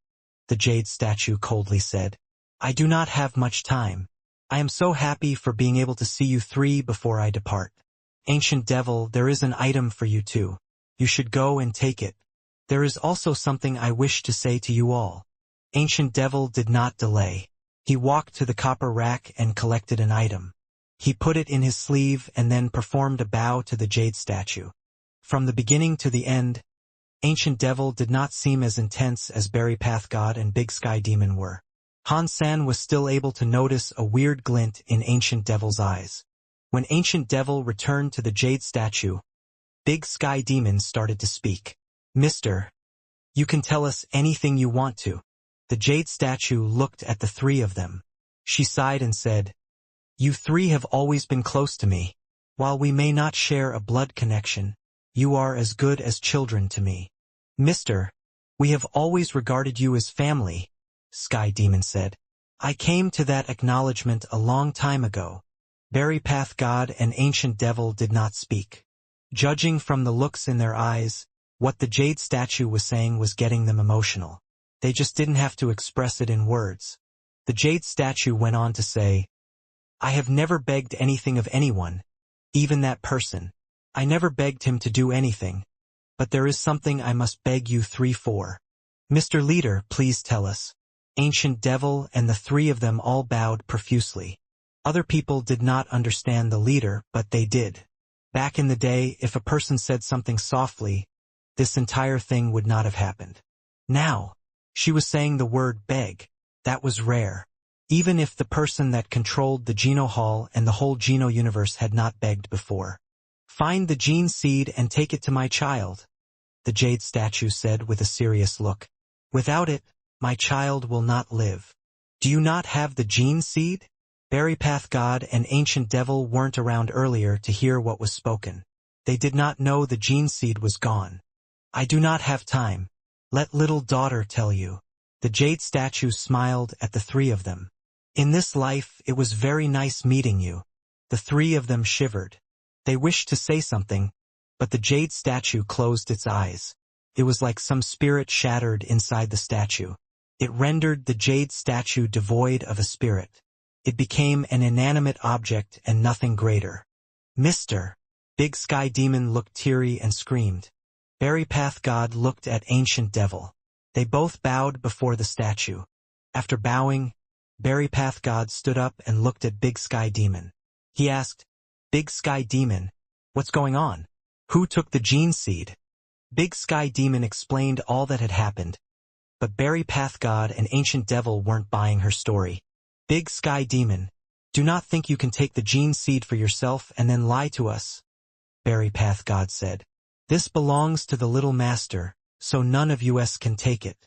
the jade statue coldly said. I do not have much time. I am so happy for being able to see you three before I depart. Ancient Devil, there is an item for you too. You should go and take it. There is also something I wish to say to you all. Ancient Devil did not delay. He walked to the copper rack and collected an item. He put it in his sleeve and then performed a bow to the jade statue. From the beginning to the end, Ancient Devil did not seem as intense as Berry Path God and Big Sky Demon were. Hansen was still able to notice a weird glint in Ancient Devil's eyes. When Ancient Devil returned to the jade statue, Big Sky Demon started to speak. Mister, you can tell us anything you want to. The jade statue looked at the three of them. She sighed and said, You three have always been close to me. While we may not share a blood connection, you are as good as children to me. Mister, we have always regarded you as family, Sky Demon said. I came to that acknowledgement a long time ago. Berry Path God and Ancient Devil did not speak. Judging from the looks in their eyes, what the jade statue was saying was getting them emotional. They just didn't have to express it in words. The jade statue went on to say, I have never begged anything of anyone, even that person. I never begged him to do anything. But there is something I must beg you three for. Mr. Leader, please tell us. Ancient Devil, and the three of them all bowed profusely. Other people did not understand the leader, but they did. Back in the day, if a person said something softly, this entire thing would not have happened. Now, she was saying the word beg. That was rare. Even if the person that controlled the Geno Hall and the whole Geno universe had not begged before. Find the gene seed and take it to my child, the jade statue said with a serious look. Without it, my child will not live. Do you not have the gene seed? Berry Path God and Ancient Devil weren't around earlier to hear what was spoken. They did not know the gene seed was gone. I do not have time. Let little daughter tell you. The jade statue smiled at the three of them. In this life, it was very nice meeting you. The three of them shivered. They wished to say something, but the jade statue closed its eyes. It was like some spirit shattered inside the statue. It rendered the jade statue devoid of a spirit. It became an inanimate object and nothing greater. Mr. Big Sky Demon looked teary and screamed. Berry Path God looked at Ancient Devil. They both bowed before the statue. After bowing, Berry Path God stood up and looked at Big Sky Demon. He asked, Big Sky Demon, what's going on? Who took the gene seed? Big Sky Demon explained all that had happened. But Berry Path God and Ancient Devil weren't buying her story. Big Sky Demon, do not think you can take the gene seed for yourself and then lie to us, Berry Path God said. This belongs to the little master, so none of us can take it.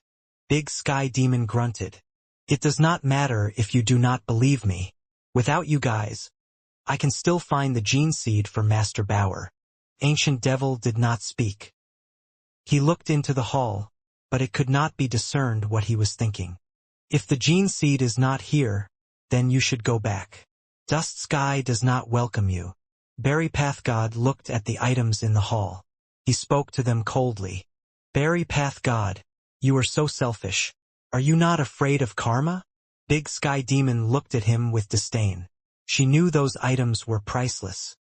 Big Sky Demon grunted. It does not matter if you do not believe me. Without you guys, I can still find the gene seed for Master Bauer. Ancient Devil did not speak. He looked into the hall, but it could not be discerned what he was thinking. If the gene seed is not here, then you should go back. Dust Sky does not welcome you. Berry Path God looked at the items in the hall. He spoke to them coldly. Berry Path God, you are so selfish. Are you not afraid of karma? Big Sky Demon looked at him with disdain. She knew those items were priceless.